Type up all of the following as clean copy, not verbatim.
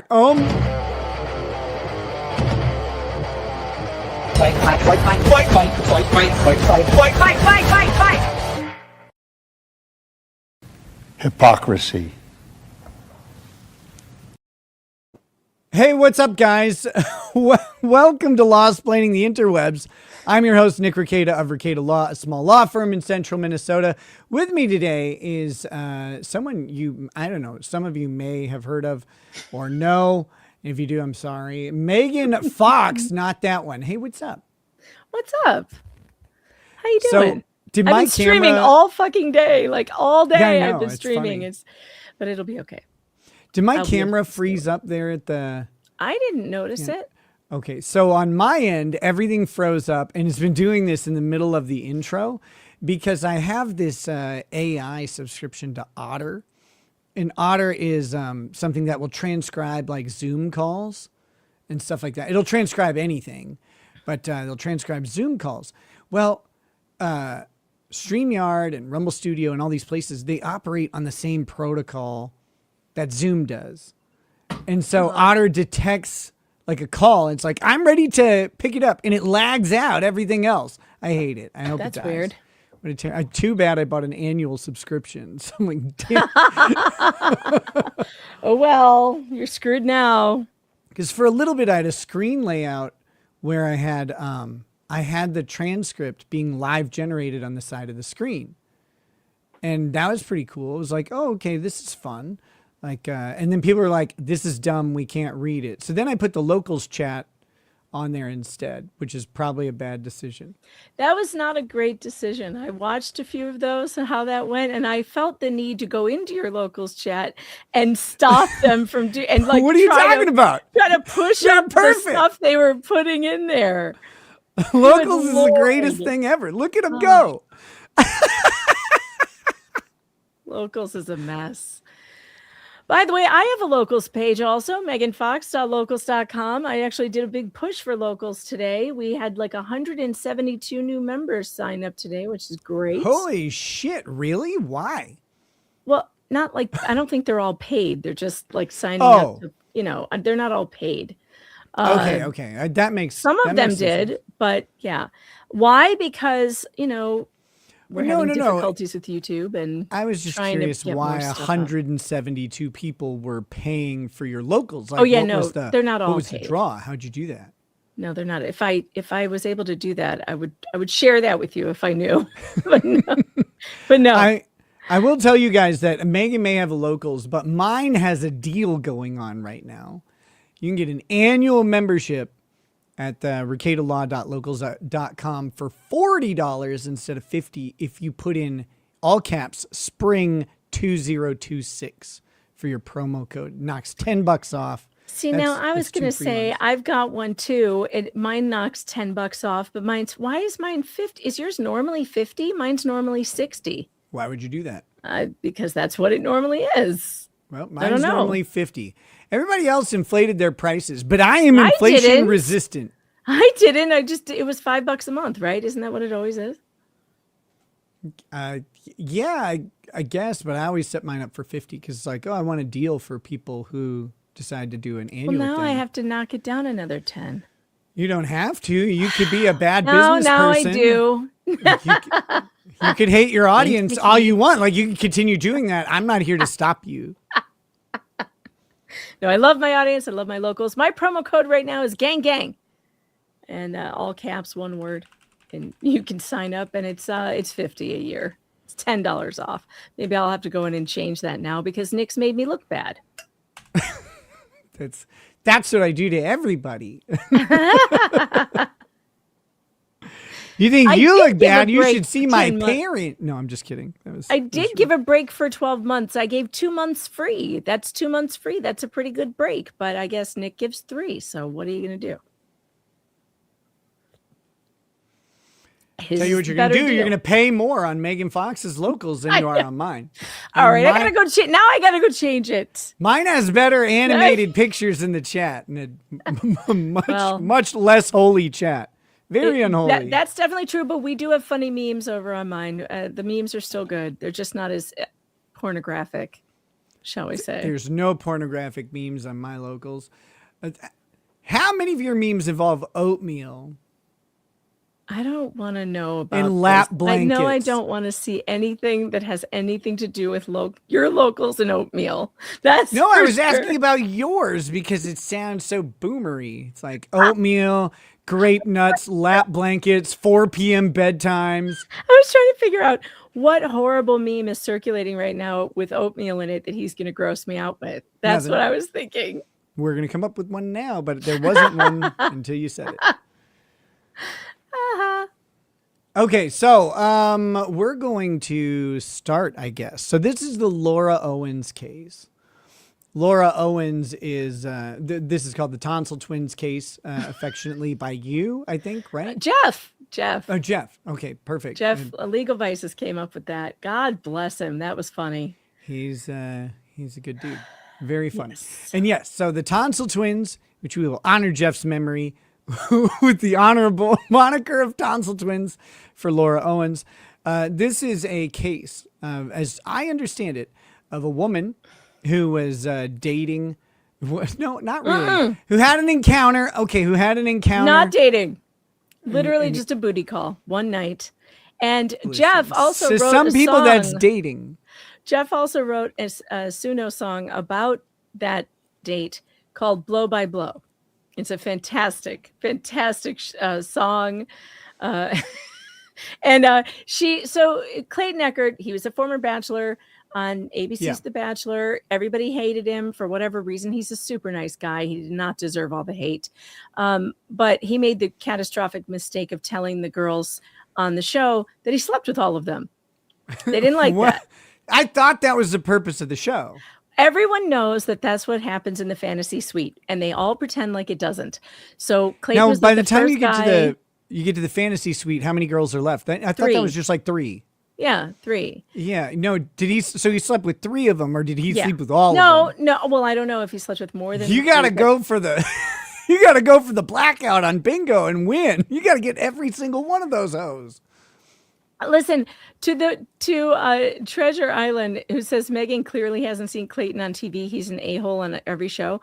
Fight, fight, fight, fight, fight, fight, fight, fight, fight, fight, fight, fight, fight, fight. Hypocrisy. Hey, what's up, guys? Welcome to Law-Splaining the Interwebs. I'm your host, Nick Rekieta of Rekieta Law, a small law firm in central Minnesota. With me today is someone I don't know, some of you may have heard of or know. If you do, I'm sorry. Megan Fox, not that one. Hey, what's up? What's up? How you doing? So, I've been streaming all fucking day, like all day. Yeah, I've been streaming. But it'll be okay. Did my camera freeze up there at the... I didn't notice it. Okay, so on my end, everything froze up, and it's been doing this in the middle of the intro because I have this AI subscription to Otter. And Otter is something that will transcribe like Zoom calls and stuff like that. It'll transcribe anything, but it'll transcribe Zoom calls. Well, StreamYard and Rumble Studio and all these places, they operate on the same protocol that Zoom does. And so Otter detects like a call. And it's like, I'm ready to pick it up. And it lags out everything else. I hate it. I hope it dies. That's weird. Too bad I bought an annual subscription. So I'm like, damn. Oh, well, you're screwed now. Because for a little bit, I had a screen layout where I had the transcript being live generated on the side of the screen. And that was pretty cool. It was like, oh, okay, this is fun. Like, and then people were like, this is dumb. We can't read it. So then I put the locals chat on there instead, which is probably a bad decision. That was not a great decision. I watched a few of those and how that went, and I felt the need to go into your locals chat and stop them from doing. And like, what are you talking about? Try to push up the stuff they were putting in there. Locals is the greatest thing ever. Look at them go. Locals is a mess. By the way, I have a locals page also, meganfox.locals.com. I actually did a big push for locals today. We had like 172 new members sign up today, which is great. Holy shit, really? Why? Well, not like, I don't think they're all paid. They're just like signing up to, they're not all paid. Okay. That makes some of them did, but yeah. Why? Because, we're having difficulties with YouTube, and I was just curious why 172 people were paying for your locals. Like, they're not all paid. What was the draw? How'd you do that? No, they're not. If I was able to do that, I would share that with you if I knew. but no. I will tell you guys that Megan may have locals, but mine has a deal going on right now. You can get an annual membership at rekietalaw.locals.com for $40 instead of $50 if you put in all caps spring 2026 for your promo code. Knocks $10 off. See, now I was going to say I've got one too. Mine knocks $10 off, but why is mine 50? Is yours normally 50? Mine's normally 60. Why would you do that? Because that's what it normally is. Well, mine's normally 50. Everybody else inflated their prices, but I am inflation resistant. I didn't. It was $5 a month, right? Isn't that what it always is? Yeah, I guess, but I always set mine up for 50 because it's like, I want a deal for people who decide to do an annual thing. Well, now I have to knock it down another 10. You don't have to. You could be a bad business now person. I do. You could hate your audience all you want. Like, you can continue doing that. I'm not here to stop you. No, I love my audience. I love my locals. My promo code right now is gang gang, and all caps, one word, and you can sign up. And it's $50 a year. It's $10 off. Maybe I'll have to go in and change that now because Nick's made me look bad. That's what I do to everybody. You think you look bad? You should see my parent. No, I'm just kidding. I did give a break for 12 months. I gave 2 months free. That's 2 months free. That's a pretty good break. But I guess Nick gives 3. So what are you going to do? Tell you what you're going to do. You're going to pay more on Megan Fox's locals than you are on mine. All right. I got to go. Now I got to go change it. Mine has better animated pictures in the chat and a much less holy chat. Very unholy. That's definitely true, but we do have funny memes over on mine. The memes are still good. They're just not as pornographic. shall we say. There's no pornographic memes on my locals. How many of your memes involve oatmeal? I don't want to know about And lap this. I know I blankets. don't want to see anything that has anything to do with your locals and oatmeal. That's No, I for was sure. asking about yours because it sounds so boomery. It's like oatmeal, grape nuts, lap blankets, 4 p.m. bedtimes. I was trying to figure out what horrible meme is circulating right now with oatmeal in it that he's going to gross me out with. That's Nothing. what I was thinking. We're going to come up with one now, but there wasn't one until you said it. Okay, so we're going to start, I guess. So this is the Laura Owens case. Laura Owens is, this is called the Tonsil Twins case, affectionately by you, I think, right? Jeff. Oh, Jeff. Okay, perfect. Jeff, And Legal Vices came up with that. God bless him. That was funny. he's a good dude. Very funny. Yes. And yes, so the Tonsil Twins, which we will honor Jeff's memory with the honorable moniker of Tonsil Twins for Laura Owens. This is a case, as I understand it, of a woman who was dating. No, not really. Who had an encounter. Okay, who had an encounter. Not dating. Literally just a booty call one night. And Jeff also So wrote some a people song. that's dating. Jeff also wrote a Suno song about that date called Blow by Blow. It's a fantastic song. And Clayton Echard, he was a former bachelor on ABC's Yeah. The Bachelor. Everybody hated him for whatever reason. He's a super nice guy. He did not deserve all the hate. But he made the catastrophic mistake of telling the girls on the show that he slept with all of them. They didn't like What? that. I thought that was the purpose of the show. Everyone knows that that's what happens in the fantasy suite, and they all pretend like it doesn't. So Clayton Now, was by like the time first you get guy. to the fantasy suite, how many girls are left? I thought Three. that was just like 3. Yeah, 3. Yeah. No, did he? So he slept with 3 of them, or did he Yeah. sleep with all No, of them? no. Well, I don't know if he slept with more than. You got to 3, go for the. You got to go for the blackout on bingo and win. You got to get every single one of those hoes. Listen to Treasure Island, who says Megan clearly hasn't seen Clayton on TV. He's an a-hole on every show.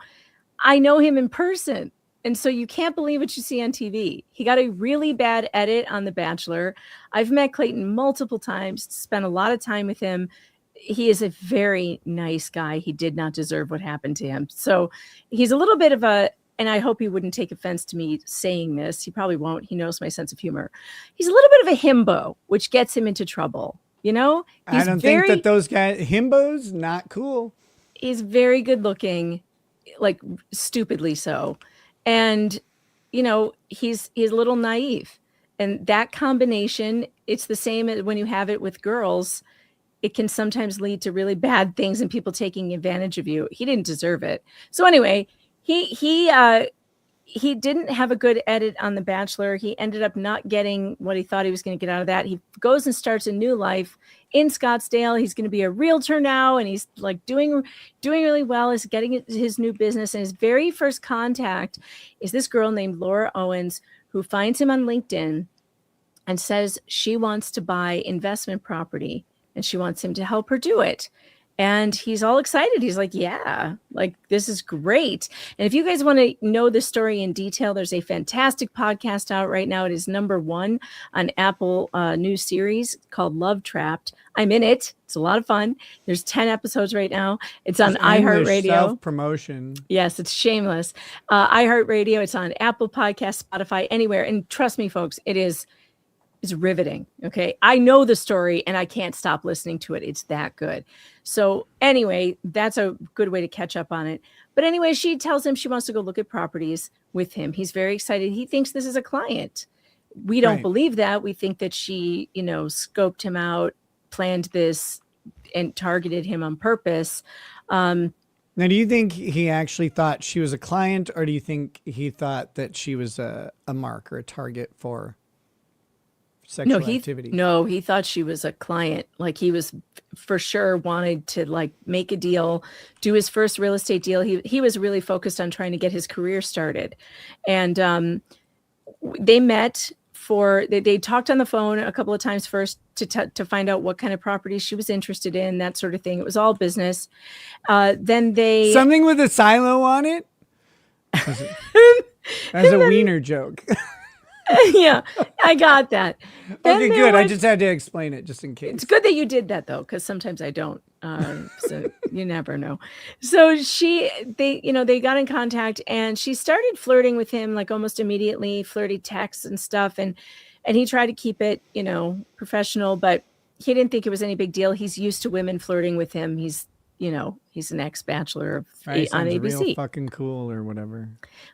I know him in person. And so you can't believe what you see on TV. He got a really bad edit on The Bachelor. I've met Clayton multiple times, spent a lot of time with him. He is a very nice guy. He did not deserve what happened to him. So he's a little bit of a, and I hope he wouldn't take offense to me saying this. He probably won't. He knows my sense of humor. He's a little bit of a himbo, which gets him into trouble. You know, I don't think that those guys, himbos, not cool. He's very good looking, like stupidly so. And, you know, he's a little naive. And that combination, it's the same as when you have it with girls. It can sometimes lead to really bad things and people taking advantage of you. He didn't deserve it. So anyway, he didn't have a good edit on The Bachelor. He ended up not getting what he thought he was going to get out of that. He goes and starts a new life in Scottsdale. He's going to be a realtor now, and he's like doing really well. He's getting his new business, and his very first contact is this girl named Laura Owens, who finds him on LinkedIn and says she wants to buy investment property, and she wants him to help her do it. And he's all excited. He's like, yeah, like this is great. And if you guys want to know the story in detail, there's a fantastic podcast out right now. It is #1 on Apple new series called Love Trapped. I'm in it. It's a lot of fun. There's 10 episodes right now. It's on iHeartRadio. Self-promotion. Yes, it's shameless. iHeartRadio. It's on Apple Podcasts, Spotify, anywhere. And trust me, folks, it's riveting. Okay. I know the story and I can't stop listening to it. It's that good. So anyway, that's a good way to catch up on it. But anyway, she tells him she wants to go look at properties with him. He's very excited. He thinks this is a client. We don't believe that. We think that she, scoped him out, planned this, and targeted him on purpose. Now, do you think he actually thought she was a client, or do you think he thought that she was a mark or a target for sexual activity? No, he thought she was a client. Like he was for sure wanted to like make a deal, do his first real estate deal. He was really focused on trying to get his career started. And they met they talked on the phone a couple of times first to find out what kind of property she was interested in, that sort of thing. It was all business. Then they something with a silo on it. That's a wiener joke. Yeah, I got that. Then Okay, good. I just had to explain it just in case. It's good that you did that though, because sometimes I don't. So you never know. So they got in contact and she started flirting with him like almost immediately, flirty texts and stuff. And he tried to keep it, professional, but he didn't think it was any big deal. He's used to women flirting with him. He's an ex-bachelor on ABC. Real fucking cool or whatever.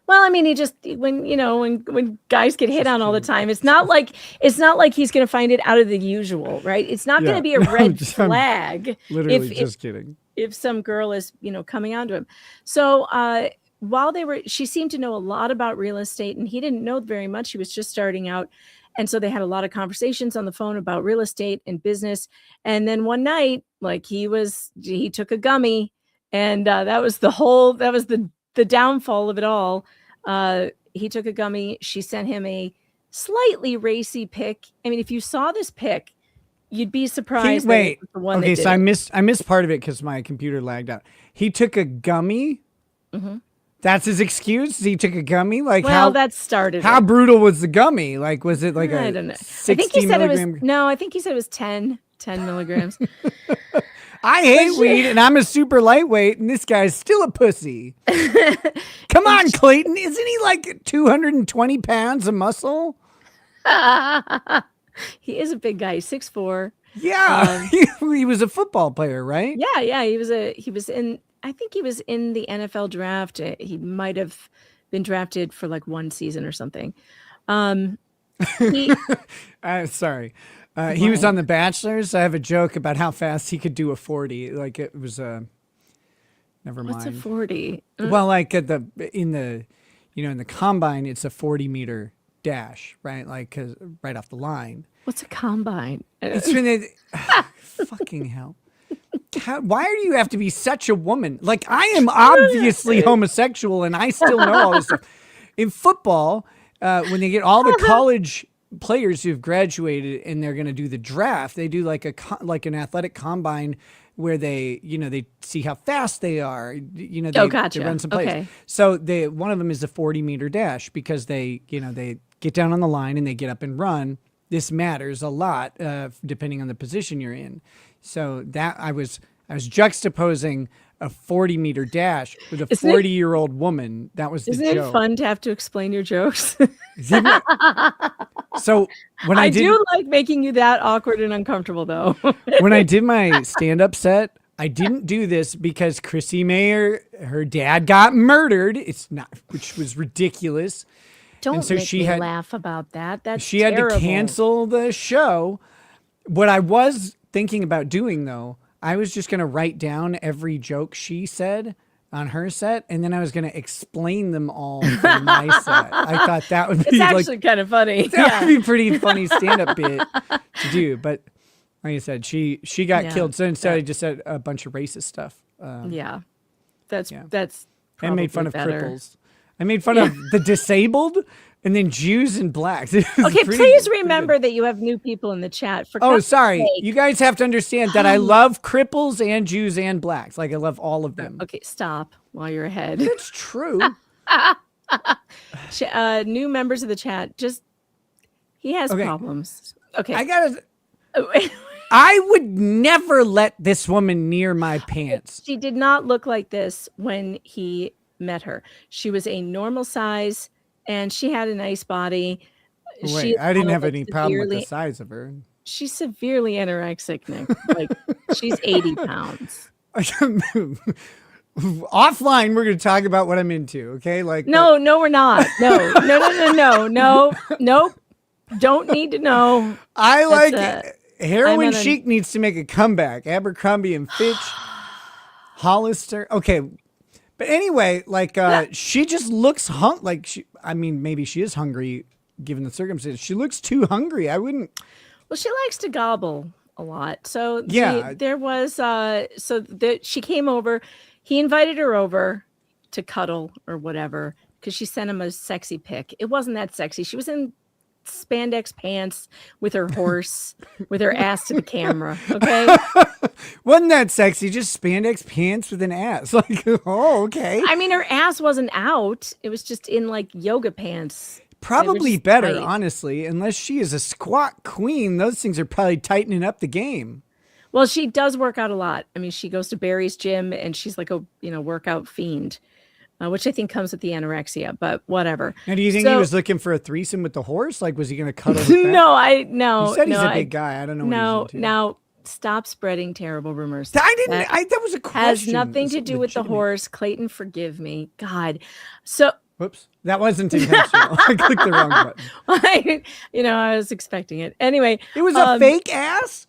Well, I mean, he just when guys get hit on all the time, it's not like he's going to find it out of the usual, right? It's not going to be a red flag. Literally, just kidding. If some girl is coming onto him, so while she seemed to know a lot about real estate, and he didn't know very much. He was just starting out. And so they had a lot of conversations on the phone about real estate and business. And then one night, like he took a gummy, and that was the downfall of it all. He took a gummy. She sent him a slightly racy pic. I mean, if you saw this pic, you'd be surprised. Wait, okay, so I missed part of it because my computer lagged out. He took a gummy. Mm-hmm. That's his excuse. He took a gummy. Like that started. How brutal was the gummy? Like, was it like I don't know. 60 I think he said milligram? it was no. I think he said it was 10 milligrams. I hate weed, and I'm a super lightweight, and this guy's still a pussy. Come on, Clayton. Isn't he like 220 pounds of muscle? He is a big guy. He's 6'4". Yeah, he was a football player, right? Yeah. I think he was in the NFL draft. He might have been drafted for like one season or something. Sorry. He was on The Bachelors. I have a joke about how fast he could do a 40. Like it was never mind. What's a 40? Well, like in the combine, it's a 40-meter dash, right? Like 'cause right off the line. What's a combine? It's when they fucking hell. Why do you have to be such a woman? Like, I am obviously homosexual, and I still know all this stuff. In football, when they get all the college players who've graduated and they're going to do the draft, they do like an athletic combine where they see how fast they are. Gotcha. They run some plays. Okay. So one of them is a 40-meter dash because they get down on the line and they get up and run. This matters a lot depending on the position you're in. So that I was juxtaposing a 40-meter dash with a 40-year-old woman. That was the joke. Isn't it fun to have to explain your jokes? So when I do like making you that awkward and uncomfortable, though. When I did my stand-up set, I didn't do this because Chrissy Mayer, her dad got murdered. Which was ridiculous. Don't make me laugh about that. That's she had terrible. to cancel the show. What I was thinking about doing, though, I was just going to write down every joke she said on her set, and then I was going to explain them all for my set. I thought that would be it's actually kind of funny. That would be a pretty funny stand-up bit to do. But like I said, she got killed. So instead, I just said a bunch of racist stuff. That's and made fun of better. cripples. I made fun of the disabled and then Jews and blacks. Okay, please remember that you have new people in the chat. Sorry. You guys have to understand that I love cripples and Jews and blacks. Like, I love all of them. Okay, stop while you're ahead. It's true. New members of the chat, he has problems. Okay. I would never let this woman near my pants. She did not look like this when he met her. She was a normal size, and she had a nice body. Wait, I didn't have any problem with the size of her. She's severely anorexic, Nick. Like, she's 80 pounds. Offline, we're going to talk about what I'm into, okay? Like, no, we're not. No. Nope. Don't need to know. I like Heroin Chic needs to make a comeback. Abercrombie and Fitch, Hollister. Okay. But anyway, like she just looks maybe she is hungry given the circumstances. She looks too hungry. I wouldn't. Well, she likes to gobble a lot. So she came over. He invited her over to cuddle or whatever because she sent him a sexy pic. It wasn't that sexy. She was in spandex pants with her horse, with her ass to the camera. Okay. Wasn't that sexy? Just spandex pants with an ass. Like, oh, okay. I mean, her ass wasn't out. It was just in like yoga pants. Probably better, tight. honestly. Unless she is a squat queen, those things are probably tightening up the game. Well, she does work out a lot. I mean, she goes to Barry's gym and she's like a, workout fiend, which I think comes with the anorexia, but whatever. Now, do you think he was looking for a threesome with the horse? Like, was he going to cuddle with that? No. He said he's a big guy. I don't know what he's into. Now, stop spreading terrible rumors. That was a question. Has nothing to do with the horse. Clayton, forgive me. God. So. Whoops. That wasn't intentional. I clicked the wrong button. I was expecting it. Anyway. It was a fake ass?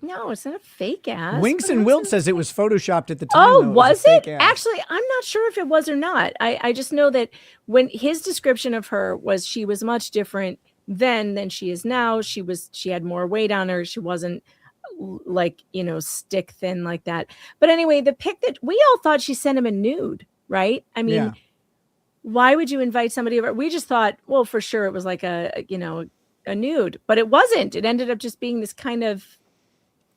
No, it's not a fake ass. Winks and Wilt says it was photoshopped at the time. Oh, was it? Actually, I'm not sure if it was or not. I just know that when his description of her was she was much different then than she is now. She had more weight on her. She wasn't like, stick thin like that. But anyway, the pic that we all thought she sent him a nude, right? I mean, why would you invite somebody over? We just thought, well, for sure it was like a nude, but it wasn't. It ended up just being this kind of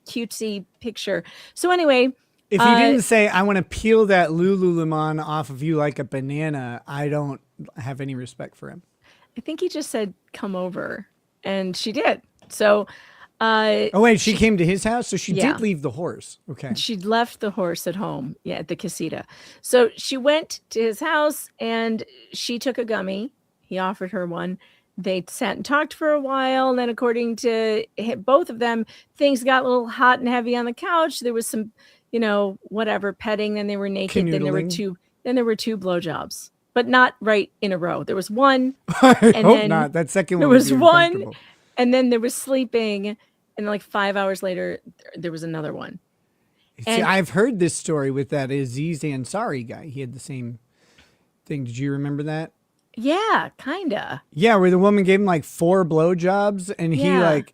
cutesy picture. So anyway, if he didn't say, I want to peel that Lululemon off of you like a banana, I don't have any respect for him. I think he just said, come over. And she did. So, oh wait, she came to his house. So she did leave the horse. Okay. She left the horse at home. Yeah. At the casita. So she went to his house and she took a gummy. He offered her one. They sat and talked for a while. And then according to both of them, things got a little hot and heavy on the couch. There was some, whatever petting. Then they were naked. Then there were two blowjobs, but not right in a row. There was one. I hope not. That second one. There was one. And then there was sleeping. And like 5 hours later, there was another one. See, I've heard this story with that Aziz Ansari guy. He had the same thing. Did you remember that? Yeah, kinda. Yeah, where the woman gave him like 4 blowjobs, and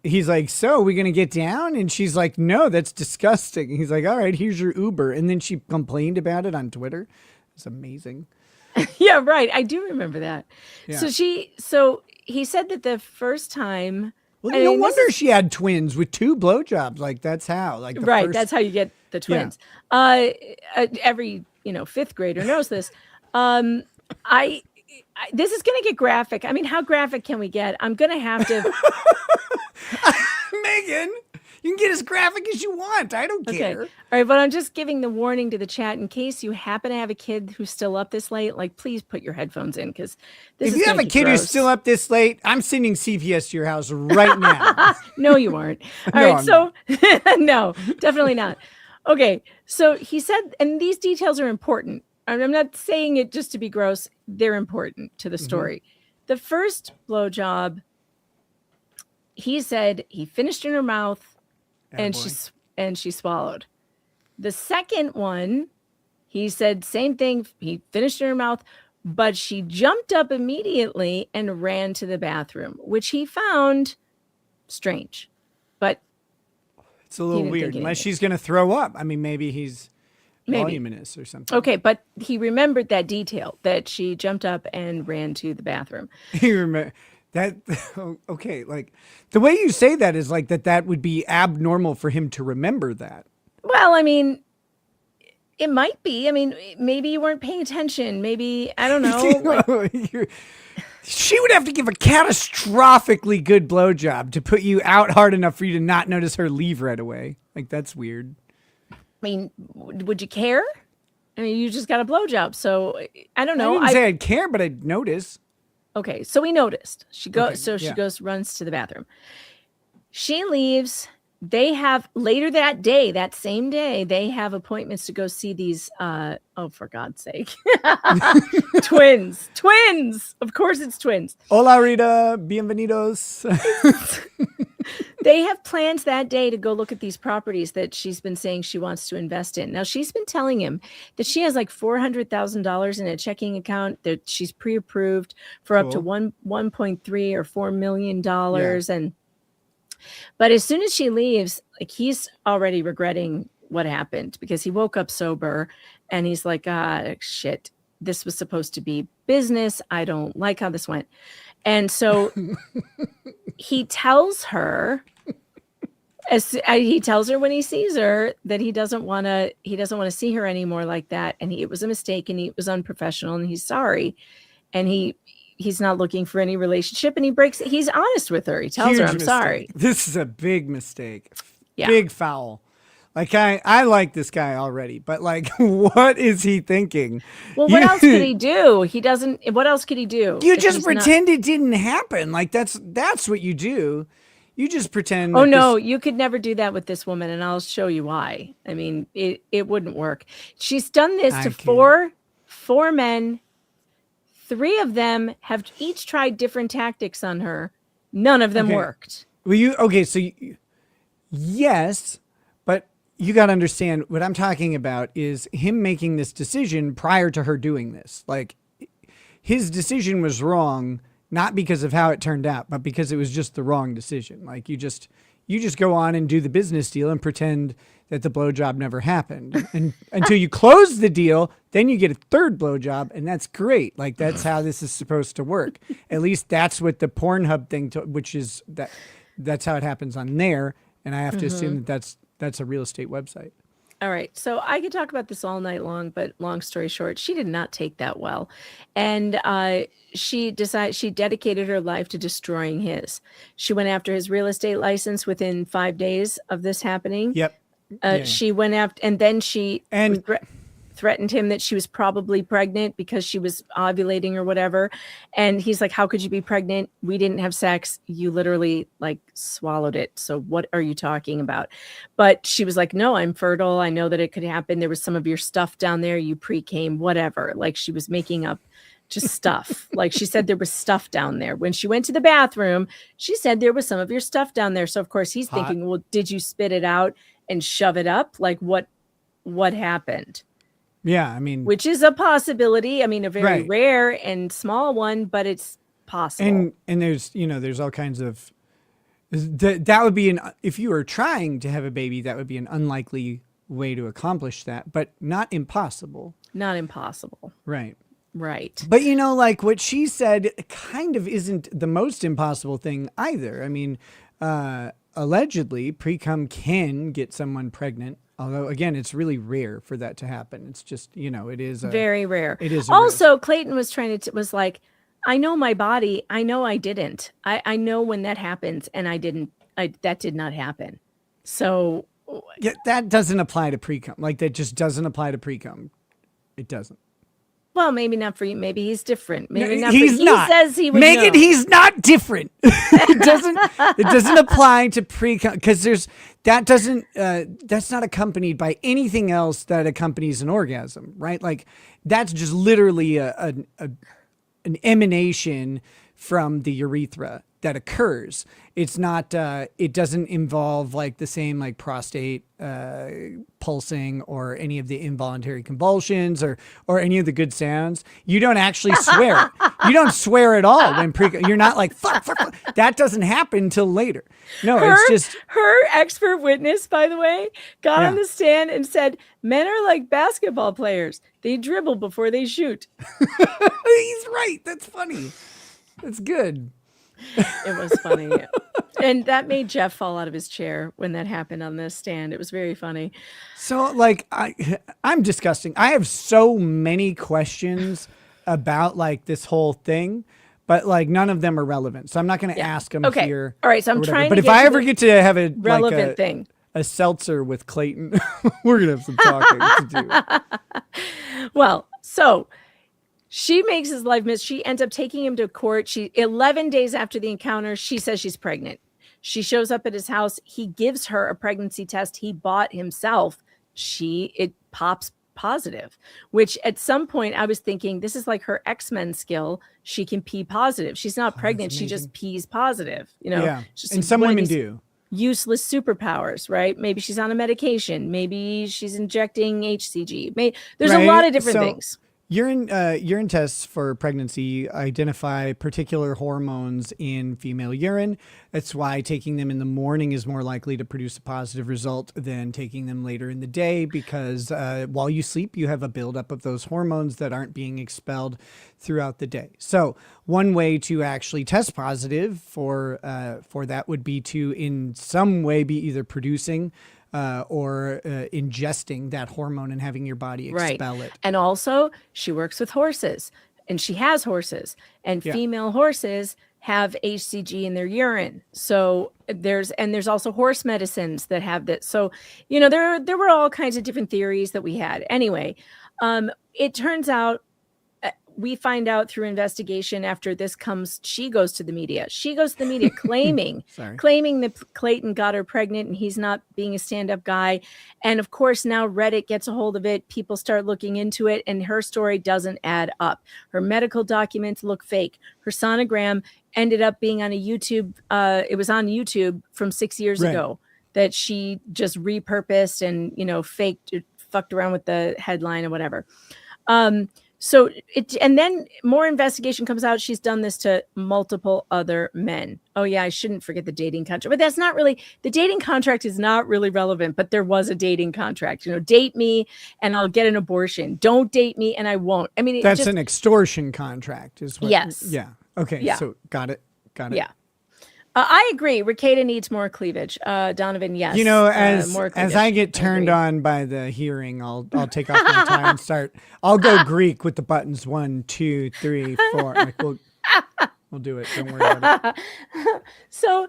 he's like, so we gonna get down? And she's like, no, that's disgusting. He's like, all right, here's your Uber. And then she complained about it on Twitter. It's amazing. Yeah, right. I do remember that. Yeah. So he said that the first time. Well, no wonder she had twins with 2 blowjobs. Like that's how. Like that's how you get the twins. Every 5th grader knows this. This is going to get graphic. I mean, how graphic can we get? I'm going to have to. Megan, you can get as graphic as you want. I don't care. All right, but I'm just giving the warning to the chat in case you happen to have a kid who's still up this late. Like, please put your headphones in because if you have a kid who's still up this late, I'm sending CPS to your house right now. No, you aren't. All right, so no, definitely not. Okay, so he said, and these details are important. I'm not saying it just to be gross. They're important to the story. Mm-hmm. The first blowjob, he said he finished in her mouth and she swallowed. The second one, he said same thing. He finished in her mouth, but she jumped up immediately and ran to the bathroom, which he found strange. But it's a little weird unless she's going to throw up. I mean, maybe he's voluminous or something. Okay, but he remembered that detail that she jumped up and ran to the bathroom. He remember that. Okay, like the way you say that is like that would be abnormal for him to remember that. Well, I mean, it might be. I mean, maybe you weren't paying attention. Maybe I don't know. She would have to give a catastrophically good blowjob to put you out hard enough for you to not notice her leave right away. Like that's weird. I mean, would you care? I mean, you just got a blowjob, so I don't know. I didn't say I'd care, but I'd notice. Okay, so we noticed. She goes, runs to the bathroom. She leaves. They have later that day, that same day, they have appointments to go see these. For God's sake, twins. Of course, it's twins. Hola, Rita. Bienvenidos. They have plans that day to go look at these properties that she's been saying she wants to invest in. Now, she's been telling him that she has like $400,000 in a checking account that she's pre-approved for up to 1.3 or $4 million. But as soon as she leaves, like he's already regretting what happened because he woke up sober and he's like, shit, this was supposed to be business. I don't like how this went. And so he tells her, he tells her when he sees her that he doesn't want to see her anymore like that. And it was a mistake and it was unprofessional and he's sorry. And he's not looking for any relationship, and he's honest with her. He tells her, I'm sorry. This is a big mistake. Yeah. Big foul. Like I like this guy already, but like, what is he thinking? Well, what else could he do? What else could he do? You just pretend it didn't happen. Like that's what you do. You just pretend. Oh no, you could never do that with this woman, and I'll show you why. I mean, it wouldn't work. She's done this to four men. 3 of them have each tried different tactics on her. None of them worked. Well, yes, but you got to understand what I'm talking about is him making this decision prior to her doing this. Like his decision was wrong, not because of how it turned out, but because it was just the wrong decision. Like you just go on and do the business deal and pretend that the blowjob never happened, and until you close the deal, then you get a 3rd blowjob, and that's great. Like that's how this is supposed to work. At least that's what the Pornhub thing, which is that's how it happens on there. And I have to assume that that's a real estate website. All right. So I could talk about this all night long, but long story short, she did not take that well. And she dedicated her life to destroying his. She went after his real estate license within 5 days of this happening. Yep. She went after, and then she threatened him that she was probably pregnant because she was ovulating or whatever. And he's like, how could you be pregnant? We didn't have sex. You literally like swallowed it. So what are you talking about? But she was like, no, I'm fertile. I know that it could happen. There was some of your stuff down there. You pre-came, whatever. Like she was making up just stuff. Like she said there was stuff down there. When she went to the bathroom, she said there was some of your stuff down there. So of course he's thinking, well, did you spit it out and shove it up? Like what happened? Yeah, I mean, which is a possibility. I mean, a very rare and small one, but it's possible. And there's all kinds of that would be if you were trying to have a baby, that would be an unlikely way to accomplish that, but not impossible. Not impossible. Right. Right. But like what she said kind of isn't the most impossible thing either. I mean, allegedly pre-cum can get someone pregnant. Although, again, it's really rare for that to happen. It's just, it is very rare. It is. Also, Clayton was was like, I know my body. I know I didn't. I know when that happens, and I didn't. That did not happen. So yeah, that doesn't apply to pre-cum. Like that just doesn't apply to pre-cum. It doesn't. Well, maybe not for you. Maybe he's different. Maybe no, not. He's he not. Says he would Megan, know. he's not different. It doesn't apply to pre-cum because that's not accompanied by anything else that accompanies an orgasm, right? Like that's just literally an emanation from the urethra that occurs. It's not, it doesn't involve like the same like prostate pulsing or any of the involuntary convulsions or any of the good sounds. You don't actually swear. You don't swear at all when you're not like, fuck. That doesn't happen until later. No, it's just. Her expert witness, by the way, got on the stand and said, men are like basketball players. They dribble before they shoot. He's right. That's funny. That's good. It was funny. And that made Jeff fall out of his chair when that happened on this stand. It was very funny. So like I'm disgusting. I have so many questions about like this whole thing, but like none of them are relevant. So I'm not going to ask them here. All right. So I'm trying to But if I ever get to have a relevant thing, a seltzer with Clayton, we're going to have some talking to do. Well, so she makes his life miss. She ends up taking him to court. 11 days after the encounter, she says she's pregnant. She shows up at his house. He gives her a pregnancy test he bought himself. It pops positive, which at some point I was thinking this is like her X-Men skill. She can pee positive. She's not pregnant. She just pees positive. Yeah. And some women do. Useless superpowers, right? Maybe she's on a medication. Maybe she's injecting HCG. There's a lot of different things. Urine tests for pregnancy identify particular hormones in female urine. That's why taking them in the morning is more likely to produce a positive result than taking them later in the day, because while you sleep, you have a buildup of those hormones that aren't being expelled throughout the day. So one way to actually test positive for that would be to in some way be either producing or ingesting that hormone and having your body expel it. And also, she works with horses, and she has horses, and female horses have HCG in their urine. So there's also horse medicines that have that. So, there were all kinds of different theories that we had. Anyway, it turns out we find out through investigation after this comes, she goes to the media claiming that Clayton got her pregnant and he's not being a stand-up guy. And of course, now Reddit gets a hold of it. People start looking into it, and her story doesn't add up. Her medical documents look fake. Her sonogram ended up being on a YouTube. It was on YouTube from 6 years ago that she just repurposed and, fucked around with the headline or whatever. And then more investigation comes out. She's done this to multiple other men. Oh yeah, I shouldn't forget the dating contract, but that's not really, the dating contract is not really relevant, but there was a dating contract, date me and I'll get an abortion. Don't date me and I won't. I mean, that's an extortion contract is what. Yes. Yeah. Okay. Yeah. So got it. Yeah. I agree. Ricada needs more cleavage. Donovan, yes. As I get turned on by the hearing, I'll take off my tie and I'll go Greek with the buttons 1, 2, 3, 4. Like we'll do it. Don't worry about it. So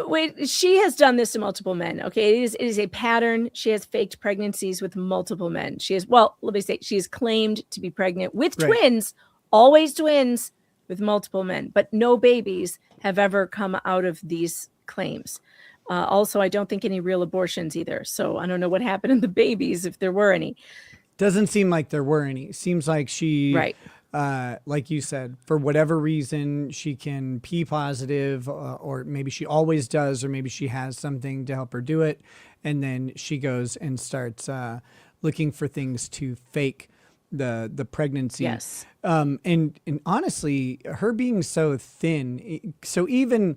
wait, she has done this to multiple men. Okay. It is a pattern. She has faked pregnancies with multiple men. She has claimed to be pregnant with twins, always twins, with multiple men, but no babies have ever come out of these claims. Also, I don't think any real abortions either. So I don't know what happened in the babies, if there were any. Doesn't seem like there were any. Seems like she, like you said, for whatever reason, she can P positive, or maybe she always does, or maybe she has something to help her do it. And then she goes and starts looking for things to fake the pregnancy. Yes. And honestly, her being so thin, so even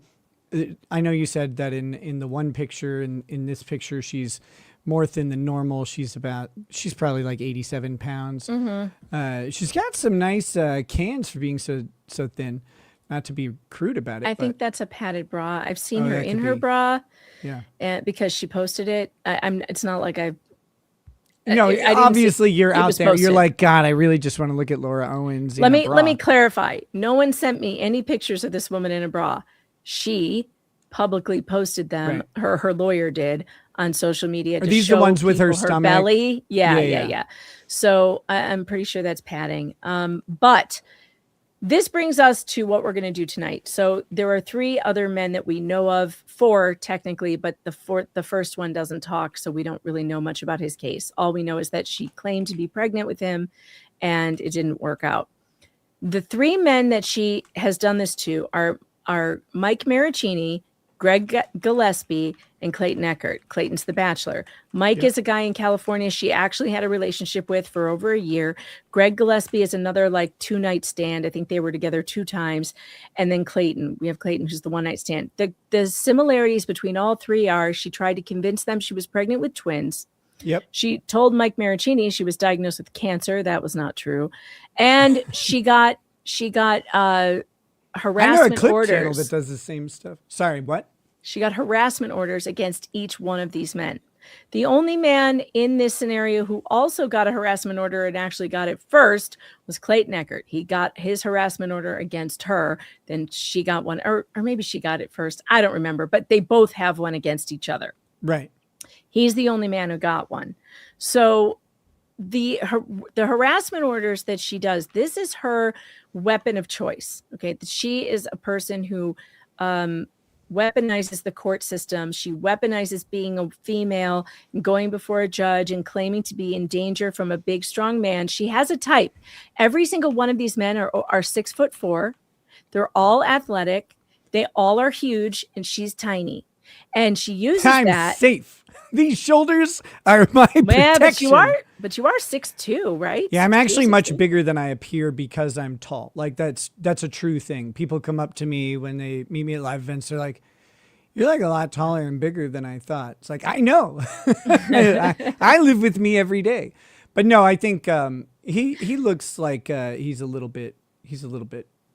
I know you said that in the one picture, in this picture, she's more thin than normal. She's probably like 87 pounds. Mm-hmm. She's got some nice cans for being so thin. Not to be crude about it. I think that's a padded bra. I've seen her in her bra. Yeah. Because she posted it. It's not like I've. No, obviously you're out there. Posted. You're like, God, I really just want to look at Laura Owens. Let me clarify. No one sent me any pictures of this woman in a bra. She publicly posted them. Right. Her lawyer did on social media. Are these the ones with her stomach? Belly? Yeah. So I'm pretty sure that's padding. But this brings us to what we're going to do tonight. So there are 3 other men that we know of, 4 technically, but the first one doesn't talk, so we don't really know much about his case. All we know is that she claimed to be pregnant with him, and it didn't work out. The 3 men that she has done this to are Mike Maricini, Greg Gillespie, and Clayton Eckert. Clayton's the bachelor. Mike is a guy in California she actually had a relationship with for over a year. Greg Gillespie is another 2-night stand. I think they were together 2 times. And then Clayton. We have Clayton, who's the 1-night stand. The similarities between all 3 are she tried to convince them she was pregnant with twins. Yep. She told Mike Maricini she was diagnosed with cancer. That was not true. And she got harassment I know a clip orders. Channel that does the same stuff. Sorry, what? She got harassment orders against each one of these men. The only man in this scenario who also got a harassment order and actually got it first was Clayton Eckert. He got his harassment order against her. Then she got one, or maybe she got it first. I don't remember, but they both have one against each other. Right. He's the only man who got one. So the harassment orders that she does, this is her weapon of choice. Okay. She is a person who, weaponizes the court system. She weaponizes being a female and going before a judge and claiming to be in danger from a big, strong man. She has a type. Every single one of these men are 6'4". They're all athletic. They all are huge, and she's tiny. And she uses that. Safe. These shoulders are my Man, protection. but you are 6'2", right? Yeah, I'm 6'2", actually much 6'3"? bigger than I appear because I'm tall. Like that's a true thing. People come up to me when they meet me at live events. They're like, "You're like a lot taller and bigger than I thought." It's like, I know. I live with me every day. But no, I think he looks like he's a little bit,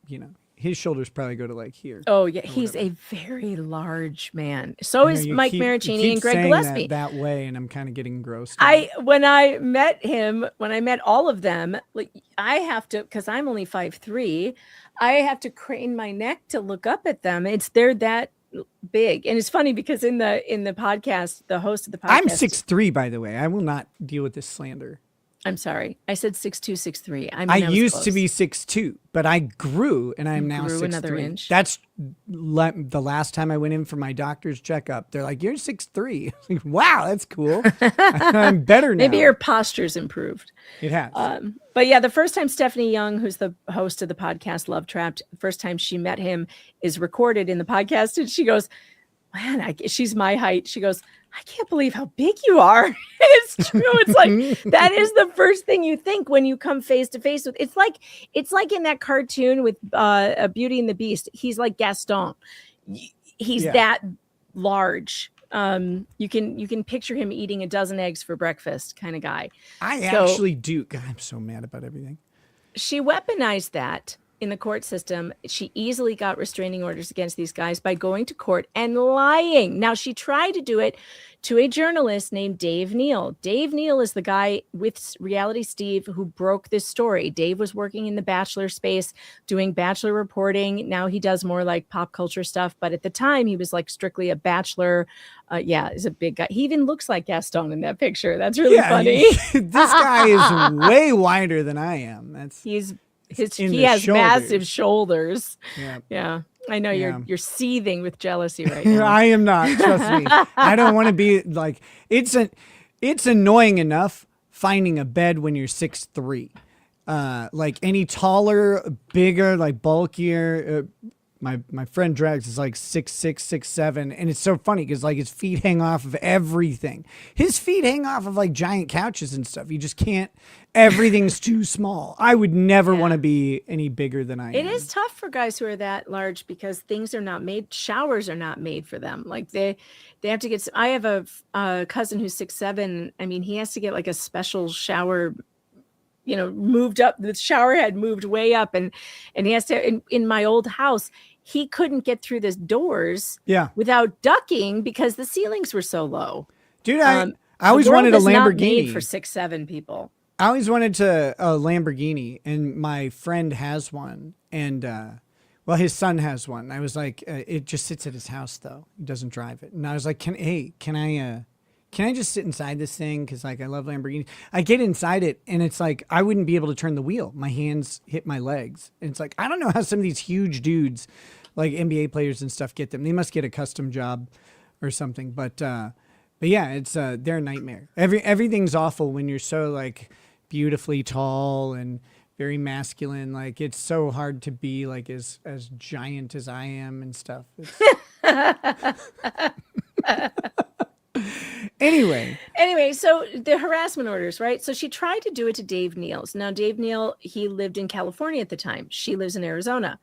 you know, his shoulders probably go to like here. Oh yeah, he's a very large man. So is Mike Maricini and Greg Gillespie. That way, and I'm kind of getting grossed. When I met all of them, like I have to, because I'm only 5'3", I have to crane my neck to look up at them. They're that big, and it's funny because in the podcast, the host of the podcast, I'm 6'3", by the way. I will not deal with this slander. I'm sorry, I said 6'2", 6'3". I used to be 6'2", but I grew, and I'm now 6'3". Another inch. That's the last time I went in for my doctor's checkup. They're like, "You're 6'3". Like, wow, that's cool. I'm better now. Maybe your posture's improved. It has. But yeah, the first time Stephanie Young, who's the host of the podcast Love Trapped, the first time she met him is recorded in the podcast, and she goes, "Man, she's my height." She goes, "I can't believe how big you are." It's true. It's like that is the first thing you think when you come face to face with. It's like in that cartoon with Beauty and the Beast. He's like Gaston. He's that large. You can picture him eating a dozen eggs for breakfast, kind of guy. I actually do. God, I'm so mad about everything. She weaponized that in the court system. She easily got restraining orders against these guys by going to court and lying. Now, she tried to do it to a journalist named Dave Neal. Dave Neal is the guy with Reality Steve who broke this story. Dave was working in the Bachelor space, doing Bachelor reporting. Now he does more like pop culture stuff. But at the time, he was like strictly a Bachelor. He's a big guy. He even looks like Gaston in that picture. That's really funny. This guy is way wider than I am. He has massive shoulders. Yeah. I know you're seething with jealousy right now. I am not. Trust me. I don't want to be like, it's annoying enough finding a bed when you're 6'3". Like any taller, bigger, like bulkier. My friend Drags is like 6'6", 6'7", and it's so funny because like his feet hang off of everything. His feet hang off of like giant couches and stuff. You just can't. Everything's too small. I would never want to be any bigger than I am. It is tough for guys who are that large because things are not made. Showers are not made for them. Like they have to get. I have a cousin who's 6'7". I mean, he has to get like a special shower. Moved up. The shower head moved way up, and he has to. In my old house, he couldn't get through the doors without ducking because the ceilings were so low. Dude, I always wanted a Lamborghini. Not made for 6'7" people. I always wanted a Lamborghini, and my friend has one, and his son has one. I was like, it just sits at his house though. He doesn't drive it, and I was like, can I just sit inside this thing? Because like I love Lamborghinis. I get inside it, and it's like I wouldn't be able to turn the wheel. My hands hit my legs, and it's like I don't know how some of these huge dudes, like NBA players and stuff, get them. They must get a custom job or something. But yeah, it's they're a nightmare. Everything's awful when you're so like beautifully tall and very masculine. Like it's so hard to be like as giant as I am and stuff. Anyway, so the harassment orders, right? So she tried to do it to Dave Neal's. Now, Dave Neal, he lived in California at the time. She lives in Arizona.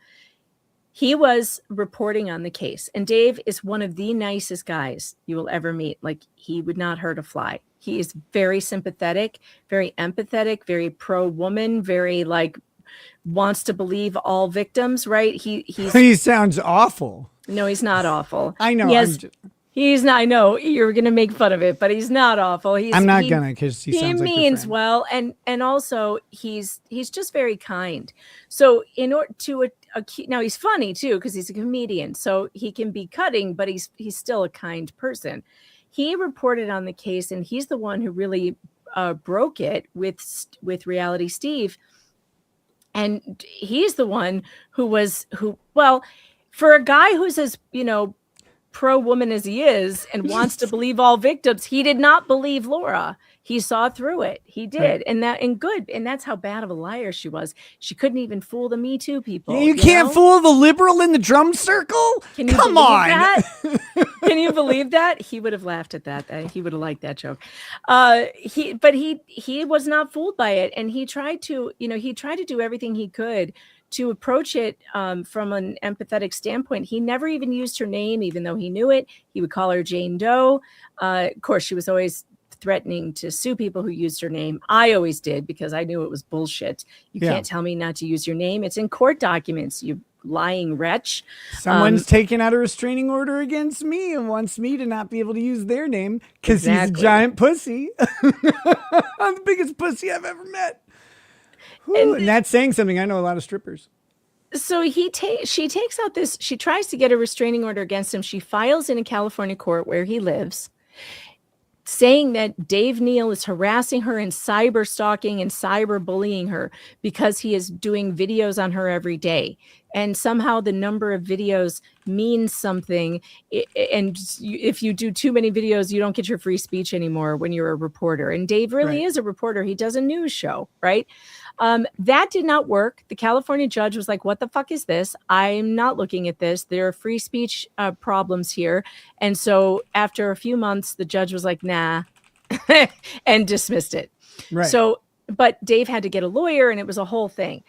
He was reporting on the case, and Dave is one of the nicest guys you will ever meet. Like he would not hurt a fly. He is very sympathetic, very empathetic, very pro-woman, very like wants to believe all victims, right? He sounds awful. No, he's not awful. I know. He's not. I know you're going to make fun of it, but he's not awful. I'm not gonna because he sounds like means well, and also he's just very kind. So in order to now he's funny too because he's a comedian, so he can be cutting, but he's still a kind person. He reported on the case, and he's the one who really broke it with Reality Steve, and he's the one who for a guy who's as pro-woman as he is and wants to believe all victims, he did not believe Laura. He saw through it. He did. And that's how bad of a liar she was. She couldn't even fool the Me Too people. You can't fool the liberal in the drum circle? Can you Come believe on. that? Can you believe that? He would have laughed at that. He would have liked that joke. He was not fooled by it. And he tried to do everything he could to approach it from an empathetic standpoint. He never even used her name, even though he knew it. He would call her Jane Doe. Of course, she was always threatening to sue people who used her name. I always did, because I knew it was bullshit. You can't tell me not to use your name. It's in court documents, you lying wretch. Someone's taken out a restraining order against me and wants me to not be able to use their name because he's a giant pussy. I'm the biggest pussy I've ever met. And that's saying something. I know a lot of strippers. So she takes out this, she tries to get a restraining order against him. She files in a California court where he lives, saying that Dave Neal is harassing her and cyber stalking and cyber bullying her because he is doing videos on her every day. And somehow the number of videos means something. And if you do too many videos, you don't get your free speech anymore when you're a reporter. And Dave really is a reporter. He does a news show, right? That did not work. The California judge was like, what the fuck is this? I'm not looking at this. There are free speech problems here. And so after a few months, the judge was like, nah, and dismissed it. Right. So, but Dave had to get a lawyer, and it was a whole thing.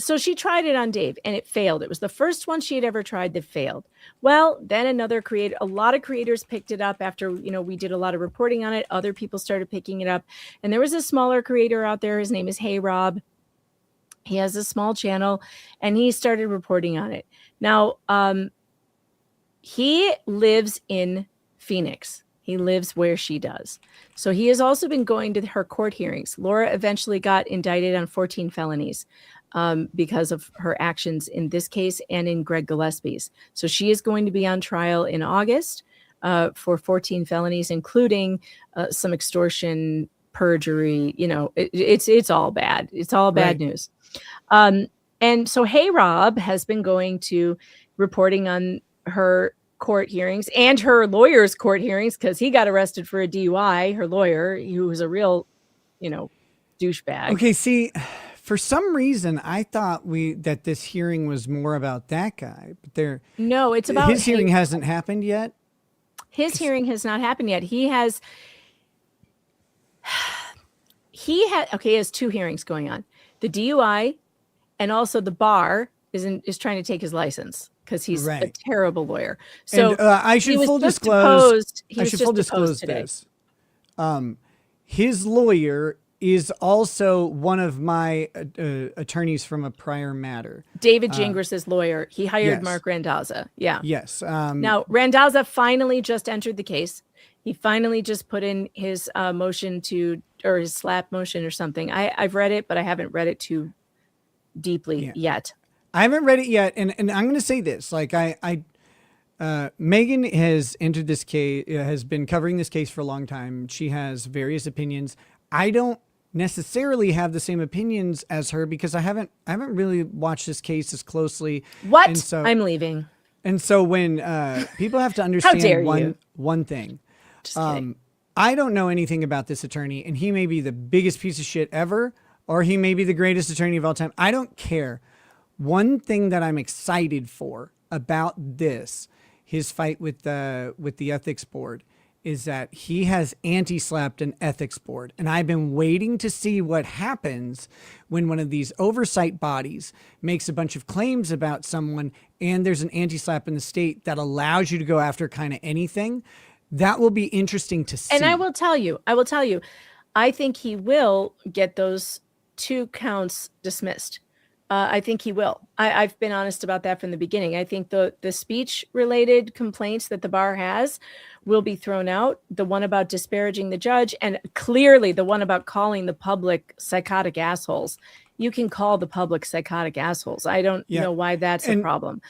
So she tried it on Dave, and it failed. It was the first one she had ever tried that failed. Well, then a lot of creators picked it up after, we did a lot of reporting on it. Other people started picking it up. And there was a smaller creator out there. His name is Hey Rob. He has a small channel, and he started reporting on it. Now, he lives in Phoenix. He lives where she does. So he has also been going to her court hearings. Laura eventually got indicted on 14 felonies. Because of her actions in this case and in Greg Gillespie's. So she is going to be on trial in August for 14 felonies, including some extortion, perjury. It's all bad. It's all bad news. And so Hey Rob has been going to reporting on her court hearings and her lawyer's court hearings, because he got arrested for a DUI, her lawyer, who was a real, douchebag. Okay, see, for some reason, I thought that this hearing was more about that guy, but no, it's about his hearing hasn't happened yet. His hearing has not happened yet. He has two hearings going on: the DUI, and also the bar is trying to take his license because he's a terrible lawyer. So and, I should full disclose. I should full disclose this. His lawyer is also one of my attorneys from a prior matter. David Gingras' lawyer. He hired Mark Randazza. Yeah. Yes. Now, Randazza finally just entered the case. He finally just put in his motion or his slap motion or something. I've read it, but I haven't read it too deeply yet. I haven't read it yet. And I'm going to say this, like Megan has entered this case, has been covering this case for a long time. She has various opinions. I don't necessarily have the same opinions as her because I haven't really watched this case as closely. What? And so, I'm leaving. And so when people have to understand one thing, I don't know anything about this attorney, and he may be the biggest piece of shit ever, or he may be the greatest attorney of all time. I don't care. One thing that I'm excited for about his fight with the ethics board, is that he has anti-slapped an ethics board. And I've been waiting to see what happens when one of these oversight bodies makes a bunch of claims about someone and there's an anti-slap in the state that allows you to go after kind of anything. That will be interesting to see. And I will tell you, I think he will get those 2 counts dismissed. I think he will. I've been honest about that from the beginning. I think the speech-related complaints that the bar has will be thrown out. The one about disparaging the judge, and clearly the one about calling the public psychotic assholes. You can call the public psychotic assholes. I don't know why that's a problem.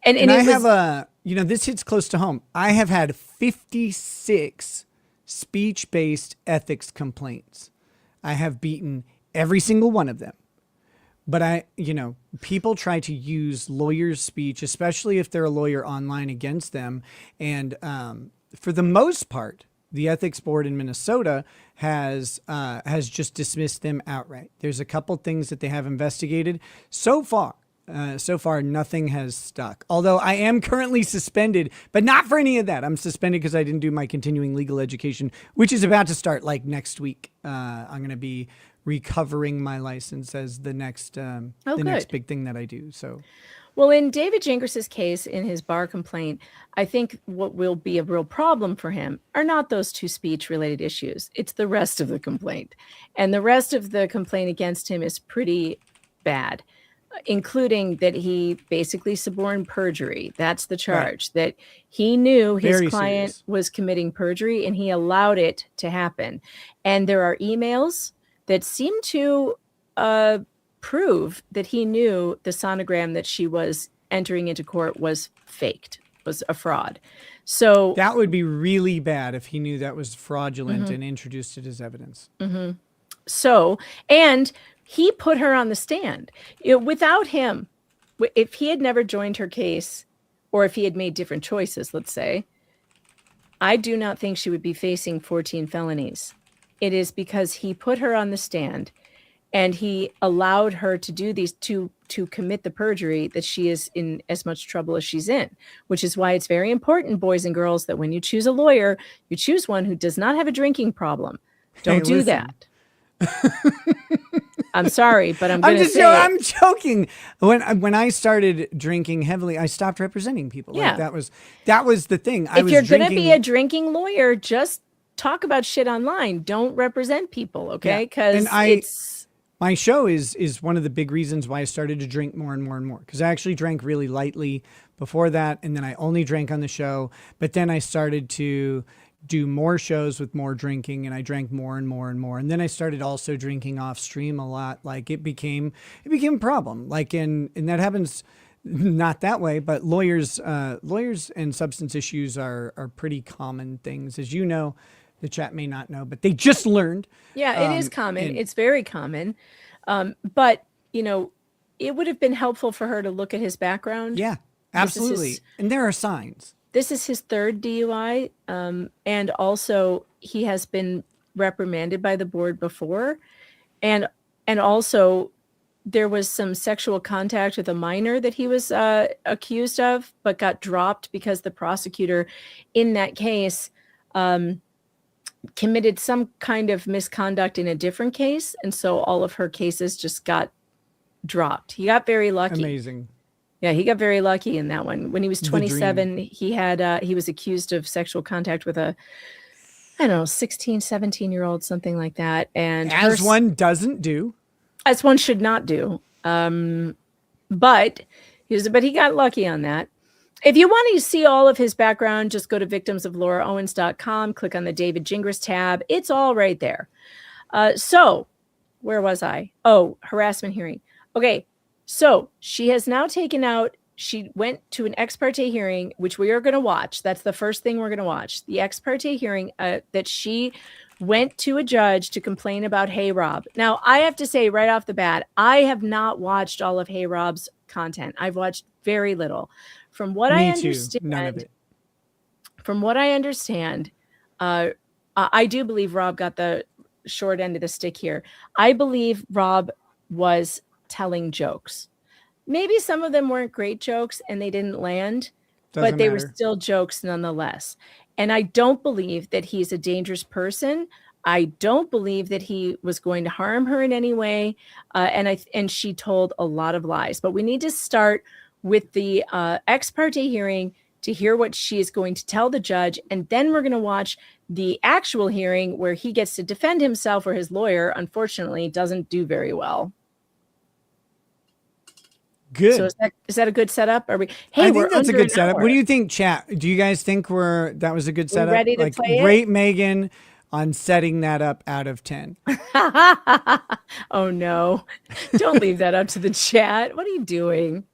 And I have this hits close to home. I have had 56 speech-based ethics complaints. I have beaten every single one of them. But people try to use lawyers' speech, especially if they're a lawyer, online against them. And for the most part, the ethics board in Minnesota has just dismissed them outright. There's a couple things that they have investigated so far. Nothing has stuck. Although I am currently suspended, but not for any of that. I'm suspended because I didn't do my continuing legal education, which is about to start like next week. I'm going to be recovering my license as the next next big thing that I do. So, well, in David Gingriss's case, in his bar complaint, I think what will be a real problem for him are not those two speech-related issues. It's the rest of the complaint, and the rest of the complaint against him is pretty bad, including that he basically suborned perjury. That's the charge, that he knew his client was committing perjury and he allowed it to happen. And there are emails that seem to prove that he knew the sonogram that she was entering into court was faked, was a fraud. So that would be really bad if he knew that was fraudulent and introduced it as evidence. So, and he put her on the stand. Without him, if he had never joined her case, or if he had made different choices, let's say, I do not think she would be facing 14 felonies. It is because he put her on the stand and he allowed her to do these, to commit the perjury, that she is in as much trouble as she's in, which is why it's very important, boys and girls, that when you choose a lawyer, you choose one who does not have a drinking problem. Don't do that. I'm sorry, but I'm joking. When I started drinking heavily, I stopped representing people. Yeah. Like that was the thing. If you're going to be a drinking lawyer, just talk about shit online. Don't represent people, okay? Because my show is one of the big reasons why I started to drink more and more and more. Because I actually drank really lightly before that, and then I only drank on the show. But then I started to do more shows with more drinking, and I drank more and more and more. And then I started also drinking off stream a lot. Like it became a problem. Like and that happens not that way, but lawyers and substance issues are pretty common things. As you know, the chat may not know, but they just learned. Yeah, it is common. It's very common. But it would have been helpful for her to look at his background. Yeah, absolutely. And there are signs. This is his third DUI, and also he has been reprimanded by the board before, and also there was some sexual contact with a minor that he was accused of, but got dropped because the prosecutor in that case committed some kind of misconduct in a different case, and so all of her cases just got dropped. He got very lucky. Amazing. Yeah, he got very lucky in that one. When he was 27, he was accused of sexual contact with a, 16, 17-year-old, something like that. And as one doesn't do. As one should not do. But he got lucky on that. If you want to see all of his background, just go to victimsoflauraowens.com, click on the David Gingras tab. It's all right there. So where was I? Oh, harassment hearing. Okay. So she has now she went to an ex parte hearing, which we are going to watch. That's the first thing we're going to watch. The ex parte hearing that she went to a judge to complain about Hey Rob. Now, I have to say right off the bat, I have not watched all of Hey Rob's content. I've watched very little. From what I understand, none of it. From what I understand, I do believe Rob got the short end of the stick here. I believe Rob was telling jokes. Maybe some of them weren't great jokes and they didn't land, but they were still jokes nonetheless. And I don't believe that he's a dangerous person. I don't believe that he was going to harm her in any way. And she told a lot of lies. But we need to start with the ex parte hearing to hear what she is going to tell the judge. And then we're going to watch the actual hearing where he gets to defend himself, or his lawyer, unfortunately, doesn't do very well. Good. So is that a good setup? I think that's a good setup. What do you think, chat? Do you guys think that was a good setup? We're ready to play rate Megan on setting that up out of 10. Oh no. Don't leave that up to the chat. What are you doing?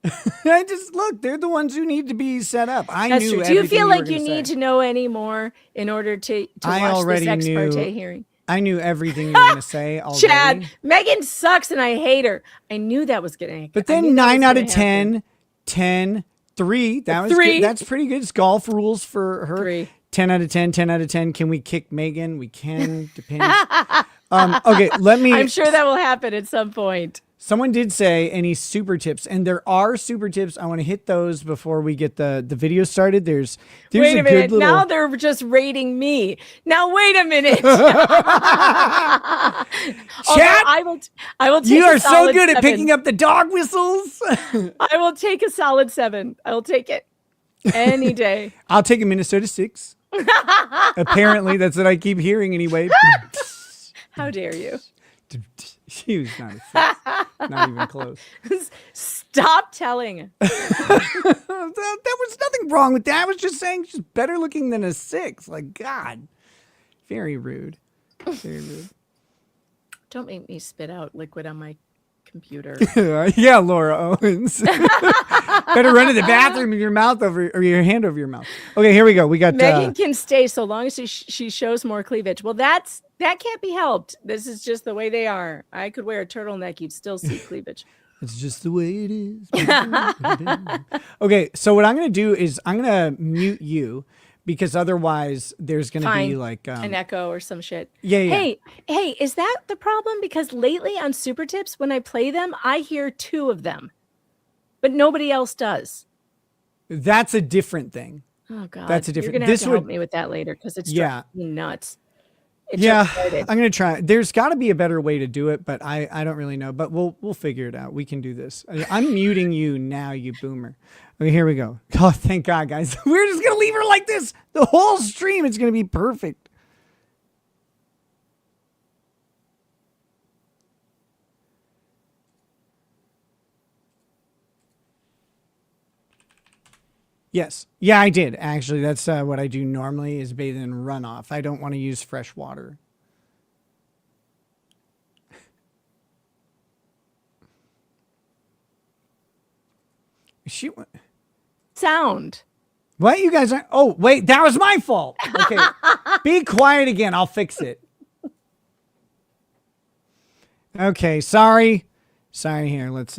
Look, they're the ones who need to be set up. That's true. Do you feel like you need to know any more in order to watch this ex parte hearing? I knew everything you were going to say already. Chad, Megan sucks and I hate her. I knew that was going to happen. But then 9 out of 10, 10, 3. That was 3. Good. That's pretty good. It's golf rules for her. 3. 10 out of 10, 10 out of 10. Can we kick Megan? We can, depending. Okay, let me. I'm sure that will happen at some point. Someone did say any super tips, and there are super tips. I want to hit those before we get the video started. There's wait a minute. Good little... Now they're just rating me. Now wait a minute. Chat, I will take you are so good 7. at picking up the dog whistles. I will take a solid 7. I will take it any day. I'll take a Minnesota 6. Apparently, that's what I keep hearing anyway. How dare you? She was not a 6. Not even close. Stop telling. There was nothing wrong with that. I was just saying she's better looking than a 6. Like, God. Very rude. Very rude. Don't make me spit out liquid on my computer. Yeah, Laura Owens. Better run to the bathroom with your mouth over, or your hand over your mouth. Okay, here we go. We got Megan can stay so long as she shows more cleavage. Well, that can't be helped. This is just the way they are. I could wear a turtleneck, you'd still see cleavage. It's just the way it is. Okay, so what I'm going to do is I'm going to mute you, because otherwise there's going to be like an echo or some shit. Yeah. Hey, is that the problem? Because lately on Super Tips, when I play them, I hear 2 of them, but nobody else does. That's a different thing. Oh God, that's a different. You're gonna have to help me with that later, because it's driving me nuts. I'm gonna try. There's got to be a better way to do it, but I don't really know. But we'll figure it out. We can do this. I'm muting you now, you boomer. Okay, here we go. Oh, thank God, guys. We're just gonna leave her like this the whole stream. It's gonna be perfect. Yes. Yeah, I did. Actually, that's what I do normally, is bathe in runoff. I don't want to use fresh water. Sound. What? You guys are... Oh, wait. That was my fault. Okay. Be quiet again. I'll fix it. Okay. Sorry. Here. Let's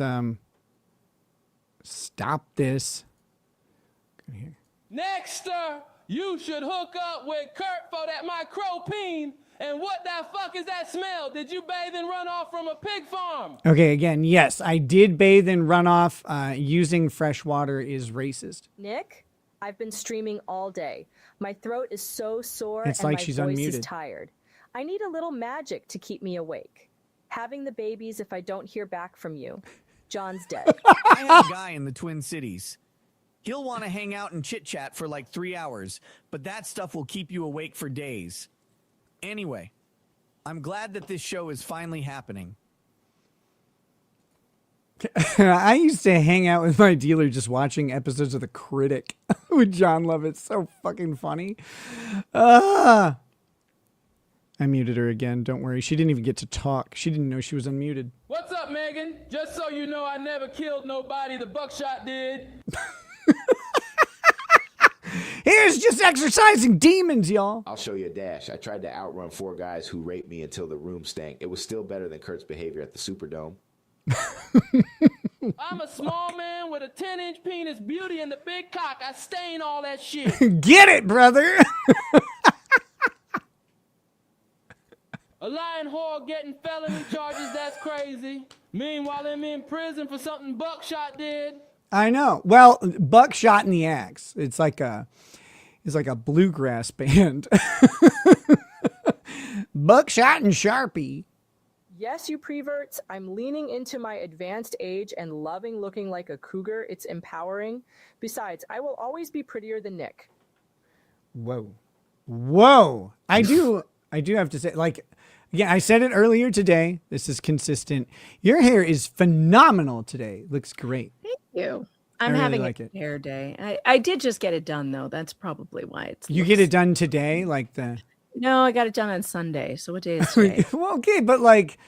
stop this. Here. Next, you should hook up with Kurt for that micropene. And what the fuck is that smell? Did you bathe in runoff from a pig farm? Okay, again, yes, I did bathe in runoff. Using fresh water is racist. Nick, I've been streaming all day. My throat is so sore It's and like my she's voice unmuted. is tired. I need a little magic to keep me awake. Having the babies if I don't hear back from you. John's dead. I have a guy in the Twin Cities. He'll want to hang out and chit-chat for like 3 hours, but that stuff will keep you awake for days. Anyway, I'm glad that this show is finally happening. I used to hang out with my dealer just watching episodes of The Critic with John Lovett. So fucking funny. I muted her again. Don't worry. She didn't even get to talk. She didn't know she was unmuted. What's up, Megan? Just so you know, I never killed nobody. The buckshot did. Here's just exercising demons, y'all. I'll show you a dash. I tried to outrun 4 guys who raped me until the room stank. It was still better than Kurt's behavior at the Superdome. I'm a small man with a 10-inch penis, beauty, and the big cock. I stain all that shit. Get it, brother. A lying whore getting felony charges, that's crazy. Meanwhile, I'm in prison for something Buckshot did. I know. Well, Buckshot and the Axe. It's like a bluegrass band. Buckshot and Sharpie. Yes, you preverts, I'm leaning into my advanced age and loving looking like a cougar. It's empowering. Besides, I will always be prettier than Nick. Whoa. I do have to say, like, yeah, I said it earlier today. This is consistent. Your hair is phenomenal today. Looks great. Thank you. I'm really having like a it. hair day. I did just get it done, though. That's probably why it's... You get it done today? Like the... No, I got it done on Sunday. So what day is today? Well, okay, but like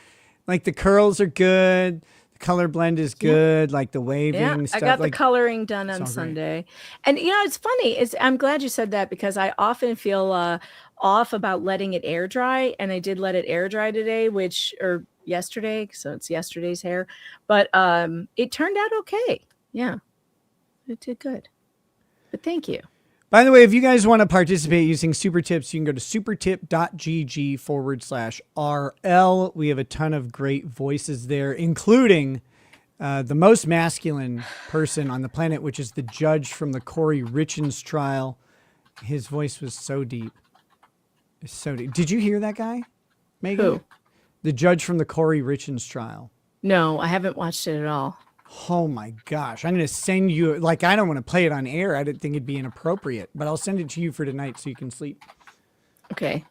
the curls are good. The color blend is good. Like the waving stuff. I got like, the coloring done on Sunday. And, you know, it's funny. I'm glad you said that, because I often feel off about letting it air dry. And I did let it air dry today, or yesterday. So it's yesterday's hair. But it turned out okay. Yeah. It did good. But thank you. By the way, if you guys want to participate using Super Tips, you can go to supertip.gg/RL. We have a ton of great voices there, including the most masculine person on the planet, which is the judge from the Corey Richins trial. His voice was so deep. It's so deep. Did you hear that guy, Megan? Who? The judge from the Corey Richins trial. No, I haven't watched it at all. Oh my gosh. I'm going to send you, like, I don't want to play it on air. I didn't think it'd be inappropriate, but I'll send it to you for tonight so you can sleep. Okay.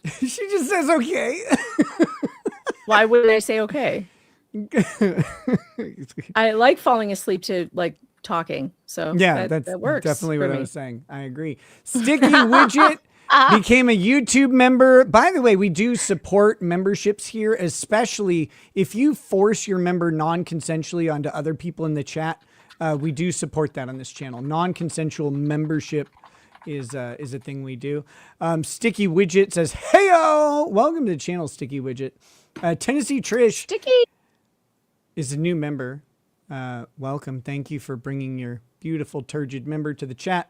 She just says, okay. Why wouldn't I say okay? I like falling asleep to like talking. So yeah, that works. Definitely for what me. I was saying. I agree. Sticky Widget became a YouTube member. By the way, we do support memberships here, especially if you force your member non-consensually onto other people in the chat. We do support that on this channel. Non-consensual membership is a thing we do. Sticky Widget says, "Heyo, welcome to the channel, Sticky Widget." Tennessee Trish Sticky is a new member. Welcome. Thank you for bringing your beautiful turgid member to the chat.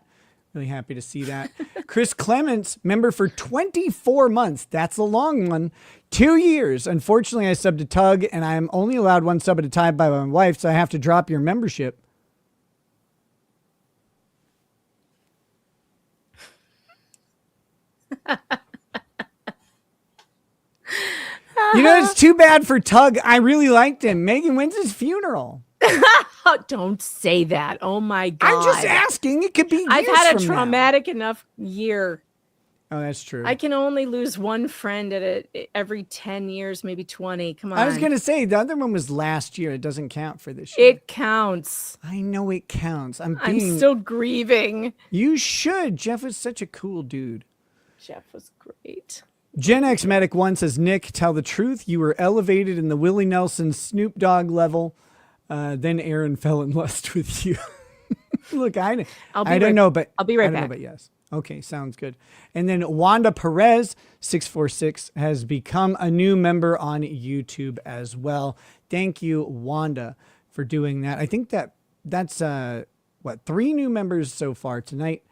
Really happy to see that. Chris Clements, member for 24 months. That's a long one. 2 years. Unfortunately, I subbed to Tug, and I'm only allowed one sub at a time by my wife, so I have to drop your membership. You know, it's too bad for Tug. I really liked him. Megan, when's his funeral? Oh, don't say that. Oh my God. I'm just asking. It could be years I've had a from traumatic enough year. now. Oh, that's true. I can only lose one friend every 10 years, maybe 20. Come on. I was going to say, the other one was last year. It doesn't count for this year. It counts. I know it counts. I'm still grieving. You should. Jeff was such a cool dude. Jeff was great. Gen X Medic 1 says, Nick, tell the truth. You were elevated in the Willie Nelson Snoop Dogg level. Then Aaron fell in lust with you. Look, I don't know, but I'll be right I don't back. know, but yes. Okay, sounds good. And then Wanda Perez 646 has become a new member on YouTube as well. Thank you, Wanda, for doing that. I think that's 3 new members so far tonight.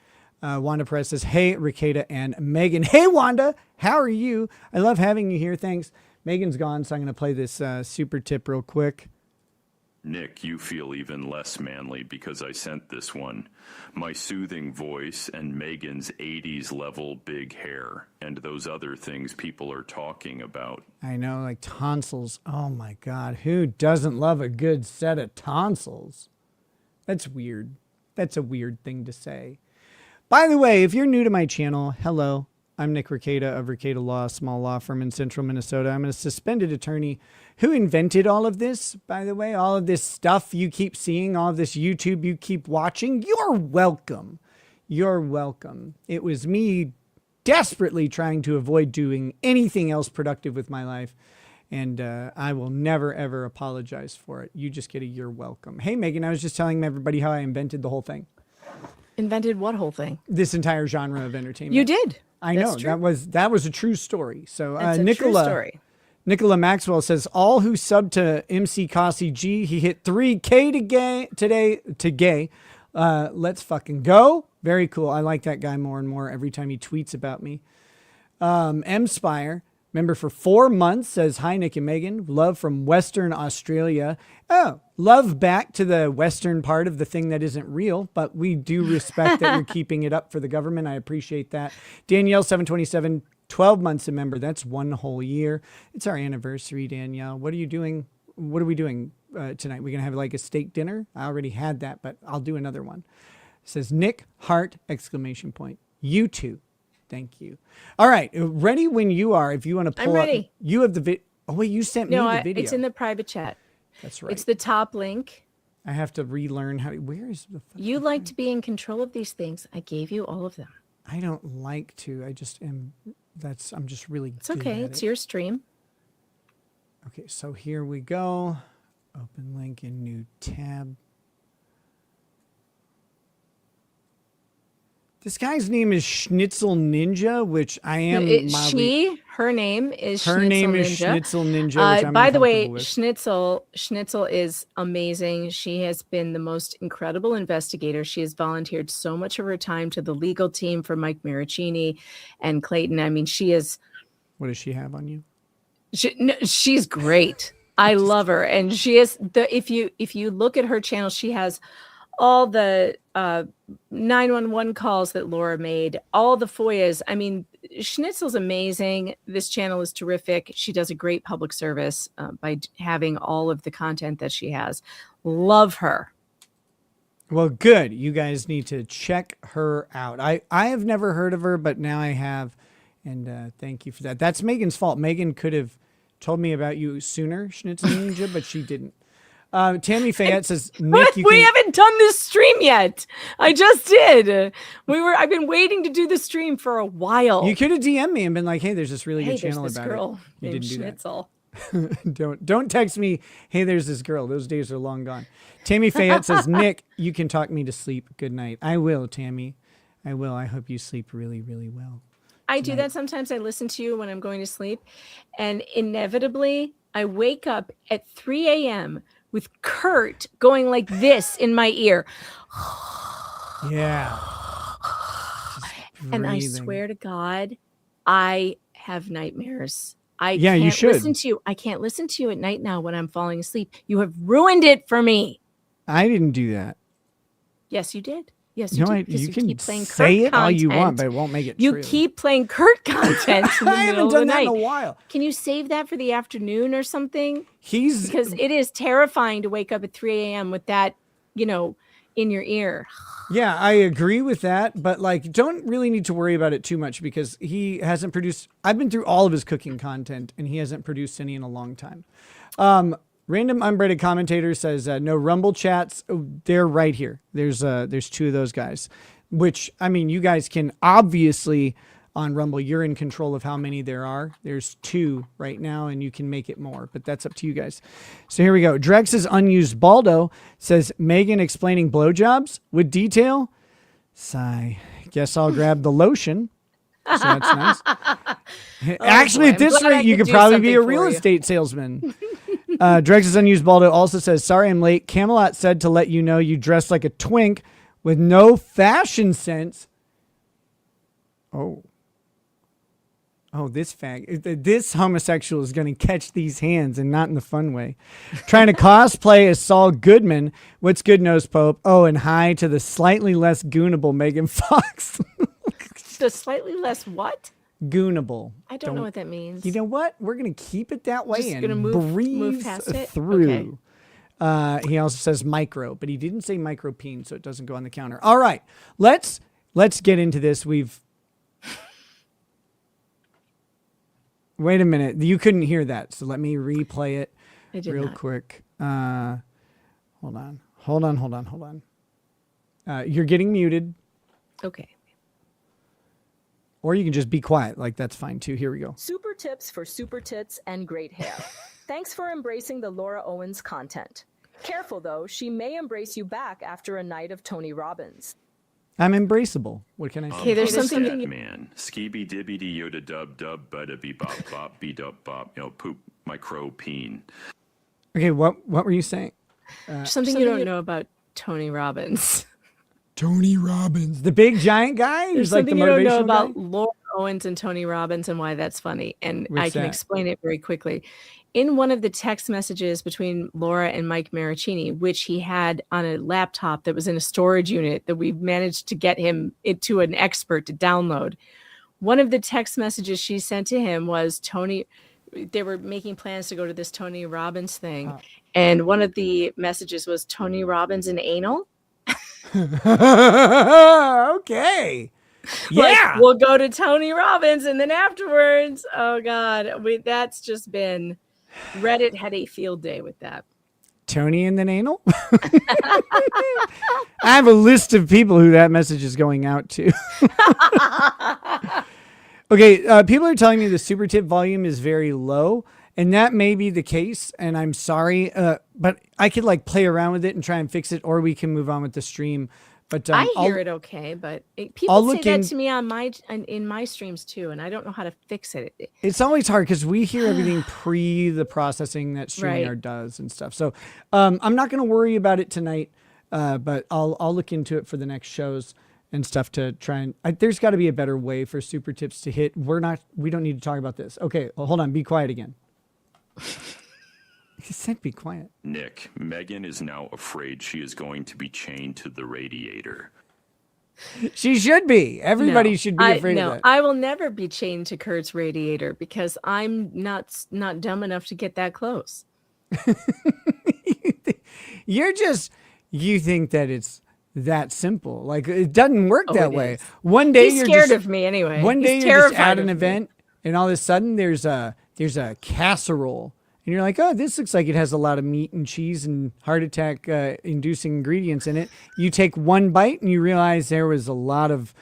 Wanda Perez says, hey, Ricada and Megan. Hey, Wanda, how are you? I love having you here. Thanks. Megan's gone, so I'm going to play this super tip real quick. Nick, you feel even less manly because I sent this one. My soothing voice and Megan's 80s level big hair and those other things people are talking about. I know, like tonsils. Oh my God. Who doesn't love a good set of tonsils? That's weird. That's a weird thing to say. By the way, if you're new to my channel, hello. I'm Nick Ricada of Ricada Law, a small law firm in central Minnesota. I'm a suspended attorney who invented all of this, by the way, all of this stuff you keep seeing, all of this YouTube you keep watching. You're welcome. You're welcome. It was me desperately trying to avoid doing anything else productive with my life, and I will never, ever apologize for it. You just get a you're welcome. Hey, Megan, I was just telling everybody how I invented the whole thing. Invented what whole thing? This entire genre of entertainment. You did. I know. That was a true story. So That's a Nicola, true story. Nicola Maxwell says, all who sub to MC Cossie G, he hit 3K today. Let's fucking go. Very cool. I like that guy more and more every time he tweets about me. M Spire, member for 4 months, says, hi, Nick and Megan. Love from Western Australia. Oh, love back to the Western part of the thing that isn't real, but we do respect that you're keeping it up for the government. I appreciate that. Danielle 727, 12 months a member. That's 1 whole year. It's our anniversary, Danielle. What are you doing? What are we doing tonight? We're going to have like a steak dinner. I already had that, but I'll do another one. It says Nick Hart, exclamation point. You too. Thank you. All right. Ready when you are. If you want to pull I'm ready. up. You have the video. Oh, wait, you sent me the video. It's in the private chat. That's right. It's the top link. I have to relearn how. Where is the? You like to be in control of these things. I gave you all of them. I don't like to. I just am. I'm just really. It's okay. It's your stream. Okay, so here we go. Open link in new tab. This guy's name is Schnitzel Ninja, which I am. Her name is Her Schnitzel name is Ninja. Schnitzel Ninja, which I'm by the way, uncomfortable with. Schnitzel is amazing. She has been the most incredible investigator. She has volunteered so much of her time to the legal team for Mike Maricini and Clayton. I mean, she is. What does she have on you? She's great. I love her, and she is if you look at her channel, she has all the 911 calls that Laura made, all the FOIAs. I mean, Schnitzel's amazing. This channel is terrific. She does a great public service by having all of the content that she has. Love her. Well, good. You guys need to check her out. I have never heard of her, but now I have, and thank you for that. That's Megan's fault. Megan could have told me about you sooner, Schnitzel Ninja, but she didn't. Tammy Fayette says, Nick, we haven't done this stream yet. I just did. I've been waiting to do the stream for a while. You could have DM'd me and been like, hey, there's this really good channel this about girl it. You didn't do Schnitzel. that. Don't text me, hey, there's this girl. Those days are long gone. Tammy Fayette says, Nick, you can talk me to sleep. Good night. I will, Tammy. I will. I hope you sleep really, really well. I do that sometimes. I listen to you when I'm going to sleep, and inevitably I wake up at 3 a.m. with Kurt going like this in my ear. Yeah. And I swear to God, I have nightmares. You should. I can't listen to you at night now when I'm falling asleep. You have ruined it for me. I didn't do that. Yes, you did. Yes, you did. You can keep playing say Kurt it all you content. want, but it won't make it You true. keep playing Kurt content in the I middle haven't of the done that night. in a while. Can you save that for the afternoon or something? Because it is terrifying to wake up at 3 a.m. with that, in your ear. Yeah, I agree with that, but don't really need to worry about it too much because he hasn't produced. I've been through all of his cooking content and he hasn't produced any in a long time. Random Unbraided Commentator says no Rumble chats. Oh, they're right here. There's two of those guys, which I mean, you guys can obviously on Rumble. You're in control of how many there are. There's 2 right now, and you can make it more, but that's up to you guys. So here we go. Drex's Unused Baldo says Megan explaining blowjobs with detail. Sigh. Guess I'll grab the lotion. So that's nice. Actually, at this rate, you could probably be a real estate salesman. Drex's Unused Baldo also says, sorry I'm late. Camelot said to let you know you dress like a twink with no fashion sense. Oh, this homosexual is going to catch these hands and not in the fun way. Trying to cosplay as Saul Goodman. What's good, Nose Pope? Oh, and hi to the slightly less goonable Megan Fox. The slightly less what? Goonable. I don't know what that means. You know what? We're going to keep it that way Just and gonna move past it? through. Okay. He also says micro, but he didn't say micropeen, so it doesn't go on the counter. All right, let's get into this. Wait a minute. You couldn't hear that, so let me replay it real quick. Hold on. You're getting muted. Okay. Or you can just be quiet. That's fine too. Here we go. Super tips for super tits and great hair. Thanks for embracing the Laura Owens content. Careful though, she may embrace you back after a night of Tony Robbins. I'm embraceable. What can I say? Okay, there's something man. Skibby dibby dee yoda dub dub bada bee bop bop bee dub bop. Poop micro peen. Okay, what were you saying? Something you don't know about Tony Robbins. Tony Robbins, the big giant guy. There's He's something the you don't know motivational about guy? Laura Owens and Tony Robbins and why that's funny. And What's I can that? explain it very quickly. In one of the text messages between Laura and Mike Maricini, which he had on a laptop that was in a storage unit that we managed to get him to an expert to download, one of the text messages she sent to him was they were making plans to go to this Tony Robbins thing. Oh. And one of the messages was Tony Robbins and anal. Okay. Yeah. We'll go to Tony Robbins and then afterwards, oh God, that's just been, Reddit had a field day with that. Tony and then anal? I have a list of people who that message is going out to. Okay, people are telling me the super tip volume is very low, and that may be the case, and I'm sorry, but I could play around with it and try and fix it, or we can move on with the stream. But I hear it okay, but people say that to me on in my streams too, and I don't know how to fix it. It's always hard because we hear everything pre the processing that StreamYard does and stuff. So I'm not going to worry about it tonight, but I'll look into it for the next shows and stuff to try and. There's got to be a better way for super tips to hit. We don't need to talk about this. Okay, well, hold on. Be quiet again. He said be quiet. Nick, Megan is now afraid she is going to be chained to the radiator. She should be. Everybody should be afraid of that. I will never be chained to Kurt's radiator because I'm not dumb enough to get that close. You think that it's that simple. Like, it doesn't work that way. Is. One day He's scared of me anyway. One day He's you're just terrified at an event and all of a sudden there's a casserole. And you're like, oh, this looks like it has a lot of meat and cheese and heart attack inducing ingredients in it. You take one bite and you realize there was a lot of,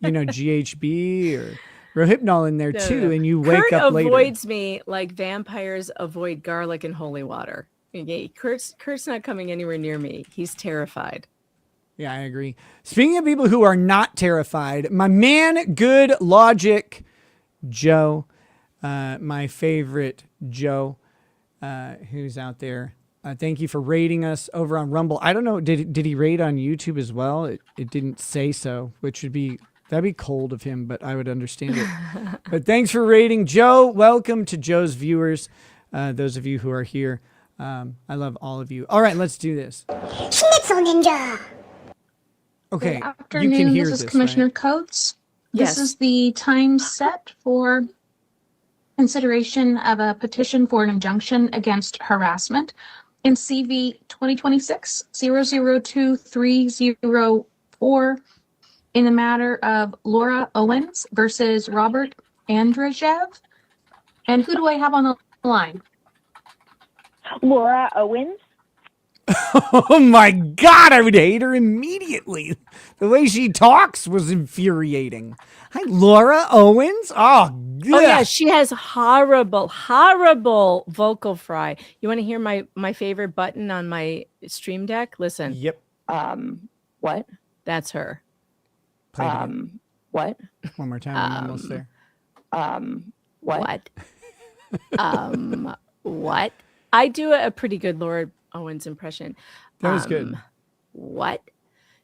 GHB or Rohypnol in there too. And you wake up later. Kurt avoids me like vampires avoid garlic and holy water. Okay, Kurt's not coming anywhere near me. He's terrified. Yeah, I agree. Speaking of people who are not terrified, my man, Good Logic, Joe, my favorite Joe. Who's out there. Thank you for rating us over on Rumble. I don't know. Did he rate on YouTube as well? It didn't say so, that'd be cold of him, but I would understand it. But thanks for rating, Joe. Welcome to Joe's viewers. Those of you who are here. I love all of you. All right, let's do this. Schnitzel Ninja. Okay. Good afternoon. You can hear this is Commissioner right? Coates. Yes. This is the time set for consideration of a petition for an injunction against harassment in CV 2026-002304 in the matter of Laura Owens versus Robert Andrzej. And who do I have on the line? Laura Owens. Oh my God, I would hate her immediately. The way she talks was infuriating. Hi, Laura Owens. Oh, yeah, she has horrible vocal fry. You want to hear my favorite button on my stream deck? Listen. Yep. What? That's her. Play it again. What? One more time. I'm almost there. What? What? I do a pretty good Laura Owens impression. That was good. What?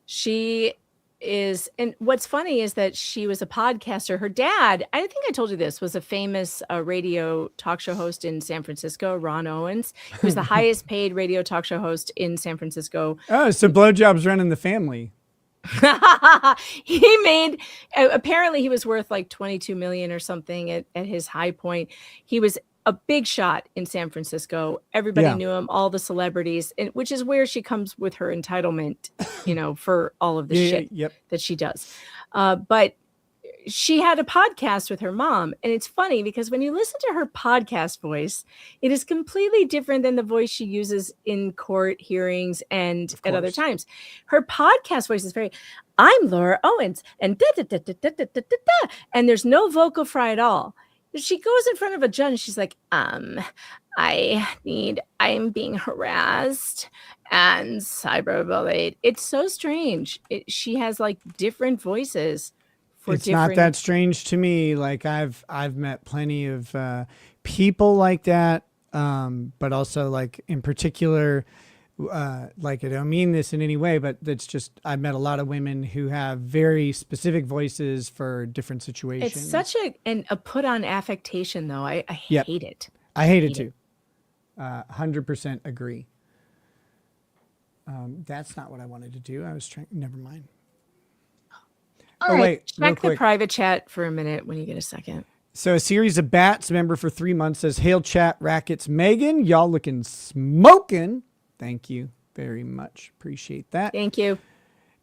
She is, and what's funny is that she was a podcaster. Her dad, I think I told you this, was a famous radio talk show host in San Francisco, Ron Owens. He was the highest paid radio talk show host in San Francisco. Oh, so blowjobs run in the family. He made, apparently he was worth like 22 million or something at his high point. He was a big shot in San Francisco. Everybody knew him, all the celebrities, which is where she comes with her entitlement, for all of the shit that she does. But she had a podcast with her mom. And it's funny because when you listen to her podcast voice, it is completely different than the voice she uses in court hearings and at other times. Her podcast voice is very, I'm Laura Owens, and da-da-da-da-da-da-da-da, and there's no vocal fry at all. She goes in front of a judge. She's like, I'm being harassed and cyberbullied. It's so strange. She has like different voices for it's not that strange to me. Like I've met plenty of people like that. But also like in particular, like I don't mean this in any way, but that's just, I've met a lot of women who have very specific voices for different situations. It's such a put on affectation though. I hate it. I hate it too. 100% agree. That's not what I wanted to do. I was trying, never mind. All right. Wait, check the private chat for a minute when you get a second. So a series of bats member for 3 months says, hail chat rackets Megan. Y'all looking smoking. Thank you very much. Appreciate that. Thank you.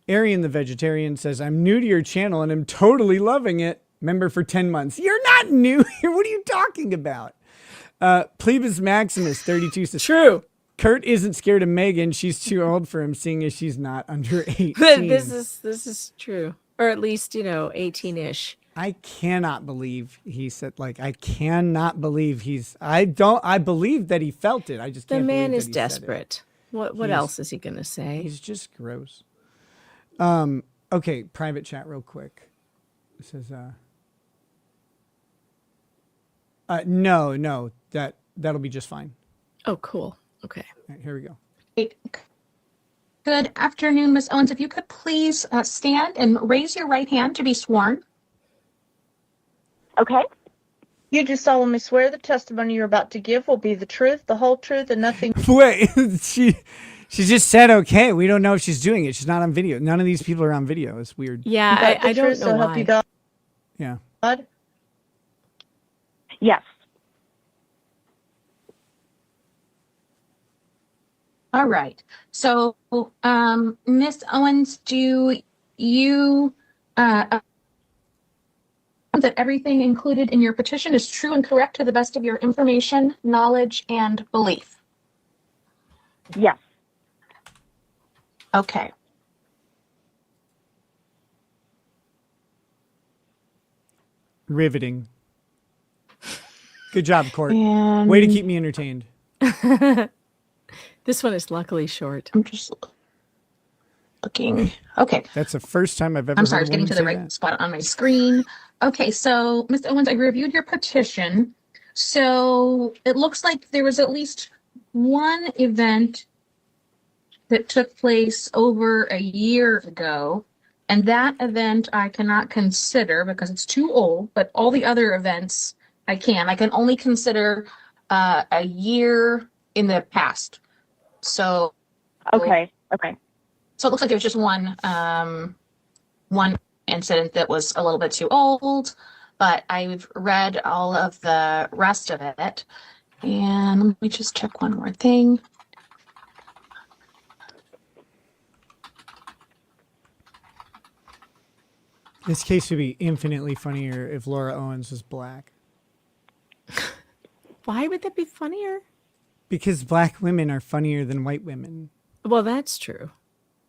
Arian the vegetarian says, I'm new to your channel and I'm totally loving it. Member for 10 months. You're not new here. What are you talking about? Plebis Maximus 32 says, true. Kurt isn't scared of Megan. She's too old for him, seeing as she's not under 18. This is true. Or at least, 18-ish. I cannot believe he said, I cannot believe I believe that he felt it. I just can't believe the man that is he desperate. What else is he going to say? He's just gross. Okay, private chat real quick. It says, no, that'll be just fine. Oh, cool. Okay. All right, here we go. Good afternoon, Ms. Owens. If you could please stand and raise your right hand to be sworn. Okay. You do solemnly swear the testimony you're about to give will be the truth, the whole truth, and nothing. Wait, she just said okay. We don't know if she's doing it. She's not on video. None of these people are on video. It's weird. Yeah, I don't know Help why. you God. Yeah. Yes. All right. So, Ms. Owens, do you that everything included in your petition is true and correct to the best of your information, knowledge, and belief? Yes. Okay. Riveting. Good job, Court. And Way to keep me entertained. This one is luckily short. I'm just looking. Okay. That's the first time I've ever. I'm sorry, I heard was getting to the right spot on my screen. Okay, so Ms. Owens, I reviewed your petition. So it looks like there was at least one event that took place over a year ago. And that event I cannot consider because it's too old, but all the other events I can. I can only consider a year in the past. So Okay. So it looks like there was just one incident that was a little bit too old, but I've read all of the rest of it. And let me just check one more thing. This case would be infinitely funnier if Laura Owens was black. Why would that be funnier? Because black women are funnier than white women. Well, that's true.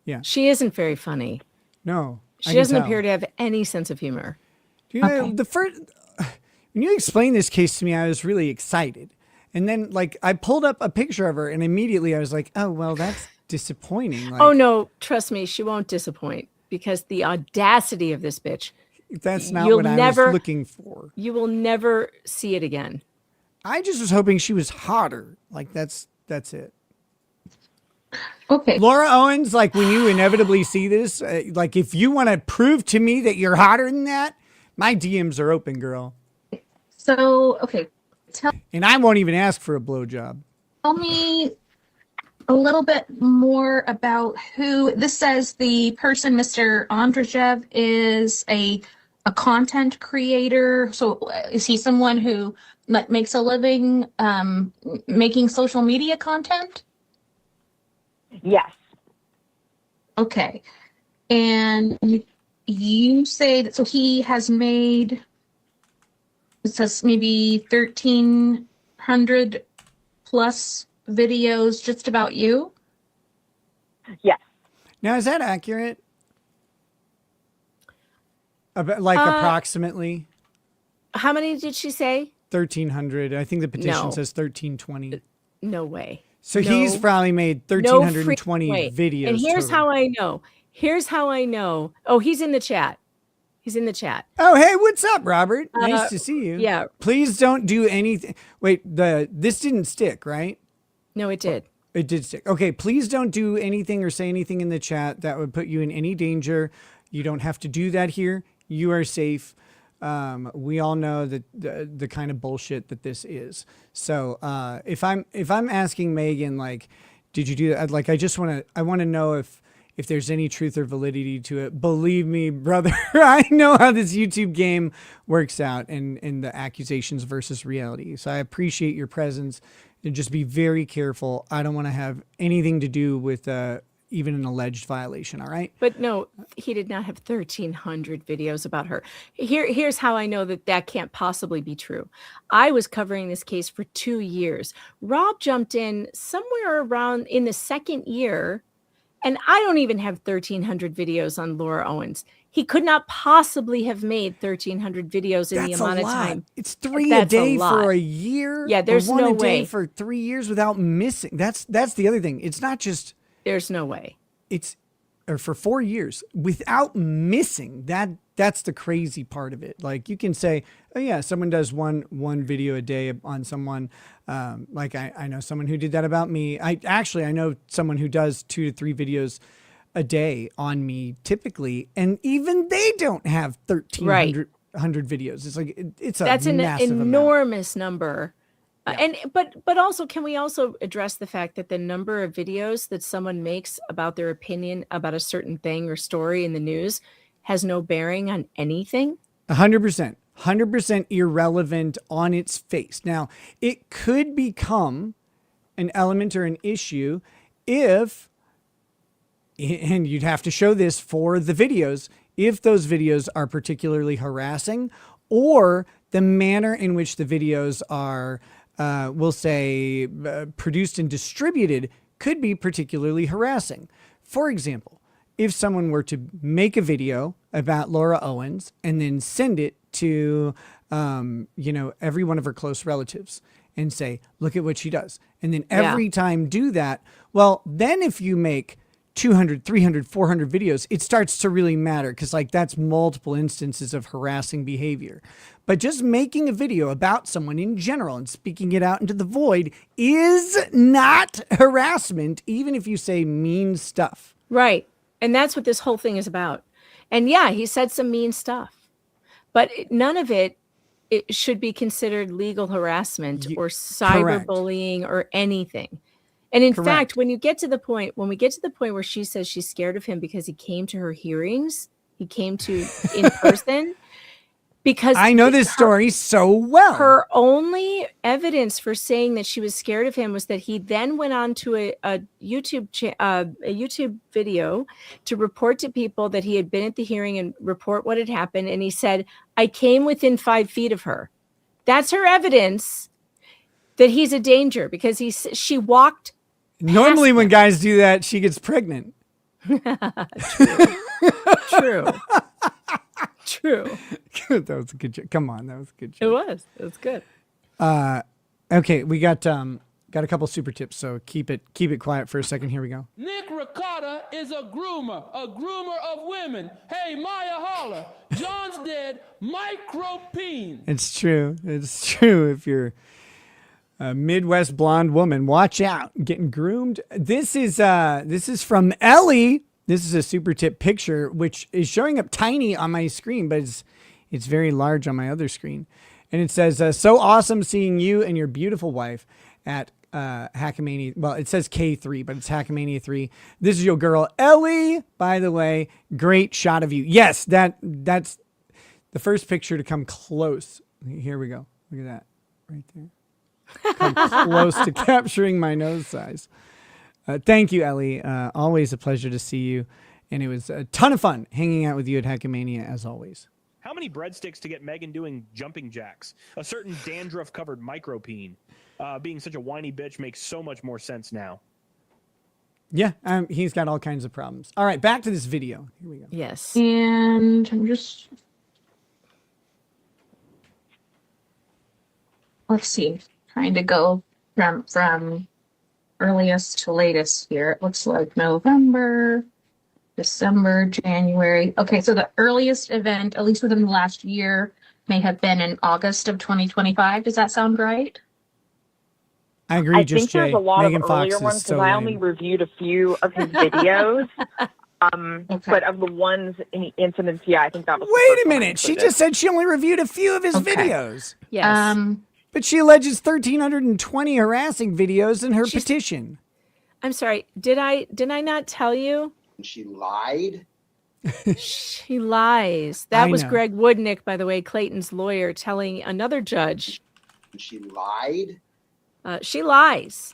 Yeah. She isn't very funny. No. She doesn't appear to have any sense of humor. You know, the first when you explained this case to me, I was really excited. And then like I pulled up a picture of her and immediately I was like, oh well, that's disappointing. Like, Oh no, trust me, she won't disappoint because the audacity of this bitch. That's not what I was looking for. You will never see it again. I just was hoping she was hotter. Like that's it. Okay. Laura Owens, like when you inevitably see this, like if you want to prove to me that you're hotter than that, my DMs are open, girl. So, okay. And I won't even ask for a blowjob. Tell me a little bit more about who this says the person, Mr. Andrzej, is a content creator. So is he someone who makes a living making social media content? Yes. Okay. And you say that, so he has made, it says maybe 1,300 plus videos just about you? Yes. Now, is that accurate? Like approximately? How many did she say? 1,300. I think the petition No. says 1,320. No way. So No. he's probably made 1,320 videos. And here's total. how I know. Here's how I know. Oh, he's in the chat. He's in the chat. Oh, hey, what's up, Robert? Nice to see you. Yeah. Please don't do anything. Wait, this didn't stick, right? No, it did. It did stick. Okay, please don't do anything or say anything in the chat that would put you in any danger. You don't have to do that here. You are safe. We all know that the kind of bullshit that this is. So if I'm asking Megan, like, did you do that? Like, I want to know if there's any truth or validity to it. Believe me, brother, I know how this YouTube game works out and the accusations versus reality. So I appreciate your presence and just be very careful. I don't want to have anything to do with even an alleged violation. All right. But no, he did not have 1,300 videos about her. Here's how I know that can't possibly be true. I was covering this case for 2 years. Rob jumped in somewhere around in the second year, and I don't even have 1,300 videos on Laura Owens. He could not possibly have made 1,300 videos in the amount of time. It's 3 a day for a year. Yeah, there's or one no a day way for 3 years without missing. That's the other thing. It's not just. There's no way. It's or for 4 years without missing. That's the crazy part of it. Like you can say, oh yeah, someone does one video a day on someone. Like I know someone who did that about me. I know someone who does 2 to 3 videos a day on me typically, and even they don't have 1,300 videos. It's like that's an massive enormous number. And but also, can we also address the fact that the number of videos that someone makes about their opinion about a certain thing or story in the news has no bearing on anything? 100% irrelevant on its face. Now, it could become an element or an issue if, and you'd have to show this for the videos, if those videos are particularly harassing, or the manner in which the videos are, we'll say, produced and distributed could be particularly harassing. For example, if someone were to make a video about Laura Owens and then send it to, every one of her close relatives and say, look at what she does. And then every time do that. Well, then if you make 200, 300, 400 videos, it starts to really matter because like that's multiple instances of harassing behavior. But just making a video about someone in general and speaking it out into the void is not harassment, even if you say mean stuff. Right. And that's what this whole thing is about. And yeah, he said some mean stuff, but none of it should be considered legal harassment or cyberbullying or anything. And in fact, when we get to the point where she says she's scared of him because he came to her hearings, he came to in person, because I know this story so well. Her only evidence for saying that she was scared of him was that he then went on to a YouTube video to report to people that he had been at the hearing and report what had happened. And he said, I came within 5 feet of her. That's her evidence that he's a danger because she walked. Normally when guys do that, she gets pregnant. True. That was a good joke. Come on, that was a good joke. It was good. Okay, we got a couple super tips, so keep it quiet for a second. Here we go. Nick Ricotta is a groomer of women. Hey, Maya holler. John's dead. Micropene. It's true. If you're a Midwest blonde woman, watch out, getting groomed. This is from Ellie. This is a super tip picture, which is showing up tiny on my screen, but it's very large on my other screen. And it says, so awesome seeing you and your beautiful wife at Hackamania. Well, it says K3, but it's Hackamania 3. This is your girl, Ellie, by the way. Great shot of you. Yes, that's the first picture to come close. Here we go. Look at that right there. Come close to capturing my nose size. Thank you, Ellie. Always a pleasure to see you. And it was a ton of fun hanging out with you at Hackamania, as always. How many breadsticks to get Megan doing jumping jacks? A certain dandruff-covered micropene. Being such a whiny bitch makes so much more sense now. Yeah, he's got all kinds of problems. All right, back to this video. Here we go. Yes. And I'm just... Let's see. Trying to go from earliest to latest here. It looks like November, December, January. Okay, so the earliest event, at least within the last year, may have been in August of 2025. Does that sound right? I agree. I think there's a lot Megan of Fox earlier is ones because so I only lame. reviewed a few of his videos. But of the ones in the incidents, yeah, I think that was. Wait a minute. She just said she only reviewed a few of his videos. Yes. But she alleges 1,320 harassing videos in her petition. I'm sorry. Did I not tell you? She lied. She lies. That was Greg Woodnick, by the way, Clayton's lawyer, telling another judge. She lied. She lies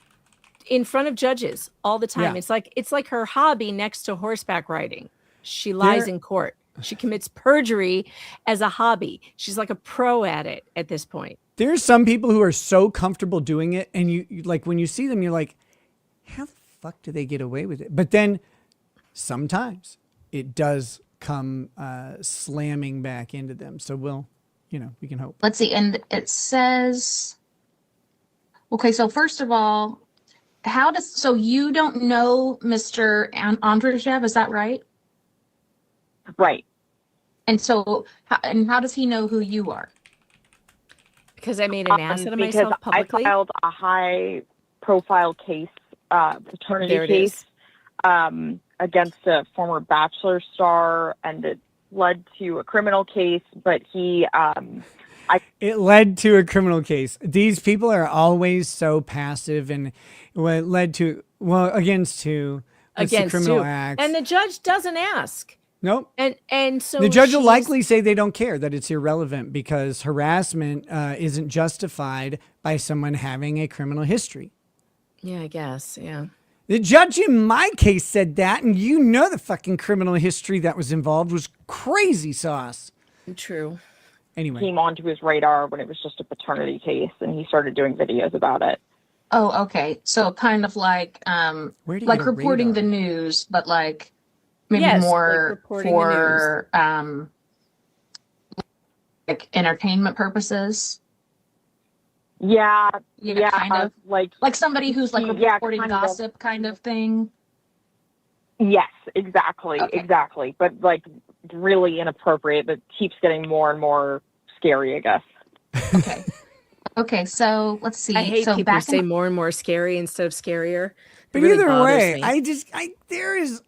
in front of judges all the time. Yeah. It's like her hobby next to horseback riding. She lies in court. She commits perjury as a hobby. She's like a pro at it at this point. There's some people who are so comfortable doing it, and you like when you see them, you're like, how the fuck do they get away with it? But then sometimes it does come slamming back into them. So we can hope. Let's see. And it says, okay, so first of all, so you don't know Mr. Andrzejewski, is that right? Right. And so, how does he know who you are? Because I made an ass out of myself Because publicly. I filed a high-profile case, paternity There it case, against a former Bachelor star, and it led to a criminal case. But it led to a criminal case. These people are always so passive, and what led to against the criminal acts. And the judge doesn't ask. Nope. And so the judge will likely say they don't care, that it's irrelevant because harassment isn't justified by someone having a criminal history. Yeah, I guess. Yeah. The judge in my case said that, and you know the fucking criminal history that was involved was crazy sauce. True. Anyway. Came onto his radar when it was just a paternity case, and he started doing videos about it. Oh, okay. So kind of like like reporting the news, but like maybe more for like entertainment purposes. Yeah, kind of like somebody who's like reporting gossip kind of thing. Yes, exactly, exactly. But like really inappropriate, but keeps getting more and more scary, I guess. Okay, so let's see. I hate so people who back say more and more scary instead of scarier. But It really either bothers way, me. there is,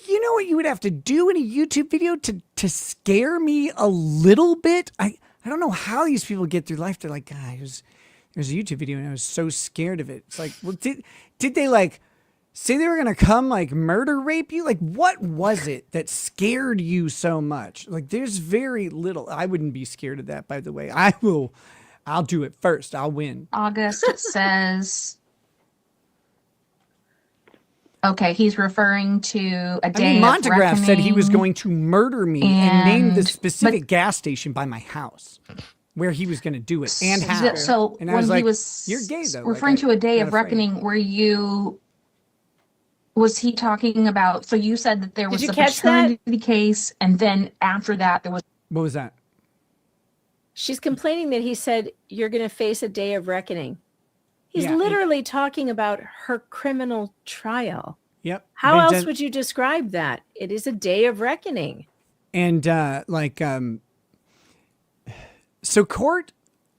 you know what you would have to do in a YouTube video to scare me a little bit? I don't know how these people get through life. They're like, guys, there's a YouTube video and I was so scared of it. It's like, well, did they like say they were going to come like murder rape you? Like, what was it that scared you so much? Like, there's very little. I wouldn't be scared of that, by the way. I'll do it first. I'll win. August, it says. Okay, he's referring to a day. Montegraph said he was going to murder me and named the specific gas station by my house where he was going to do it and how. So and I when was like, he was you're gay though. referring to a day of reckoning, was he talking about? So you said that there was a paternity case, and then after that there was. What was that? She's complaining that he said you're going to face a day of reckoning. He's literally talking about her criminal trial. Yep. How else would you describe that? It is a day of reckoning. And so court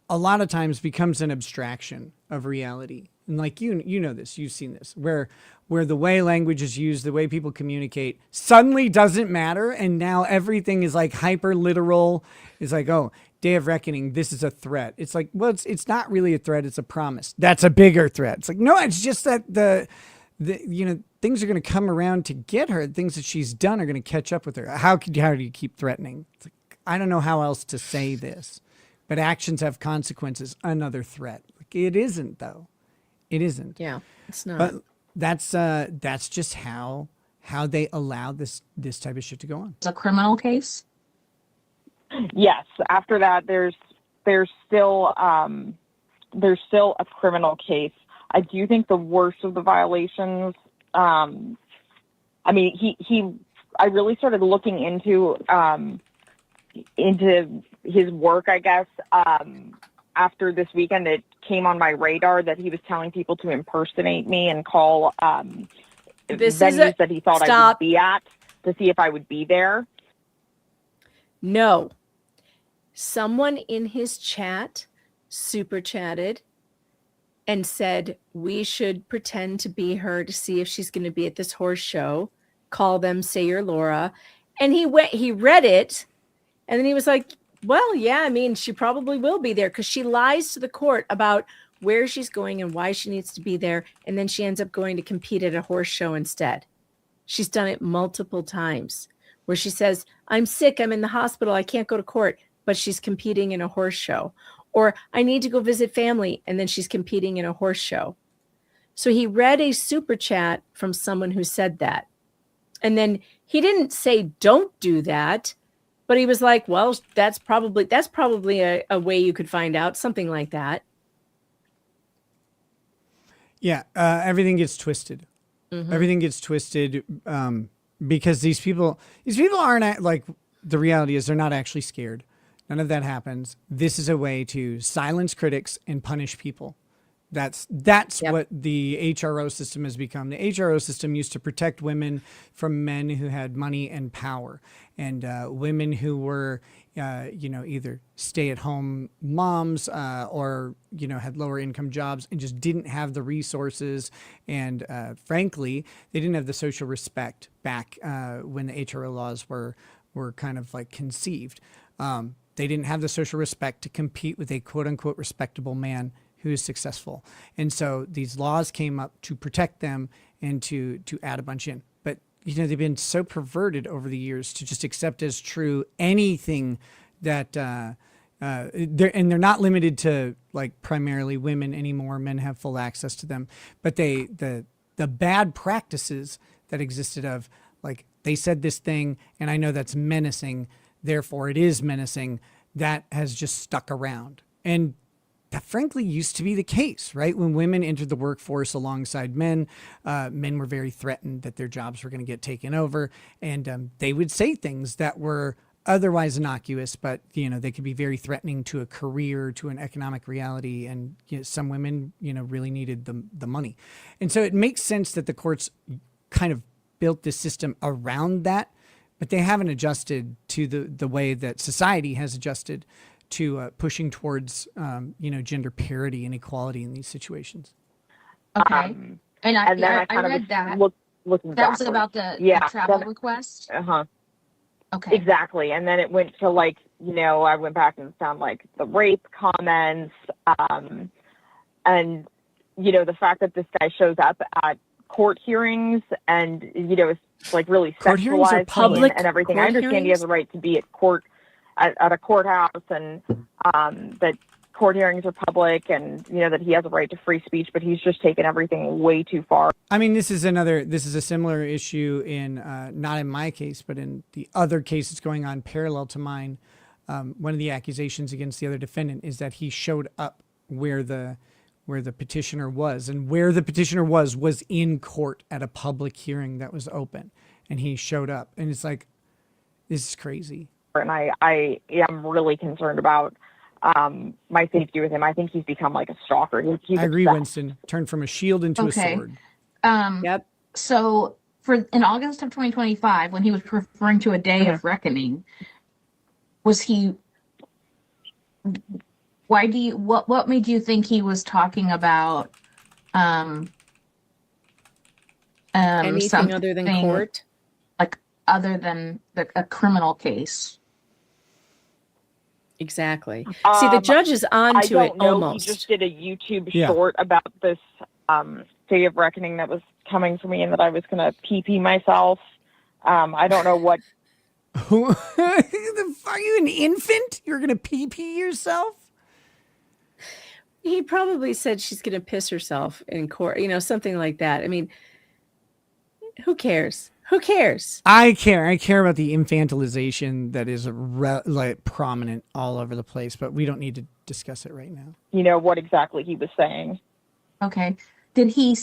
a lot of times becomes an abstraction of reality. And like you know this, you've seen this, where the way language is used, the way people communicate suddenly doesn't matter. And now everything is like hyper literal. It's like, oh, day of reckoning, this is a threat. It's like, well, it's not really a threat, it's a promise. That's a bigger threat. It's like, no, it's just that the things are going to come around to get her. Things that she's done are going to catch up with her. How do you keep threatening? It's like, I don't know how else to say this, but actions have consequences. Another threat. Like, it isn't though. It isn't. Yeah, it's not. But that's just how they allow this type of shit to go on. It's a criminal case. Yes. After that, there's still a criminal case. I do think the worst of the violations. I mean, I really started looking into his work, I guess. After this weekend, it came on my radar that he was telling people to impersonate me and call venues that he thought I would be at to see if I would be there. No. Someone in his chat super chatted and said we should pretend to be her to see if she's going to be at this horse show. Call them, say you're Laura. And he read it, and then he was like, well, yeah, I mean, she probably will be there because she lies to the court about where she's going and why she needs to be there. And then she ends up going to compete at a horse show instead. She's done it multiple times where she says, I'm sick, I'm in the hospital, I can't go to court, but she's competing in a horse show. Or I need to go visit family, and then she's competing in a horse show. So he read a super chat from someone who said that. And then he didn't say, don't do that. But he was like, well, that's probably a way you could find out, something like that. Yeah, everything gets twisted. Mm-hmm. Everything gets twisted because these people aren't like, the reality is they're not actually scared. None of that happens. This is a way to silence critics and punish people. That's Yep. what the HRO system has become. The HRO system used to protect women from men who had money and power, and women who were, either stay-at-home moms or had lower income jobs and just didn't have the resources. And frankly, they didn't have the social respect back when the HRO laws were kind of like conceived. They didn't have the social respect to compete with a quote-unquote respectable man who is successful. And so these laws came up to protect them and to add a bunch in. But, they've been so perverted over the years to just accept as true anything that, they're not limited to like primarily women anymore. Men have full access to them. But the bad practices that existed of like, they said this thing and I know that's menacing, therefore it is menacing, that has just stuck around. And that frankly used to be the case, right? When women entered the workforce alongside men, men were very threatened that their jobs were going to get taken over. And they would say things that were otherwise innocuous, but, they could be very threatening to a career, to an economic reality. And some women, really needed the money. And so it makes sense that the courts kind of built this system around that, but they haven't adjusted to the way that society has adjusted to pushing towards, gender parity and equality in these situations. Okay. And I read that. Looking that was backwards. about the travel request? Uh-huh. Okay. Exactly. And then it went to like, I went back and found like the rape comments, and, the fact that this guy shows up at court hearings and, it's like really Court hearings are sexualized public and everything. court I understand he hearings? has a right to be at court, at a courthouse, and that court hearings are public, and that he has a right to free speech, but he's just taken everything way too far. I mean, this is a similar issue in, not in my case, but in the other cases going on parallel to mine. One of the accusations against the other defendant is that he showed up where the petitioner was, and where the petitioner was in court at a public hearing that was open, and he showed up, and it's like, this is crazy. And I am really concerned about my safety with him. I think he's become like a stalker. He's I agree, obsessed. Winston. Turned from a shield into a sword. Yep. So in August of 2025, when he was referring to a day of reckoning, was he? What made you think he was talking about Anything other than something court? like other than a criminal case? Exactly. See, the judge is on to it almost. He just did a YouTube short about this day of reckoning that was coming for me, and that I was going to pee myself. I don't know what. Are you an infant? You're going to pee yourself? He probably said she's going to piss herself in court, something like that. I mean, who cares? Who cares? I care. I care about the infantilization that is like prominent all over the place, but we don't need to discuss it right now. What exactly he was saying. Okay. Is he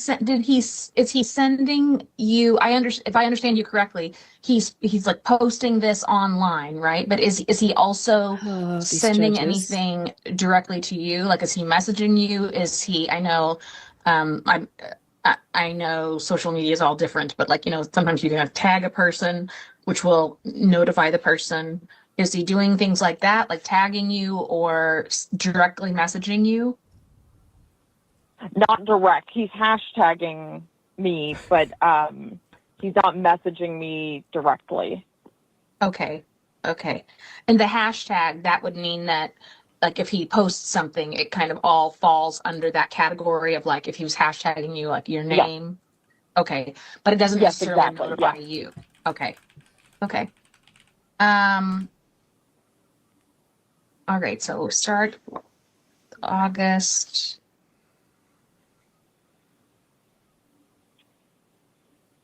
sending you, if I understand you correctly, he's like posting this online, right? But is he also sending anything directly to you? Like, is he messaging you? Is he, I know social media is all different, but sometimes you can tag a person, which will notify the person. Is he doing things like that, like tagging you or directly messaging you? Not direct. He's hashtagging me, but he's not messaging me directly. Okay. And the hashtag, that would mean that, like, if he posts something, it kind of all falls under that category of, like, if he was hashtagging you, like, your name. Yeah. Okay. But it doesn't necessarily notify you. Okay. All right. So we'll start August.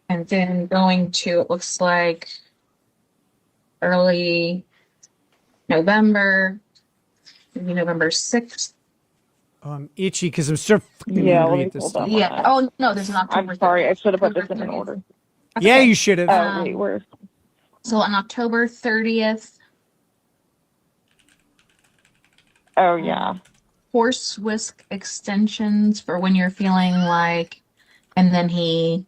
And then going to, it looks like, early November, maybe November 6th. Oh, I'm itchy because I'm so fucking angry at this stuff. Yeah. Oh, no, there's an October. I'm sorry. I should have put this in order. Yeah, you should have. Oh, wait, where? So on October 30th. Oh, yeah. horse whisk extensions for when you're feeling like, and then he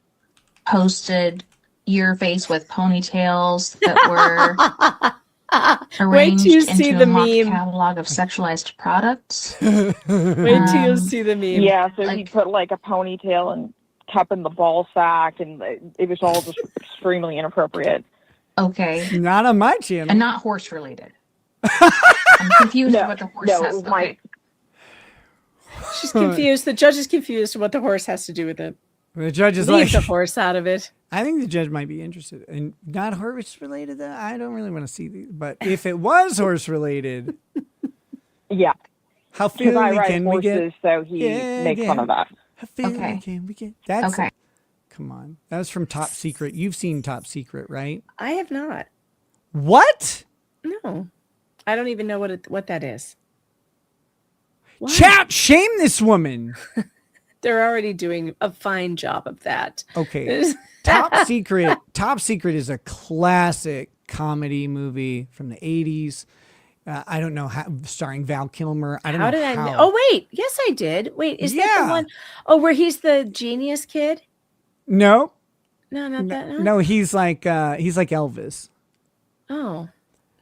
posted your face with ponytails that were arranged till you see into the a mock meme. catalog of sexualized products. Wait till you see the meme. Yeah, so he put like a ponytail and kept in the ball sack, and it was all just extremely inappropriate. Okay. Not on my channel. And not horse related. I'm confused what the horse No, has. it was my. She's confused. The judge is confused what the horse has to do with it. The judge is Leave like, the horse out of it. I think the judge might be interested. And not horse related, though. I don't really want to see these. But if it was horse related. Yeah. How Because I filthy ride can we get? horses, so he makes fun of that. How filthy can we get? That's okay. Come on. That was from Top Secret. You've seen Top Secret, right? I have not. What? No. I don't even know what that is. Why? Chat, shame this woman. They're already doing a fine job of that. Okay. Top Secret. Top Secret is a classic comedy movie from the 80s. I don't know how, starring Val Kilmer. I don't know did I know? Oh, wait. Yes, I did. Wait, is that the one? Oh, where he's the genius kid? No. No, not that. No, he's like Elvis. Oh,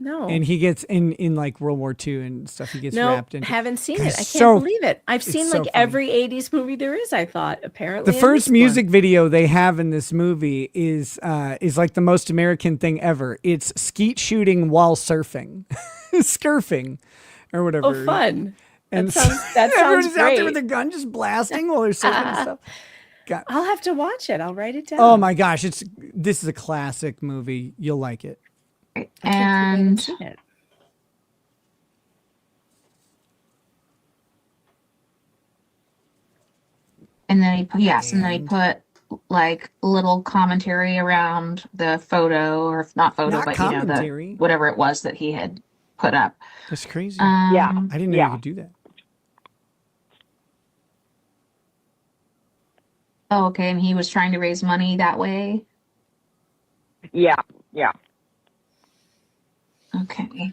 no. And he gets in like World War II and stuff. He gets wrapped in. Haven't seen it. I can't believe it. I've seen like funny. every 80s movie there is, I thought, apparently. The first music video they have in this movie is like the most American thing ever. It's skeet shooting while surfing. Scurfing or whatever. Oh, fun. And that sounds everyone's great. out there with a gun just blasting while they're surfing and stuff. God. I'll have to watch it. I'll write it down. Oh my gosh, this is a classic movie. You'll like it. And then he put and then he put like little commentary around the photo, or if not photo, but the whatever it was that he had put up. That's crazy. Yeah. I didn't know you could do that. Oh, okay. And he was trying to raise money that way. Yeah. Okay.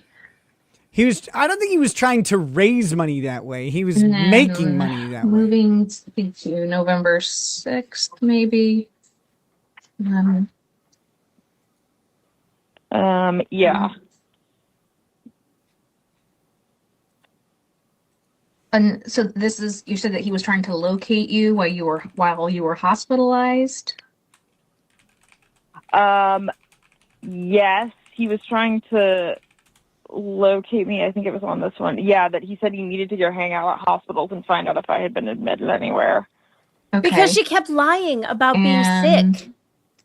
I don't think he was trying to raise money that way. He was making money that way. Moving to November 6th, maybe. Yeah. And so this is, you said that he was trying to locate you while you were hospitalized? Yes, he was trying to locate me. I think it was on this one. Yeah, that he said he needed to go hang out at hospitals and find out if I had been admitted anywhere. Okay. Because she kept lying about being sick.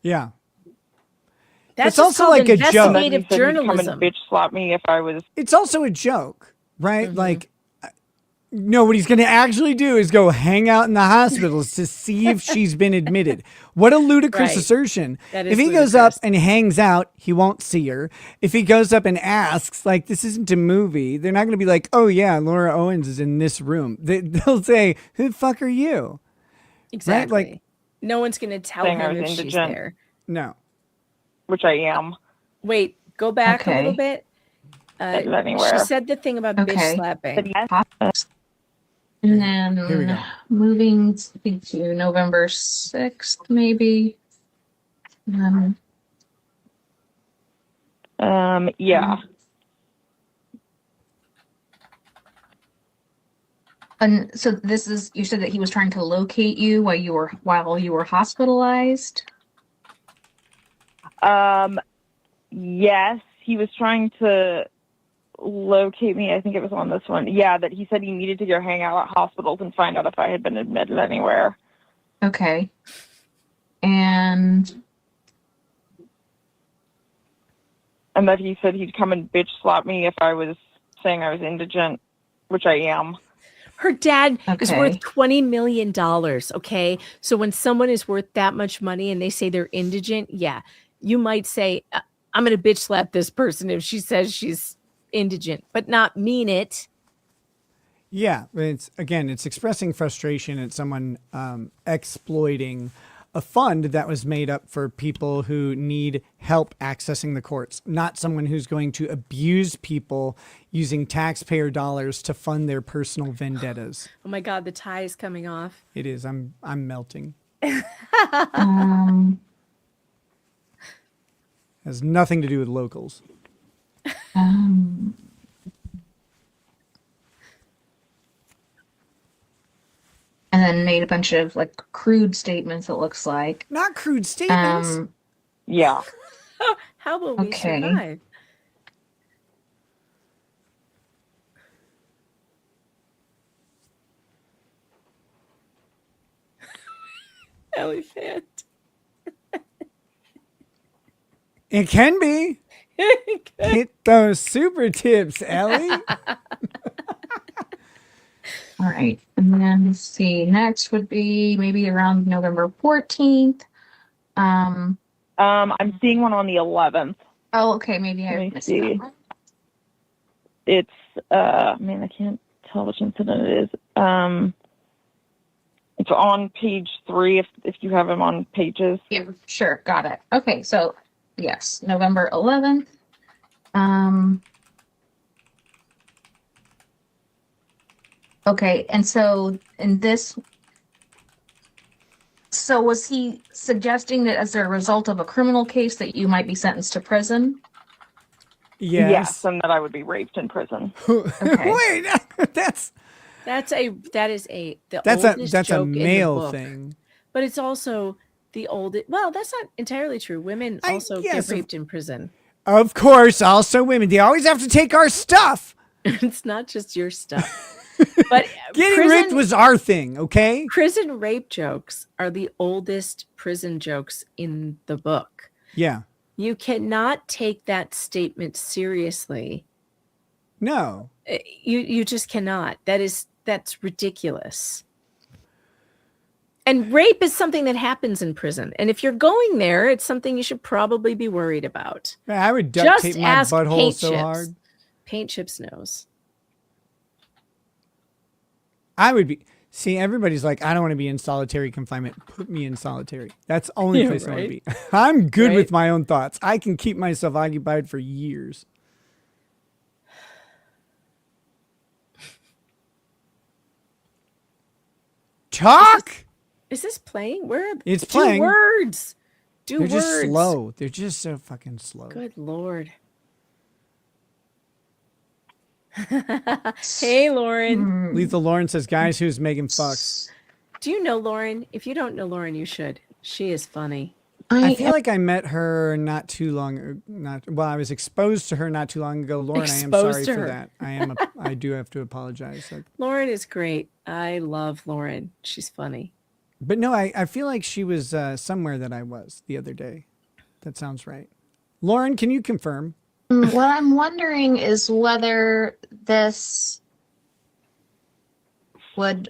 Yeah. That's also like a joke. Investigative journalism. Bitch slap me if I was. It's also a joke, right? Like, no, what he's going to actually do is go hang out in the hospitals to see if she's been admitted. What a ludicrous assertion. If he goes up and hangs out, he won't see her. If he goes up and asks, like, this isn't a movie, they're not going to be like, oh, yeah, Laura Owens is in this room. They'll say, who the fuck are you? Exactly. Right? Like, no one's going to tell him if she's there. No. Which I am. Wait, go back a little bit. Anywhere. She said the thing about bitch slapping. And then moving to November 6th, maybe. Yeah. And so this is, you said that he was trying to locate you while you were hospitalized? Yes, he was trying to locate me. I think it was on this one. Yeah, that he said he needed to go hang out at hospitals and find out if I had been admitted anywhere. Okay. And that he said he'd come and bitch slap me if I was saying I was indigent, which I am. Her dad is worth $20 million. Okay. So when someone is worth that much money and they say they're indigent, yeah, you might say, I'm going to bitch slap this person if she says she's indigent, but not mean it. Yeah. It's expressing frustration at someone exploiting a fund that was made up for people who need help accessing the courts, not someone who's going to abuse people using taxpayer dollars to fund their personal vendettas. Oh my God, the tie is coming off. It is. I'm melting. Has nothing to do with locals. And then made a bunch of like crude statements, it looks like. Not crude statements. Yeah. How will we survive? Elephant. It can be. Hit those super tips, Ellie. All right. And then let's see. Next would be maybe around November 14th. I'm seeing one on the 11th. Oh, okay. Maybe I missed that one. It's I can't tell which incident it is. It's on page 3 if you have them on pages. Yeah, sure. Got it. Okay, so yes, November 11th. Okay, and so in this, so was he suggesting that as a result of a criminal case that you might be sentenced to prison? Yes, and that I would be raped in prison. Okay. Wait, that's a male thing. But it's also the oldest. Well, that's not entirely true. Women also get raped in prison. Of course, also women. They always have to take our stuff. It's not just your stuff. But getting raped was our thing, okay? Prison rape jokes are the oldest prison jokes in the book. Yeah. You cannot take that statement seriously. No. You just cannot. That's ridiculous. And rape is something that happens in prison. And if you're going there, it's something you should probably be worried about. I would duct tape my butthole so hard. Paint Chips knows. I would be. See, everybody's like, I don't want to be in solitary confinement. Put me in solitary. That's the only place I want to be. I'm good with my own thoughts. I can keep myself occupied for years. Talk. Is this playing? Where? It's playing. Words. They're just slow. They're just so fucking slow. Good Lord. Hey, Lauren. Lethal Lauren says, guys, who's Megan fucks? Do you know Lauren? If you don't know Lauren, you should. She is funny. I feel like I met her not too long. I was exposed to her not too long ago. Lauren, I am sorry for that. I do have to apologize. Lauren is great. I love Lauren. She's funny. But no, I feel like she was somewhere that I was the other day. That sounds right. Lauren, can you confirm? What I'm wondering is whether this would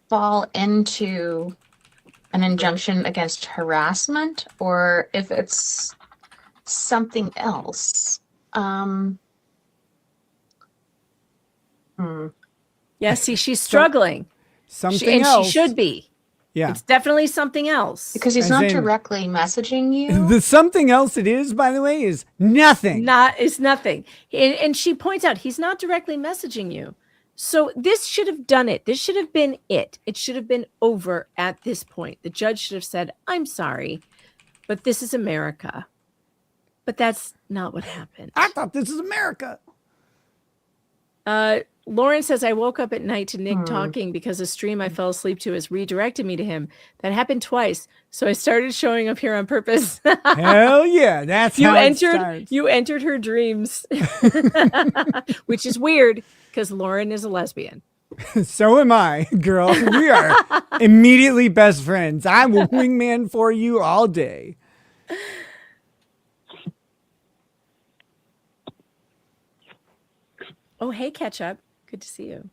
fall into an injunction against harassment or if it's something else. Yeah, see, she's struggling. Something else. She should be. Yeah. It's definitely something else. Because he's not directly messaging you. The something else it is, by the way, is nothing. It's nothing. And she points out he's not directly messaging you. So this should have done it. This should have been it. It should have been over at this point. The judge should have said, I'm sorry, but this is America. But that's not what happened. I thought this is America. Lauren says, I woke up at night to Nick talking because a stream I fell asleep to has redirected me to him. That happened twice. So I started showing up here on purpose. Hell yeah. That's how it starts. You entered her dreams, which is weird because Lauren is a lesbian. So am I, girl. We are immediately best friends. I will wingman for you all day. Oh, hey, Ketchup. Good to see you.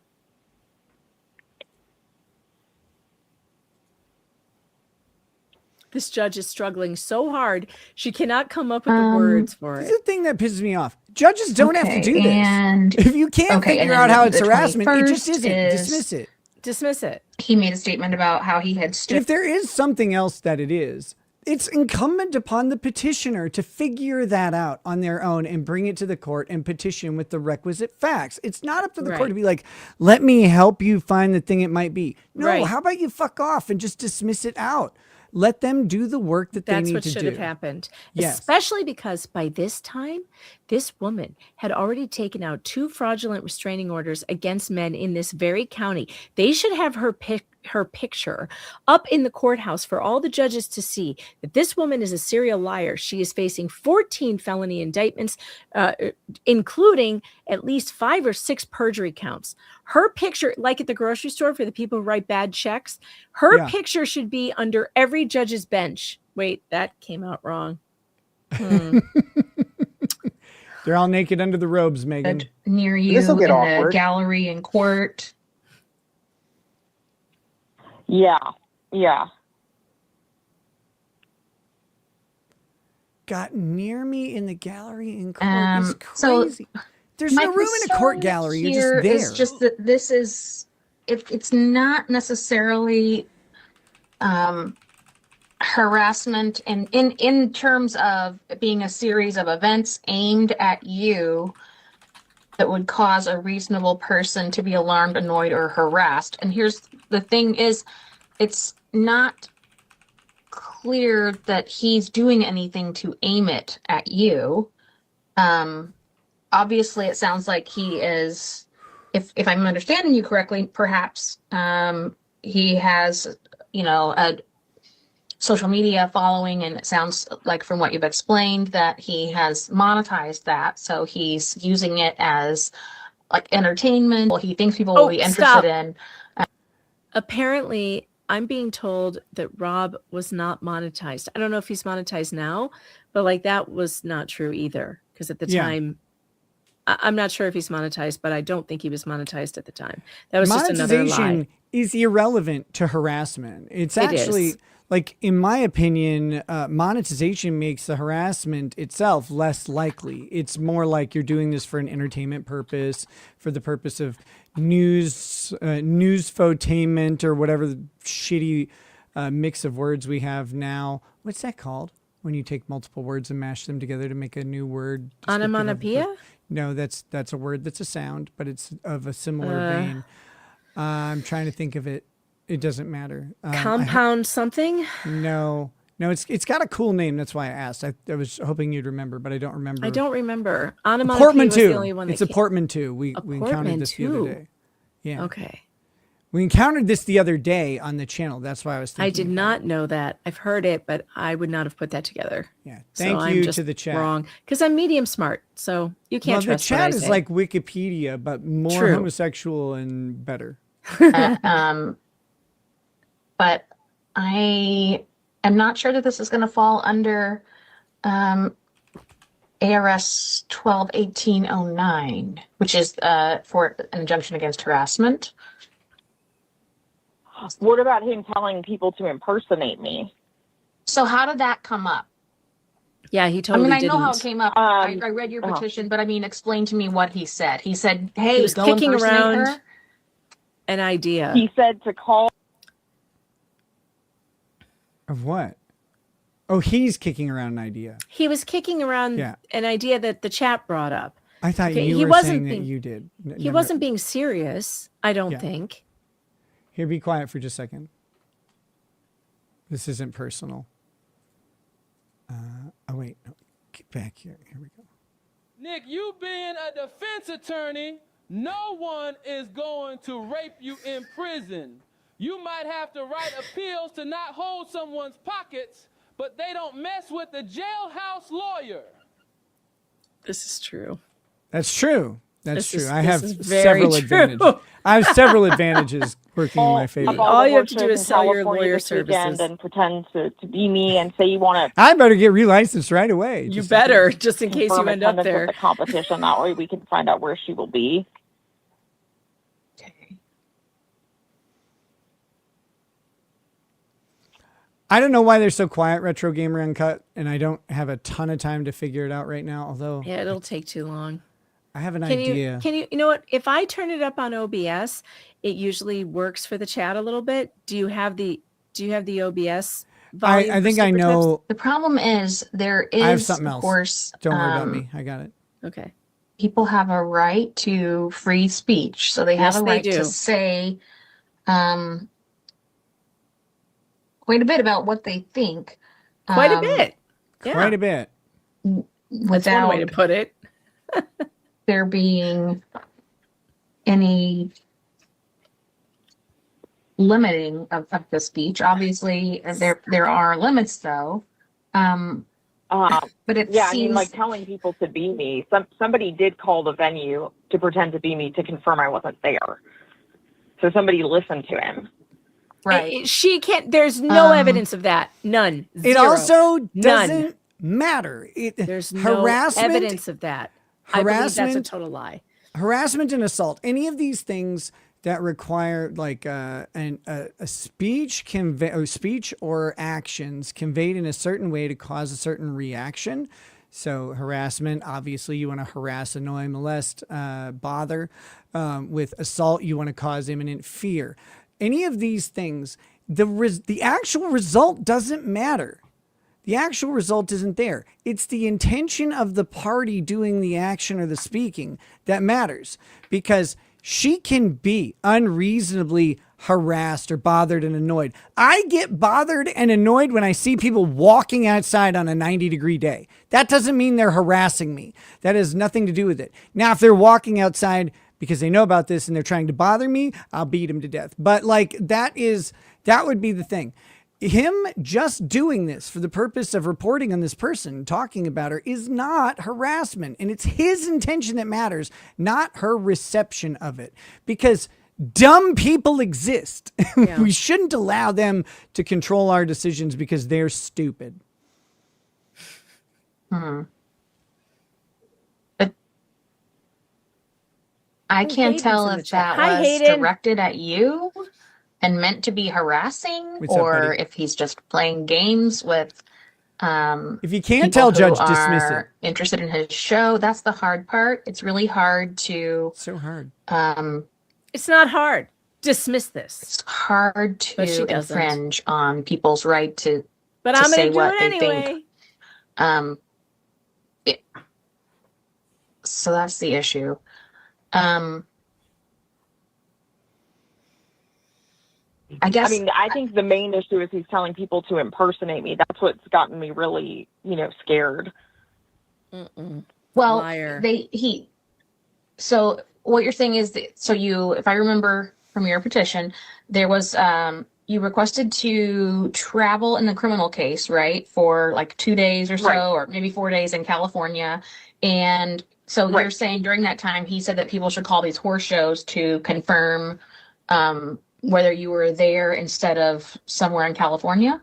This judge is struggling so hard. She cannot come up with the words for it. This is the thing that pisses me off. Judges don't have to do this. And if you can't figure out how it's harassment, it just isn't. Dismiss it. dismiss it. He made a statement about how he had stood. If there is something else that it is, it's incumbent upon the petitioner to figure that out on their own and bring it to the court and petition with the requisite facts. It's not up to the court to be like, let me help you find the thing it might be. No, how about you fuck off and just dismiss it out? Let them do the work that they need to do. That's what should have happened. Yes. Especially because by this time, this woman had already taken out 2 fraudulent restraining orders against men in this very county. They should have her picture up in the courthouse for all the judges to see that this woman is a serial liar. She is facing 14 felony indictments, including at least 5 or 6 perjury counts. Her picture, like at the grocery store for the people who write bad checks, her picture should be under every judge's bench. Wait, that came out wrong. They're all naked under the robes, Megan. Near you in the gallery in court. Yeah. Got near me in the gallery in court is crazy. So there's no room in a court gallery. You're just there. It's just that this is, it's not necessarily harassment and in terms of being a series of events aimed at you that would cause a reasonable person to be alarmed, annoyed, or harassed. And here's the thing is, it's not clear that he's doing anything to aim it at you. Obviously, it sounds like he is, if I'm understanding you correctly, perhaps he has, a social media following, and it sounds like from what you've explained that he has monetized that. So he's using it as like entertainment. Well, he thinks people will be interested in. Apparently, I'm being told that Rob was not monetized. I don't know if he's monetized now, but like that was not true either. Because at the time, I'm not sure if he's monetized, but I don't think he was monetized at the time. That was just another lie. Monetization is irrelevant to harassment. It's actually, like, in my opinion, monetization makes the harassment itself less likely. It's more like you're doing this for an entertainment purpose, for the purpose of newsfotainment, or whatever the shitty mix of words we have now. What's that called? When you take multiple words and mash them together to make a new word. Onomatopoeia? No, that's a word that's a sound, but it's of a similar vein. I'm trying to think of it. It doesn't matter. Compound something? No, it's got a cool name. That's why I asked. I was hoping you'd remember, but I don't remember. I don't remember. Onomatopoeia was the only one. It's a portmanteau. We encountered this the other day. Yeah. Okay. We encountered this the other day on the channel. That's why I was thinking. I did not know that. I've heard it, but I would not have put that together. Yeah. Thank you to the chat. Wrong, because I'm medium smart, so you can't trust what I say. The chat is like Wikipedia, but more homosexual and better. But I am not sure that this is going to fall under ARS 121809, which is for an injunction against harassment. What about him telling people to impersonate me? So how did that come up? Yeah, he totally didn't. I know how it came up. I read your petition, but explain to me what he said. He said, hey, he was kicking around her. An idea. He said to call. Of what? Oh, he's kicking around an idea. He was kicking around an idea that the chat brought up. I thought you were saying that you did. He wasn't being serious, I don't think. Here, be quiet for just a second. This isn't personal. Oh, wait. No. Get back here. Here we go. Nick, you being a defense attorney, no one is going to rape you in prison. You might have to write appeals to not hold someone's pockets, but they don't mess with the jailhouse lawyer. This is true. That's true. That's true. I have several advantages. I have several advantages working in my favor. All you have to do is sell your lawyer services and pretend to be me and say you want to. I better get relicensed right away. You better, just in case you end up there. The competition, that way we can find out where she will be. I don't know why they're so quiet, Retro Gamer Uncut, and I don't have a ton of time to figure it out right now. Although it'll take too long. I have an idea. You know what? If I turn it up on OBS, it usually works for the chat a little bit. Do you have the OBS volume? I think I know. The problem is there is, I have something of else. course, Don't worry about me. I got it. Okay. People have a right to free speech, so they have Yes, a they right do. to say quite a bit about what they think. Quite a bit. Yeah. Quite a bit. That's one way to put it. There being any limiting of the speech. Obviously, there are limits, though. But it yeah, seems... I mean, like telling people to be me. Somebody did call the venue to pretend to be me to confirm I wasn't there. So somebody listened to him. Right. She can't. There's no evidence of that. None. It Zero. also doesn't None. matter. There's no evidence of that. I believe that's a total lie. Harassment and assault. Any of these things that require like a speech or actions conveyed in a certain way to cause a certain reaction. So harassment, obviously, you want to harass, annoy, molest, bother. With assault, you want to cause imminent fear. Any of these things, the actual result doesn't matter. The actual result isn't there. It's the intention of the party doing the action or the speaking that matters, because she can be unreasonably harassed or bothered and annoyed. I get bothered and annoyed when I see people walking outside on a 90-degree day. That doesn't mean they're harassing me. That has nothing to do with it. Now, if they're walking outside because they know about this and they're trying to bother me, I'll beat them to death. But like that would be the thing. Him just doing this for the purpose of reporting on this person, talking about her, is not harassment. And it's his intention that matters, not her reception of it. Because dumb people exist. Yeah. We shouldn't allow them to control our decisions because they're stupid. But I can't tell if that was directed at you and meant to be harassing, or if he's just playing games with if you can't tell, Judge, dismiss it. Interested in his show. That's the hard part. It's really hard to so hard. It's not hard. Dismiss this. It's hard to infringe on people's right to I'm say gonna do what it they anyway. think. So that's the issue. I guess. I mean, I think the main issue is he's telling people to impersonate me. That's what's gotten me really, scared. Well, Liar. So what you're saying is that, if I remember from your petition, there was, you requested to travel in the criminal case, right? For like 2 days or so, Right. or maybe 4 days in California. And so you're saying during that time, he said that people should call these horse shows to confirm, whether you were there instead of somewhere in California?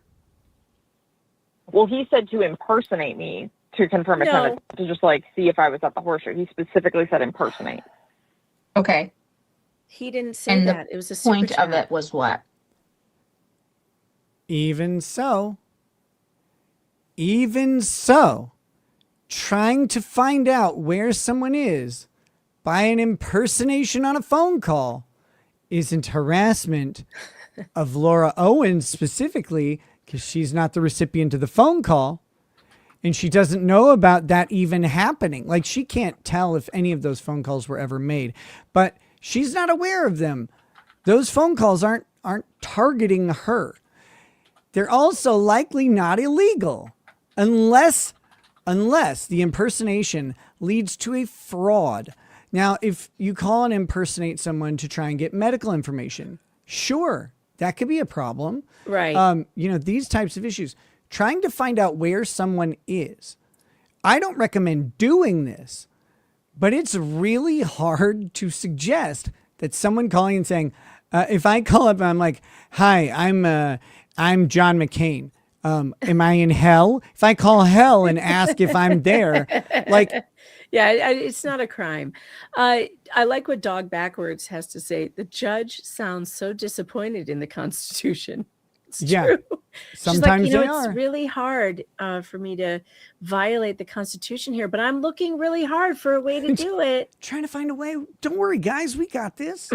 Well, he said to impersonate me to confirm attendance, to just see if I was at the horse show. He specifically said impersonate. Okay. He didn't say that. It was a super point chat. of it was what? Even so, trying to find out where someone is by an impersonation on a phone call isn't harassment of Laura Owens specifically, because she's not the recipient of the phone call and she doesn't know about that even happening. Like, she can't tell if any of those phone calls were ever made, but she's not aware of them. Those phone calls aren't targeting her. They're also likely not illegal unless the impersonation leads to a fraud. Now, if you call and impersonate someone to try and get medical information, sure, that could be a problem. Right. These types of issues, trying to find out where someone is. I don't recommend doing this, but it's really hard to suggest that someone calling and saying, if I call up and I'm like, hi, I'm John McCain. Am I in hell? If I call hell and ask if I'm there, yeah, it's not a crime. I like what Dog Backwards has to say. The judge sounds so disappointed in the Constitution. It's Yeah. true. Sometimes She's like, they are. it's really hard for me to violate the Constitution here, but I'm looking really hard for a way to do it. Trying to find a way. Don't worry, guys. We got this.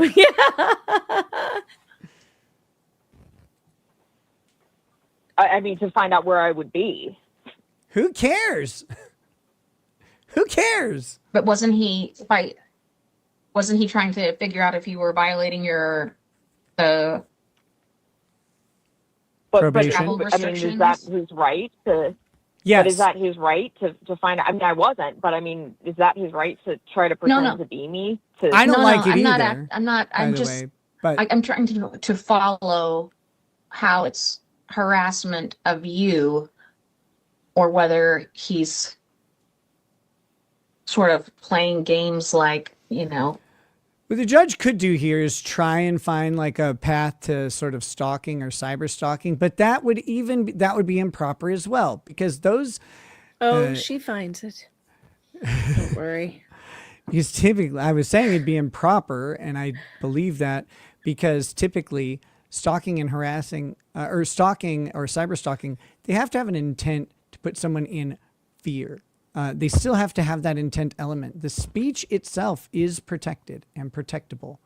I mean, to find out where I would be. Who cares? Who cares? But wasn't he trying to figure out if you were violating your But Probation? I mean, is that his right to? Yes. But is that his right to find out? I mean, I wasn't, but I mean, is that his right to try to pretend to be me? I don't like it I'm either. I'm just. I'm trying to follow how it's harassment of you, or whether he's sort of playing games like, What the judge could do here is try and find like a path to sort of stalking or cyber stalking, but that would be improper as well, because those. She finds it. Don't worry. Because typically, I was saying it'd be improper, and I believe that because typically stalking and harassing, or stalking or cyber stalking, they have to have an intent to put someone in fear. They still have to have that intent element. The speech itself is protected and protectable.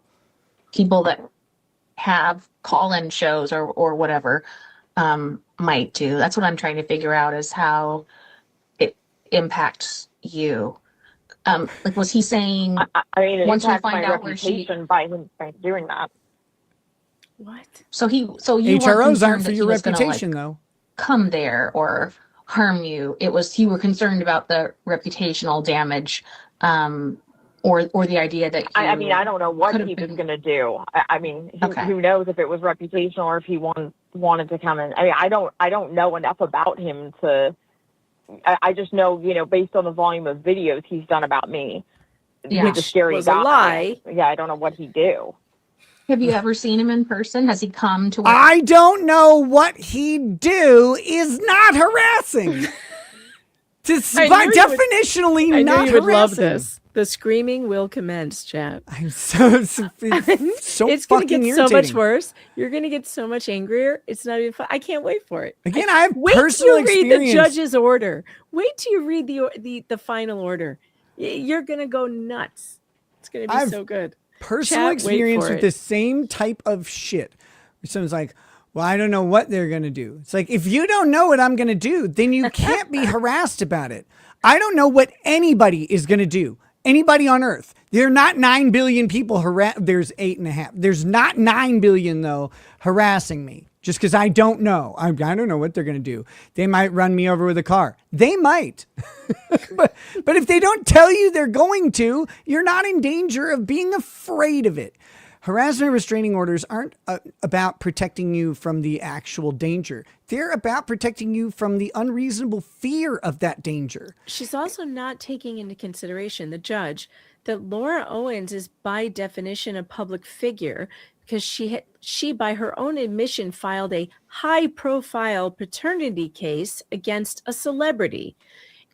people that have call-in shows or whatever might do. That's what I'm trying to figure out, is how it impacts you. Like, was he saying? I mean, it once we impacts find my out where she reputation by him doing that. What? So you HROs weren't aren't concerned for that your he was gonna, reputation, like, though. come there or harm you. It was, you were concerned about the reputational damage, or the idea that I mean, I don't know what he was going to do. I mean, who knows if it was reputational or if he wanted to come in. I mean, I don't know enough about him to. I just know, based on the volume of videos he's done about me, he's a scary was guy. a lie. Yeah, I don't know what he'd do. Have you ever seen him in person? Has he come to? I don't know what he'd do is not harassing. By definitionally I not knew you would love harassing. this. The screaming will commence, chat. I'm so it's fucking gonna get so much irritating. worse. You're gonna get so much angrier. It's not even fun. I can't wait for it. Again, I have wait personal till you read experience. the judge's order. Wait till you read the final order. You're gonna go nuts. It's gonna be so good. Personal Chat, experience wait for with the same type of shit. Where someone's like, well, I don't know what they're going to do. It's like, if you don't know what I'm going to do, then you can't be harassed about it. I don't know what anybody is going to do. Anybody on earth. There are not 9 billion people there's 8.5. There's not 9 billion though harassing me just because I don't know. I don't know what they're going to do. They might run me over with a car. They might. but if they don't tell you they're going to, you're not in danger of being afraid of it. Harassment restraining orders aren't about protecting you from the actual danger. They're about protecting you from the unreasonable fear of that danger. She's also not taking into consideration, the judge, that Laura Owens is by definition a public figure because she by her own admission filed a high-profile paternity case against a celebrity.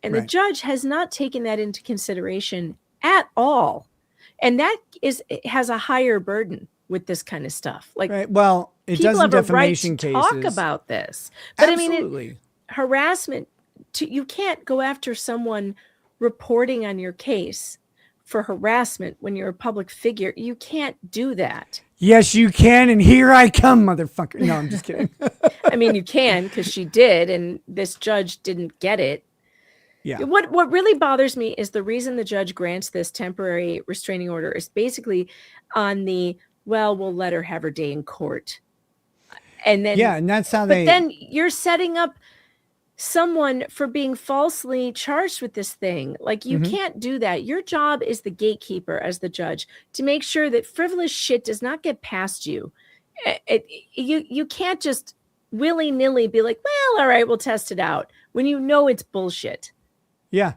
And the judge has not taken that into consideration at all. And that has a higher burden with this kind of stuff. Like, well, it people does in have a right defamation to cases. talk about this, but Absolutely. I mean, harassment. You can't go after someone reporting on your case for harassment when you're a public figure. You can't do that. Yes, you can, and here I come, motherfucker. No, I'm just kidding. I mean, you can, because she did, and this judge didn't get it. Yeah. What really bothers me is the reason the judge grants this temporary restraining order is basically on the, well, we'll let her have her day in court. And then, yeah, and that's how but then you're setting up someone for being falsely charged with this thing. Like, you can't do that. Your job is the gatekeeper as the judge to make sure that frivolous shit does not get past you. You can't just willy-nilly be like, well, all right, we'll test it out when you know it's bullshit. Yeah.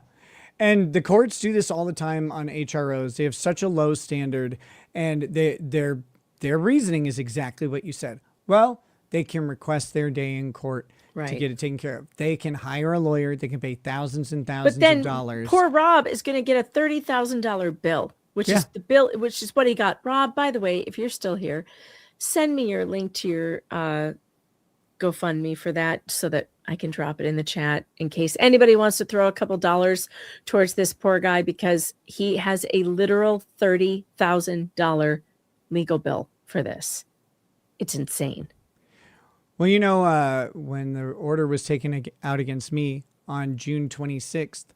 And the courts do this all the time on HROs. They have such a low standard, and their reasoning is exactly what you said. Well, they can request their day in court to get it taken care of. They can hire a lawyer. They can pay thousands and thousands of dollars. Poor Rob is going to get a $30,000 bill, which is the bill, which is what he got. Rob, by the way, if you're still here, send me your link to your GoFundMe for that so that I can drop it in the chat in case anybody wants to throw a couple dollars towards this poor guy, because he has a literal $30,000 legal bill for this. It's insane. Well, when the order was taken out against me on June 26th,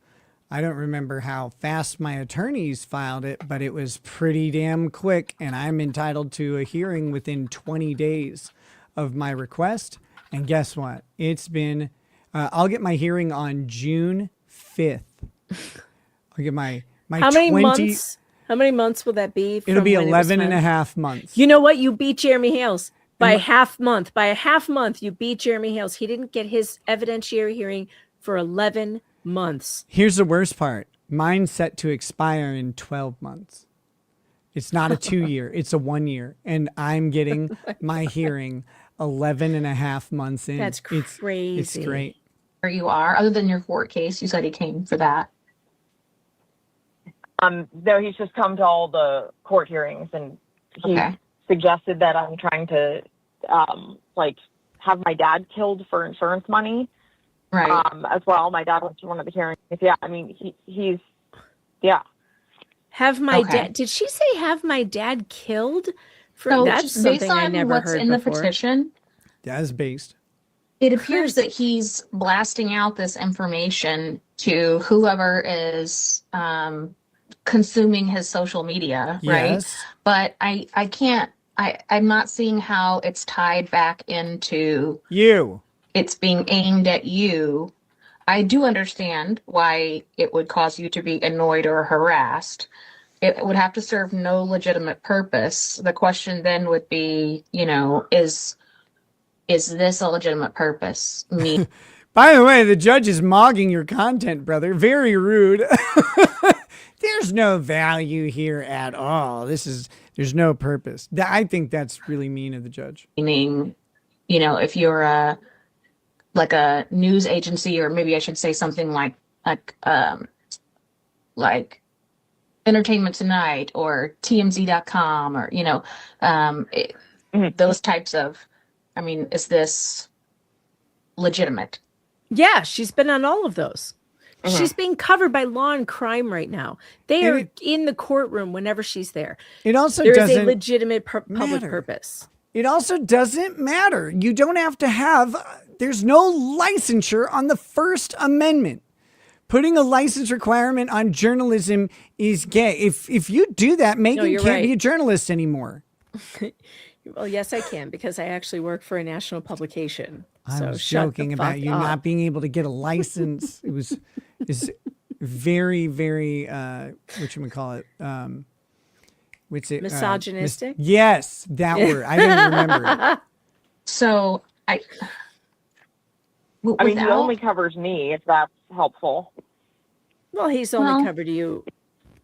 I don't remember how fast my attorneys filed it, but it was pretty damn quick, and I'm entitled to a hearing within 20 days of my request. And guess what? It's been, I'll get my hearing on June 5th. I'll get my How many months? How many months will that be? It'll be 11 and a half months. You know what? You beat Jeremy Hales by a half month. By a half month, you beat Jeremy Hales. He didn't get his evidentiary hearing for 11 months. Here's the worst part. Mine's set to expire in 12 months. It's not a 2 year, it's a 1 year. And I'm getting my hearing 11 and a half months in. That's crazy. It's great. Where you are, other than your court case, you said he came for that. No, he's just come to all the court hearings, and he suggested that I'm trying to, have my dad killed for insurance money. Right. As well. My dad went to one of the hearings. Yeah, I mean, he's. Have my dad? Did she say have my dad killed? That's just something based I on never what's heard in before. the petition, That is based. it appears that he's blasting out this information to whoever is consuming his social media, right? Yes. But I can't. I'm not seeing how it's tied back into you. It's being aimed at you. I do understand why it would cause you to be annoyed or harassed. It would have to serve no legitimate purpose. The question then would be, is this a legitimate purpose? Me. By the way, the judge is mogging your content, brother. Very rude. There's no value here at all. There's no purpose. I think that's really mean of the judge. Meaning, if you're a news agency, or maybe I should say something like Entertainment Tonight or TMZ.com, or those types of. I mean, is this legitimate? Yeah, she's been on all of those. She's being covered by Law and Crime right now. They are in the courtroom whenever she's there. It also There is doesn't a legitimate public matter. purpose. It also doesn't matter. You don't have to have, there's no licensure on the First Amendment. Putting a license requirement on journalism is gay. If you do that, Megan can't be a journalist anymore. Well, yes, I can, because I actually work for a national publication. I was joking about you not being able to get a license. It's very, very, whatchamacallit, what's it? Misogynistic? Yes, that word. I didn't remember it. So I mean, he only covers me, if that's helpful. Well, he's only covered you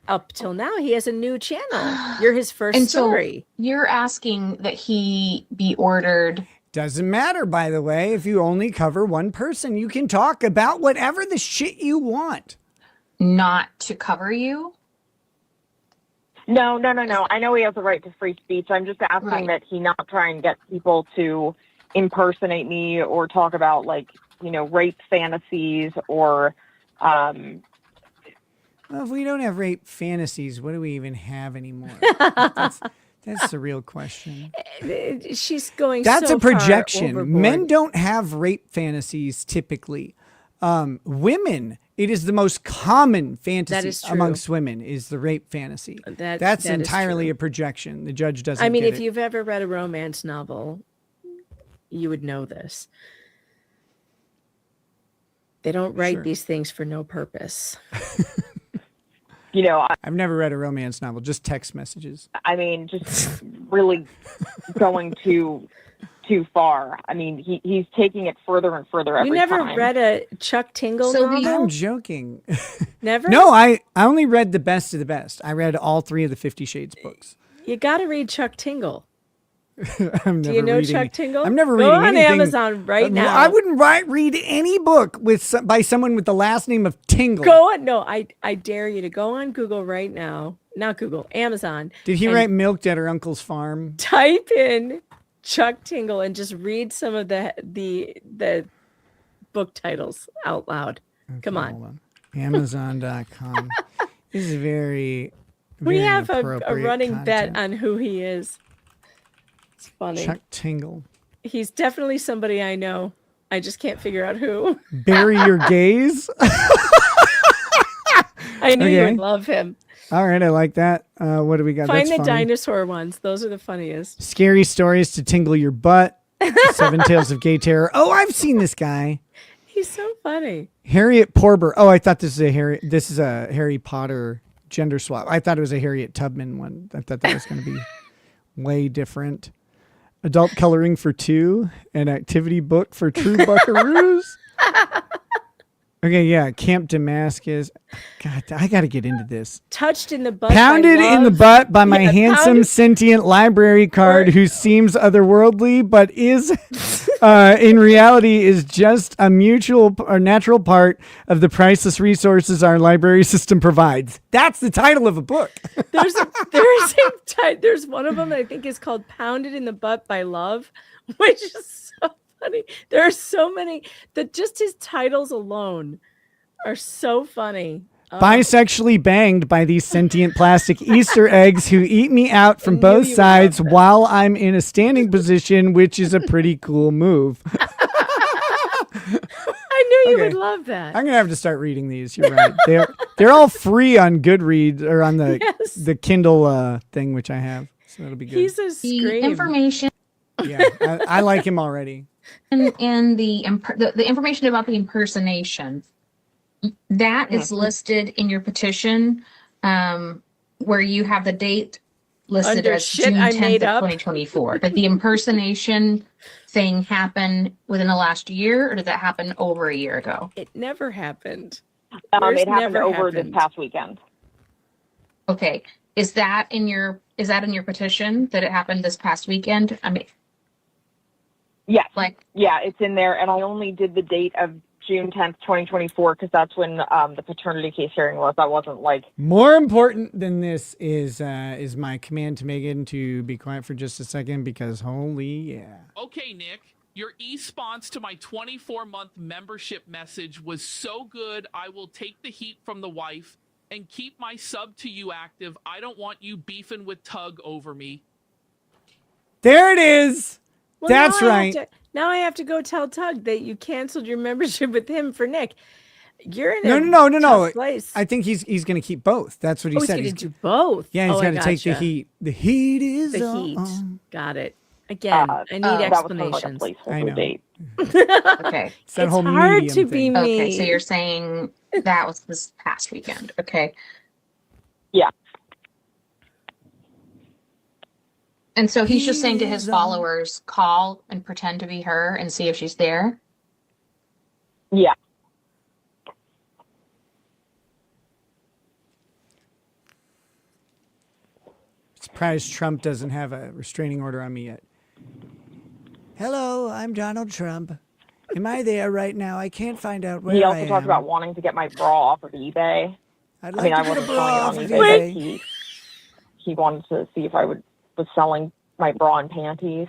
up till now. He has a new channel. You're his first story. So you're asking that he be ordered. Doesn't matter, by the way. If you only cover one person, you can talk about whatever the shit you want. Not to cover you? No. I know he has a right to free speech. I'm just asking that he not try and get people to impersonate me or talk about, rape fantasies or... Well, if we don't have rape fantasies, what do we even have anymore? That's the real question. She's going. That's so a projection. far Men don't have rape fantasies typically. Women, it is the most common fantasy amongst women is the rape fantasy. That's entirely a projection. The judge doesn't. I mean, get if you've ever read a romance novel, you would know this. They don't write these things for no purpose. I've never read a romance novel, just text messages. I mean, just really going too far. I mean, he's taking it further and further every time. You never read a Chuck Tingle novel? I'm joking. Never? No, I only read the best of the best. I read all 3 of the 50 Shades books. You got to read Chuck Tingle. Do you know Chuck Tingle? I'm never Go reading on anything. Amazon right now. I wouldn't read any book by someone with the last name of Tingle. Go on. No, I dare you to go on Google right now. Not Google, Amazon. Did he write Milked at her uncle's farm? Type in Chuck Tingle and just read some of the book titles out loud. Come Okay, on. hold on. Amazon.com. This is very We very have a appropriate running content. bet on who he is. It's funny. Chuck Tingle. He's definitely somebody I know. I just can't figure out who. Bury your gaze. I knew you Okay. would love him. All right, I like that. What do we got? Find That's the funny. dinosaur ones. Those are the funniest. Scary stories to tingle your butt. 7 Tales of Gay Terror. Oh, I've seen this guy. He's so funny. Harriet Porber. Oh, I thought this is a Harry Potter gender swap. I thought it was a Harriet Tubman one. I thought that was going to be way different. Adult coloring for 2, an activity book for true buckaroos. Okay, yeah, Camp Damascus. God, I got to get into this. Touched in the butt. Pounded by in the love. butt by my Yeah, handsome, pounded- sentient library card who seems otherworldly, but is in reality is just a mutual or natural part of the priceless resources our library system provides. That's the title of a book. There's one of them that I think is called Pounded in the Butt by Love, which is so funny. There are so many that just his titles alone are so funny. Bisexually banged by these sentient plastic Easter eggs who eat me out from both you would sides love that. while I'm in a standing position, which is a pretty cool move. I knew you would love that. I'm gonna have to start reading these. You're right. They're all free on Goodreads or on the Yes. the Kindle thing, which I have. So that'll be good. He's a The scream. information Yeah, I like him already. and the information about the impersonation that is listed in your petition, where you have the date listed Under as shit June I 10th made of up. 2024. Did the impersonation thing happen within the last year, or did that happen over a year ago? It never happened. It happened never over this happened. past weekend. Okay, is that in your petition that it happened this past weekend? I mean, Yes. like, Yeah, it's in there, and I only did the date of June 10th, 2024, because that's when the paternity case hearing was. I wasn't like... More important than this is my command to Megan to be quiet for just a second because holy yeah. Okay, Nick, your e-response to my 24-month membership message was so good, I will take the heat from the wife and keep my sub to you active. I don't want you beefing with Tug over me. There it is. Well, That's now right. Now I have to go tell Tug that you canceled your membership with him for Nick. You're in No, a tough place. I think he's going to keep both. That's what he He's said. going to do both. Yeah, he's I got to take the gotcha. heat. The heat is The on. heat. Got it. Again, I need that was kind of like a explanations. placeholder I know. date. okay. It's that It's whole hard medium to be thing. me. Okay, so you're saying that was this past weekend. Okay. Yeah. And so he's just saying to his followers, call and pretend to be her and see if she's there. Yeah. Surprised Trump doesn't have a restraining order on me yet. Hello, I'm Donald Trump. Am I there right now? I can't find out where He I also am. talked about wanting to get my bra off of eBay. I'd I like mean, to I get a wasn't bra selling it off on of eBay, eBay. but he wanted to see if I was selling my bra and panties.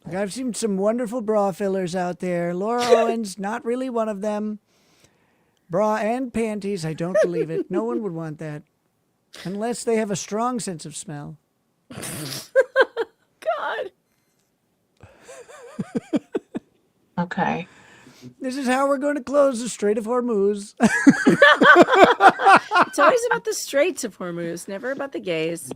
Like, I've seen some wonderful bra fillers out there. Laura Owens, not really one of them. Bra and panties, I don't believe it. No one would want that. Unless they have a strong sense of smell. God. Okay. This is how we're going to close the Strait of Hormuz. It's always about the Straits of Hormuz, never about the gays.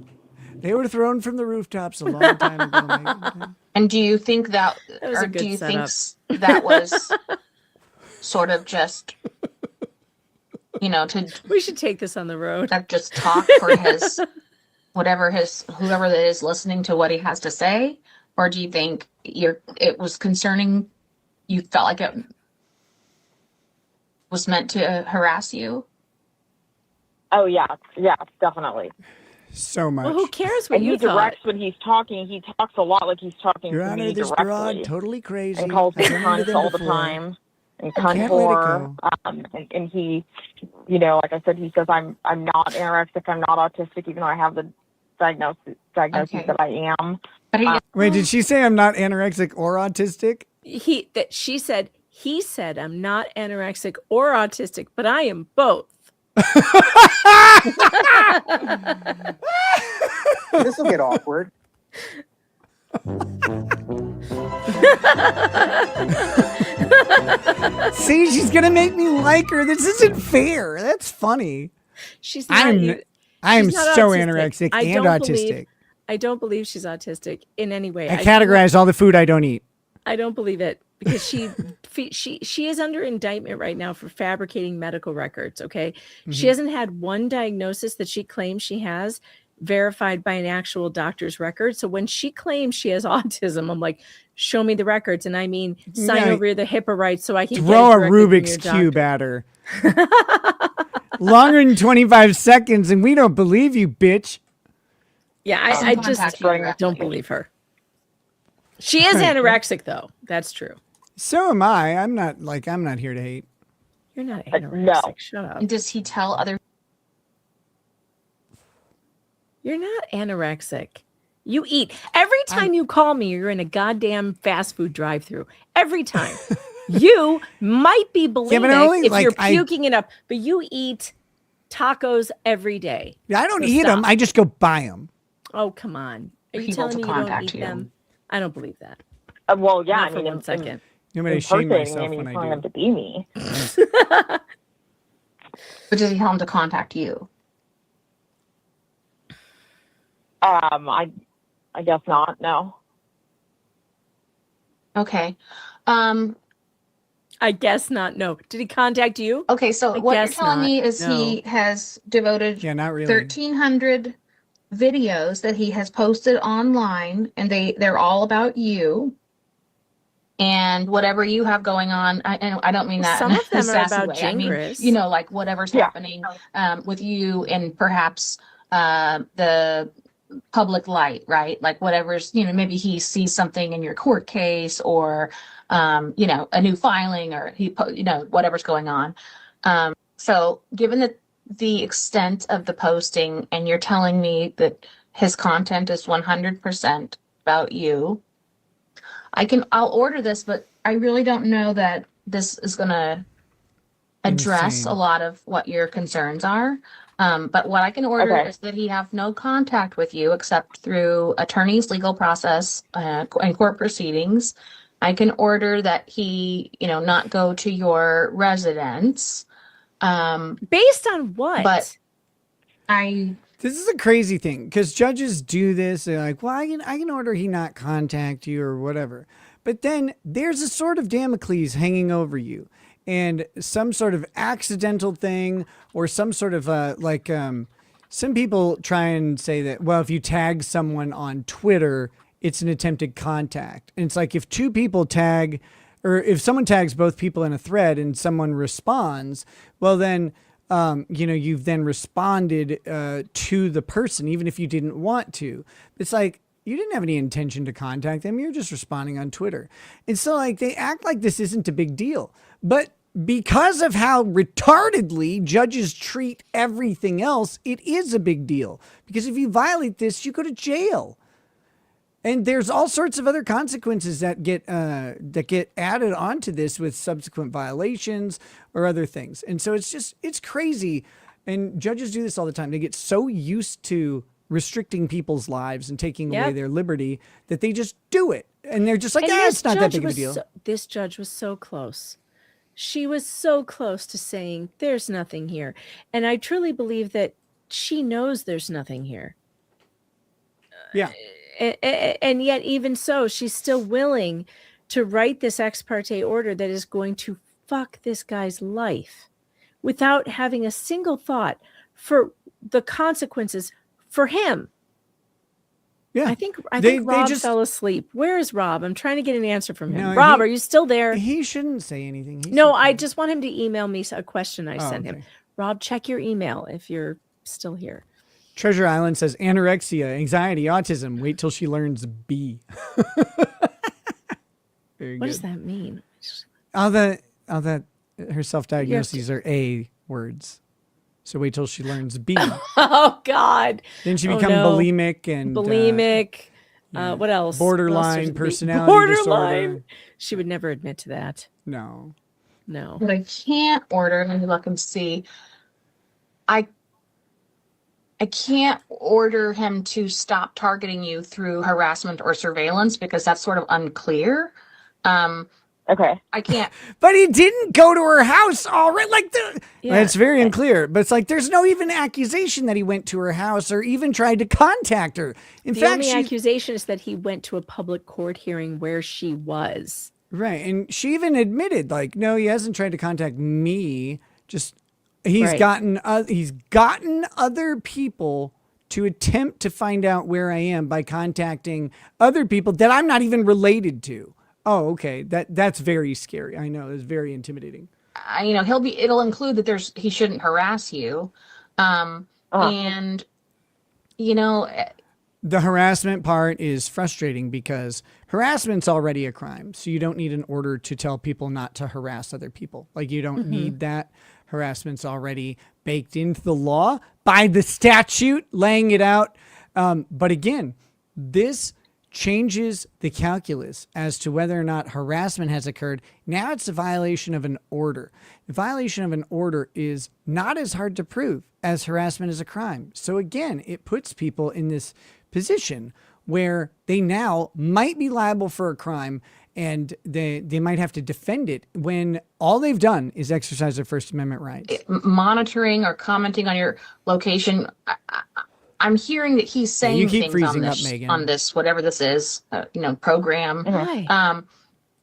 They were thrown from the rooftops a long time ago. Megan. And do you think that, That was a or good do you think setup. that was sort of just, to We should take this on the road. just talk for his, whoever that is listening to what he has to say? Or do you think it was concerning, you felt like it was meant to harass you? Oh, yeah. Yeah, definitely. So much. Well, who cares what And you he thought? directs when he's talking. He talks a lot like he's talking Your to Honor, me this directly. broad, totally crazy. And calls me I've run into cunts them all the before. time. And I can't let it cunt whore. And he, like I said, he says I'm not anorexic, I'm not autistic, even though I have the diagnoses that I am. But Wait, did she say I'm not anorexic or autistic? He said I'm not anorexic or autistic, but I am both. This will get awkward. See, she's gonna make me like her. This isn't fair. That's funny. She's not. I'm she's not so autistic. anorexic I and don't autistic. I don't believe she's autistic in any way. I categorize all the food I don't eat. I don't believe it because she is under indictment right now for fabricating medical records. Okay, she hasn't had one diagnosis that she claims she has verified by an actual doctor's record. So when she claims she has autism, I'm like, show me the records, and I mean, sign over the HIPAA rights so I can throw get a Rubik's cube at her. Longer than 25 seconds, and we don't believe you, bitch. Yeah, I just don't believe her. She is anorexic, though. That's true. So am I. I'm not here to hate. You're not anorexic. No. Shut up. And does he tell other? You're not anorexic. You eat. Every time you call me, you're in a goddamn fast food drive-thru. Every time. You might be bulimic if you're puking it up, but you eat tacos every day. Yeah, I don't eat them. I just go buy them. Oh, come on. Are you telling me you don't eat them? I don't believe that. Well, yeah, Not for 1 second. I'm going to shame myself when I do. Him to be me. But does he tell him to contact you? I guess not. No. Okay. I guess not. No. Did he contact you? Okay, so what you're telling me is No. he has devoted not really. 1,300 videos that he has posted online, and they're all about you and whatever you have going on. I don't mean that Some in of them a are sassy about way. I mean, Jingris. like whatever's happening with you and perhaps the public light, right? Like whatever's, maybe he sees something in your court case or a new filing or whatever's going on. So given the extent of the posting, and you're telling me that his content is 100% about you, I'll order this, but I really don't know that this is going to address Insane. a lot of what your concerns are. But what I can order is that he have no contact with you except through attorney's legal process and court proceedings. I can order that he, not go to your residence. Based on what? But This is a crazy thing because judges do this. They're like, well, I can order he not contact you or whatever. But then there's a sword of Damocles hanging over you, and some sort of accidental thing or some sort of some people try and say that, well, if you tag someone on Twitter, it's an attempted contact. And it's like if two people tag, or if someone tags both people in a thread and someone responds, well, then, you've then responded to the person, even if you didn't want to. It's like, you didn't have any intention to contact them. You're just responding on Twitter. And so they act like this isn't a big deal. But because of how retardedly judges treat everything else, it is a big deal. Because if you violate this, you go to jail. And there's all sorts of other consequences that get added onto this with subsequent violations or other things. And so it's crazy. And judges do this all the time. They get so used to restricting people's lives and taking away their liberty that they just do it. And they're just like, it's not that big of a deal. This judge was so close. She was so close to saying there's nothing here. And I truly believe that she knows there's nothing here. Yeah. And yet, even so, she's still willing to write this ex parte order that is going to fuck this guy's life without having a single thought for the consequences for him. Yeah. I think Rob fell asleep. Where is Rob? I'm trying to get an answer from him. No, Rob, are you still there? He shouldn't say anything. I just want him to email me a question I sent him. Rob, check your email if you're still here. Treasure Island says anorexia, anxiety, autism. Wait till she learns B. Very what good. does that mean? All that her self-diagnoses are A words. So wait till she learns B. Oh God. Then she become bulimic and bulimic. What else? Borderline personality disorder. She would never admit to that. No. But I can't order. Let me look and see. I can't order him to stop targeting you through harassment or surveillance because that's sort of unclear. Okay. I can't. But he didn't go to her house already. It's very unclear. But it's like there's no even accusation that he went to her house or even tried to contact her. The only accusation is that he went to a public court hearing where she was. Right. And she even admitted, no, he hasn't tried to contact me. Just he's gotten other people to attempt to find out where I am by contacting other people that I'm not even related to. Oh, okay. That's very scary. I know. It's very intimidating. It'll include that he shouldn't harass you. And the harassment part is frustrating because harassment's already a crime. So you don't need an order to tell people not to harass other people. You don't need that. Harassment's already baked into the law by the statute, laying it out. But again, this changes the calculus as to whether or not harassment has occurred. Now it's a violation of an order. The violation of an order is not as hard to prove as harassment is a crime. So again, it puts people in this position where they now might be liable for a crime and they might have to defend it when all they've done is exercise their First Amendment rights. Monitoring or commenting on your location. I'm hearing that he's saying things on this, whatever this is, program.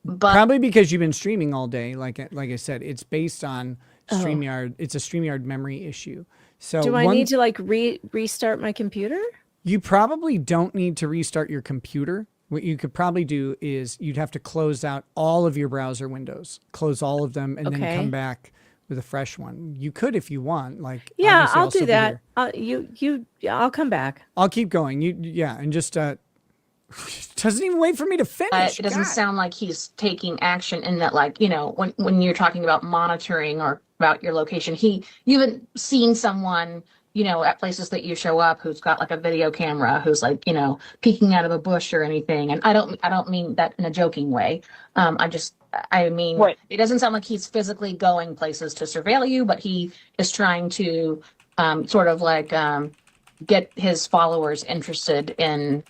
But probably because you've been streaming all day. Like I said, it's based on StreamYard. It's a StreamYard memory issue. So do I need to restart my computer? You probably don't need to restart your computer. What you could probably do is you'd have to close out all of your browser windows, close all of them, and then come back with a fresh one. You could if you want. I'll do that. I'll come back. I'll keep going. And just doesn't even wait for me to finish. It doesn't sound like he's taking action in that, when you're talking about monitoring or about your location, you haven't seen someone, at places that you show up who's got a video camera, who's peeking out of a bush or anything. And I don't mean that in a joking way. It doesn't sound like he's physically going places to surveil you, but he is trying to get his followers interested in,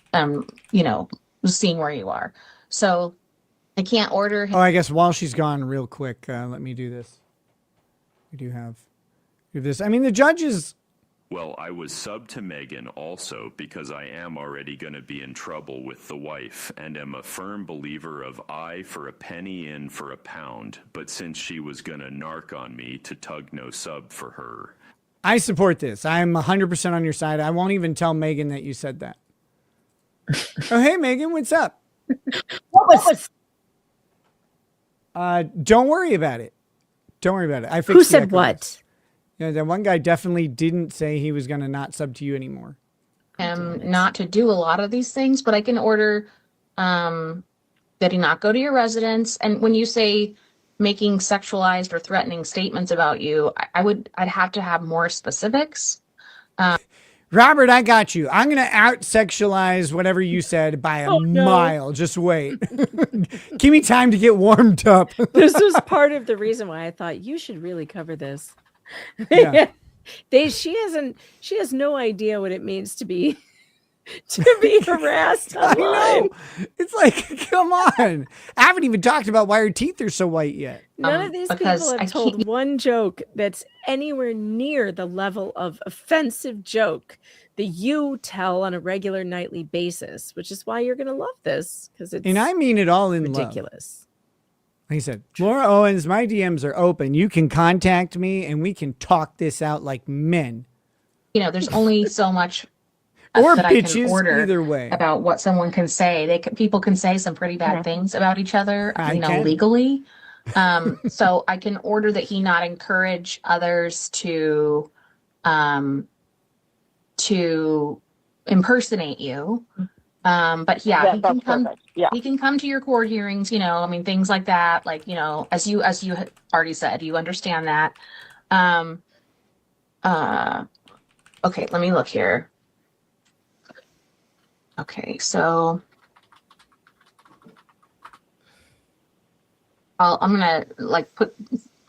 seeing where you are. So I can't order him. Oh, I guess while she's gone real quick, let me do this. We do have this. I mean, the judges. Well, I was subbed to Megan also because I am already going to be in trouble with the wife and am a firm believer of eye for a penny in for a pound. But since she was going to narc on me, to tug no sub for her. I support this. I'm 100% on your side. I won't even tell Megan that you said that. Oh, hey, Megan, what's up? Don't worry about it. Don't worry about it. I fixed Who said what? Yeah, that one guy definitely didn't say he was going to not sub to you anymore. Not to do a lot of these things, but I can order that he not go to your residence. And when you say making sexualized or threatening statements about you, I'd have to have more specifics. Robert, I got you. I'm going to out-sexualize whatever you said by a mile. Just wait. Give me time to get warmed up. This was part of the reason why I thought you should really cover this. Yeah. She has no idea what it means to be harassed online. I know. It's like, come on. I haven't even talked about why her teeth are so white yet. None of these people have told one joke that's anywhere near the level of offensive joke that you tell on a regular nightly basis, which is why you're going to love this, because it's and I mean it all in ridiculous. Love. Like I said, Laura Owens, my DMs are open. You can contact me and we can talk this out like men. There's only so much or that bitches, I can order either way. About what someone can say. People can say some pretty bad things about each other, legally. So I can order that he not encourage others to impersonate you. But he can come. Yeah. He can come to your court hearings. Things like that. As you had already said, you understand that. Okay, let me look here. Okay, so I'm gonna like put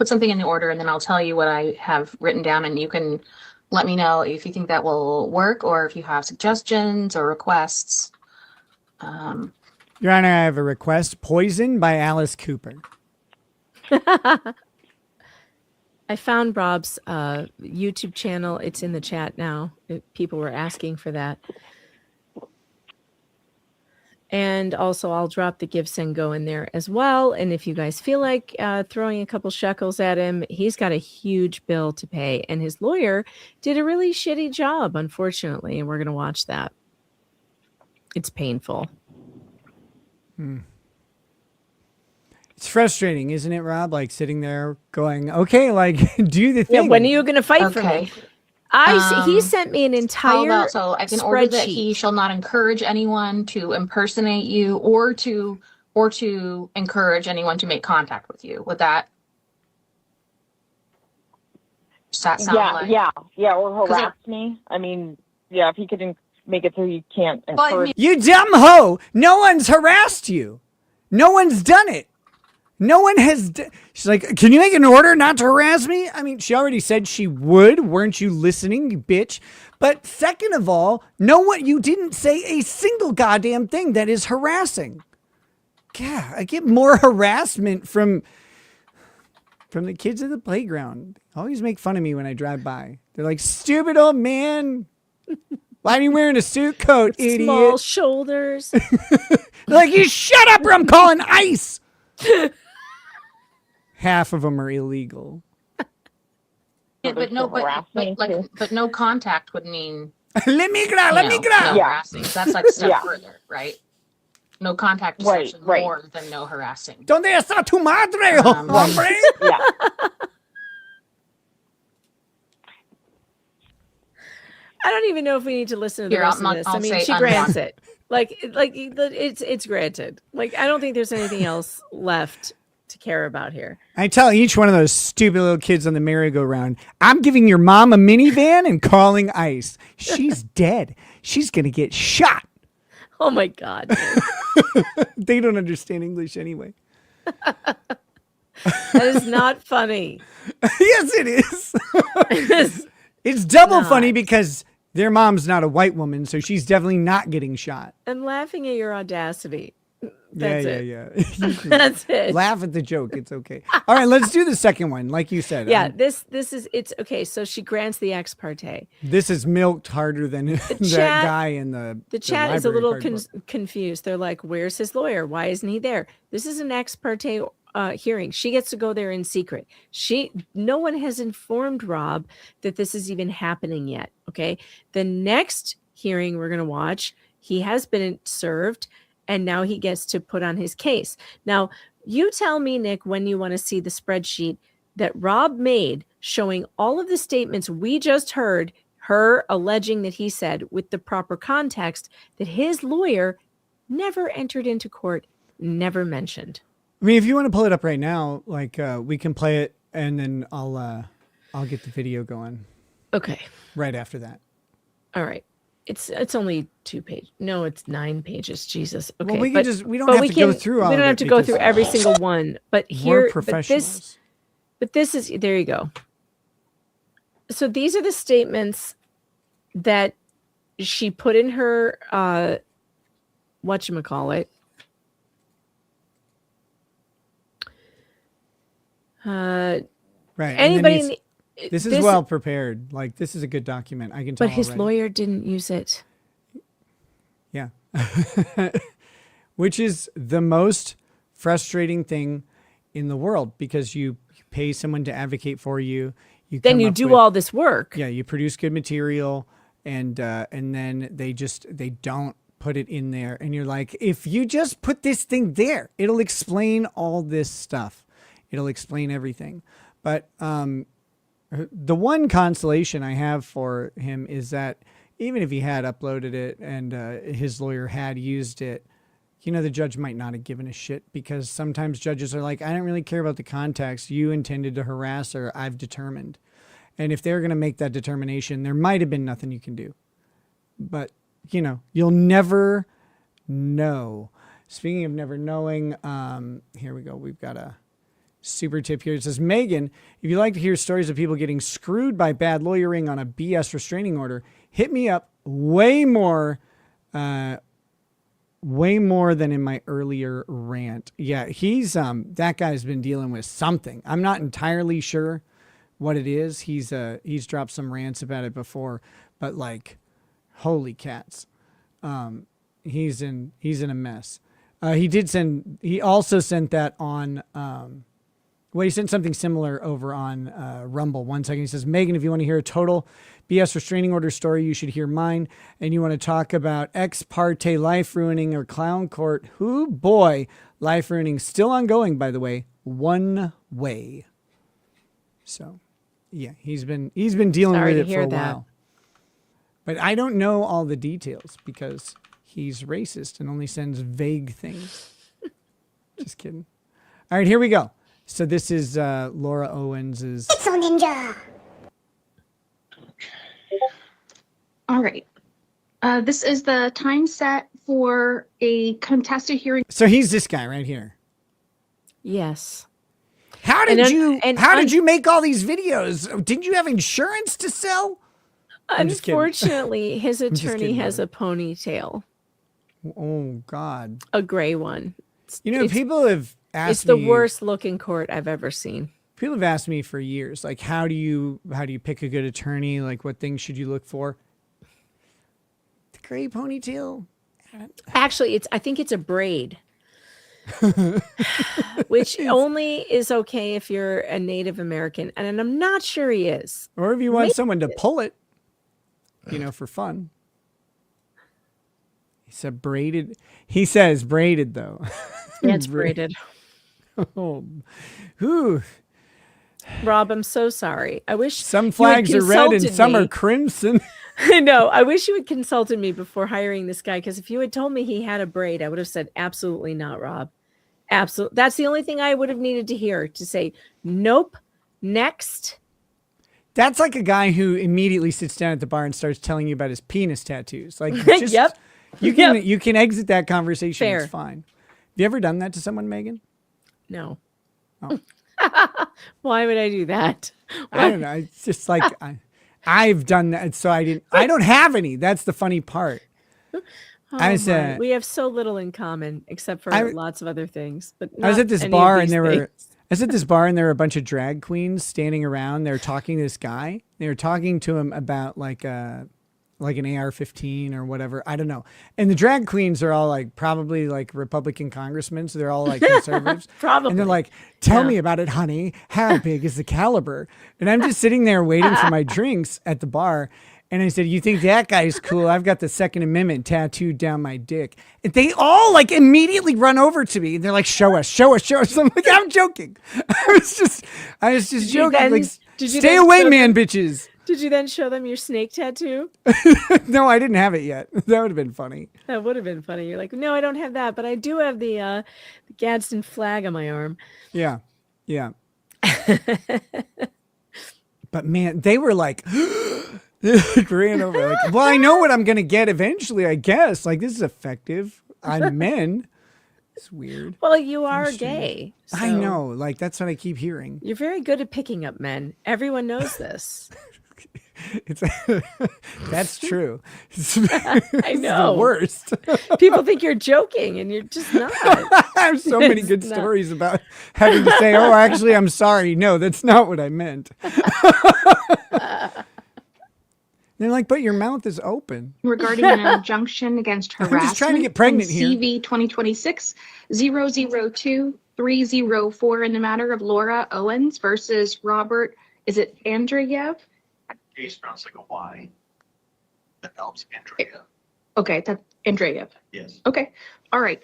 something in the order, and then I'll tell you what I have written down, and you can let me know if you think that will work or if you have suggestions or requests. Your Honor, I have a request. Poison by Alice Cooper. I found Rob's YouTube channel. It's in the chat now. People were asking for that. And also, I'll drop the Give, Send, Go in there as well. And if you guys feel like throwing a couple shekels at him, he's got a huge bill to pay. And his lawyer did a really shitty job, unfortunately. And we're going to watch that. It's painful. It's frustrating, isn't it, Rob? Like sitting there going, okay, like do the thing. Yeah, when are you going to fight for me? He sent me an entire so I can order that he shall not encourage anyone to impersonate you or to encourage anyone to make contact with you. Would that does that sound like? Yeah, or harass me. I mean, yeah, if he could make it so you can't encourage. You dumb hoe! No one's harassed you. No one's done it. No one has. She's like, can you make an order not to harass me? I mean, she already said she would. Weren't you listening, you bitch? But second of all, you didn't say a single goddamn thing that is harassing. God, I get more harassment from the kids at the playground. They always make fun of me when I drive by. They're like, stupid old man. Why are you wearing a suit coat, idiot? Small shoulders. Like, you shut up or I'm calling ICE. Half of them are illegal. Yeah, but no contact would mean. Let me go. No harassing. That's like a step further, right? No contact is actually more than no harassing. Donde está tu madre, hombre? Yeah. I don't even know if we need to listen to the rest of this. I mean, she grants it. Like it's granted. Like, I don't think there's anything else left to care about here. I tell each one of those stupid little kids on the merry-go-round, I'm giving your mom a minivan and calling ICE. She's dead. She's going to get shot. Oh, my God. They don't understand English anyway. That is not funny. Yes, it is. It's double funny because their mom's not a white woman, so she's definitely not getting shot. I'm laughing at your audacity. That's it. Yeah. That's it. Laugh at the joke. It's okay. All right, let's do the second one. Like you said. Yeah, it's okay. So she grants the ex parte. This is milked harder than that guy in the chat is a little confused. They're like, where's his lawyer? Why isn't he there? This is an ex parte hearing. She gets to go there in secret. No one has informed Rob that this is even happening yet. Okay. The next hearing we're going to watch, he has been served. And now he gets to put on his case. Now, you tell me, Nick, when you want to see the spreadsheet that Rob made showing all of the statements we just heard, her alleging that he said with the proper context that his lawyer never entered into court, never mentioned. I mean, if you want to pull it up right now, like we can play it and then I'll get the video going. Okay. Right after that. All right. It's only 2 pages. No, it's 9 pages. Jesus. Okay. Well, we don't have to go through all of it. We don't have to go through every single one. But here, we're professionals. But this is, there you go. So these are the statements that she put in her, whatchamacallit. Right. Anybody... This is well prepared. Like, this is a good document. I can tell. But his lawyer didn't use it. Yeah. Which is the most frustrating thing in the world because you pay someone to advocate for you. Then you do all this work. Yeah. You produce good material and then they don't put it in there. And you're like, if you just put this thing there, it'll explain all this stuff. It'll explain everything. But, the one consolation I have for him is that even if he had uploaded it and his lawyer had used it, the judge might not have given a shit because sometimes judges are like, I don't really care about the context. You intended to harass her. I've determined. And if they're going to make that determination, there might have been nothing you can do. But, you know, you'll never know. Speaking of never knowing, here we go. We've got a super tip here. It says, Megan, if you like to hear stories of people getting screwed by bad lawyering on a BS restraining order, hit me up way more than in my earlier rant. Yeah, he's that guy's been dealing with something. I'm not entirely sure what it is. He's dropped some rants about it before, but like, holy cats. He's in a mess. He also sent that on, he sent something similar over on Rumble. 1 second. He says, Megan, if you want to hear a total BS restraining order story, you should hear mine. And you want to talk about ex parte life ruining or clown court. Who boy, life ruining still ongoing, by the way, one way. So yeah, he's been dealing with it for a while. But I don't know all the details because he's racist and only sends vague things. Just kidding. All right, here we go. So this is Laura Owens's. Pixel Ninja. All right. This is the time set for a contested hearing. So he's this guy right here. Yes. How did you make all these videos? Didn't you have insurance to sell? Unfortunately, his attorney has a ponytail. Oh God. A gray one. People have asked me. It's the worst looking court I've ever seen. People have asked me for years, like, how do you pick a good attorney? Like, what things should you look for? The gray ponytail. Actually, I think it's a braid. Which only is okay if you're a Native American, and I'm not sure he is. Or if you want someone to pull it, for fun. He says braided though. Yeah, it's braided. Oh, whew. Rob, I'm so sorry. I wish some flags are red and some are crimson. I know. I wish you had consulted me before hiring this guy, because if you had told me he had a braid, I would have said absolutely not, Rob. Absolutely. That's the only thing I would have needed to hear, to say, nope, next. That's like a guy who immediately sits down at the bar and starts telling you about his penis tattoos. Like, just, yep. You can exit that conversation. Fair. It's fine. Have you ever done that to someone, Megan? No. Oh. Why would I do that? I don't know. It's just like I've done that, so I don't have any. That's the funny part. We have so little in common, except for lots of other things. But I was at this bar and there were a bunch of drag queens standing around. They were talking to this guy. They were talking to him about like an AR-15 or whatever. I don't know. And the drag queens are all like probably like Republican congressmen, so they're all like conservatives. Probably. And they're like, tell me about it, honey. How big is the caliber? And I'm just sitting there waiting for my drinks at the bar. And I said, you think that guy's cool? I've got the Second Amendment tattooed down my dick. And they all like immediately run over to me. And they're like, show us. I'm like, I'm joking. I was just joking. Stay away, man, bitches. Did you then show them your snake tattoo? No, I didn't have it yet. That would have been funny. That would have been funny. You're like, no, I don't have that, but I do have the Gadsden flag on my arm. Yeah. But man, they were like, ran over. Like, well, I know what I'm going to get eventually, I guess. Like, this is effective on men. It's weird. Well, you are gay. So I know. Like, that's what I keep hearing. You're very good at picking up men. Everyone knows this. That's true. I know. The worst. People think you're joking, and you're just not. I have so many good stories about having to say, "Oh, actually, I'm sorry. No, that's not what I meant." They're like, "But your mouth is open." Regarding an injunction against harassment. I'm just trying to get pregnant here. CV 2026-002-304 in the matter of Laura Owens versus Robert. Is it Andreev? Case sounds like a Y. That helps Andrea. Okay, that's Andreev. Yes. Okay. All right.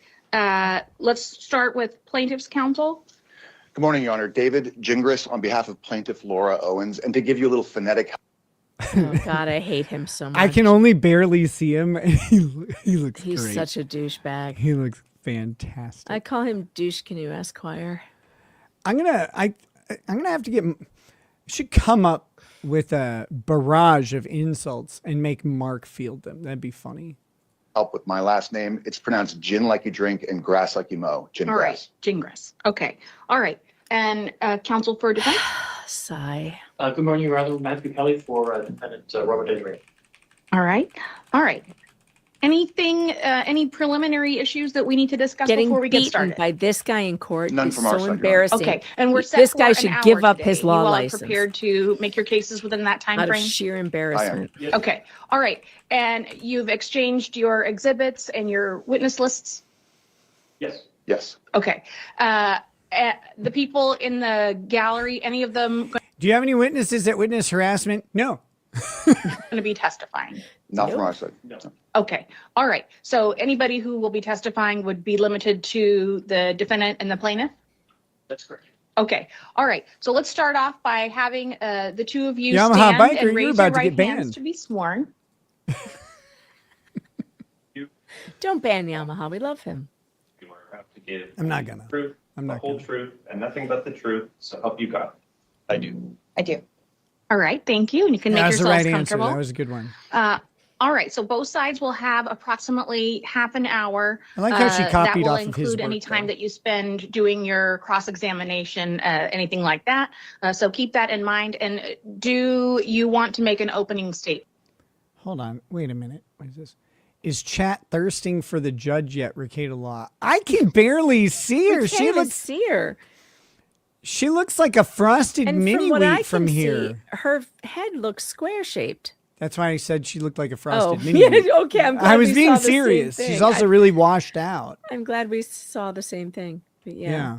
Let's start with plaintiff's counsel. Good morning, Your Honor. David Gingras on behalf of plaintiff Laura Owens. And to give you a little phonetic. Oh, God, I hate him so much. I can only barely see him. And he looks He's great. such a douchebag. He looks fantastic. I call him Douche Canoe Esquire. I'm gonna have to get. Should come up with a barrage of insults and make Mark field them. That'd be funny. Help with my last name. It's pronounced gin like you drink and grass like you mow. Gin All grass. right, gin grass. Okay. All right. And counsel for defense? Sigh. Good morning, Your Honor. Matthew Kelly for defendant Robert Henry. All right. All right. Anything, any preliminary issues that we need to discuss Getting before we get beaten started? by this guy in court None is from our so side, Your Honor. embarrassing. Okay, and we're set This for guy an should hour give up today. his law you all license. Are prepared to make your cases within that time Out of frame? sheer embarrassment. Yes. Okay. All right. And you've exchanged your exhibits and your witness lists? Yes. Yes. Okay. The people in the gallery, any of them Do you have any witnesses that witness harassment? No. going to be testifying? Not from our side. No. Okay. All right. So anybody who will be testifying would be limited to the defendant and the plaintiff? That's correct. Okay. All right. So let's start off by having the two of you Yamaha stand biker, and you're raise about your to right get hands banned. to be sworn. Don't ban Yamaha. We love him. You are about to give I'm not gonna. truth, I'm the not whole gonna. truth, and nothing but the truth, so help you God. I do. I do. All right. Thank you. And you can make That was the yourselves right answer. comfortable. That was a good one. All right. So both sides will have approximately half an hour. I like how she copied that will off of his include any work, time though. that you spend doing your cross-examination, anything like that. So keep that in mind. And do you want to make an opening statement? Hold on. Wait a minute. What is this? Is chat thirsting for the judge yet, Rekieta Law? I can barely see her. We can't She even looks. see her. She looks like a frosted And mini from what I wheat from can here. see, her head looks square shaped. That's why I said she looked like a Oh, frosted mini yeah, wheat. okay. I'm glad I was we being saw the same serious. thing. She's also really washed out. I'm glad we saw the same thing. But yeah.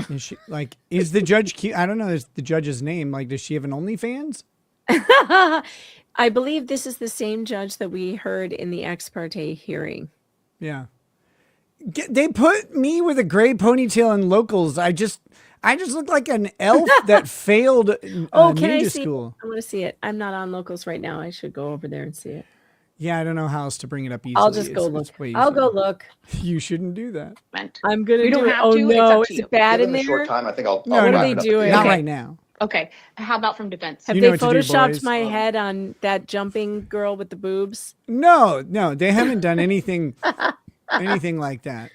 Is she like? Is the judge cute? I don't know. Is the judge's name like? Does she have an OnlyFans? I believe this is the same judge that we heard in the ex parte hearing. Yeah. They put me with a gray ponytail in locals. I just look like an elf that failed Can I ninja see? school. I want to see it. I'm not on locals right now. I should go over there and see it. Yeah, I don't know how else to bring it up easily. I'll just go look. It's way I'll go easier. look. You shouldn't do that. I'm gonna We don't do it. have Oh to. It's no, up to is you. it bad Given in the there? short time, I think I'll. No, I'll no, wrap no. it up. do? Not Okay. right now. Okay. How about from defense? Have You know they what to do, photoshopped boys. my head on that jumping girl with the boobs? No, they haven't done anything like that.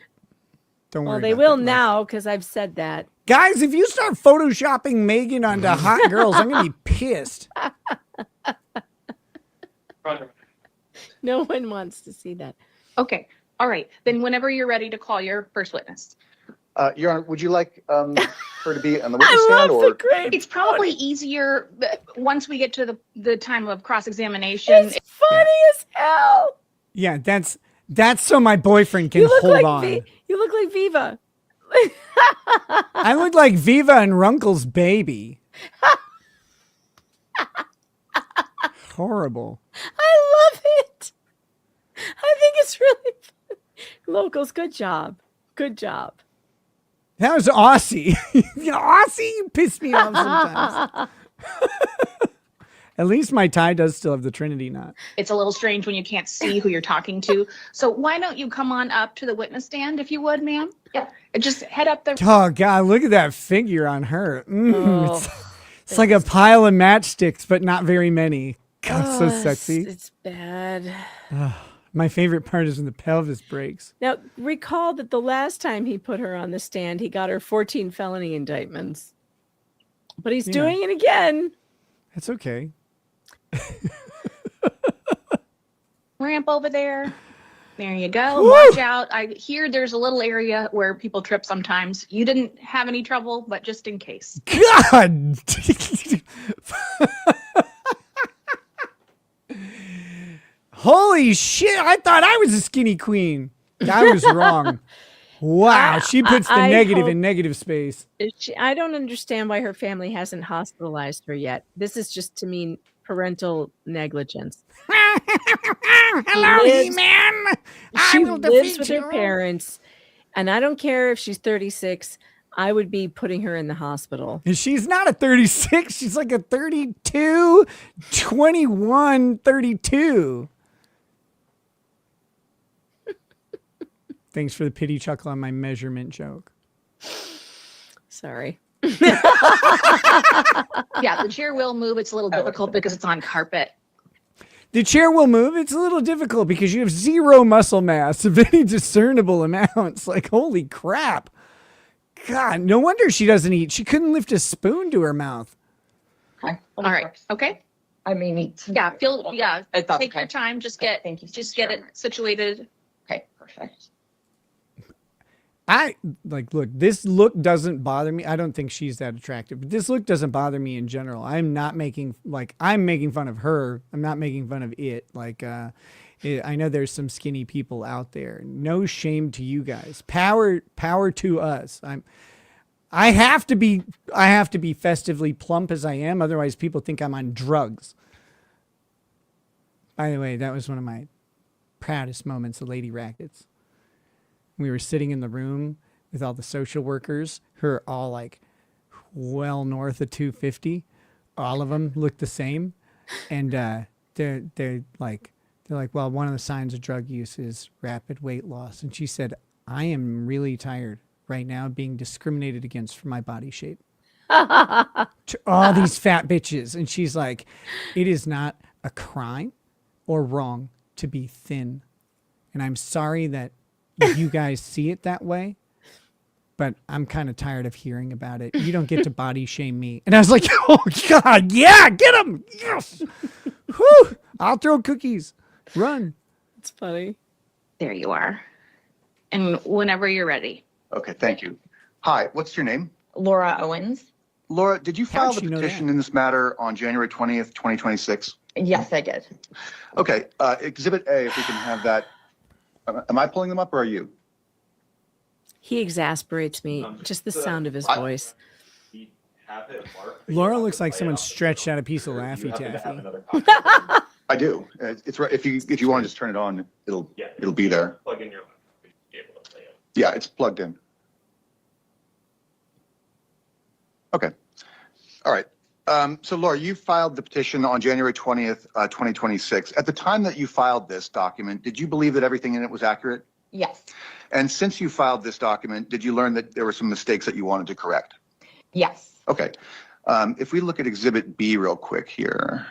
Don't worry. Well, they about will that. now because I've said that. Guys, if you start photoshopping Megan onto hot girls, I'm gonna be pissed. No one wants to see that. Okay. All right. Then whenever you're ready to call your first witness. Your Honor, would you like her to be on the witness stand or? It's probably easier once we get to the time of cross-examination. It's funny as hell. Yeah, that's so my boyfriend can You look hold like on. you look like Viva. I look like Viva and Runkle's baby. Horrible. I love it. I think it's really fun. Locals, good job. Good job. That was Aussie. Aussie, you piss me off sometimes. At least my tie does still have the Trinity knot. It's a little strange when you can't see who you're talking to. So why don't you come on up to the witness stand if you would, ma'am? Yeah. And just head up there. Oh, God, look at that figure on her. Oh, it's like a pile of matchsticks, but not very many. God, so it's- sexy. It's bad. My favorite part is when the pelvis breaks. Now, recall that the last time he put her on the stand, he got her 14 felony indictments. But he's Yeah. doing it again. That's okay. Ramp over there. There you go. Woo! Watch out. I hear there's a little area where people trip sometimes. You didn't have any trouble, but just in case. God! Holy shit! I thought I was a skinny queen. I was wrong. Wow, she puts the I negative hope- in negative space. I don't understand why her family hasn't hospitalized her yet. This is just to mean parental negligence. Hello, lives- He-Man. She I will lives defeat with you. her parents, and I don't care if she's 36. I would be putting her in the hospital. And she's not a 36. She's like a 32, 21, 32. Thanks for the pity chuckle on my measurement joke. Sorry. Yeah, the chair will move. It's a little difficult because it's on carpet. The chair will move. It's a little difficult because you have zero muscle mass of any discernible amounts. Like, holy crap. God, no wonder she doesn't eat. She couldn't lift a spoon to her mouth. Okay. All right. Okay. I mean, Yeah. thought, Take your time. Just get it situated. Okay, perfect. Look, this look doesn't bother me. I don't think she's that attractive, but this look doesn't bother me in general. I'm making fun of her. I'm not making fun of it. I know there's some skinny people out there. No shame to you guys. Power to us. I have to be festively plump as I am. Otherwise people think I'm on drugs. By the way, that was one of my proudest moments of Lady Rackets. We were sitting in the room with all the social workers who are all like well north of 250. All of them look the same. And they're like, well, one of the signs of drug use is rapid weight loss. And she said, I am really tired right now being discriminated against for my body shape. All these fat bitches. And she's like, it is not a crime or wrong to be thin. And I'm sorry that you guys see it that way, but I'm kind of tired of hearing about it. You don't get to body shame me. And I was like, oh God, yeah, get him. Yes. Whew. I'll throw cookies. Run. It's funny. There you are. And whenever you're ready. Okay, thank you. Hi, what's your name? Laura Owens. Laura, did you file How'd the she know petition that? in this matter on January 20th, 2026? Yes, I did. Okay, Exhibit A, if we can have that. Am I pulling them up or are you? He exasperates me. Just the sound of his voice. Laura looks like someone stretched out a piece of Laffy Taffy. I do. It's right. If you want to just turn it on, it'll be there. Plug in your laptop. Be able to play it. Yeah, it's plugged in. Okay. All right. So Laura, you filed the petition on January 20th, 2026. At the time that you filed this document, did you believe that everything in it was accurate? Yes. And since you filed this document, did you learn that there were some mistakes that you wanted to correct? Yes. Okay. If we look at Exhibit B real quick here.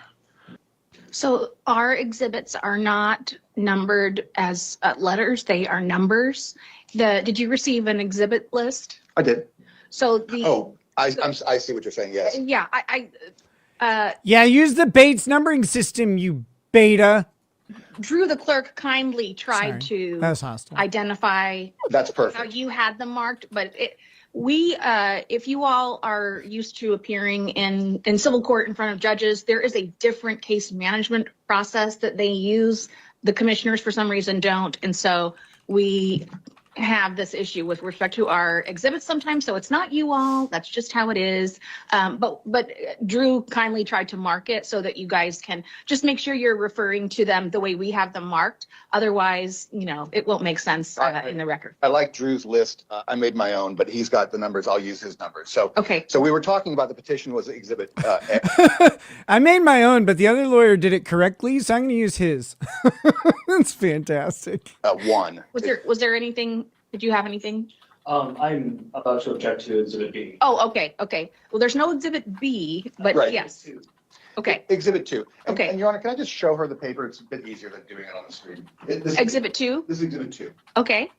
So our exhibits are not numbered as letters. They are numbers. Did you receive an exhibit list? I did. So the I see what you're saying. Yes. Yeah, Yeah, use the Bates numbering system, you beta. Drew, the clerk, kindly tried Sorry. That was to hostile. identify That's perfect. how you had them marked, but if you all are used to appearing in civil court in front of judges, there is a different case management process that they use. The commissioners, for some reason, don't, and so we have this issue with respect to our exhibits sometimes. So it's not you all, that's just how it is. But Drew kindly tried to mark it so that you guys can just make sure you're referring to them the way we have them marked. Otherwise, it won't make sense in the record. I like Drew's list. I made my own, but he's got the numbers. I'll use his numbers. So okay. So we were talking about the petition was Exhibit A. I made my own, but the other lawyer did it correctly, so I'm going to use his. That's fantastic. One. Was there anything? Did you have anything? I'm about to object to Exhibit B. Oh, okay. Well, there's no Exhibit B, but Right. yes. Okay. Exhibit 2. Okay. And Your Honor, can I just show her the paper? It's a bit easier than doing it on the screen. Exhibit 2? This is Exhibit 2. Okay.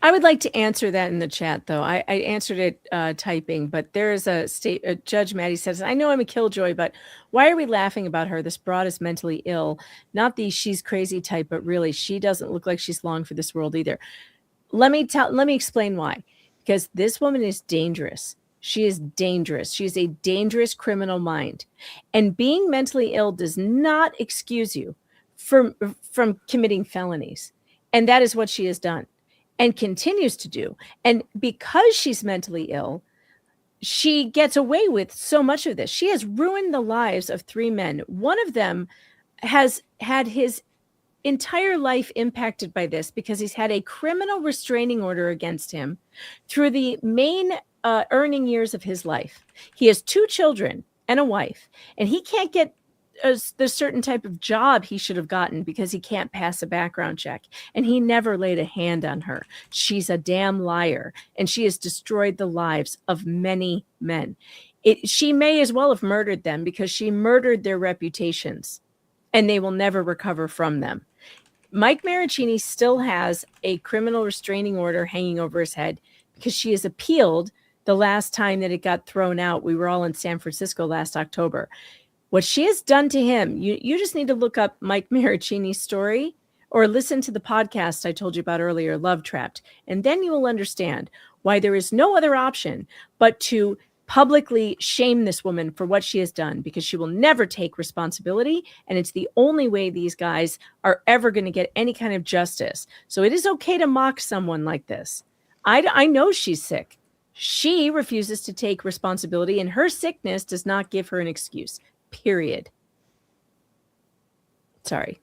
I would like to answer that in the chat, though. I answered it typing, but there is a Judge Maddie says, I know I'm a killjoy, but why are we laughing about her? This broad is mentally ill. Not the she's crazy type, but really, she doesn't look like she's long for this world either. Let me explain why. Because this woman is dangerous. She is dangerous. She is a dangerous criminal mind. And being mentally ill does not excuse you from committing felonies. And that is what she has done and continues to do. And because she's mentally ill, she gets away with so much of this. She has ruined the lives of 3 men. One of them has had his entire life impacted by this because he's had a criminal restraining order against him through the main earning years of his life. He has 2 children and a wife, and he can't get the certain type of job he should have gotten because he can't pass a background check. And he never laid a hand on her. She's a damn liar, and she has destroyed the lives of many men. She may as well have murdered them because she murdered their reputations, and they will never recover from them. Mike Maricini still has a criminal restraining order hanging over his head because she has appealed the last time that it got thrown out. We were all in San Francisco last October. What she has done to him, you just need to look up Mike Maricini's story or listen to the podcast I told you about earlier, Love Trapped, and then you will understand why there is no other option but to publicly shame this woman for what she has done, because she will never take responsibility, and it's the only way these guys are ever going to get any kind of justice. So it is okay to mock someone like this. I know she's sick. She refuses to take responsibility, and her sickness does not give her an excuse, period. Sorry.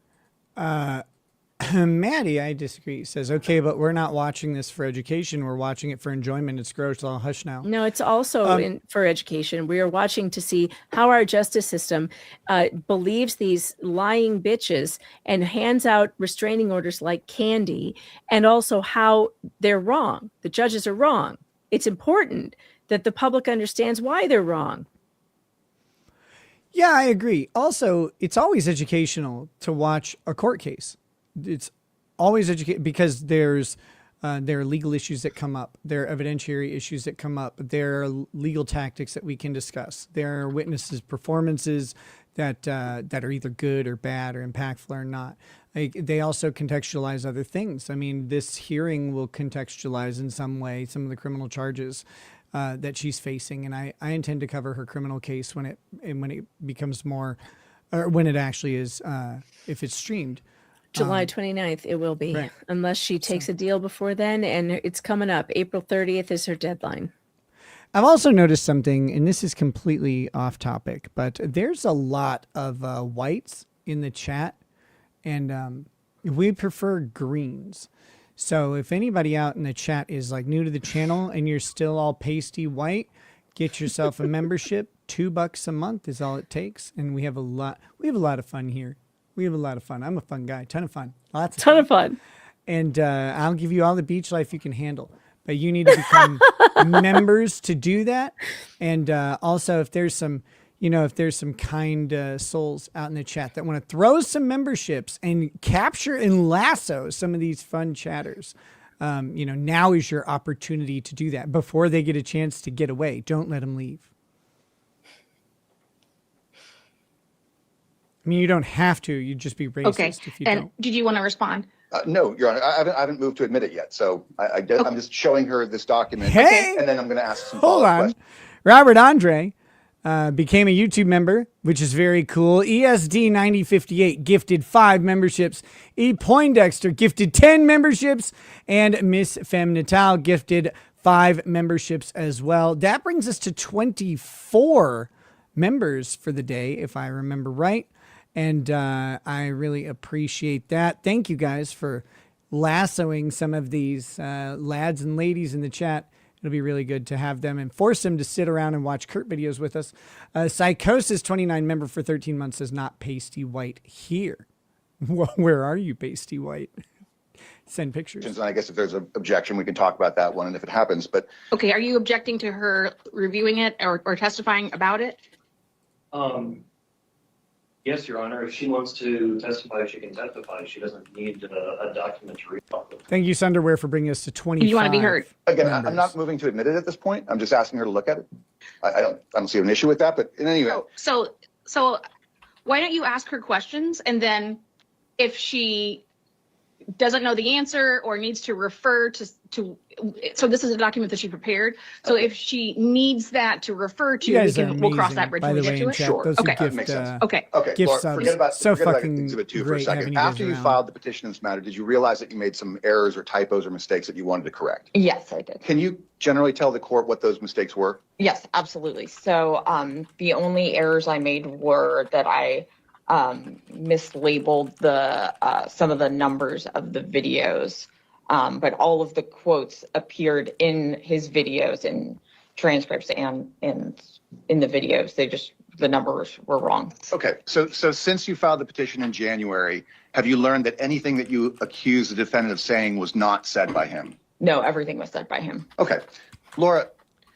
Maddie, I disagree, says, okay, but we're not watching this for education. We're watching it for enjoyment. It's gross. I'll hush now. No, it's also for education. We are watching to see how our justice system believes these lying bitches and hands out restraining orders like candy, and also how they're wrong. The judges are wrong. It's important that the public understands why they're wrong. Yeah, I agree. Also, it's always educational to watch a court case. It's always because there are legal issues that come up. There are evidentiary issues that come up. There are legal tactics that we can discuss. There are witnesses' performances that are either good or bad or impactful or not. They also contextualize other things. I mean, this hearing will contextualize in some way some of the criminal charges that she's facing, and I intend to cover her criminal case when it becomes more, or when it actually is, if it's streamed. July 29th, it will be, right. Unless she takes a deal before then, and it's coming up. April 30th is her deadline. I've also noticed something, and this is completely off topic, but there's a lot of whites in the chat, and we prefer greens. So if anybody out in the chat is like new to the channel and you're still all pasty white, get yourself a membership. $2 a month is all it takes, and we have a lot of fun here. We have a lot of fun. I'm a fun guy. Ton of fun. Lots of fun. And I'll give you all the beach life you can handle. But you need to become members to do that. And also, if there's some kind souls out in the chat that want to throw some memberships and capture and lasso some of these fun chatters, now is your opportunity to do that before they get a chance to get away. Don't let them leave. I mean, you don't have to. You'd just be racist if you don't. Did you want to respond? No, Your Honor, I haven't moved to admit it yet. So I'm just showing her this document. Hey! And then I'm going to ask some Hold follow-up on. questions. Robert Andre became a YouTube member, which is very cool. ESD9058 gifted 5 memberships. E. Poindexter gifted 10 memberships. And Miss Femme Natal gifted 5 memberships as well. That brings us to 24 members for the day, if I remember right. And I really appreciate that. Thank you guys for lassoing some of these lads and ladies in the chat. It'll be really good to have them and force them to sit around and watch Kurt videos with us. Psychosis 29 member for 13 months is not pasty white here. Where are you, pasty white? Send pictures. And I guess if there's an objection, we can talk about that one and if it happens. But Okay, are you objecting to her reviewing it or testifying about it? Yes, Your Honor. If she wants to testify, she can testify. She doesn't need a document to read off of. Thank you, Sunderwear, for bringing us to 25. You want to be heard. Again, members. I'm not moving to admit it at this point. I'm just asking her to look at it. I don't see an issue with that. But in any event, So why don't you ask her questions, and then if she doesn't know the answer or needs to refer to so this is a document that she prepared. So if she needs that to refer to, we'll cross that bridge when we get to it. Sure. Okay. That makes sense. Okay. Gift Laura, subs. forget about fucking Exhibit 2 for a great having second. you guys After you around. filed the petition in this matter, did you realize that you made some errors or typos or mistakes that you wanted to correct? Yes, I did. Can you generally tell the court what those mistakes were? Yes, absolutely. So the only errors I made were that I mislabeled some of the numbers of the videos, but all of the quotes appeared in his videos and transcripts and in the videos. They just the numbers were wrong. Okay, so since you filed the petition in January, have you learned that anything that you accused the defendant of saying was not said by him? No, everything was said by him. Okay, Laura,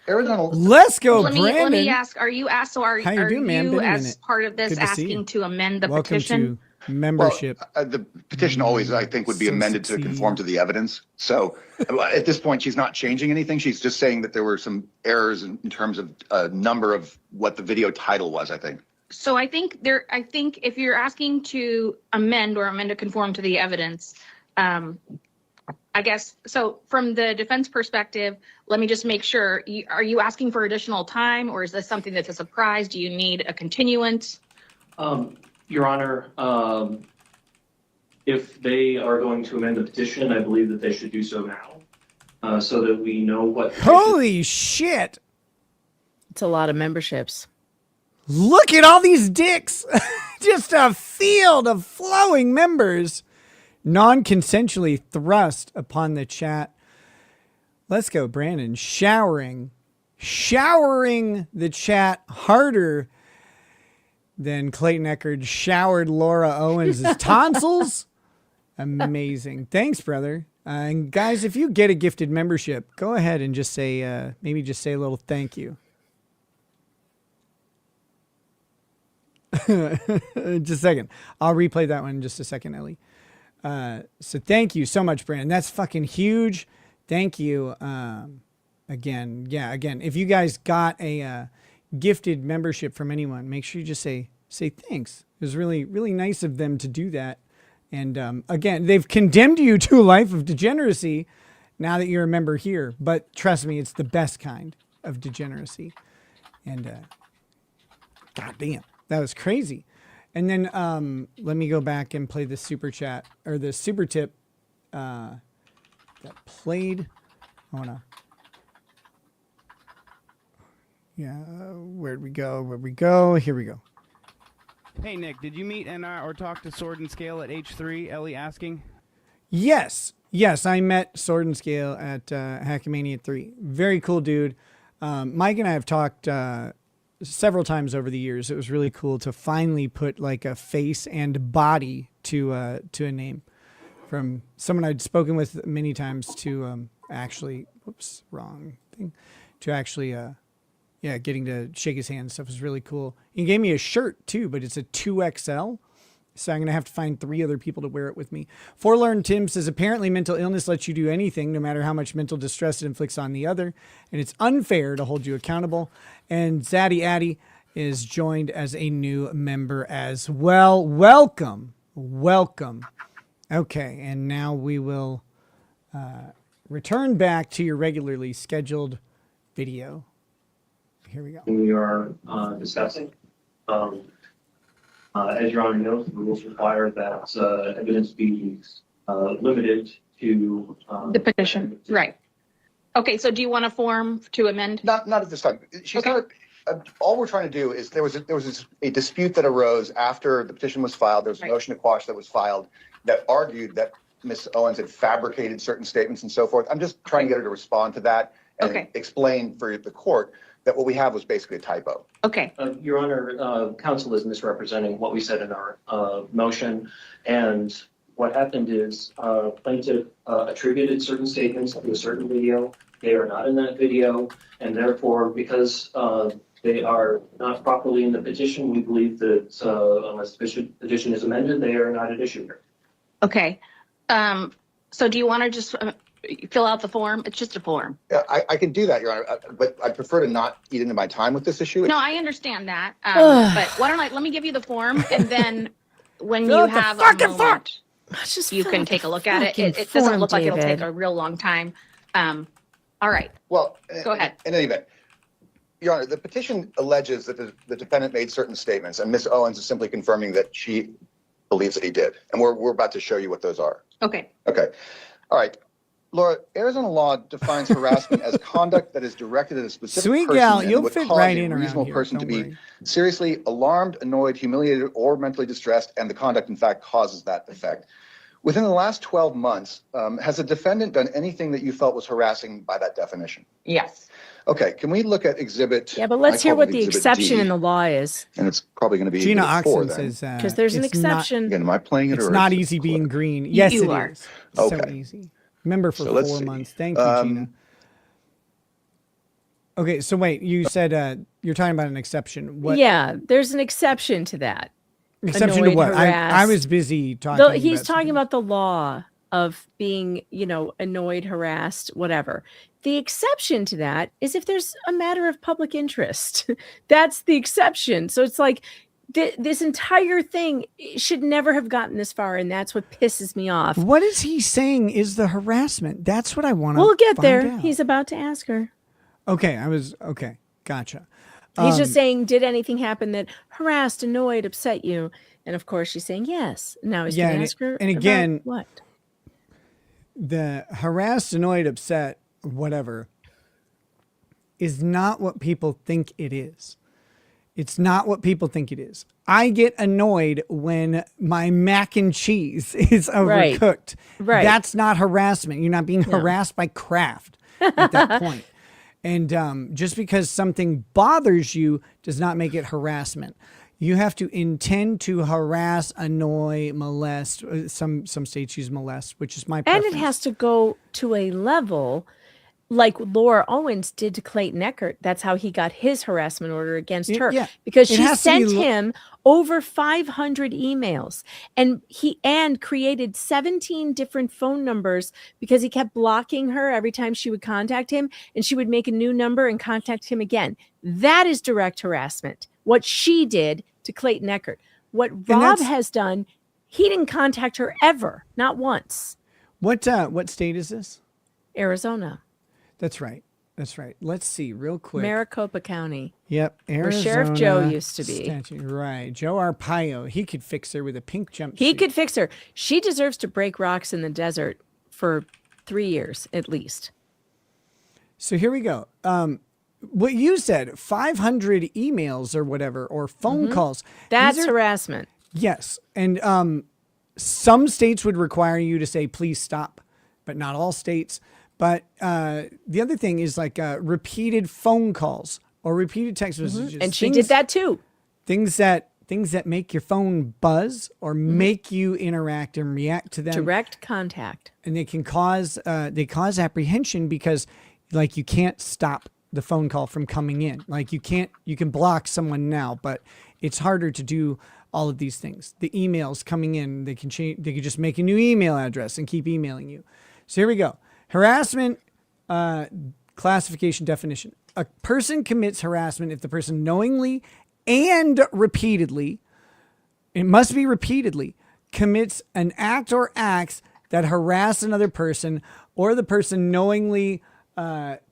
Arizona. Let's go, Let Brandon. me ask, are you asked, so are How you doing, man? you Been a as minute. part of this Good to see you. asking to amend the Welcome petition? to membership. The petition always, I think, would be amended to conform to the evidence. So at this point, she's not changing anything. She's just saying that there were some errors in terms of number of what the video title was, I think. So I think if you're asking to amend to conform to the evidence, I guess, so from the defense perspective, let me just make sure, are you asking for additional time, or is this something that's a surprise? Do you need a continuance? Your Honor, if they are going to amend the petition, I believe that they should do so now, so that we know what. Holy shit. It's a lot of memberships. Look at all these dicks. Just a field of flowing members. Non-consensually thrust upon the chat. Let's go, Brandon. Showering the chat harder than Clayton Eckerd showered Laura Owens' tonsils. Amazing. Thanks, brother. And guys, if you get a gifted membership, go ahead and just say, maybe just say a little thank you. Just a second. I'll replay that one in just a second, Ellie. So thank you so much, Brandon. That's fucking huge. Thank you. Again, if you guys got a gifted membership from anyone, make sure you just say thanks. It was really, really nice of them to do that. And again, they've condemned you to a life of degeneracy now that you're a member here. But trust me, it's the best kind of degeneracy. And goddamn, that was crazy. And then let me go back and play the super chat or the super tip that played. I wanna. Yeah, where'd we go? Here we go. Hey, Nick, did you meet or talk to Sword and Scale at H3? Ellie asking. Yes, I met Sword and Scale at Hackmania 3. Very cool dude. Mike and I have talked several times over the years. It was really cool to finally put like a face and body to a name from someone I'd spoken with many times to actually, whoops, wrong thing, to actually, getting to shake his hand and stuff was really cool. He gave me a shirt too, but it's a 2XL. So I'm going to have to find 3 other people to wear it with me. Forlorn Tim says, apparently mental illness lets you do anything, no matter how much mental distress it inflicts on the other. And it's unfair to hold you accountable. And Zaddy Addy is joined as a new member as well. Welcome. Okay, and now we will return back to your regularly scheduled video. Here we go. We are discussing. As Your Honor knows, the rules require that evidence be limited to The petition, right. Okay, so do you want a form to amend? Not at this time. She's not. All we're trying to do is there was a dispute that arose after the petition was filed. There was a motion to quash that was filed that argued that Ms. Owens had fabricated certain statements and so forth. I'm just trying to get her to respond to that and explain for the court that what we have was basically a typo. Okay. Your Honor, counsel is misrepresenting what we said in our motion. And what happened is plaintiff attributed certain statements to a certain video. They are not in that video. And therefore, because they are not properly in the petition, we believe that unless the petition is amended, they are not at issue here. Okay. So do you want to just fill out the form? It's just a form. Yeah, I can do that, Your Honor, but I prefer to not eat into my time with this issue. No, I understand that. But why don't let me give you the form, and then when you have a moment, you can take a look at it. It doesn't look like it'll take a real long time. All right. Well, go ahead. In any event, Your Honor, the petition alleges that the defendant made certain statements, and Ms. Owens is simply confirming that she believes that he did. And we're about to show you what those are. Okay. Okay. All right. Laura, Arizona law defines harassment as conduct that is directed at a specific person gal, and you'll would fit cause right a in around reasonable here, person to don't be worry. seriously alarmed, annoyed, humiliated, or mentally distressed, and the conduct, in fact, causes that effect. Within the last 12 months, has a defendant done anything that you felt was harassing by that definition? Yes. Okay, can we look at exhibit? Yeah, but let's I hear call what it the Exhibit exception D, in the law is. and it's probably going to be Gina Exhibit 4 Oxen then. says Because there's an it's not- exception. Again, am I playing it It's or not is it easy being clip? green. Yes, You it are. is. So Okay. easy. Remember for So let's 4 see. months. Thank you, Gina. Okay, so wait, you said you're talking about an exception. What Yeah, there's an exception to that. exception to Annoyed, what? I harassed. was busy talking. He's about talking something. about the law of being, annoyed, harassed, whatever. The exception to that is if there's a matter of public interest. That's the exception. So it's like this entire thing should never have gotten this far, and that's what pisses me off. What is he saying is the harassment? That's what I want to We'll get there. out. He's about to ask her. Okay, gotcha. He's just saying, did anything happen that harassed, annoyed, upset you? And of course, she's saying yes. Now he's going to ask her. and about again, what? The harassed, annoyed, upset, whatever, is not what people think it is. It's not what people think it is. I get annoyed when my mac and cheese is overcooked. Right. That's not harassment. You're not being harassed by Kraft at that point. And just because something bothers you does not make it harassment. You have to intend to harass, annoy, molest. Some states use molest, which is my preference. And it has to go to a level like Laura Owens did to Clayton Eckert. That's how he got his harassment order against her. Yeah. Because It she has to be sent him over 500 emails and created 17 different phone numbers because he kept blocking her every time she would contact him, and she would make a new number and contact him again. That is direct harassment. What she did to Clayton Eckert. What Rob has done, he didn't contact her ever, not once. What state is this? Arizona. That's right. Let's see real quick. Maricopa County. Yep, Arizona. Where Sheriff Joe used to be. Right. Joe Arpaio. He could fix her with a pink jumpsuit. He could fix her. She deserves to break rocks in the desert for 3 years at least. So here we go. What you said, 500 emails or whatever, or phone calls. That's harassment. Yes. And some states would require you to say, please stop, but not all states. But the other thing is like repeated phone calls or repeated text messages. And she did that too. Things that make your phone buzz or make you interact and react to them. Direct contact. And they can cause apprehension because like you can't stop the phone call from coming in. Like you can block someone now, but it's harder to do all of these things. The emails coming in, they can just make a new email address and keep emailing you. So here we go. Harassment classification definition. A person commits harassment if the person knowingly and repeatedly, it must be repeatedly, commits an act or acts that harass another person, or the person knowingly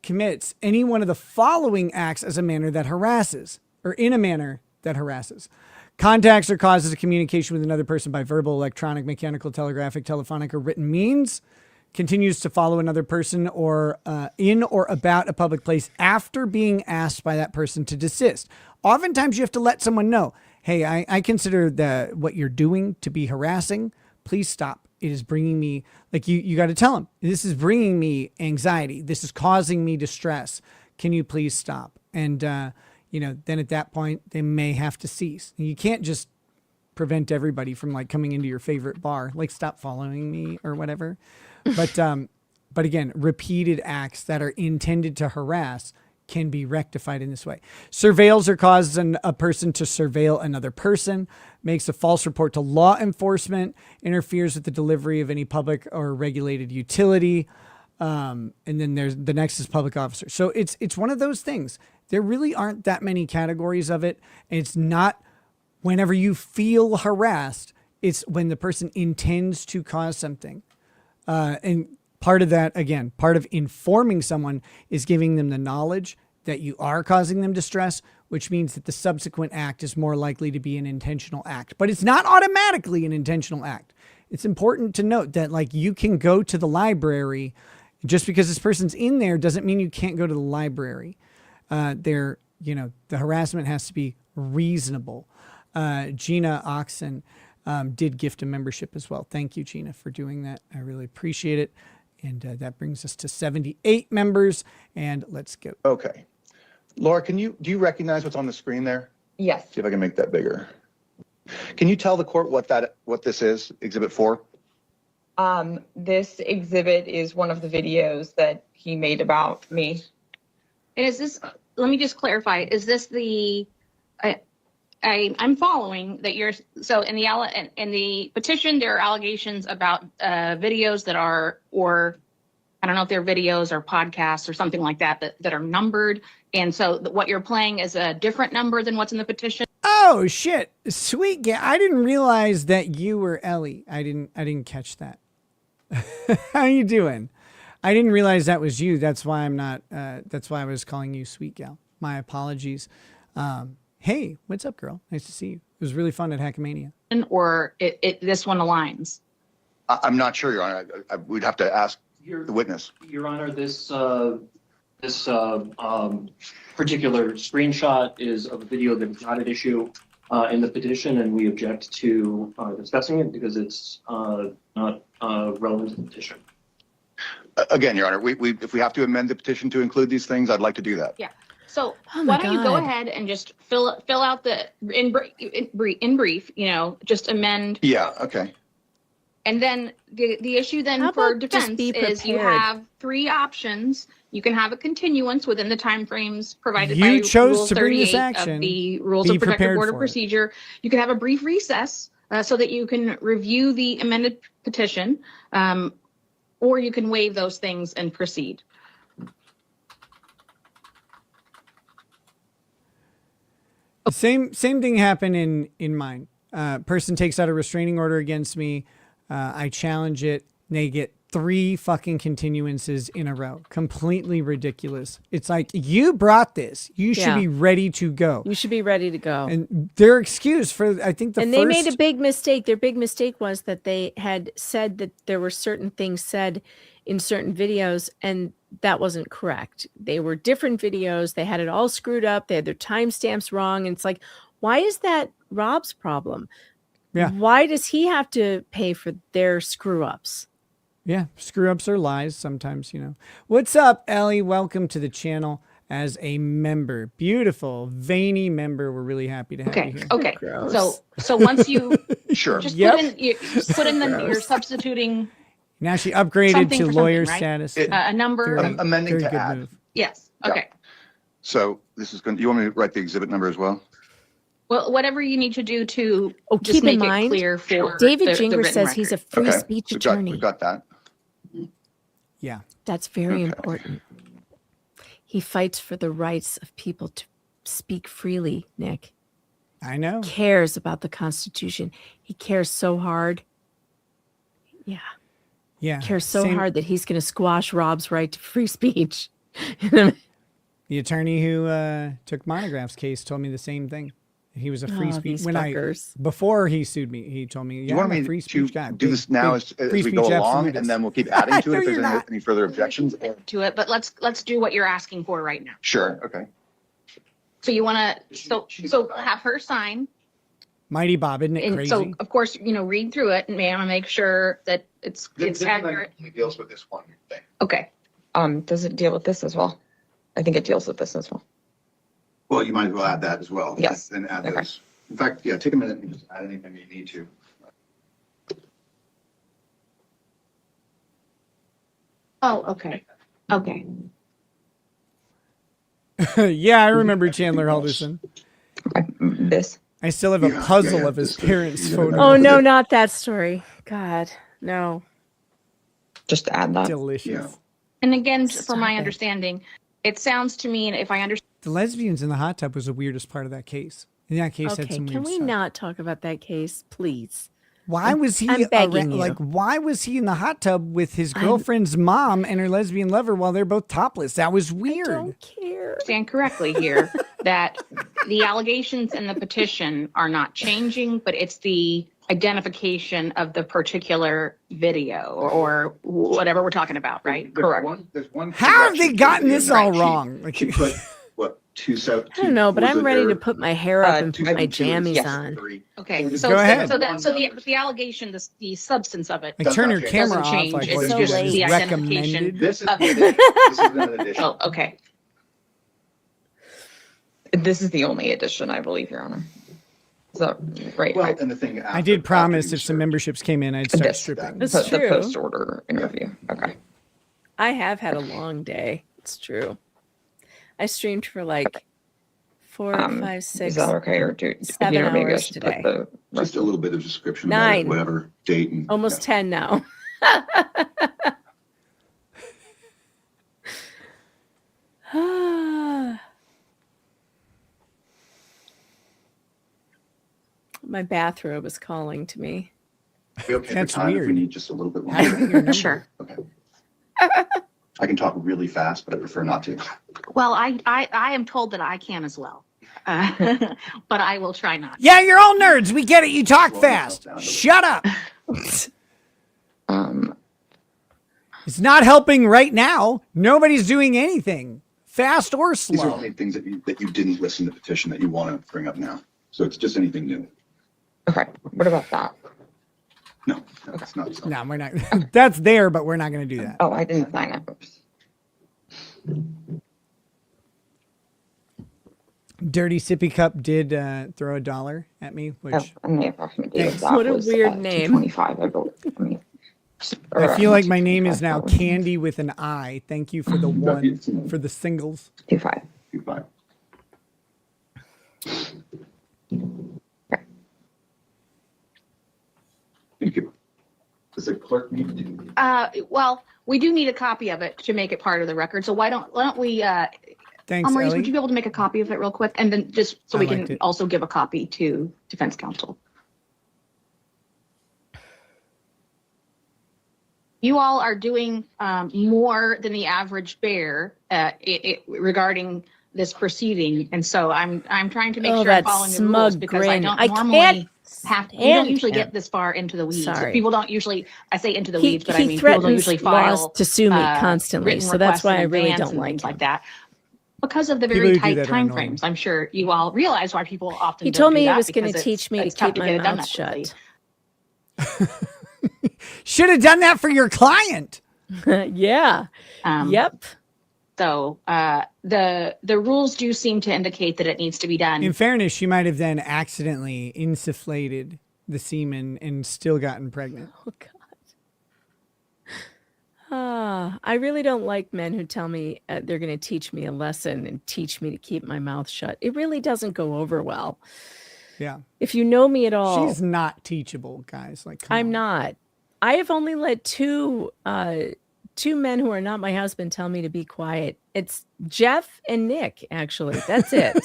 commits any one of the following acts as a manner that harasses, or in a manner that harasses. Contacts or causes of communication with another person by verbal, electronic, mechanical, telegraphic, telephonic, or written means. Continues to follow another person or in or about a public place after being asked by that person to desist. Oftentimes you have to let someone know, hey, I consider what you're doing to be harassing. Please stop. It is bringing me, like you got to tell them, this is bringing me anxiety. This is causing me distress. Can you please stop? And, then at that point, they may have to cease. You can't just prevent everybody from like coming into your favorite bar, like stop following me or whatever. But again, repeated acts that are intended to harass can be rectified in this way. Surveils or causes a person to surveil another person, makes a false report to law enforcement, interferes with the delivery of any public or regulated utility. And then the next is public officer. So it's one of those things. There really aren't that many categories of it. And it's not whenever you feel harassed, it's when the person intends to cause something. And part of that, again, part of informing someone is giving them the knowledge that you are causing them distress, which means that the subsequent act is more likely to be an intentional act. But it's not automatically an intentional act. It's important to note that like you can go to the library just because this person's in there doesn't mean you can't go to the library. The harassment has to be reasonable. Gina Oxen, did gift a membership as well. Thank you, Gina, for doing that. I really appreciate it. And that brings us to 78 members. And let's go. Okay. Laura, do you recognize what's on the screen there? Yes. See if I can make that bigger. Can you tell the court what this is, Exhibit 4? This exhibit is one of the videos that he made about me. And is this, let me just clarify, is this I'm following that you're, so in the petition, there are allegations about videos that are, or I don't know if they're videos or podcasts or something like that are numbered. And so what you're playing is a different number than what's in the petition. Oh shit. Sweet. I didn't realize that you were Ellie. I didn't catch that. How you doing? I didn't realize that was you. That's why that's why I was calling you Sweet Gal. My apologies. Hey, what's up, girl? Nice to see you. It was really fun at Hackamania. Or this one aligns? I'm not sure, Your Honor. We'd have to ask the witness. Your Honor, this particular screenshot is of a video that is not at issue in the petition, and we object to discussing it because it's not relevant to the petition. Again, Your Honor, if we have to amend the petition to include these things, I'd like to do that. Yeah. So why don't you go ahead and just fill out in brief, just amend. Yeah. Okay. And then the issue then How for about just defense be is you prepared? have 3 options. You can have a continuance within the timeframes provided You by chose Rule to bring this 38 action. of the Rules Be of Protective prepared Order for it. Procedure. You can have a brief recess so that you can review the amended petition, or you can waive those things and proceed. Same thing happened in mine. Person takes out a restraining order against me. I challenge it. They get 3 fucking continuances in a row. Completely ridiculous. It's like, you brought this. You should be ready to go. You should be ready to go. And their excuse for, I think they made a big mistake. Their big mistake was that they had said that there were certain things said in certain videos, and that wasn't correct. They were different videos. They had it all screwed up. They had their timestamps wrong. And it's like, why is that Rob's problem? Yeah. Why does he have to pay for their screw ups? Yeah, screw ups or lies sometimes, What's up, Ellie? Welcome to the channel as a member. Beautiful, veiny member. We're really happy to have you here. Okay. Gross. So once you Sure. just Yep. put in you're substituting Now she upgraded something to for lawyer something, right? status. A number. Amending Very to good add. move. Yes. Yeah. Okay. So this is going. You want me to write the exhibit number as well? Well, whatever you need to do to just keep in make it mind, clear for David the Jinger written says he's a record. free speech attorney. We've got that. Yeah. That's very important. He fights for the rights of people to speak freely, Nick. I know. Cares about the Constitution. He cares so hard. Yeah. Yeah. Cares so Same- hard that he's going to squash Rob's right to free speech. The attorney who took Monograph's case told me the same thing. He was a free speech. these fuckers. Before he sued me, he told me, You want I'm a me free to speech guy. do this now as free we go speech along, absolutist. and then we'll keep adding to No, it if you're there's not. any further objections? To it, but let's do what you're asking for right now. Sure. Okay. So you want to so have her sign, Mighty Bob, isn't it and crazy? so of course read through it and make sure that it's accurate. It deals with this one thing. Okay. Does it deal with this as well? I think it deals with this as well. Well, you might as well add that as well. Yes. And add Okay. those. In fact, yeah, take a minute and just add anything you need to. Oh, okay. Okay. Yeah, I remember Chandler Alderson. This. I still have a puzzle of his parents' photo. Oh, no, not that story. God, no. Just to add that. Delicious. And again, from my understanding, it sounds to me, and if I understand. The lesbians in the hot tub was the weirdest part of that case. And that case had Okay, some can weird we stuff. not talk about that case, please? Why was he I'm begging you. like? Why was he in the hot tub with his girlfriend's mom and her lesbian lover while they're both topless? That was weird. I don't care. Stand correctly here that the allegations in the petition are not changing, but it's the identification of the particular video or whatever we're talking about, right? Correct. There's one. How have they gotten this all wrong? She put I don't know, but I'm ready to put my hair up and put my jammies on. Okay, Go ahead. So the allegation, the substance of it. Like, turn your doesn't camera off. change. Like, It's what, just is the this identification recommended? This is, of this is an addition. Oh, okay. This is the only addition, I believe, Your Honor. So, right. Well, and the thing I did promise if some memberships came in, I'd start stripping. That's the true. post-order interview. Okay. I have had a long day. It's true. I streamed for like 4, 5, 6, Is that okay? Or do 7 you know, maybe I hours should today. put the Just a little bit of description 9. about it, whatever date and Almost 10 now. My bathrobe is calling to me. we okay That's for time if weird. we need just a little bit How do you get your longer. number? Sure. Okay. I can talk really fast, but I prefer not to. Well, I am told that I can as well. But I will try not. Yeah, you're all nerds. We get it. You talk fast. Shut up. It's not helping right now. Nobody's doing anything, fast or These are slow. only things that you didn't listen to the petition that you want to bring up now. So it's just anything new. Okay. What about that? No, that's not. No, we're not. That's there, but we're not going to do that. Oh, I didn't sign it. Oops. Dirty Sippy Cup did throw $1 at me, which And the approximate date of Thanks. that What a was, weird name. 225, I believe. I mean, I feel like my name is now Candy with an I. Thank you for the one for the singles. 25. 25. Thank you. Does the clerk need to? Well, we do need a copy of it to make it part of the record. So why don't we? Thanks, Maurice, Ellie. would you be able to make a copy of it real quick, and then just so I we liked can it. also give a copy to defense counsel. You all are doing more than the average bear regarding this proceeding, and so I'm trying to make Oh, sure I'm that following the rules smug because I grin. don't I normally can't have. You stand don't usually him. get this far into the weeds. Sorry. People don't usually. I say into the He, weeds, but he I mean people don't threatens usually file laws to sue me constantly, written so that's requests why in I really advance don't and like things him. like that. Because of the People very who do tight that are time annoying. frames, I'm sure you all realize why people often He don't told do me he that was going to because teach me to it's tough keep get my it done mouth that quickly. shut. Should have done that for your client. Yeah. Yep. So the rules do seem to indicate that it needs to be done. In fairness, she might have then accidentally insufflated the semen and still gotten pregnant. Oh, God. I really don't like men who tell me they're going to teach me a lesson and teach me to keep my mouth shut. It really doesn't go over well. Yeah. If you know me at all, She's not teachable, guys. Like, come I'm on. not. I have only let two men who are not my husband tell me to be quiet. It's Jeff and Nick, actually. That's it.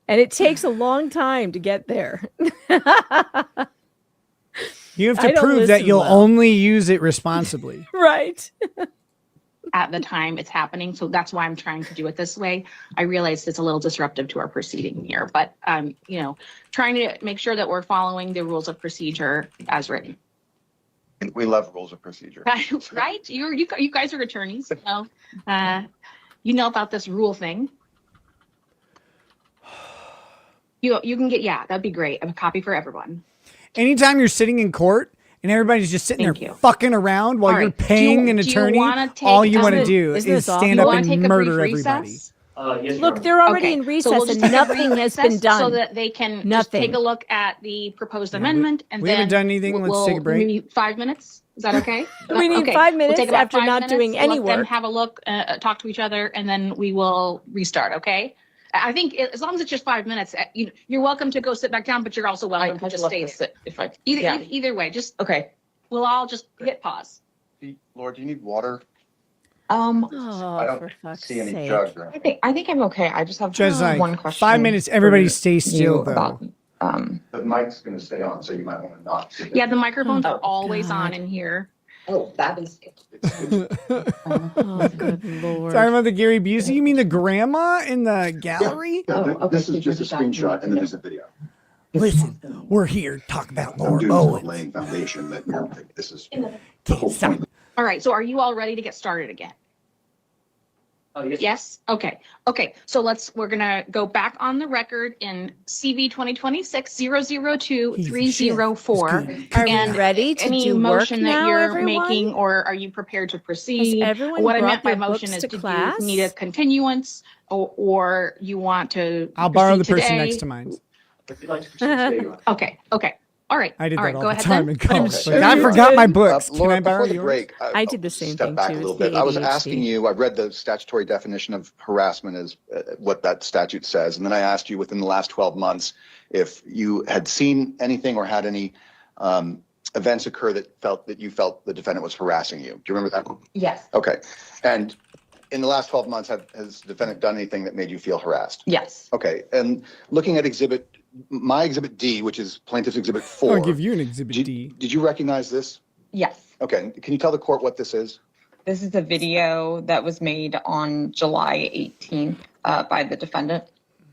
And it takes a long time to get there. You have I to don't prove that listen you'll well. only use it responsibly. Right. At the time it's happening. So that's why I'm trying to do it this way. I realize it's a little disruptive to our proceeding here, but trying to make sure that we're following the rules of procedure as written. We love rules of procedure. Right? You guys are attorneys. So you know about this rule thing. You can get, that'd be great. A copy for everyone. Anytime you're sitting in court and everybody's just sitting Thank there you. fucking around while All you're right. paying an Do you attorney, wanna take- all you want to isn't do isn't is this awful? stand You up wanna and take a brief murder everybody. recess? Yes, Look, they're already in recess we'll and just take a brief nothing has been recess done. so that they can just Nothing. take a look at the proposed Yeah, amendment and we then haven't done anything. Let's take a break. Maybe 5 minutes. Is that okay? We need Okay. 5 We'll minutes take about after 5 not minutes, doing any let them work. have a look, talk to each other, and then we will restart. Okay. I think as long as it's just 5 minutes, you're welcome to go sit back down, but you're also welcome to just stay there. If I, Either way, just okay. we'll all just hit pause. Laura, do you need water? Oh, I don't for fuck's see any sake. jugs. Or I think I'm okay. I just have Just like one question. 5 minutes. Everybody stay you still, though. about, The mic's going to stay on, so you might want to not. sit there. Yeah, the microphones Oh, are always God. on in here. oh, that is. Oh, good Lord. Sorry about the Gary Busey. You mean the grandma in the gallery? Yeah, okay, this so is just a you're just screenshot, and then there's a video. Listen, we're here to talk about I'm Laura doing some Owens. laying foundation that this is the whole Stop. point. All right. So are you all ready to get started again? Yes. Okay. Okay. So we're going to go back on the record in CV 2026-002-304. Are we ready to any do work motion that now, you're everyone? making, or are you prepared to Has proceed? everyone What I brought meant by their motion books is, to did class? you need a continuance, or you want to I'll borrow the proceed person today? next to mine. If you'd like to proceed today, Your Honor. Okay. Okay. All right. I did all that right. all Go the ahead time then. in college. sure Like, I you forgot did. my books. Can Laura, I borrow before the yours? break, I did the same step thing back too. a It's little the bit. I was ADHD. asking you, I read the statutory definition of harassment as what that statute says. And then I asked you within the last 12 months if you had seen anything or had any events occur that you felt the defendant was harassing you. Do you remember that? Yes. Okay. And in the last 12 months, has the defendant done anything that made you feel harassed? Yes. Okay. And looking at my exhibit D, which is plaintiff's exhibit 4. I'll give you an exhibit D. Did you recognize this? Yes. Okay. Can you tell the court what this is? This is a video that was made on July 18th by the defendant.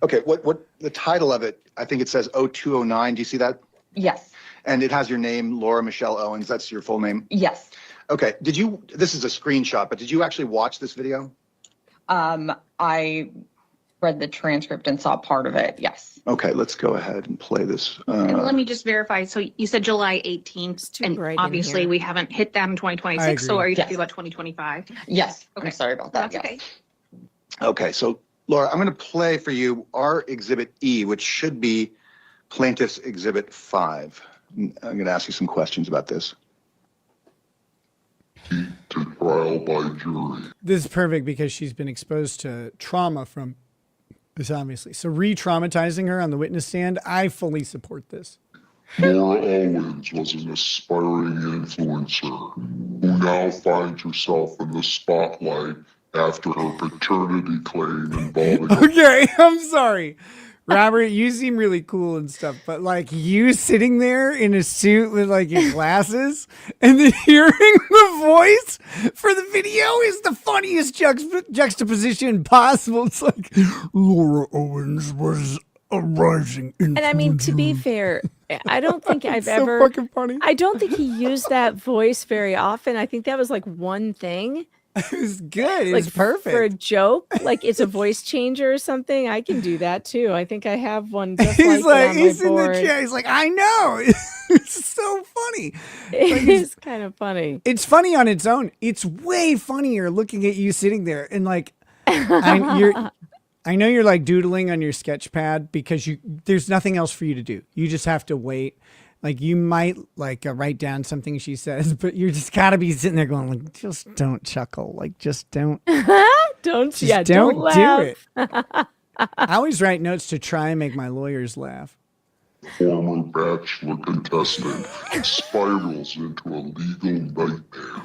Okay. What the title of it, I think it says 0209. Do you see that? Yes. And it has your name, Laura Michelle Owens. That's your full name? Yes. Okay. This is a screenshot, but did you actually watch this video? I read the transcript and saw part of it. Yes. Okay. Let's go ahead and play this. And let me just verify. So you said July 18th, and bright in obviously here. we haven't hit that in 2026. So agree. are you Yes. talking about 2025? Yes. Okay. I'm sorry about that. That's Yes. okay. Okay. So, Laura, I'm going to play for you our exhibit E, which should be plaintiff's exhibit 5. I'm going to ask you some questions about this. To trial by jury. This is perfect because she's been exposed to trauma from this, obviously. So re-traumatizing her on the witness stand, I fully support this. Laura Owens was an aspiring influencer who now finds herself in the spotlight after her paternity claim involving Okay, I'm sorry. Robert, you seem really cool and stuff, but like you sitting there in a suit with like your glasses and then hearing the voice for the video is the funniest juxtaposition possible. It's like Laura Owens was a rising influencer. And I mean, to be fair, I don't think I've so ever. fucking funny. I don't think he used that voice very often. I think that was like one thing. It was good. It Like was perfect. for a joke, like it's a voice changer or something. I can do that too. I think I have one. Just He's like, it on he's my in the board. chair. He's like, I know. It's so funny. It is kind of funny. It's funny on its own. It's way funnier looking at you sitting there and like, I know you're like doodling on your sketch pad because there's nothing else for you to do. You just have to wait. Like you might like write down something she says, but you just gotta be sitting there going like, just don't chuckle. Like just don't. Don't Don't laugh. do it. I always write notes to try and make my lawyers laugh. former bachelor contestant spirals into a legal nightmare.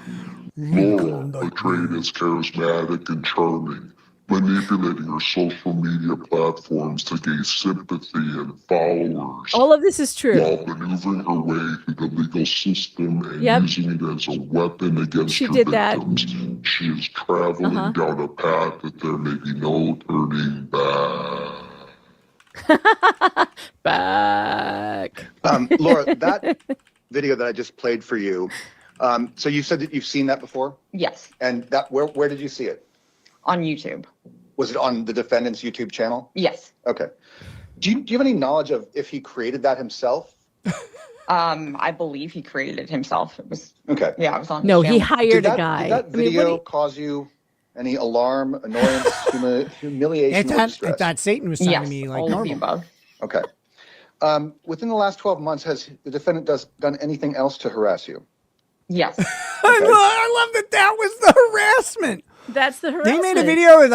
Laura, portrayed as charismatic and charming, manipulating her social media platforms to gain sympathy and followers. All of this is true. While maneuvering her way through the legal system and Yep. using it as a weapon against She her did that. victims, she is traveling down a path that there may be no turning back. Back. Laura, that video that I just played for you, so you said that you've seen that before? Yes. And that where did you see it? On YouTube. Was it on the defendant's YouTube channel? Yes. Okay. Do you have any knowledge of if he created that himself? I believe he created it himself. It was Okay. Yeah, it was on. No, his he channel. hired a guy. Did that I mean, video what cause you any alarm, annoyance, humiliation, or I distress? thought Satan was talking Yes, to me like all of the normal. above. Okay. Within the last 12 months, has the defendant done anything else to harass you? Yes. I love that was the harassment. That's the They harassment. made a video with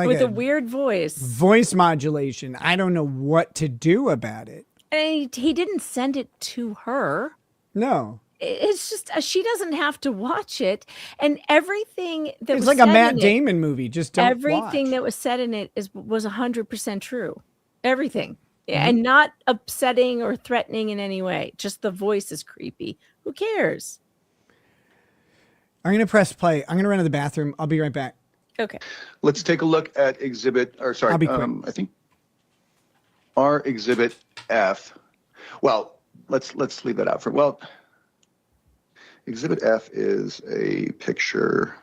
with a weird voice. voice modulation. I don't know what to do about it. And he didn't send it to her. No. It's just she doesn't have to watch it, and everything that It's was like a said Matt in it- Damon movie. Just don't everything watch. that was said in it was 100% true. Everything, Mm-hmm. and not upsetting or threatening in any way. Just the voice is creepy. Who cares? I'm going to press play. I'm going to run to the bathroom. I'll be right back. Okay. Let's take a look at I'll be quick. I think our exhibit F. Well, let's leave that out for, exhibit F is a picture.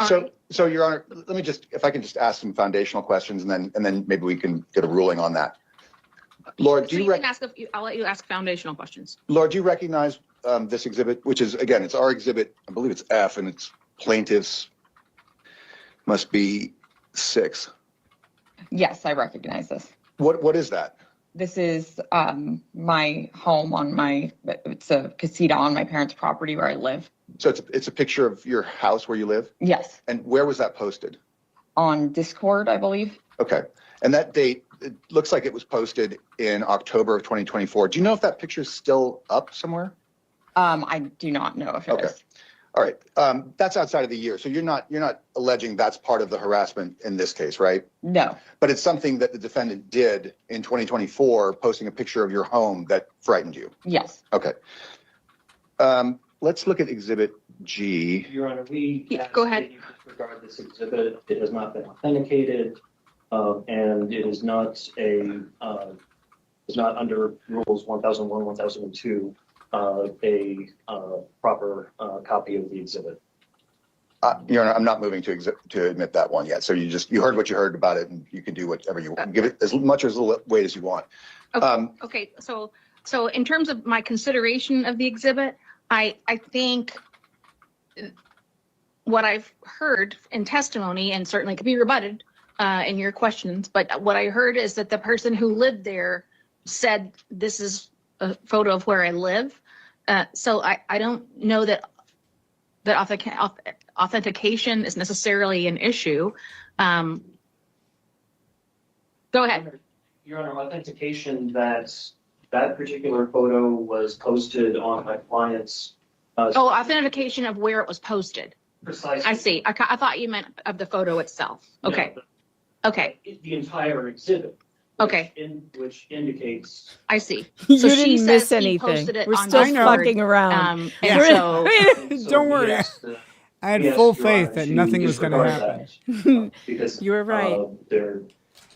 So Your Honor, let me just, if I can just ask some foundational questions and then maybe we can get a ruling on that. Laura, do you can ask I'll let you ask foundational questions. Laura, do you recognize this exhibit, which is, again, it's our exhibit, I believe it's F, and it's plaintiffs must be 6. Yes, I recognize this. What is that? This is my home it's a casita on my parents' property where I live. So it's a picture of your house where you live? Yes. And where was that posted? On Discord, I believe. Okay. And that date, it looks like it was posted in October of 2024. Do you know if that picture is still up somewhere? I do not know if it is. All right. That's outside of the year. So you're not alleging that's part of the harassment in this case, right? No. But it's something that the defendant did in 2024, posting a picture of your home that frightened you. Yes. Okay. Let's look at Exhibit G. Your Honor, go ahead. Disregard this exhibit. It has not been authenticated, and it is not under Rules 1001, 1002, a proper copy of the exhibit. Your Honor, I'm not moving to admit that one yet. So you heard what you heard about it, and you can do whatever you want. Give it as much or as little weight as you want. Okay. So in terms of my consideration of the exhibit, I think what I've heard in testimony, and certainly could be rebutted in your questions, but what I heard is that the person who lived there said, this is a photo of where I live. So I don't know that authentication is necessarily an issue. Go ahead. Your Honor, authentication that particular photo was posted on my client's. Authentication of where it was posted. Precisely. I see. I thought you meant of the photo itself. Okay. Okay. The entire exhibit. Okay. Which indicates. I see. You So didn't she miss says he anything. posted it We're on still Discord, fucking around. And so Don't worry. I had full faith that nothing was going to happen. Because you were right. Their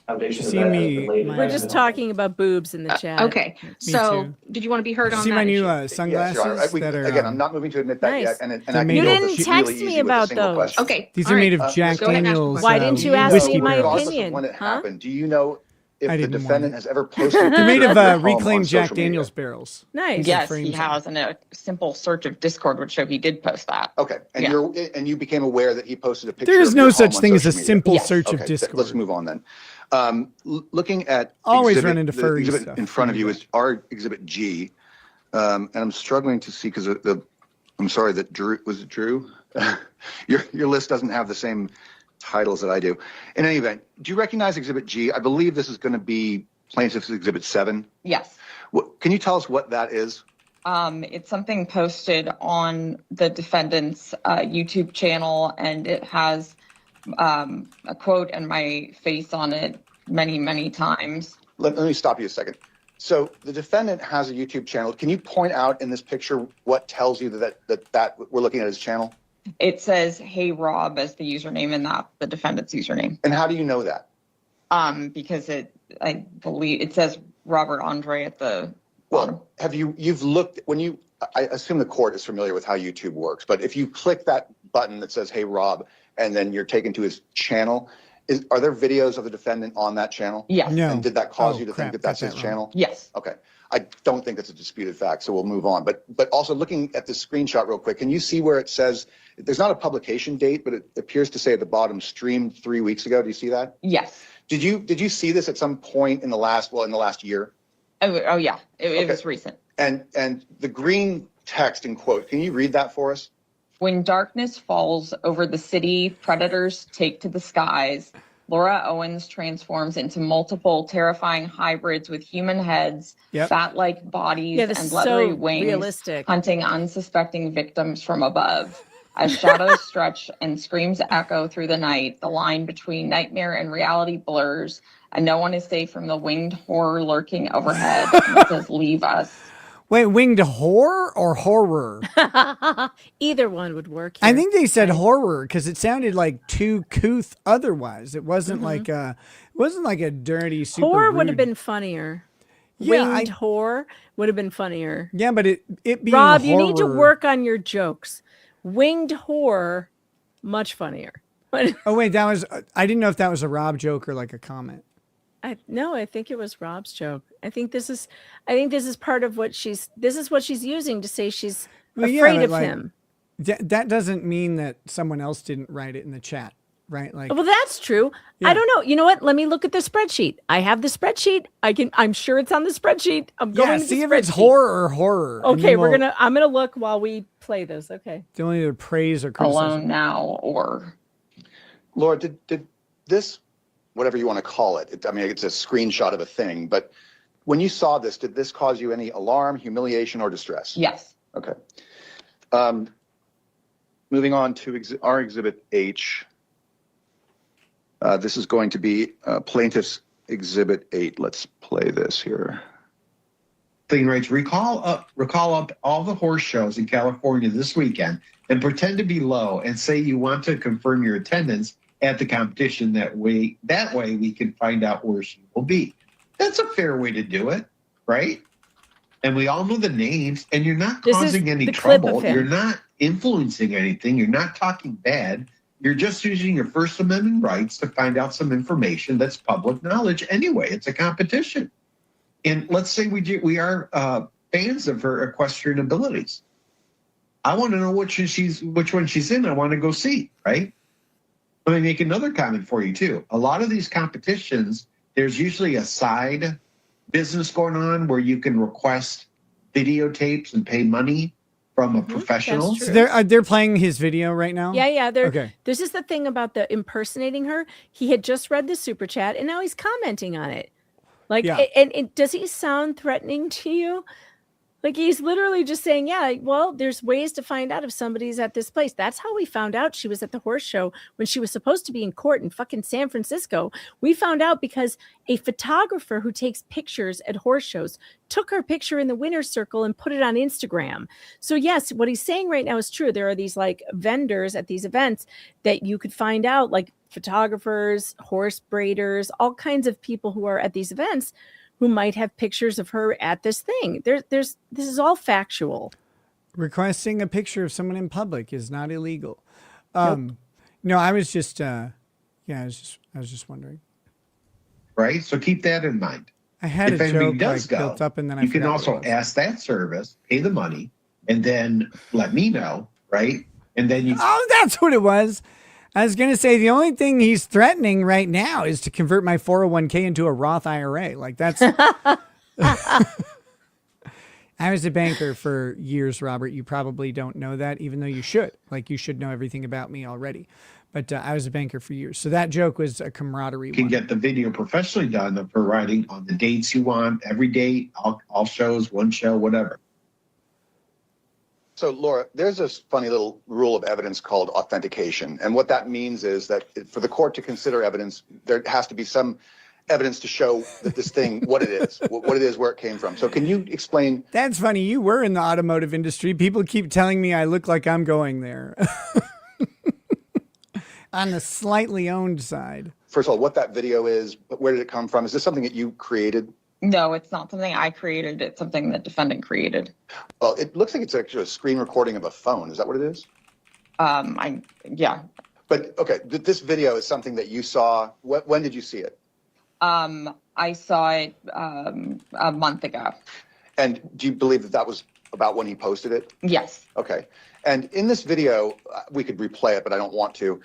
foundation See me. We're just talking about boobs in the chat. Okay. So too. did you want to be heard on See that my issue? new sunglasses Yes, Your Honor. that are Again, I'm not moving to admit that Nice. yet. And They're I made You of- didn't really text easy me with a about single those. question. Okay. These all are right. made of Jack Go ahead and ask the Daniels. question. Why didn't you ask whiskey me my barrels. Regardless of opinion? when it Huh? happened, do you know if I the didn't want defendant it. has ever posted? They're made of your home reclaimed on Jack social media? Daniels barrels. Nice. Yes, frames he them. has, and a simple search of Discord would show he did post that. Okay, and Yeah. you became aware that he posted a picture. There is of no your such home on thing as a social media? simple Yes. search of Okay, Discord. let's move on then. Looking at Always run into the furry exhibit stuff. in front of you is our Exhibit G, and I'm struggling to see because I'm sorry that Drew was it Drew. Your list doesn't have the same titles that I do. In any event, do you recognize Exhibit G? I believe this is going to be Plaintiff's Exhibit 7. Yes. Can you tell us what that is? It's something posted on the defendant's YouTube channel, and it has a quote and my face on it many, many times. Let me stop you a second. So the defendant has a YouTube channel. Can you point out in this picture what tells you that we're looking at his channel? It says, "Hey Rob" as the username, and not the defendant's username. And how do you know that? Because I believe it says Robert Andre at the bottom. Well, you've looked I assume the court is familiar with how YouTube works, but if you click that button that says, "Hey Rob," and then you're taken to his channel, are there videos of the defendant on that channel? Yes. No. And did that cause you to crap, think that that's got his that wrong. channel? Yes. Okay. I don't think it's a disputed fact, so we'll move on. But also looking at this screenshot real quick, can you see where it says, there's not a publication date, but it appears to say at the bottom, streamed 3 weeks ago. Do you see that? Yes. Did you see this at some point in the last year? Oh yeah. It Okay. was recent. And the green text in quote, can you read that for us? When darkness falls over the city, predators take to the skies. Laura Owens transforms into multiple terrifying hybrids with human heads, bat-like bodies, Yeah, this and is leathery so wings, realistic. hunting unsuspecting victims from above. As shadows stretch and screams echo through the night, the line between nightmare and reality blurs, and no one is safe from the winged horror lurking overhead. And it says, "Leave us." Wait, winged horror or horror? Either one would work. Here. I think they said horror because it sounded like too couth. Otherwise, it wasn't like a dirty super. Horror would have rude- been funnier. Yeah, Winged horror would have been funnier. Yeah, but it being Rob, you need to horror- work on your jokes. Winged horror Much funnier. Oh wait, that was I didn't know if that was a Rob joke or like a comment. No, I think it was Rob's joke. I think this is part of what she's using to say she's afraid of him. That doesn't mean that someone else didn't write it in the chat, right? Like, well, that's true. Yeah. I don't know. You know what? Let me look at the spreadsheet. I have the spreadsheet. I'm sure it's on the spreadsheet. I'm going to see if it's horror or horror. Okay, I'm gonna look while we play this. Okay. The only either praise or criticism. Alone now or Laura, did this, whatever you want to call it, I mean, it's a screenshot of a thing, but when you saw this, did this cause you any alarm, humiliation, or distress? Yes. Okay. Moving on to our Exhibit H. This is going to be Plaintiff's Exhibit 8. Let's play this here. Thing rates, recall up all the horse shows in California this weekend and pretend to be low and say you want to confirm your attendance at the competition. That way we can find out where she will be. That's a fair way to do it, right? And we all know the names, and you're not causing any trouble. You're not influencing anything. You're not talking bad. You're just using your First Amendment rights to find out some information that's public knowledge anyway. It's a competition. And let's say we are fans of her equestrian abilities. I want to know which one she's in. I want to go see, right? Let me make another comment for you, too. A lot of these competitions, there's usually a side business going on where you can request videotapes and pay money from a professional. So they're playing his video right now? Yeah. Okay. This is the thing about the impersonating her. He had just read the super chat, and now he's commenting on it. Like, and does he sound threatening to you? Like, he's literally just saying, yeah, well, there's ways to find out if somebody's at this place. That's how we found out she was at the horse show when she was supposed to be in court in fucking San Francisco. We found out because a photographer who takes pictures at horse shows took her picture in the winner's circle and put it on Instagram. So yes, what he's saying right now is true. There are these like vendors at these events that you could find out, like photographers, horse braiders, all kinds of people who are at these events who might have pictures of her at this thing. This is all factual. Requesting a picture of someone in public is not illegal. Nope. No, I was just wondering. Right, so keep that in mind. I had if a joke does go, built up, and then you can also ask that service, pay the money, and then let me know, right? And then you. Oh, that's what it was. I was going to say the only thing he's threatening right now is to convert my 401k into a Roth IRA. Like that's. I was a banker for years, Robert. You probably don't know that, even though you should. Like, you should know everything about me already. But I was a banker for years. So that joke was a camaraderie. You can get the video professionally done of her writing on the dates you want, every date, all shows, one show, whatever. So, Laura, there's this funny little rule of evidence called authentication. And what that means is that for the court to consider evidence, there has to be some evidence to show that this thing, what it is, where it came from. So can you explain? That's funny. You were in the automotive industry. People keep telling me I look like I'm going there. On the slightly owned side. First of all, what that video is, where did it come from? Is this something that you created? No, it's not something I created. It's something the defendant created. Well, it looks like it's actually a screen recording of a phone. Is that what it is? Yeah. But okay, this video is something that you saw. When did you see it? I saw it a month ago. And do you believe that was about when he posted it? Yes. Okay. And in this video, we could replay it, but I don't want to.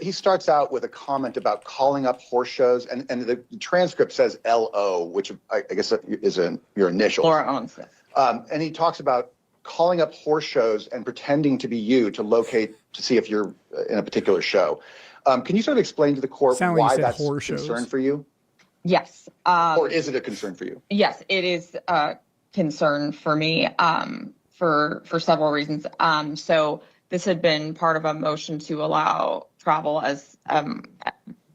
He starts out with a comment about calling up horse shows, and the transcript says LO, which I guess is your initials. Laura Owens. And he talks about calling up horse shows and pretending to be you to locate to see if you're in a particular show. Can you sort of explain to the court why that's a concern for you? Yes. Or is it a concern for you? Yes, it is a concern for me for several reasons. So this had been part of a motion to allow travel. As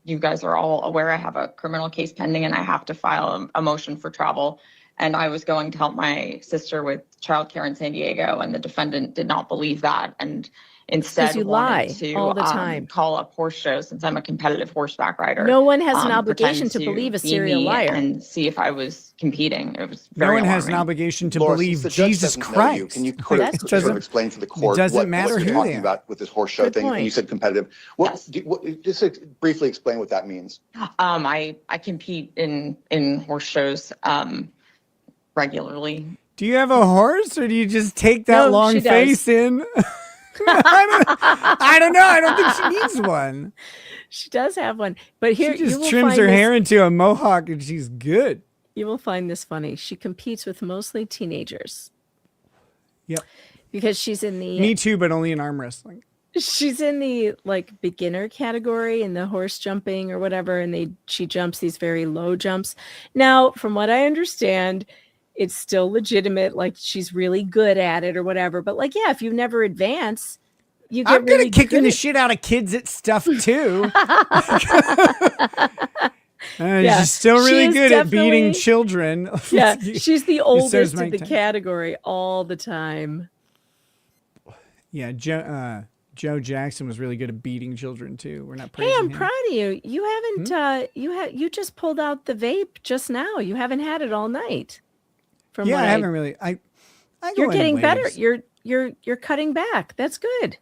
you guys are all aware, I have a criminal case pending and I have to file a motion for travel. and I was going to help my sister with childcare in San Diego, and the defendant did not believe that, and instead you wanted lie to all the time. call up horse shows since I'm a competitive horseback rider. No one has an pretend obligation to believe a be serial me liar. and see if I was competing. It was No very one has an alarming. obligation to Laura, believe since the judge Jesus doesn't know you, Christ. can you It sort of explain to the court doesn't matter what who you're they talking are. about with this horse show Good thing? And you point. said competitive. Just briefly explain what that means. I compete in horse shows regularly. Do you have a horse, or do you just take that No, long she does. face in? I don't know. I don't think she needs one. She does have one, but here She you just will trims find her this, hair into a mohawk, and she's good. You will find this funny. She competes with mostly teenagers. Yep. Because she's in the Me too, but only in arm wrestling. she's in the like beginner category in the horse jumping or whatever, and she jumps these very low jumps. Now, from what I understand, it's still legitimate, like she's really good at it or whatever. But like, yeah, if you never advance, you get I'm good really at kicking good the at- shit out of kids at stuff too. Yeah, She's still she really is good at beating definitely- children. Yeah, she's the So is oldest Mike in the Tyson. category all the time. Yeah, Joe Jackson was really good at beating children too. We're not Hey, praising I'm him. proud of you. You haven't you just pulled out the vape just now. You haven't had it all night. From Yeah, what I haven't really. I You're go in getting better. waves. You're cutting back. That's good.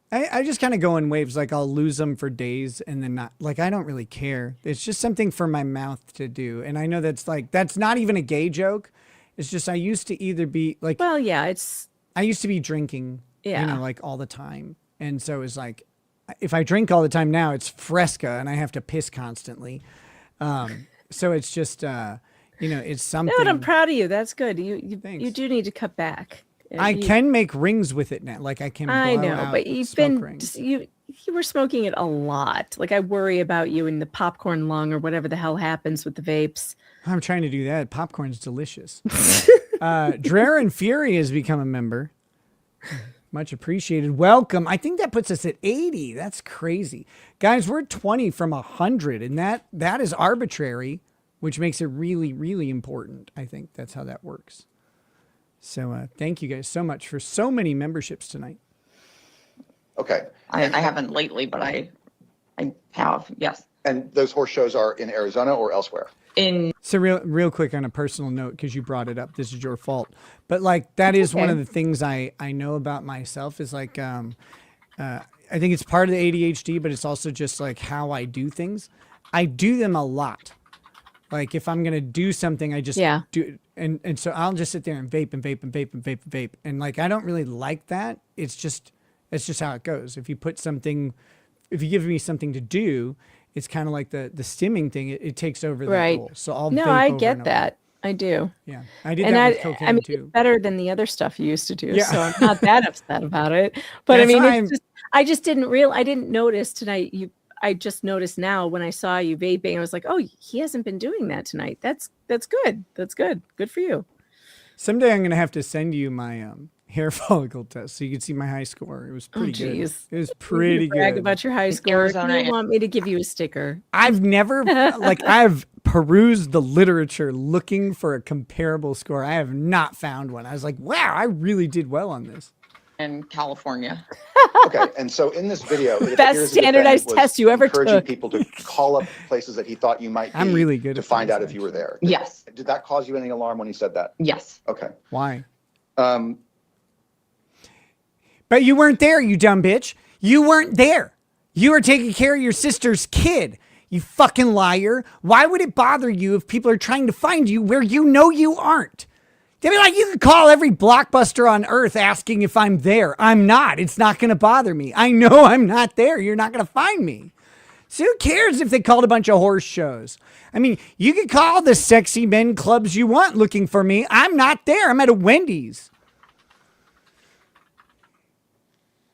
I just kind of go in waves. Like I'll lose them for days and then not. Like I don't really care. It's just something for my mouth to do. And I know that's not even a gay joke. It's just I used to either be like. Well, yeah, I used to be drinking. Yeah. Like all the time, and so it's like, if I drink all the time now, it's Fresca, and I have to piss constantly. So it's just it's something. No, but I'm proud of you. That's good. You do need to cut back. I can make rings with it now. Like I can. I blow know, out but you've smoke been rings. you were smoking it a lot. Like I worry about you in the popcorn lung or whatever the hell happens with the vapes. I'm trying to do that. Popcorn's delicious. Dreher and Fury has become a member. Much appreciated. Welcome. I think that puts us at 80. That's crazy. Guys, we're 20 from 100, and that is arbitrary, which makes it really, really important. I think that's how that works. So thank you guys so much for so many memberships tonight. Okay. I haven't lately, but I have, yes. And those horse shows are in Arizona or elsewhere? So real quick on a personal note, because you brought it up, this is your fault. But like that is one of the things I know about myself is like I think it's part of the ADHD, but it's also just like how I do things. I do them a lot. Like if I'm gonna do something, I just do it. And so I'll just sit there and vape and vape and vape and vape and vape. And like I don't really like that. It's just how it goes. If you give me something to do, it's kind of like the stimming thing. It takes over the role. So I'll vape I over get and that. over. I do. Yeah, I did that with cocaine I mean, too. it's better than the other stuff you used to do. Yeah. So I'm not that upset about it. But That's I mean, why it's just, I just didn't notice tonight. I just noticed now when I saw you vaping, I was like, oh, he hasn't been doing that tonight. That's good. That's good. Good for you. Someday I'm gonna have to send you my hair follicle test so you can see my high score. It was pretty good. Jeez. It was You pretty brag good. about your high score. Arizona. You want me to give you a sticker? I've never I've perused the literature looking for a comparable score. I have not found one. I was like, wow, I really did well on this. In California. Okay, and so in this video, it Best appears the standardized defendant was test you ever encouraging took. people to call up places that he thought you might be I'm really good to at find those, out if you were there. Yes. Did that cause you any alarm when he said that? Yes. Okay. Why? Um, But you weren't there, you dumb bitch. You weren't there. You were taking care of your sister's kid. You fucking liar. Why would it bother you if people are trying to find you where you know you aren't? They'd be like, you could call every Blockbuster on earth asking if I'm there. I'm not. It's not going to bother me. I know I'm not there. You're not going to find me. So who cares if they called a bunch of horse shows? I mean, you could call the sexy men clubs you want looking for me. I'm not there. I'm at a Wendy's.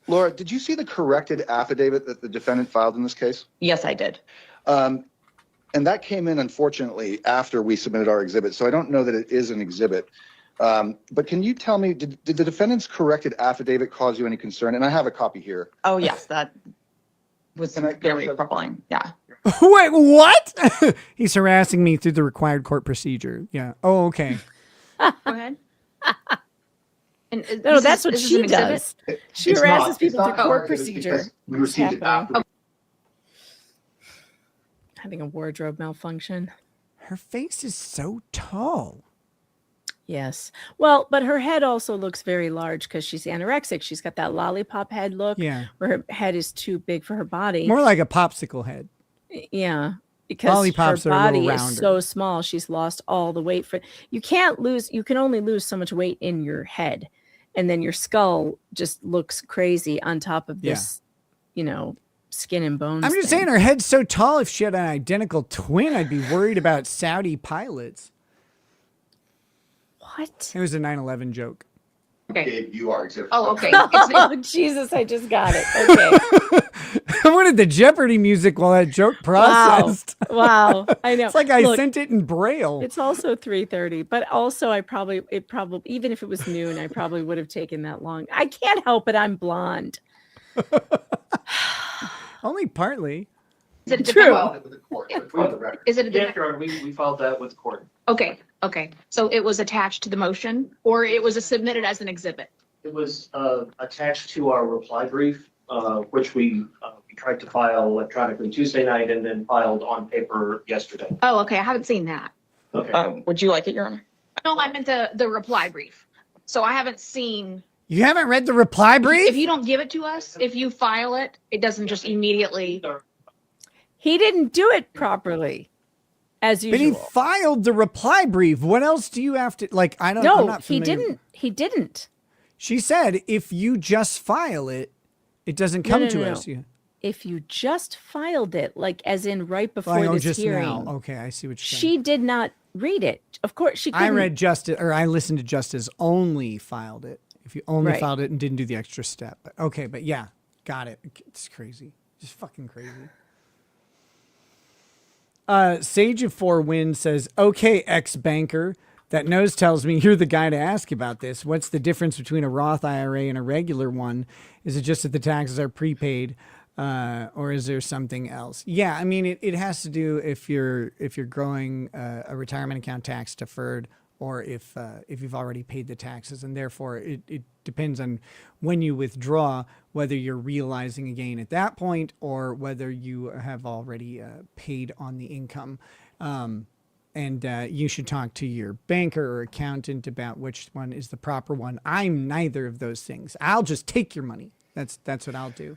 Laura, did you see the corrected affidavit that the defendant filed in this case? Yes, I did. And that came in, unfortunately, after we submitted our exhibit. So I don't know that it is an exhibit. But can you tell me, did the defendant's corrected affidavit cause you any concern? And I have a copy here. Oh, yes, that was very troubling. Yeah. Wait, what? He's harassing me through the required court procedure. Yeah. Oh, okay. ahead. And No, that's what she does. She It's harasses not- people it's through not court corrected, it's procedure. because we received it after. Having a wardrobe malfunction. Her face is so tall. Yes. Well, but her head also looks very large because she's anorexic. She's got that lollipop head look Yeah. where her head is too big for her body. More like a popsicle head. Yeah. Because Lollipops her are a little body is rounder. so small. She's lost all the weight for you can only lose so much weight in your head. And then your skull just looks crazy on top of this, skin and bones. I'm just saying her head's so tall. If she had an identical twin, I'd be worried about Saudi pilots. What? It was a 9/11 joke. Okay. You are exhibit. Oh, okay. Oh, Jesus, I just got it. Okay. I wanted the Jeopardy music while that joke processed. Wow. I know. It's like I Look, sent it in Braille. It's also 3:30, but also it probably even if it was noon, I probably would have taken that long. I can't help it. I'm blonde. Only partly. Is it True. Is it a Yes, Your Honor, we filed that with the court. Okay. So it was attached to the motion, or it was submitted as an exhibit? It was attached to our reply brief, which we tried to file electronically Tuesday night and then filed on paper yesterday. Oh, okay. I haven't seen that. Okay. Would you like it, Your Honor? No, I meant the reply brief. So I haven't seen. You haven't read the reply brief? If you don't give it to us, if you file it, it doesn't just immediately. He didn't do it properly, as But usual. he filed the reply brief. What else do you have to like? I'm No, not he familiar. didn't. He didn't. She said if you just file it, it doesn't come to us. Yeah. If you just filed it, like as in right before Like, this just hearing, now. Okay, I see what you're saying. she did not read it. Of course, she couldn't. I read Justice, or I listened to Justice only filed it. If you only Right. filed it and didn't do the extra step. But okay, but yeah, got it. It's crazy. Just fucking crazy. Sage of Four Winds says, okay, ex-banker, that nose tells me you're the guy to ask about this. What's the difference between a Roth IRA and a regular one? Is it just that the taxes are prepaid, or is there something else? Yeah, I mean, it has to do if you're growing a retirement account tax deferred, or if you've already paid the taxes, and therefore it depends on when you withdraw, whether you're realizing a gain at that point or whether you have already paid on the income. And you should talk to your banker or accountant about which one is the proper one. I'm neither of those things. I'll just take your money. That's what I'll do.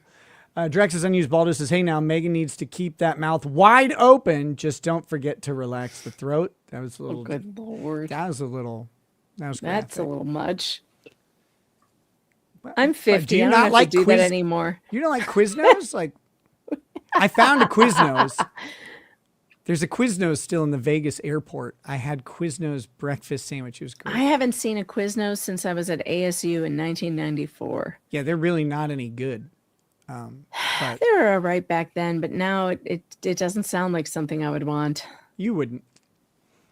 Drex's Unused Baldo says, hey, now Megan needs to keep that mouth wide open. Just don't forget to relax the throat. That was a little. Oh, good Lord. That was a little. That's a little much. But I'm 50. do you I don't not have like to do Quiz- that anymore. You don't like Quiznos? Like, I found a Quiznos. There's a Quiznos still in the Vegas airport. I had Quiznos breakfast sandwich. It was great. I haven't seen a Quiznos since I was at ASU in 1994. Yeah, they're really not any good. But They were all right back then, but now it doesn't sound like something I would want. You wouldn't.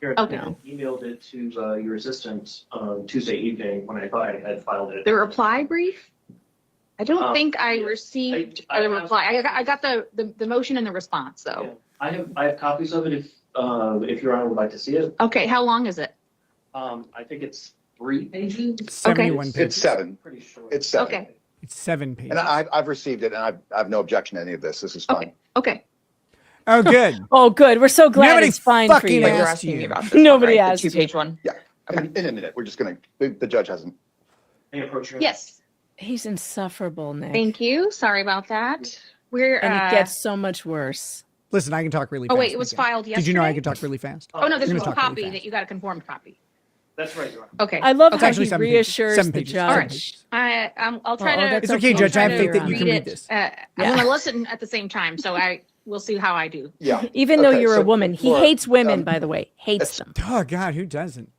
Here, Okay. I emailed it to your assistant Tuesday evening when I thought I had filed it. The reply brief? I don't think I yes. received I a have- reply. I got the motion and the response though. I have copies of it if Your Honor would like to see it. Okay, how long is it? I think it's 3 pages. 71 pages. It's 7. Pretty short. It's 7. Okay. It's 7 pages. And I've received it, and I have no objection to any of this. This is fine. Okay. Oh, good. Oh, good. We're so glad Nobody it's fine for fucking you. asked You're asking you. me about this. Nobody one, right? asked The you. 2-page one. Yeah. In a minute, we're just going to, the judge hasn't. May I approach you? Yes. He's insufferable, Nick. Thank you. Sorry about that. We're And it gets so much worse. Listen, I can talk really Oh fast. wait, it was Nick. filed yesterday. Did you know I could talk really fast? Oh no, this I'm was a gonna talk really copy fast. that you got a conformed copy. That's right, Your Honor. Okay. I love It's how actually he 7 pages. reassures 7 the pages. judge. All right. I'll try Oh, to. that's It's okay, okay. Judge. I have I'll faith try that to you can read read it. this. I'm going to listen at the same time, so we'll see how I do. Yeah. Even though Okay, you're so a woman, he Laura, hates women, by the way. Hates them. Oh, God, who doesn't?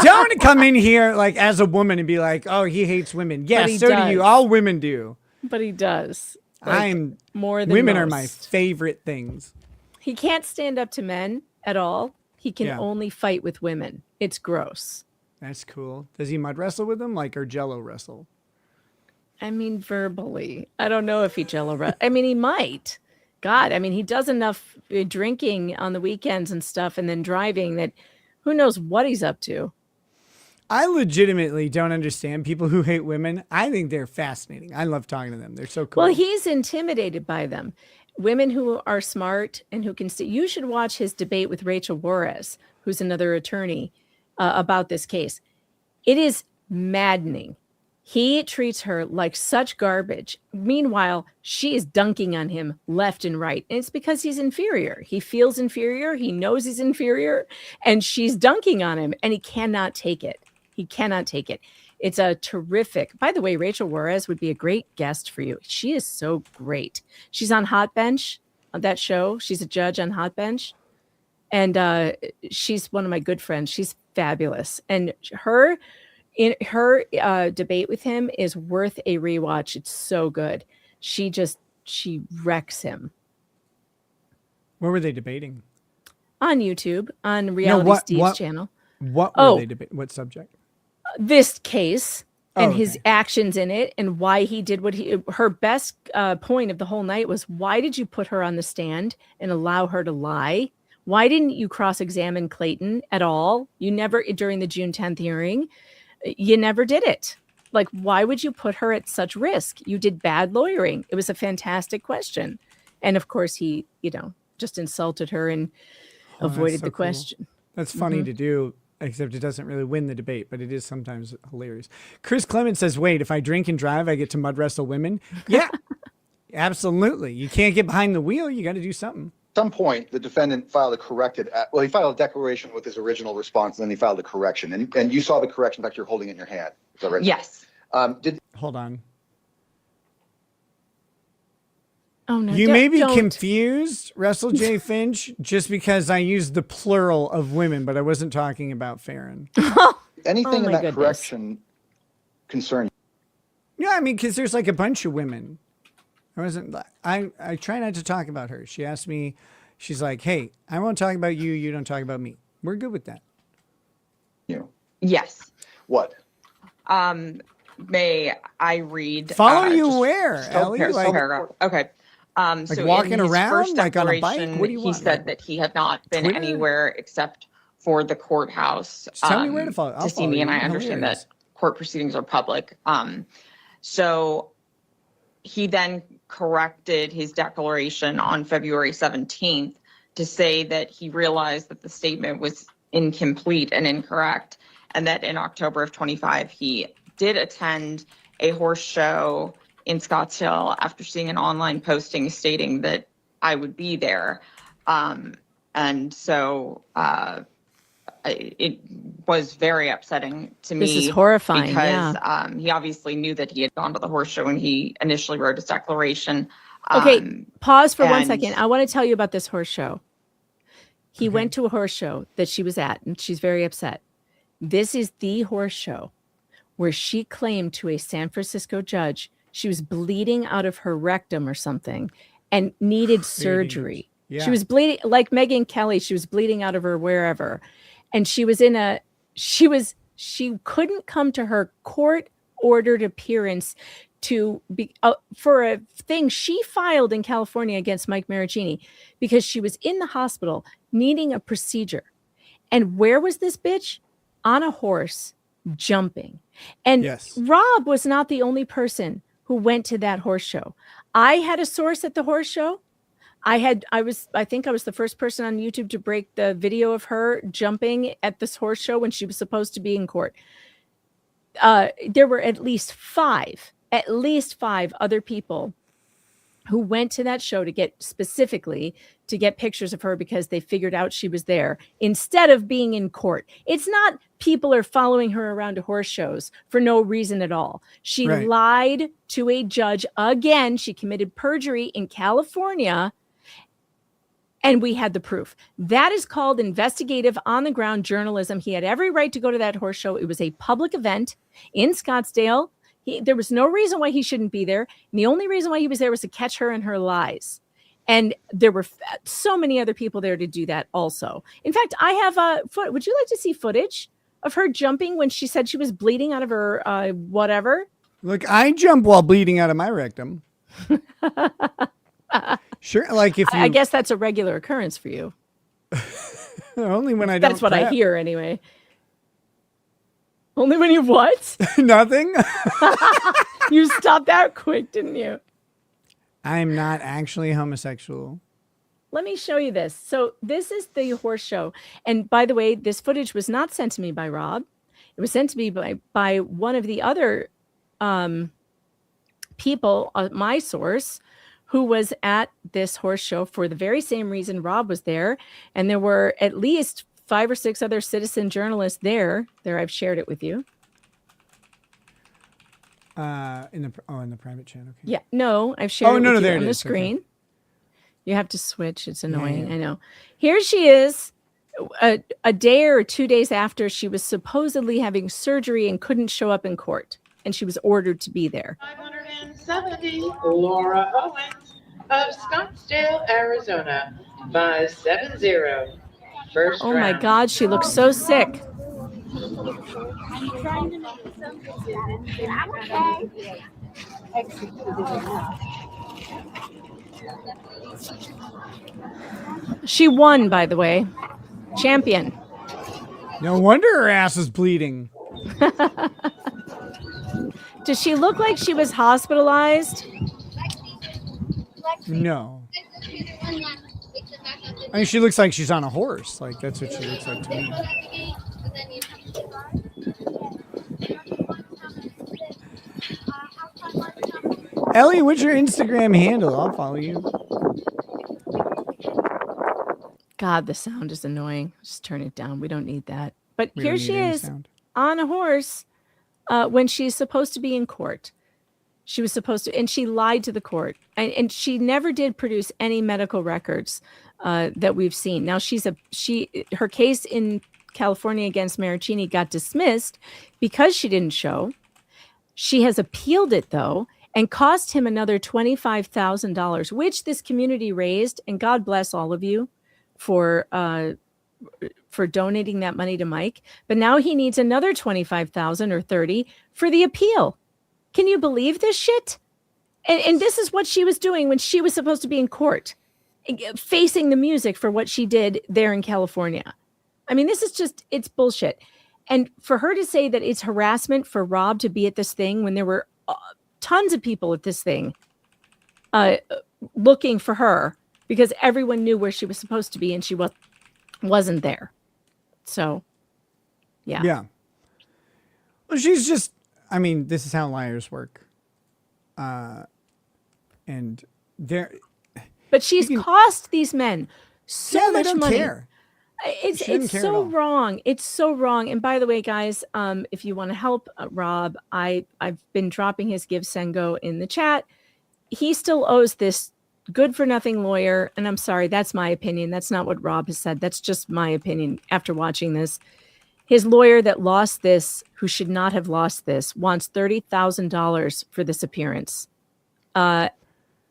Don't come in here like as a woman and be like, oh, he hates women. Yeah, he so do does. you. All women do. But he does. Like, I'm more than women are my most. favorite things. He can't stand up to men at all. He can Yeah. only fight with women. It's gross. That's cool. Does he mud wrestle with them like or Jello wrestle? I mean, verbally. I don't know if he I mean, he might. God, I mean, he does enough drinking on the weekends and stuff and then driving that Who knows what he's up to? I legitimately don't understand people who hate women. I think they're fascinating. I love talking to them. They're so cool. Well, he's intimidated by them. Women who are smart and who can see. You should watch his debate with Rachel Juarez, who's another attorney, about this case. It is maddening. He treats her like such garbage. Meanwhile, she is dunking on him left and right. And it's because he's inferior. He feels inferior. He knows he's inferior. And she's dunking on him. And he cannot take it. He cannot take it. It's a terrific. By the way, Rachel Juarez would be a great guest for you. She is so great. She's on Hot Bench, on that show. She's a judge on Hot Bench. And she's one of my good friends. She's fabulous. And her debate with him is worth a rewatch. It's so good. She wrecks him. Where were they debating? On YouTube, on Reality Steve's channel. What were they debating? What subject? This case and his okay. actions in it, and why he did what he. Her best point of the whole night was, why did you put her on the stand and allow her to lie? Why didn't you cross-examine Clayton at all? You never, during the June 10th hearing, you never did it. Like, why would you put her at such risk? You did bad lawyering. It was a fantastic question. And of course, he, just insulted her and avoided the question. That's funny to do, except it doesn't really win the debate, but it is sometimes hilarious. Chris Clement says, wait, if I drink and drive, I get to mud wrestle women? Yeah, absolutely. You can't get behind the wheel. You got to do something. At some point, the defendant filed he filed a declaration with his original response, and then he filed a correction. And you saw the correction, in fact, you're holding it in your hand. Is that right? Yes. Hold on. Oh, no. You may be confused, Russell J. Finch, just because I used the plural of women, but I wasn't talking about Farron. Anything in that correction concern you? Yeah, I mean, because there's like a bunch of women. I try not to talk about her. She asked me, she's like, hey, I won't talk about you. You don't talk about me. We're good with that. Yes. What? May I read? Follow you where, Ellie? Paragraph. Okay. So walking in his around first like on a bike? declaration, What do you he want? said that he had not been Twitter? anywhere except for the courthouse. Just tell me where to follow. I'll to see follow me, you. and I You're understand hilarious. that court proceedings are public. So he then corrected his declaration on February 17th to say that he realized that the statement was incomplete and incorrect, and that in October of 25 he did attend a horse show in Scottsdale after seeing an online posting stating that I would be there. And so it was very upsetting to me. This is horrifying, because he obviously knew that he had gone to the horse show when he initially wrote his declaration. Okay, pause for 1 and- second. I want to tell you about this horse show. He went to a horse show that she was at, and she's very upset. This is the horse show where she claimed to a San Francisco judge she was bleeding out of her rectum or something and needed surgery. Yeah. She was bleeding, like Megyn Kelly, she was bleeding out of her wherever. And she couldn't come to her court ordered appearance to be for a thing she filed in California against Mike Maricini because she was in the hospital needing a procedure. And where was this bitch? On a horse, jumping. And Yes. Rob was not the only person who went to that horse show. I had a source at the horse show. I think I was the first person on YouTube to break the video of her jumping at this horse show when she was supposed to be in court. There were at least five other people who went to that show to get pictures of her because they figured out she was there instead of being in court. It's not people are following her around to horse shows for no reason at all. She lied to a judge again. She committed perjury in California. And we had the proof. That is called investigative on-the-ground journalism. He had every right to go to that horse show. It was a public event in Scottsdale. There was no reason why he shouldn't be there. And the only reason why he was there was to catch her in her lies. And there were so many other people there to do that also. In fact, I have would you like to see footage of her jumping when she said she was bleeding out of her whatever? Look, I jump while bleeding out of my rectum. Sure, like if you... I guess that's a regular occurrence for you. Only when I don't. That's what I prep. hear anyway. Only when you what? Nothing. You stopped that quick, didn't you? I'm not actually homosexual. Let me show you this. So this is the horse show. And by the way, this footage was not sent to me by Rob. It was sent to me by one of the other people, my source, who was at this horse show for the very same reason Rob was there. And there were at least 5 or 6 other citizen journalists there. There, I've shared it with you. In the private chat. Okay. Yeah, no, I've shared it with you there on it the is. screen. Okay. You have to switch. It's annoying. Yeah. I know. Here she is, a day or 2 days after she was supposedly having surgery and couldn't show up in court, and she was ordered to be there. 570 Laura Owens of Scottsdale, Arizona. 570. First Oh my round. God, she looks so sick. She won, by the way. Champion. No wonder her ass is bleeding. Does she look like she was hospitalized? No. I mean, she looks like she's on a horse. Like, that's what she looks like to me. Ellie, what's your Instagram handle? I'll follow you. God, the sound is annoying. Just turn it down. We don't need that. But We here don't she need any is sound. on a horse when she's supposed to be in court. She was supposed to, and she lied to the court. And she never did produce any medical records that we've seen. Now her case in California against Maricini got dismissed because she didn't show. She has appealed it though, and cost him another $25,000, which this community raised. And God bless all of you for donating that money to Mike. But now he needs another 25,000 or 30 for the appeal. Can you believe this shit? And this is what she was doing when she was supposed to be in court, facing the music for what she did there in California. I mean, this is just, it's bullshit. And for her to say that it's harassment for Rob to be at this thing when there were tons of people at this thing looking for her because everyone knew where she was supposed to be and she wasn't there. So, yeah. Yeah. Well, she's just, I mean, this is how liars work. And they're... But she's cost these men so much don't money. Care. It's so wrong. It's so wrong. And by the way, guys, if you want to help Rob, I've been dropping his Give Sengo in the chat. He still owes this good for nothing lawyer. And I'm sorry, that's my opinion. That's not what Rob has said. That's just my opinion after watching this. His lawyer that lost this, who should not have lost this, wants $30,000 for this appearance. And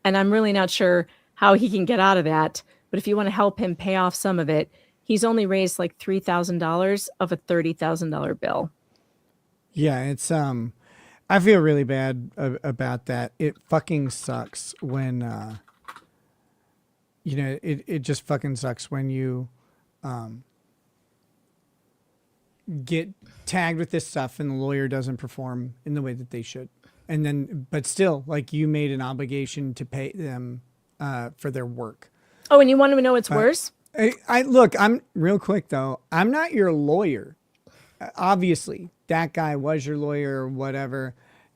I'm really not sure how he can get out of that. But if you want to help him pay off some of it, he's only raised like $3,000 of a $30,000 bill. Yeah, it's I feel really bad about that. It fucking sucks when it just fucking sucks when you get tagged with this stuff and the lawyer doesn't perform in the way that they should. And then, but still, like, you made an obligation to pay them for their work. Oh, and you want to know what's worse? Look, I'm real quick though. I'm not your lawyer. Obviously, that guy was your lawyer or whatever.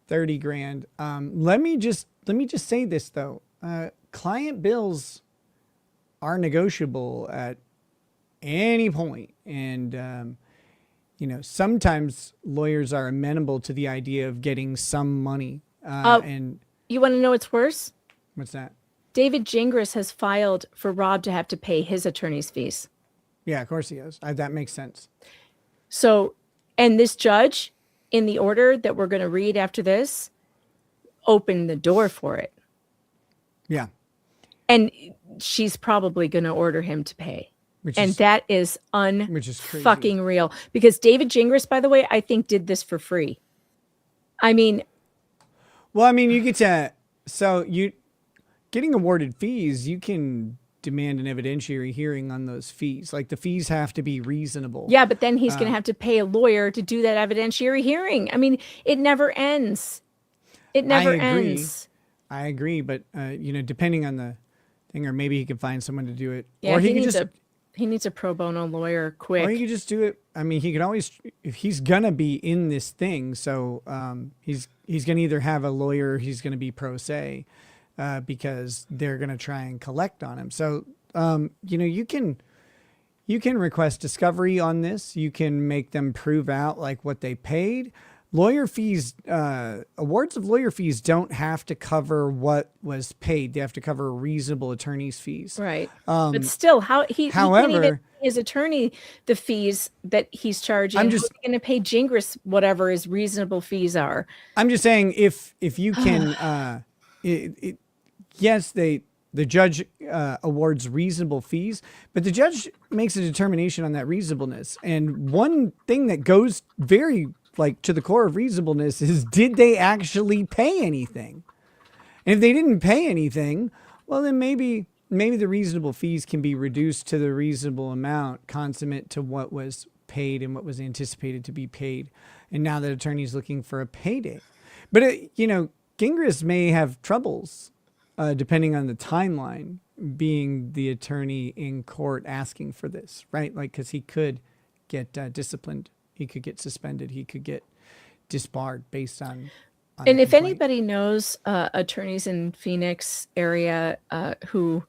30 grand. Let me just say this though. Client bills are negotiable at any point, and sometimes lawyers are amenable to the idea of getting some money. And you want to know what's worse? What's that? David Gingras has filed for Rob to have to pay his attorney's fees. Yeah, of course he has. That makes sense. So, and this judge, in the order that we're going to read after this, opened the door for it. Yeah. And she's probably going to order him to pay. That is fucking real. Because David Gingras, by the way, I think did this for free. I mean. Well, I mean, you get to, getting awarded fees, you can demand an evidentiary hearing on those fees. Like the fees have to be reasonable. Yeah, but then he's going to have to pay a lawyer to do that evidentiary hearing. I mean, it never ends. It never ends. I agree, but depending on the thing, or maybe he could find someone to do it. Yeah, or he needs a pro bono lawyer quick. Or he could just do it. I mean, he could always, if he's gonna be in this thing, so he's gonna either have a lawyer or he's gonna be pro se, because they're gonna try and collect on him. So you can request discovery on this. You can make them prove out like what they paid. Lawyer fees, awards of lawyer fees don't have to cover what was paid. They have to cover reasonable attorney's fees. Right. But still, however, he can't even pay his attorney the fees that he's charging. I'm just going to pay Gingras whatever his reasonable fees are. I'm just saying if you can, yes, the judge awards reasonable fees, but the judge makes a determination on that reasonableness. And one thing that goes very to the core of reasonableness is, did they actually pay anything? And if they didn't pay anything, well, then maybe the reasonable fees can be reduced to the reasonable amount consummate to what was paid and what was anticipated to be paid. And now that attorney's looking for a payday. But, Gingras may have troubles depending on the timeline, being the attorney in court asking for this, right? Because he could get disciplined. He could get suspended. He could get disbarred based on and if anybody knows attorneys in Phoenix area who,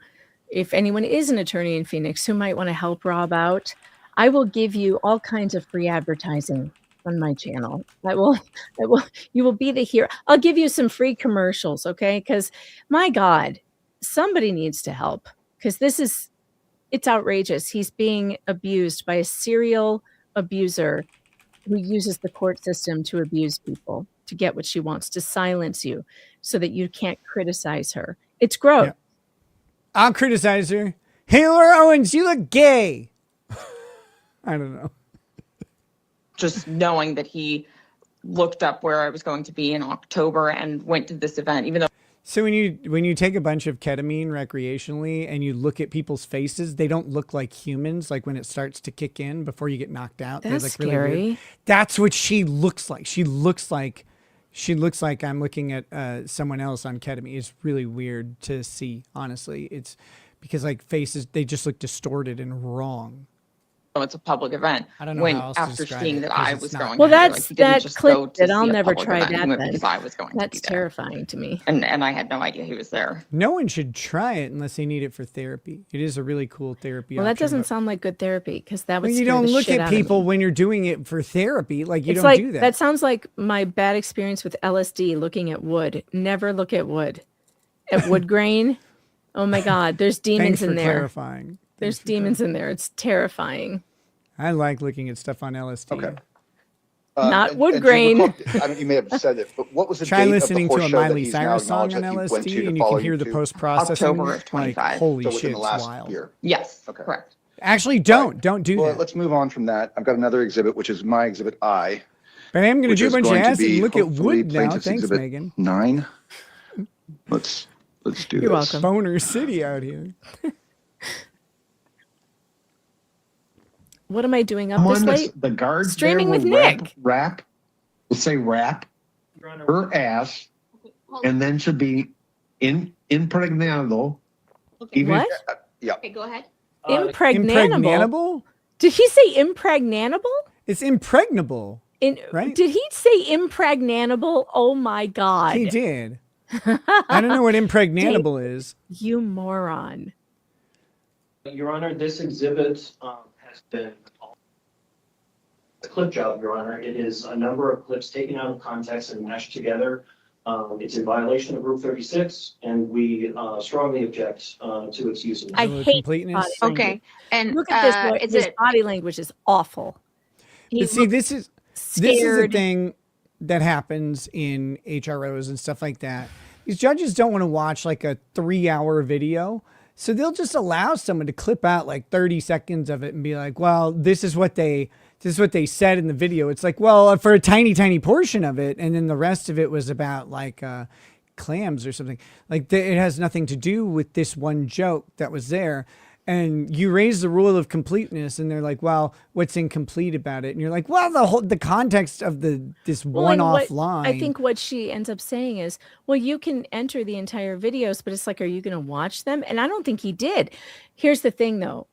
if anyone is an attorney in Phoenix who might want to help Rob out, I will give you all kinds of free advertising on my channel. You will be the hero. I'll give you some free commercials, okay? Because my God, somebody needs to help, because it's outrageous. He's being abused by a serial abuser who uses the court system to abuse people, to get what she wants, to silence you so that you can't criticize her. It's gross. Yeah. I'll criticize her. Hey, Laura Owens, you look gay. I don't know. Just knowing that he looked up where I was going to be in October and went to this event, even though. So when you take a bunch of ketamine recreationally and you look at people's faces, they don't look like humans. Like when it starts to kick in before you get knocked out, that's they're scary. Really weird. That's what she looks like. She looks like I'm looking at someone else on ketamine. It's really weird to see. Honestly, it's because faces, they just look distorted and wrong. It's a public event. I don't know how else after to seeing that I was going. Well, that clicked it. I'll never try that. Because I was going. That's terrifying to me. And I had no idea he was there. No one should try it unless they need it for therapy. It is a really cool therapy. Well, that doesn't sound like good therapy, because that would. You don't look at people when you're doing it for therapy. You don't do that. That sounds like my bad experience with LSD. Looking at wood. Never look at wood. At wood grain. Oh my God, there's demons in there. Clarifying. There's demons in there. It's terrifying. I like looking at stuff on LSD. Okay. Not wood grain. I mean, you may have said it, but what was the Try date listening of the to horse a show that Miley he's now Cyrus song on acknowledged that he went LSD, and you follow can hear the to? post-processing. October of 25. Holy So shit, within the last it's wild. year. Yes, Okay. correct. Actually, don't do Well, that. let's move on from that. I've got another exhibit, which is my exhibit I. But I am going to do a bunch of acid and look at hopefully wood now. plaintiff's Thanks, exhibit Megan. 9. Let's do this. You're welcome. Boner City out here. What am I doing up this late? The guards streaming there with will Nick. Wrap. Let's say wrap her ass, and then she'll be impregnado. What? Yeah. Okay, go ahead. Impregnable? Did he say impregnable? It's impregnable. Right? Did he say impregnable? Oh my God. He did. I don't know what impregnable is. You moron. Your Honor, this exhibit has been a clip job, Your Honor. It is a number of clips taken out of context and mashed together. It's in violation of Rule 36, and we strongly object to its use. I hate completeness. Okay, and look at this. His body language is awful. But see, this is the thing that happens in HROs and stuff like that. These judges don't want to watch like a 3-hour video. So they'll just allow someone to clip out like 30 seconds of it and be like, well, this is what they said in the video. It's like, well, for a tiny, tiny portion of it. And then the rest of it was about like clams or something. Like it has nothing to do with this one joke that was there. And you raise the rule of completeness, and they're like, "Well, what's incomplete about it?" And you're like, "Well, the context of this one-off line." I think what she ends up saying is, "Well, you can enter the entire videos, but it's like, are you going to watch them?" And I don't think he did. Here's the thing, though.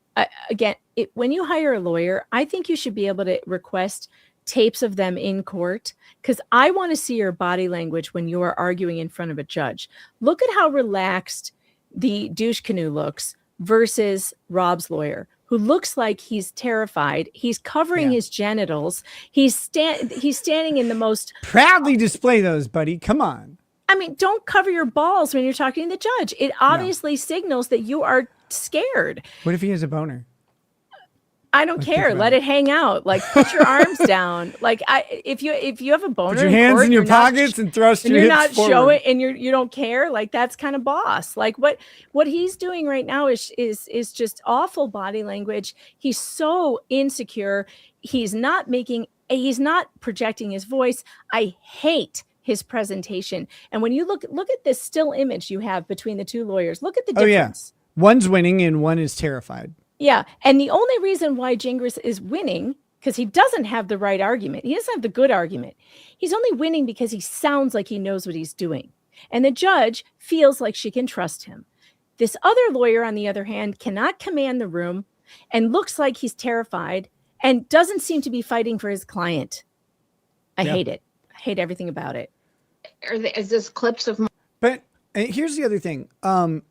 When you hire a lawyer, I think you should be able to request tapes of them in court, because I want to see your body language when you are arguing in front of a judge. Look at how relaxed the douche canoe looks versus Rob's lawyer, who looks like he's terrified. He's covering his genitals. He's standing in the most... Proudly display those, buddy. Come on. I mean, don't cover your balls when you're talking to the judge. It obviously signals that you are scared. What if he has a boner? I don't care. Let it hang out. Like, put your arms down. Like, if you have a boner, put your hands in your pockets and thrust your hips forward. You're not showing, and you don't care. Like, that's kind of boss. Like what he's doing right now is just awful body language. He's so insecure. He's not projecting his voice. I hate his presentation. And when you look at this still image you have between the two lawyers, look at the difference. Oh, yeah. One's winning and one is terrified. Yeah. And the only reason why Gingras is winning, because he doesn't have the right argument. He doesn't have the good argument. He's only winning because he sounds like he knows what he's doing. And the judge feels like she can trust him. This other lawyer, on the other hand, cannot command the room and looks like he's terrified and doesn't seem to be fighting for his client. I hate it. I hate everything about it. Is this clips of... But here's the other thing.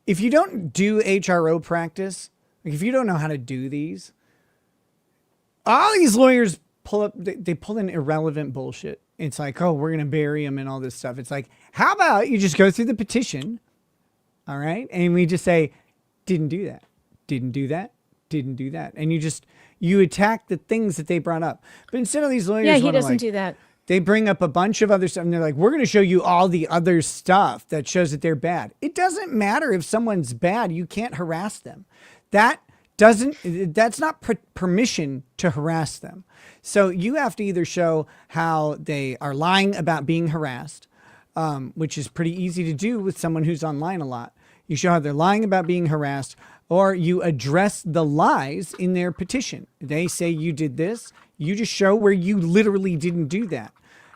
If you don't do HRO practice... Like if you don't know how to do these, all these lawyers pull in irrelevant bullshit. It's like, oh, we're going to bury them and all this stuff. It's like, how about you just go through the petition? All right. And we just say, didn't do that. Didn't do that. Didn't do that. And you attack the things that they brought up. But instead of these lawyers, yeah, he doesn't do that. They bring up a bunch of other stuff and they're like, we're going to show you all the other stuff that shows that they're bad. It doesn't matter if someone's bad. You can't harass them. That's not permission to harass them. So you have to either show how they are lying about being harassed, which is pretty easy to do with someone who's online a lot. You show how they're lying about being harassed, or you address the lies in their petition. They say you did this. You just show where you literally didn't do that.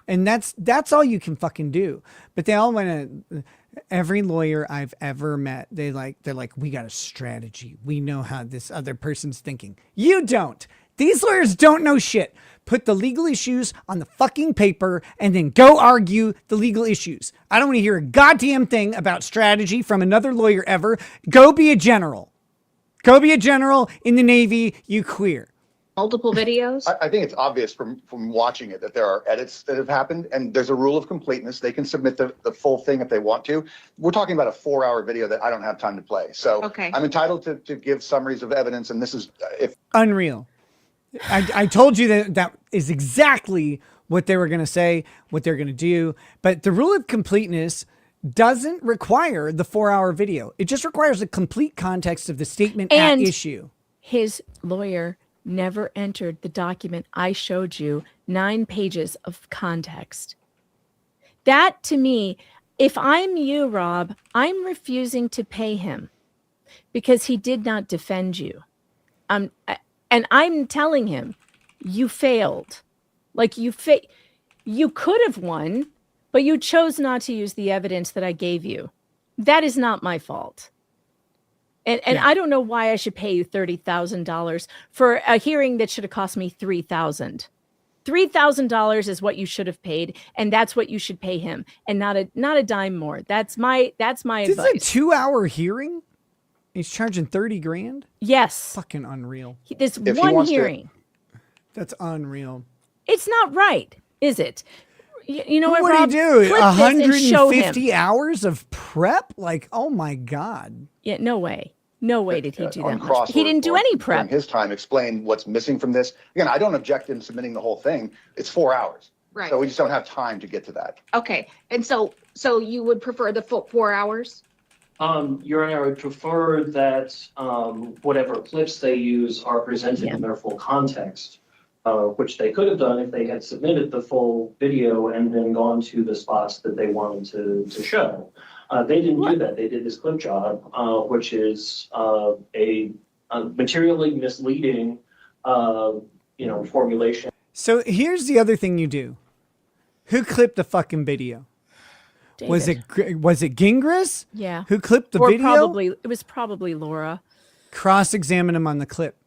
And that's all you can fucking do. But they all want to... Every lawyer I've ever met, they're like, we got a strategy. We know how this other person's thinking. You don't. These lawyers don't know shit. Put the legal issues on the fucking paper and then go argue the legal issues. I don't want to hear a goddamn thing about strategy from another lawyer ever. Go be a general. Go be a general in the Navy, you queer. Multiple videos? I think it's obvious from watching it that there are edits that have happened, and there's a rule of completeness. They can submit the full thing if they want to. We're talking about a 4-hour video that I don't have time to play. So I'm entitled to give summaries of evidence, and this is unreal. I told you that is exactly what they were going to say, what they're going to do. But the rule of completeness doesn't require the 4-hour video. It just requires the complete context of the statement at issue. His lawyer never entered the document I showed you, 9 pages of context. That, to me, if I'm you, Rob, I'm refusing to pay him because he did not defend you. And I'm telling him, you failed. Like you could have won, but you chose not to use the evidence that I gave you. That is not my fault. And I don't know why I should pay you $30,000 for a hearing that should have cost me $3,000. $3,000 is what you should have paid, and that's what you should pay him, and not a dime more. That's my advice. This is a 2-hour hearing. He's charging $30,000. Yes, fucking unreal. This one hearing. That's unreal. It's not right, is it? You know what, Rob? What do you do? 150 hours of prep? Like, oh my God. Yeah, no way. No way did he do that much. He didn't do any prep. During his time, explain what's missing from this. Again, I don't object in submitting the whole thing. It's 4 hours. Right. So we just don't have time to get to that. Okay. And so you would prefer the full 4 hours? Your Honor, I would prefer that whatever clips they use are presented in their full context. which they could have done if they had submitted the full video and then gone to the spots that they wanted to show. They didn't do that. They did this clip job, which is a materially misleading, formulation. So here's the other thing you do. Who clipped the fucking video? David. Was it Gingras? Yeah. Who clipped the Or video? It was probably Laura. Cross-examine him on the clip.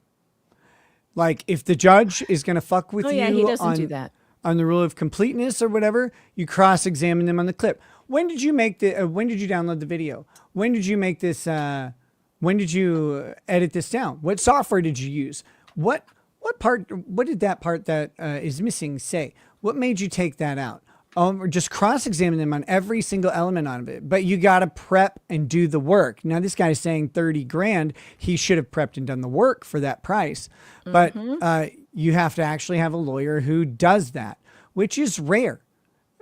Like, if the judge is going to fuck with you he doesn't do that. On the rule of completeness or whatever, you cross-examine them on the clip. When did you make when did you download the video? When did you make this, when did you edit this down? What software did you use? What did that part that is missing say? What made you take that out? Or just cross-examine them on every single element of it. But you got to prep and do the work. Now, this guy's saying 30 grand. He should have prepped and done the work for that price. But you have to actually have a lawyer who does that, which is rare.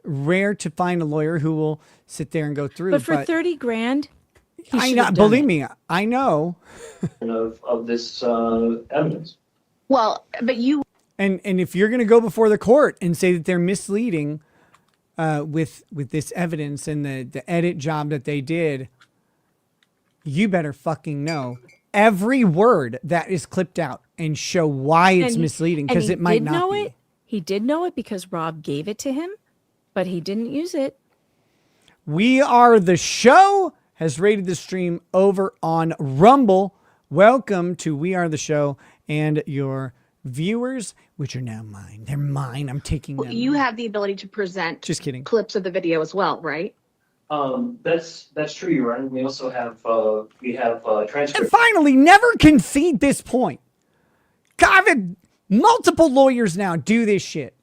Rare to find a lawyer who will sit there and go through. But for 30 grand, I know. Believe me, I know. of this evidence. Well, but you. And if you're going to go before the court and say that they're misleading with this evidence and the edit job that they did, you better fucking know every word that is clipped out and show why it's misleading, because it might not be. He did know it because Rob gave it to him, but he didn't use it. We Are the Show has rated the stream over on Rumble. Welcome to We Are the Show and your viewers, which are now mine. They're mine. I'm taking them. You have the ability to present Just kidding. clips of the video as well, right? That's true, Your Honor. We also have transcripts. And finally, never concede this point. God, I've had multiple lawyers now do this shit.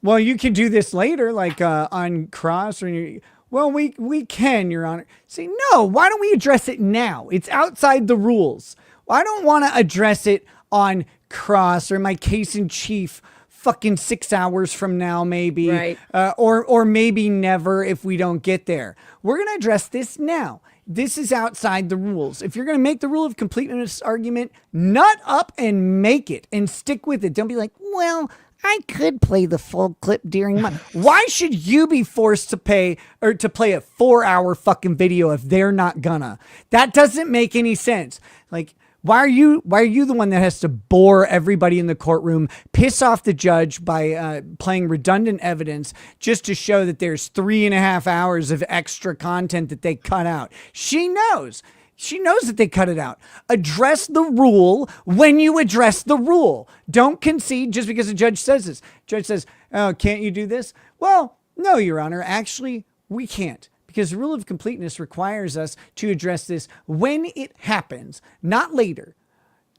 Well, you can do this later, like on cross or. Well, we can, Your Honor. Say, no, why don't we address it now? It's outside the rules. I don't want to address it on cross or my case in chief fucking 6 hours from now, maybe. Right. Or maybe never if we don't get there. We're going to address this now. This is outside the rules. If you're going to make the rule of completeness argument, nut up and make it and stick with it. Don't be like, well, I could play the full clip during my. Why should you be forced to pay or to play a 4-hour fucking video if they're not gonna? That doesn't make any sense. Like, why are you the one that has to bore everybody in the courtroom, piss off the judge by playing redundant evidence just to show that there's 3.5 hours of extra content that they cut out? She knows. She knows that they cut it out. Address the rule when you address the rule. Don't concede just because the judge says this. Judge says, oh, can't you do this? Well, no, Your Honor. Actually, we can't. Because the rule of completeness requires us to address this when it happens, not later.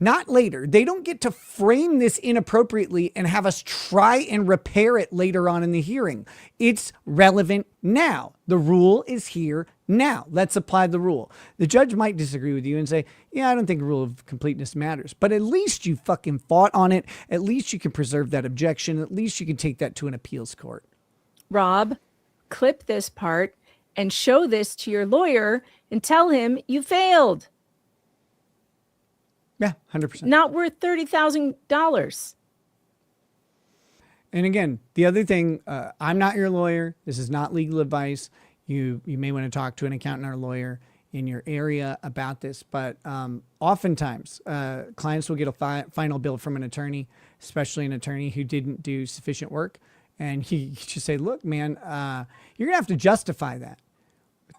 Not later. They don't get to frame this inappropriately and have us try and repair it later on in the hearing. It's relevant now. The rule is here now. Let's apply the rule. The judge might disagree with you and say, yeah, I don't think rule of completeness matters. But at least you fucking fought on it. At least you can preserve that objection. At least you can take that to an appeals court. Rob, clip this part and show this to your lawyer and tell him you failed. Yeah, 100%. Not worth $30,000. And again, the other thing, I'm not your lawyer. This is not legal advice. You may want to talk to an accountant or lawyer in your area about this. But oftentimes, clients will get a final bill from an attorney, especially an attorney who didn't do sufficient work. And he just say, look, man, you're going to have to justify that.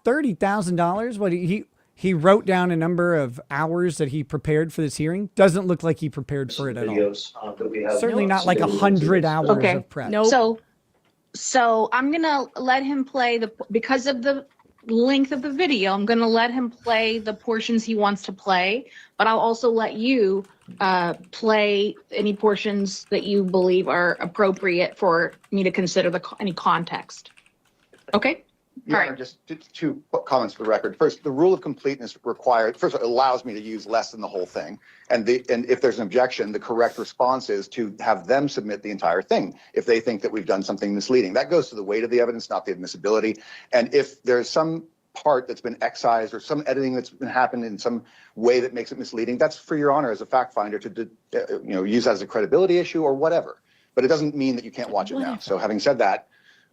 $30,000? What he wrote down a number of hours that he prepared for this hearing. Doesn't look like he prepared for it at all. Certainly not like 100 hours of prep. Nope. So I'm gonna let him play because of the length of the video. I'm gonna let him play the portions he wants to play, but I'll also let you play any portions that you believe are appropriate for me to consider any context. Okay. All right. Just two comments for the record. First, the rule of completeness allows me to use less than the whole thing. And if there's an objection, the correct response is to have them submit the entire thing if they think that we've done something misleading. That goes to the weight of the evidence, not the admissibility. And if there's some part that's been excised or some editing that's been happened in some way that makes it misleading, that's for Your Honor as a fact finder to use as a credibility issue or whatever. but it doesn't mean that you can't watch it now. So having said that,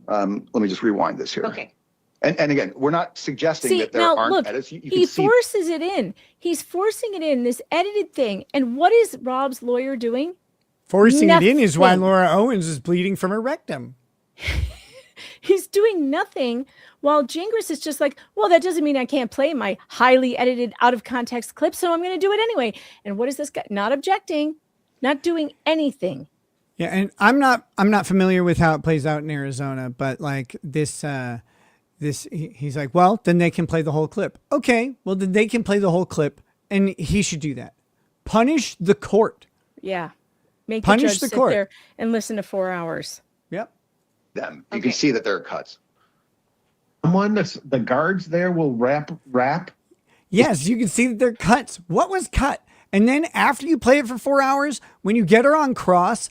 let me just rewind this here. Okay. And again, we're not suggesting that there aren't edits. You He can see forces it in. He's forcing it in, this edited thing. And what is Rob's lawyer doing? Forcing it in is why Nothing. Laura Owens is bleeding from her rectum. He's doing nothing while Gingras is just like, well, that doesn't mean I can't play my highly edited out of context clip, so I'm going to do it anyway. And what is this guy? Not objecting, not doing anything. Yeah, and I'm not familiar with how it plays out in Arizona, but like he's like, well, then they can play the whole clip. Okay, well, then they can play the whole clip, and he should do that. Punish the court. Yeah. Make Punish the judge the sit court. there and listen to 4 hours. Yep. them. You can see that there are cuts. The guards there will rap. Yes, you can see that they're cuts. What was cut? And then after you play it for 4 hours, when you get her on cross,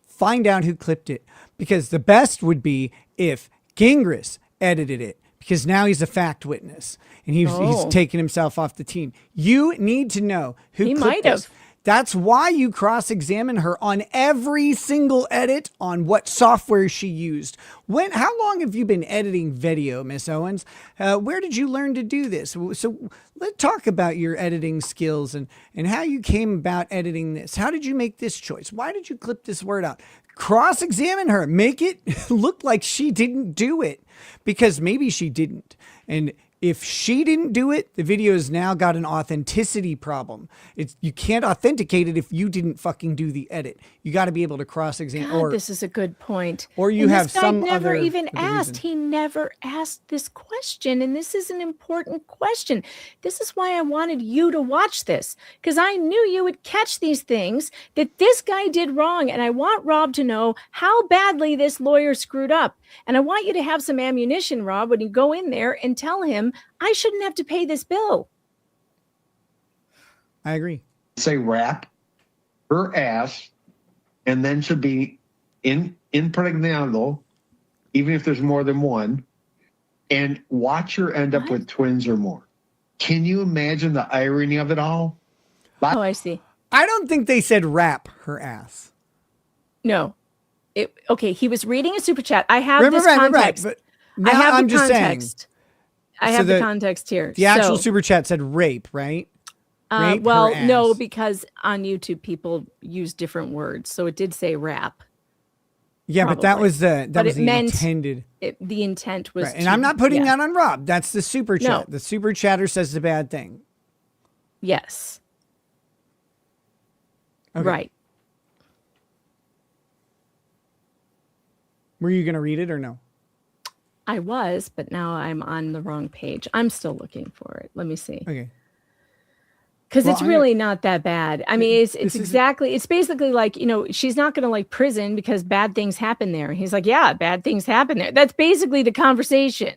find out who clipped it. Because the best would be if Gingras edited it, because now he's a fact witness and he's taking himself off the team. You need to know who He clipped might this. have. That's why you cross-examine her on every single edit, on what software she used. How long have you been editing video, Miss Owens? Where did you learn to do this? So let's talk about your editing skills and how you came about editing this. How did you make this choice? Why did you clip this word out? Cross-examine her. Make it look like she didn't do it, because maybe she didn't. And if she didn't do it, the video has now got an authenticity problem. You can't authenticate it if you didn't fucking do the edit. You got to be able to cross-examine. God, this is a good point. Or you And have this guy some never other even asked. reason. He never asked this question, and this is an important question. This is why I wanted you to watch this, because I knew you would catch these things that this guy did wrong, and I want Rob to know how badly this lawyer screwed up. And I want you to have some ammunition, Rob, when you go in there and tell him, I shouldn't have to pay this bill. I agree. Say rap her ass, and then should be impregnado, even if there's more than one, and watch her end up with twins or more. Can you imagine the irony of it all? Oh, I see. I don't think they said rap her ass. No. Okay, he was reading a super chat. I have this context. But I have I'm the just context. saying. I have the context here. The actual super chat said rape, right? Rape well, her no, ass. because on YouTube people use different words, so it did say rap. Yeah, but that was the meant intended. The intent was. Right. And I'm not putting yeah. that on Rob. That's the super chat. No. The super chatter says the bad thing. Yes. Okay. Right. Were you going to read it or no? I was, but now I'm on the wrong page. I'm still looking for it. Let me see. Okay. Because it's really not that bad. I mean, it's basically like, she's not going to like prison because bad things happen there. He's like, yeah, bad things happen there. That's basically the conversation.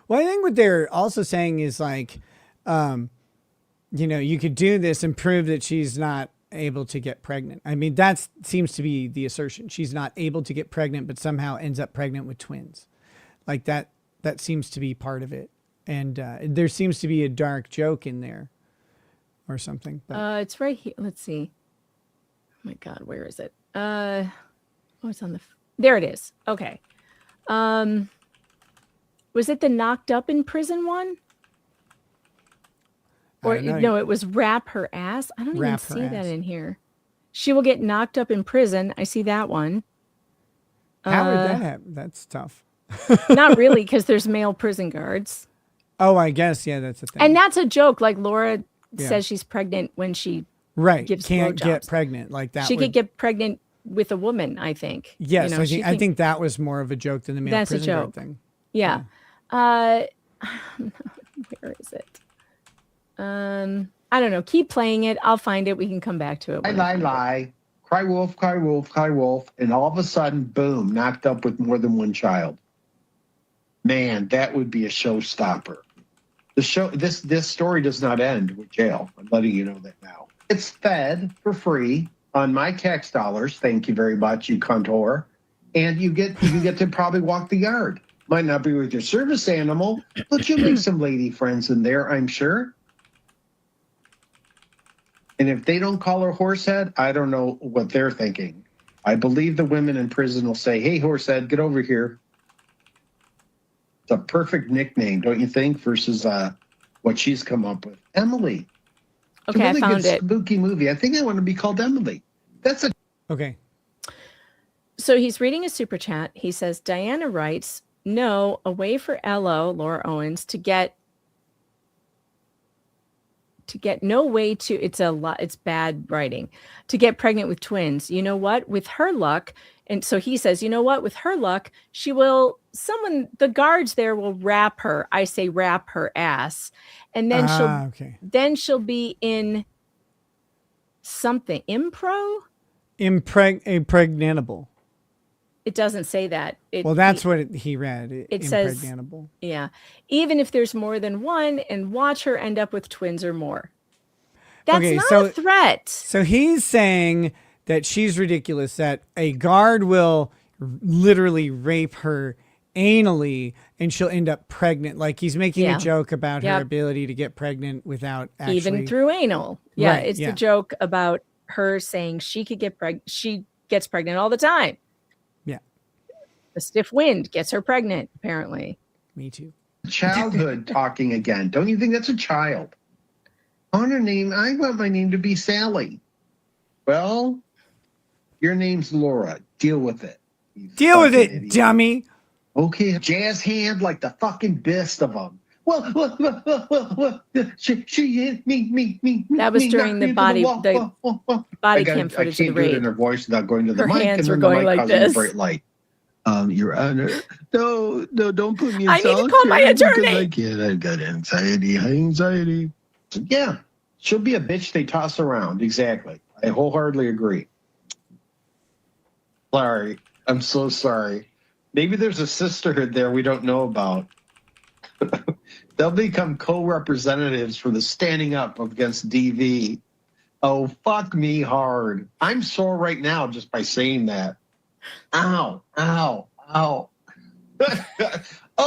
Well, I think what they're also saying is like, you could do this and prove that she's not able to get pregnant. I mean, that seems to be the assertion. She's not able to get pregnant, but somehow ends up pregnant with twins. Like that seems to be part of it. And there seems to be a dark joke in there or something. But. It's right here. Let's see. Oh my God, where is it? It's on there it is. Okay. Was it the knocked up in prison one? Or no, it was wrap her ass. I don't even see that in here. She will get knocked up in prison. I see that one. How would that happen? That's tough. Not really, because there's male prison guards. Oh, I guess. Yeah, that's a thing. And that's a joke. Like Laura says she's pregnant when she gives can't blowjobs. get pregnant like that. She could get pregnant with a woman, I think. Yes, I think that was more of a joke than the male prison guard thing. Yeah. Where is it? I don't know. Keep playing it. I'll find it. We can come back to it. Lie. Cry wolf, cry wolf, cry wolf. And all of a sudden, boom, knocked up with more than one child. Man, that would be a showstopper. This story does not end with jail. I'm letting you know that now. It's fed for free on my tax dollars. Thank you very much, you cunt whore. And you get to probably walk the yard. Might not be with your service animal, but you'll make some lady friends in there, I'm sure. And if they don't call her horsehead, I don't know what they're thinking. I believe the women in prison will say, "Hey, Horsehead, get over here." It's a perfect nickname, don't you think? Versus what she's come up with, Emily. It's Okay, a really I found good it. spooky movie. I think I want to be called Emily. That's a Okay. So he's reading a super chat. He says, Diana writes, no, a way for LO, Laura Owens, to get no way to, it's bad writing, to get pregnant with twins. You know what? With her luck, and so he says, you know what? With her luck, the guards there will wrap her. I say wrap her ass. And then she'll be in something. Impregnable. It doesn't say that. That's what he read. It says, impregnable. Yeah. Even if there's more than one, and watch her end up with twins or more. That's not a threat. So he's saying that she's ridiculous, that a guard will literally rape her anally and she'll end up pregnant. Like he's making a joke about her ability to get pregnant without actually... Even through anal. Yeah, right, it's the joke about her saying she could get pregnant. She gets pregnant all the time. Yeah. The stiff wind gets her pregnant, apparently. Me too. Childhood talking again. Don't you think that's a child? I want my name to be Sally. Well, your name's Laura. Deal with it. Deal with it, idiot. dummy. Okay, jazz hand like the fucking best of them. Well, she hit me. That was during the body cam footage of the do it in raid. her voice without going to the Her mic. hands and were then the going mic like causing a this. bright light. Your Honor, no, don't put me in I need to call my attorney. I can't. I've got anxiety. Yeah, she'll be a bitch they toss around. Exactly. I wholeheartedly agree. Sorry. I'm so sorry. Maybe there's a sisterhood there we don't know about. They'll become co-representatives for the standing up against DV. Oh, fuck me hard. I'm sore right now just by saying that. Ow. Oh,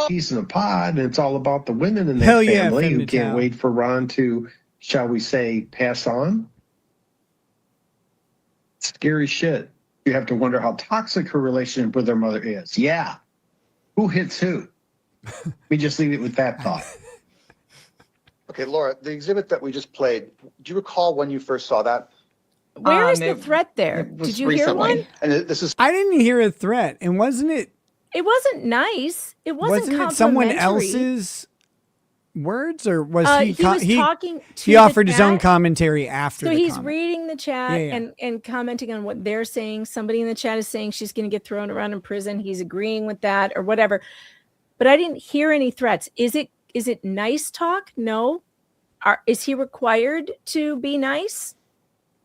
he's in a pod, and it's all about the women in that family who can't wait for Ron to, shall we say, pass on. Scary shit. You have to wonder how toxic her relationship with her mother is. Yeah. Who hits who? We just leave it with that thought. Okay, Laura, the exhibit that we just played, do you recall when you first saw that? Where is the threat there? Did you hear one? And this is. I didn't hear a threat. And wasn't it? It wasn't nice. It wasn't it someone else's words, or was he talking to he offered the his own chat? commentary after So the he's comment. reading the chat and commenting on what they're saying. Somebody in the chat is saying she's going to get thrown around in prison. He's agreeing with that or whatever. But I didn't hear any threats. Is it nice talk? No. Is he required to be nice?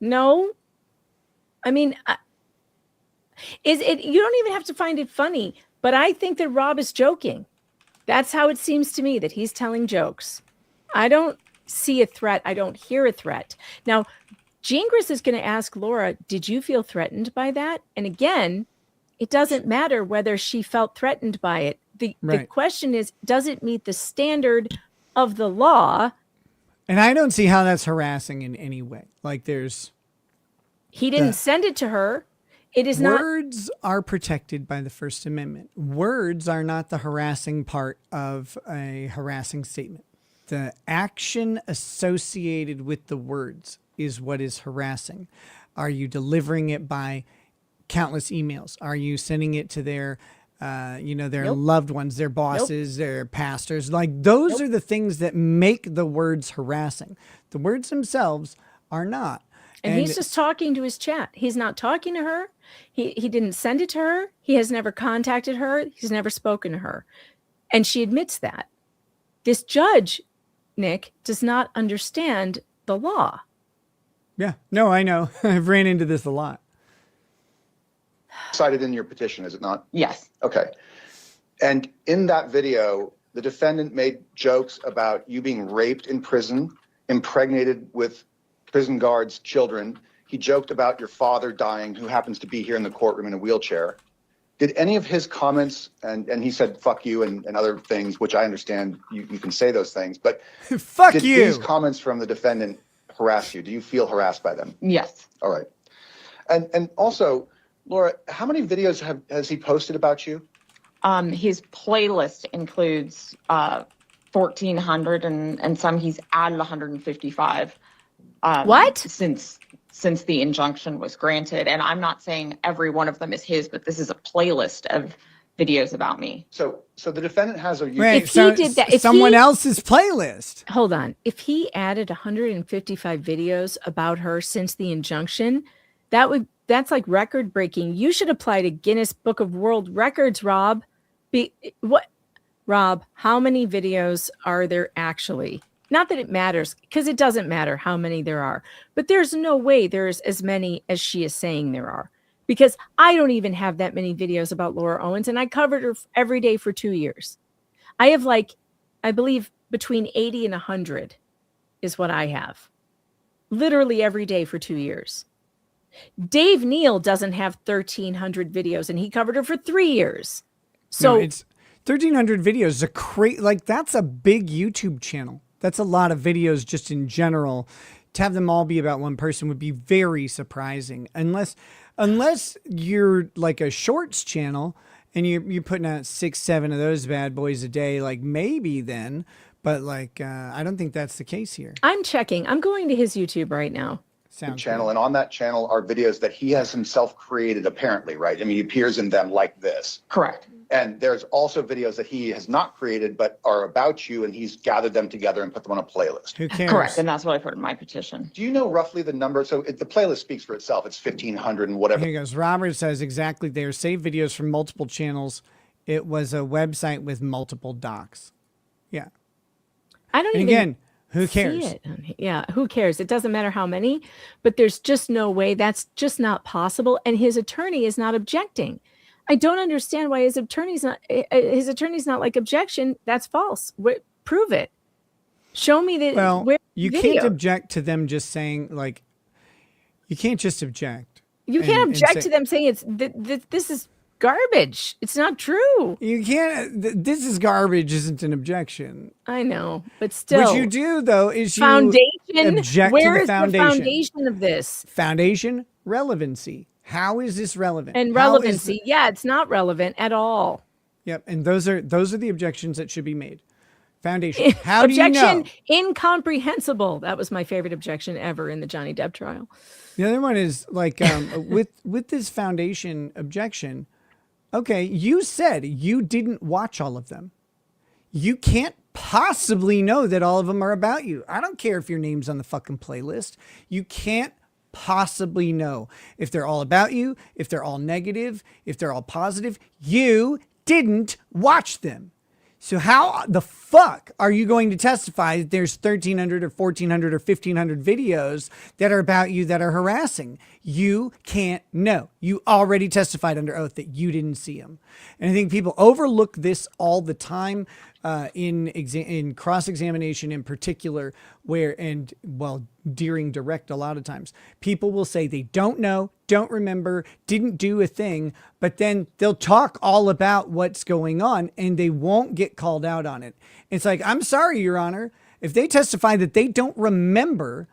No. I mean, you don't even have to find it funny, but I think that Rob is joking. That's how it seems to me, that he's telling jokes. I don't see a threat. I don't hear a threat. Now, Gingras is going to ask Laura, did you feel threatened by that? And again, it doesn't matter whether she felt threatened by it. The question is, does it meet the standard of the law? And I don't see how that's harassing in any way. Like He didn't send it to her. It is not. Words are protected by the First Amendment. Words are not the harassing part of a harassing statement. The action associated with the words is what is harassing. Are you delivering it by countless emails? Are you sending it to their loved ones, their bosses, their pastors? Like those are the things that make the words harassing. The words themselves are not. And he's just talking to his chat. He's not talking to her. He didn't send it to her. He has never contacted her. He's never spoken to her. And she admits that. This judge, Nick, does not understand the law. Yeah. No, I know. I've ran into this a lot. Cited in your petition, is it not? Yes. Okay. And in that video, the defendant made jokes about you being raped in prison, impregnated with prison guards' children. He joked about your father dying, who happens to be here in the courtroom in a wheelchair. Did any of his comments, and he said fuck you and other things, which I understand you can say those things, but fuck did you. These comments from the defendant harass you? Do you feel harassed by them? Yes. All right. And also, Laura, how many videos has he posted about you? His playlist includes 1,400 and some he's added 155. What? Since the injunction was granted. And I'm not saying every one of them is his, but this is a playlist of videos about me. So the defendant has a Right, If he did that, if someone he- else's playlist. Hold on. If he added 155 videos about her since the injunction, that's like record breaking. You should apply to Guinness Book of World Records, Rob. Rob, how many videos are there actually? Not that it matters, because it doesn't matter how many there are, but there's no way there's as many as she is saying there are, because I don't even have that many videos about Laura Owens, and I covered her every day for 2 years. I have I believe between 80 and 100 is what I have. Literally every day for 2 years. Dave Neal doesn't have 1,300 videos, and he covered her for 3 years. So no, it's 1,300 videos. That's a big YouTube channel. That's a lot of videos just in general. To have them all be about one person would be very surprising, unless you're like a shorts channel and you're putting out 6-7 of those bad boys a day, like maybe then, but I don't think that's the case here. I'm checking. I'm going to his YouTube right now. Channel, and on that channel are videos that he has himself created, apparently, right? I mean, he appears in them like this. Correct. And there's also videos that he has not created but are about you, and he's gathered them together and put them on a playlist. Who cares? Correct, and that's what I put in my petition. Do you know roughly the number? So the playlist speaks for itself. It's 1,500 and whatever. Here goes. Robert says exactly. They are saved videos from multiple channels. It was a website with multiple docs. Yeah. I don't And even again, who cares? see it. Yeah, who cares? It doesn't matter how many, but there's just no way. That's just not possible. And his attorney is not objecting. I don't understand why his attorney's not like, objection. That's false. Prove it. Show me that. Well, you video. can't object to them just saying you can't just object. You can't object to them saying this is garbage. It's not true. You can't. This is garbage. Isn't an objection. I know, but still, what you do though is you foundation. object Where to the is foundation. the foundation of this? Foundation relevancy. How is this relevant? And relevancy. Yeah, it's not relevant at all. Yep, and those are the objections that should be made. Foundation. How objection do you know? Incomprehensible. That was my favorite objection ever in the Johnny Depp trial. The other one is with this foundation objection. Okay, you said you didn't watch all of them. You can't possibly know that all of them are about you. I don't care if your name's on the fucking playlist. You can't possibly know if they're all about you, if they're all negative, if they're all positive. You didn't watch them. So how the fuck are you going to testify that there's 1,300 or 1,400 or 1,500 videos that are about you that are harassing? You can't know. You already testified under oath that you didn't see them. And I think people overlook this all the time in cross-examination in particular, during direct, a lot of times people will say they don't know, don't remember, didn't do a thing, but then they'll talk all about what's going on and they won't get called out on it. It's like, I'm sorry, Your Honor, if they testify that they don't remember,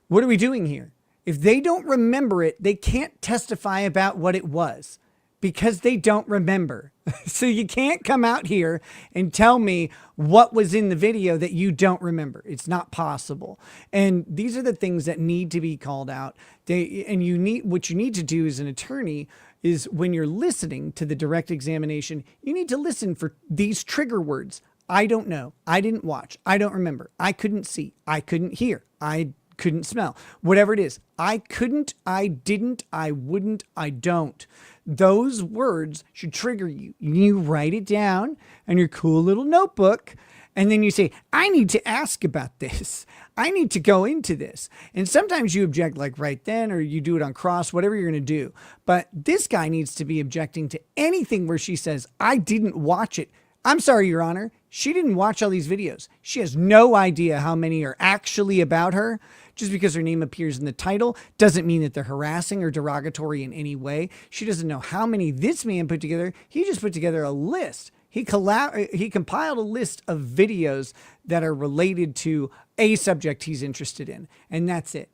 what are we doing here? If they don't remember it, they can't testify about what it was because they don't remember. So you can't come out here and tell me what was in the video that you don't remember. It's not possible. And these are the things that need to be called out. What you need to do as an attorney is when you're listening to the direct examination, you need to listen for these trigger words. I don't know. I didn't watch. I don't remember. I couldn't see. I couldn't hear. I couldn't smell. Whatever it is. I couldn't. I didn't. I wouldn't. I don't. Those words should trigger you. You write it down on your cool little notebook. And then you say, I need to ask about this. I need to go into this. And sometimes you object like right then, or you do it on cross, whatever you're going to do. But this guy needs to be objecting to anything where she says, I didn't watch it. I'm sorry, Your Honor. She didn't watch all these videos. She has no idea how many are actually about her. Just because her name appears in the title doesn't mean that they're harassing or derogatory in any way. She doesn't know how many this man put together. He just put together a list. He compiled a list of videos that are related to a subject he's interested in, and that's it.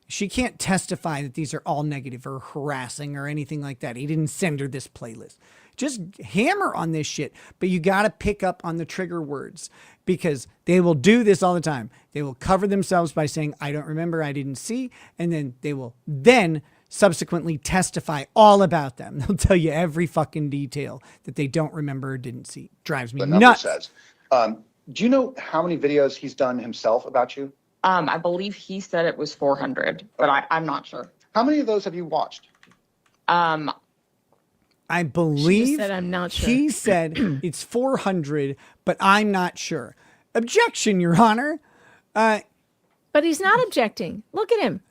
She can't testify that these are all negative or harassing or anything like that. He didn't send her this playlist. Just hammer on this shit. But you got to pick up on the trigger words because they will do this all the time. They will cover themselves by saying, I don't remember, I didn't see. And then they will then subsequently testify all about them. They'll tell you every fucking detail that they don't remember or didn't see. Drives me nuts. Says. Do you know how many videos he's done himself about you? I believe he said it was 400, but I'm not sure. How many of those have you watched? I believe She just said, I'm not sure. He said it's 400, but I'm not sure. Objection, Your Honor. But he's not objecting. Look at him.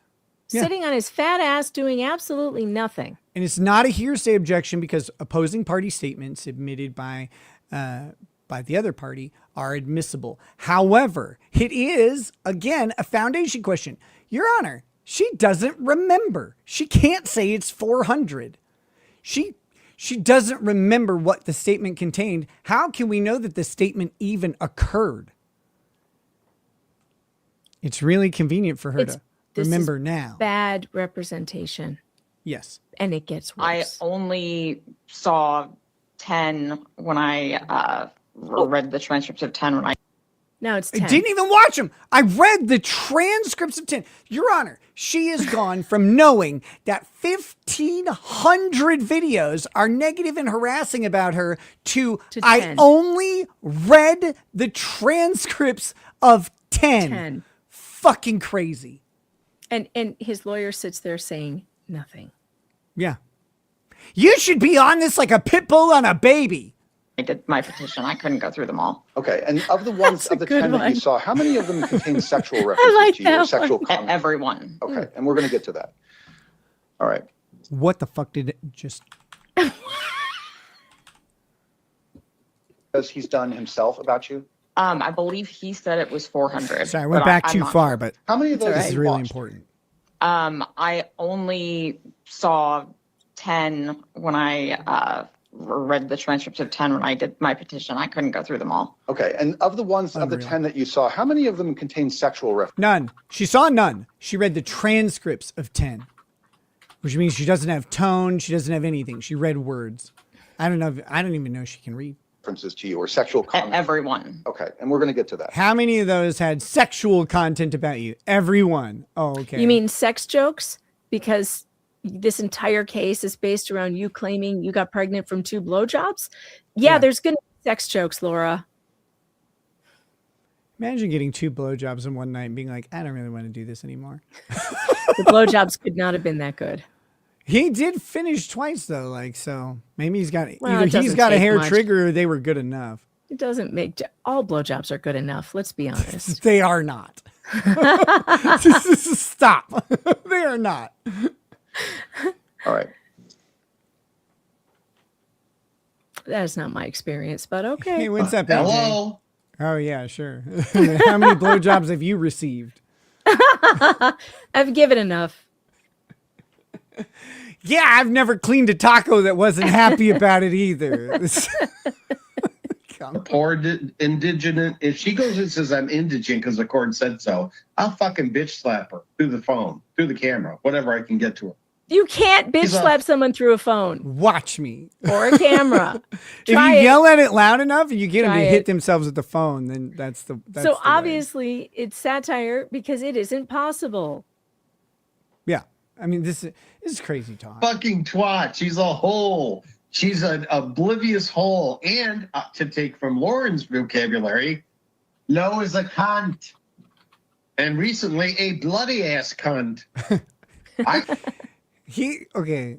Yeah. Sitting on his fat ass doing absolutely nothing. And it's not a hearsay objection because opposing party statements submitted by the other party are admissible. However, it is, again, a foundation question. Your Honor, she doesn't remember. She can't say it's 400. She doesn't remember what the statement contained. How can we know that the statement even occurred? It's really convenient for her to remember now. Bad representation. Yes. And it gets worse. I only saw 10 when I read the transcripts of 10 when I. No, it's 10. I didn't even watch them. I read the transcripts of 10. Your Honor, she has gone from knowing that 1,500 videos are negative and harassing about her to I 10. only read the transcripts of 10. 10. Fucking crazy. And his lawyer sits there saying nothing. Yeah. You should be on this like a pit bull on a baby. I did my petition. I couldn't go through them all. Okay, and of the ones of the 10 that you saw, how many of them contain sexual references like to you or that sexual one. comments? Everyone. Okay, and we're going to get to that. All right. What the fuck did it just... As he's done himself about you? I believe he said it was 400. Sorry, I went but back I'm too not far, sure. but how many of those this have is you really watched? important. I only saw 10 when I read the transcripts of 10 when I did my petition. I couldn't go through them all. Okay, and of the ones of the Unreal. 10 that you saw, how many of them contain sexual references? None. She saw none. She read the transcripts of 10, which means she doesn't have tone. She doesn't have anything. She read words. I don't know. I don't even know if she can read. References to you or sexual comments? Everyone. Okay, and we're going to get to that. How many of those had sexual content about you? Everyone. Oh, okay. You mean sex jokes? Because this entire case is based around you claiming you got pregnant from 2 blowjobs? Yeah, there's going to be sex jokes, Laura. Imagine getting 2 blowjobs in one night and being like, I don't really want to do this anymore. The blowjobs could not have been that good. He did finish twice though, like, so maybe he's got Well, either it he's doesn't got a take hair much. trigger or they were good enough. It doesn't make all blowjobs are good enough. Let's be honest. They are not. Stop. They are not. All right. That is not my experience, but okay. Hey, what's up, AJ? Hello. Oh yeah, sure. How many blowjobs have you received? I've given enough. Yeah, I've never cleaned a taco that wasn't happy about it either. Poor indigenous. If she goes and says I'm indigent because the court said so, I'll fucking bitch slap her through the phone, through the camera, whatever I can get to her. You can't bitch slap someone through a phone Watch me. or a camera. If you Try it. yell at it loud enough and you get them Try to it. hit themselves with the phone, then that's the So the way. obviously it's satire because it isn't possible. Yeah. I mean, this is crazy talk. Fucking twat. She's a hole. She's an oblivious hole. And to take from Lauren's vocabulary, no is a cunt. And recently, a bloody ass cunt. Okay.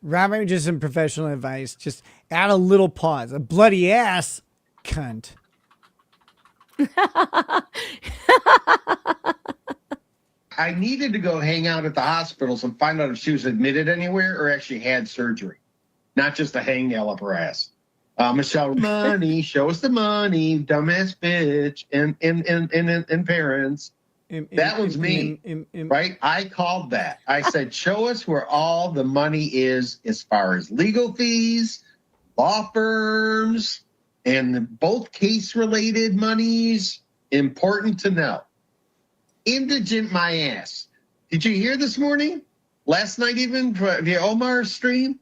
Rabbi, just some professional advice. Just add a little pause. A bloody ass cunt. I needed to go hang out at the hospitals and find out if she was admitted anywhere or actually had surgery, not just a hangnail up her ass. Michelle, money, show us the money, dumbass bitch, and parents. That was me, right? I called that. I said, show us where all the money is as far as legal fees, law firms, and both case-related monies. Important to know. Indigent my ass. Did you hear this morning? Last night even via Omar's stream?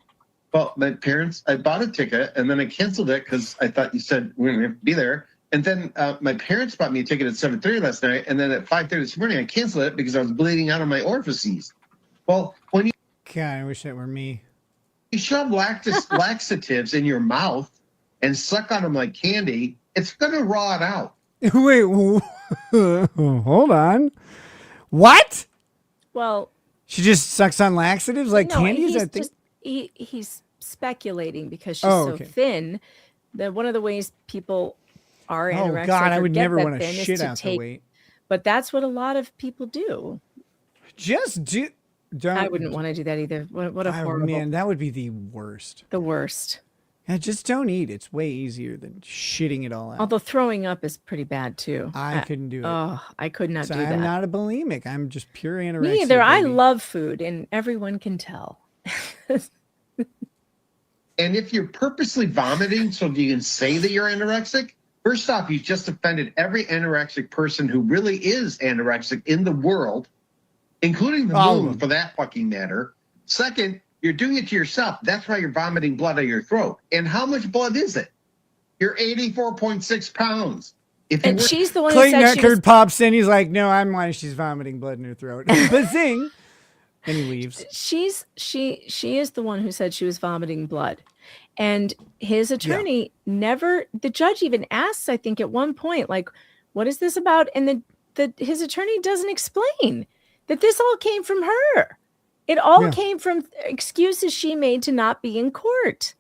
Well, my parents, I bought a ticket and then I canceled it because I thought you said we were going to be there. And then my parents bought me a ticket at 7:30 last night. And then at 5:30 this morning, I canceled it because I was bleeding out of my orifices. Well, when you... God, I wish that were me. You shove laxatives in your mouth and suck on them like candy, it's going to raw it out. Wait, hold on. What? Well, she just sucks on laxatives like no, candies? He's speculating because she's so okay. thin that one of the ways people are anorexic. Oh God, I would never want to shit out the weight. But that's what a lot of people do. Don't. I wouldn't want to do that either. What a horrible... Man, that would be the worst. The worst. Yeah, just don't eat. It's way easier than shitting it all out. Although throwing up is pretty bad too. I couldn't do it. Oh, I could not do that. I'm not a bulimic. I'm just pure anorexic. Me either. I love food, and everyone can tell. And if you're purposely vomiting so you can say that you're anorexic, first off, you've just offended every anorexic person who really is anorexic in the world, including the moon for that fucking matter. Second, you're doing it to yourself. That's why you're vomiting blood out of your throat. And how much blood is it? You're 84.6 pounds. And she's the one Clayton who said Eckert pops in. He's like, no, I'm why she's vomiting blood in her throat. Bazing. And he leaves. She is the one who said she was vomiting blood. And his attorney the judge even asks, I think at one point, like, what is this about? And his attorney doesn't explain that this all came from her. It all came from excuses she made to not be in court.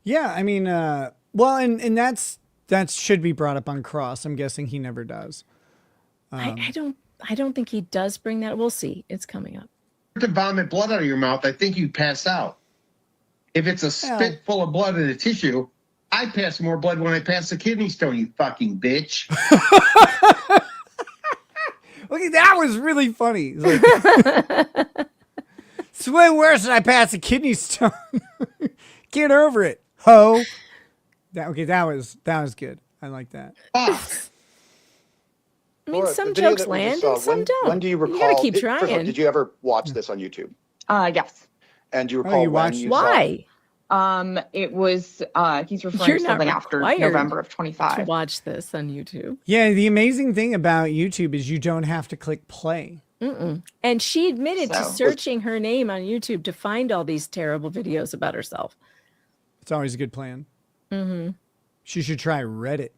Yeah, I mean, well, and that should be brought up on cross. I'm guessing he never does. I don't think he does bring that. We'll see. It's coming up. To vomit blood out of your mouth, I think you'd pass out. If it's a spit full of blood in a tissue, I pass more blood when I pass a kidney stone, you fucking bitch. Okay, that was really funny. Like, it's way worse than I pass a kidney stone. Get over it, ho. That was good. I like that. I mean, some jokes land and some don't. When do you recall? You gotta keep trying. Did you ever watch this on YouTube? Yes. And do you recall when you why? It was he's referring to something after November of 25. To watch this on YouTube. Yeah, the amazing thing about YouTube is you don't have to click play. And she admitted to searching her name on YouTube to find all these terrible videos about herself. It's always a good plan. She should try Reddit.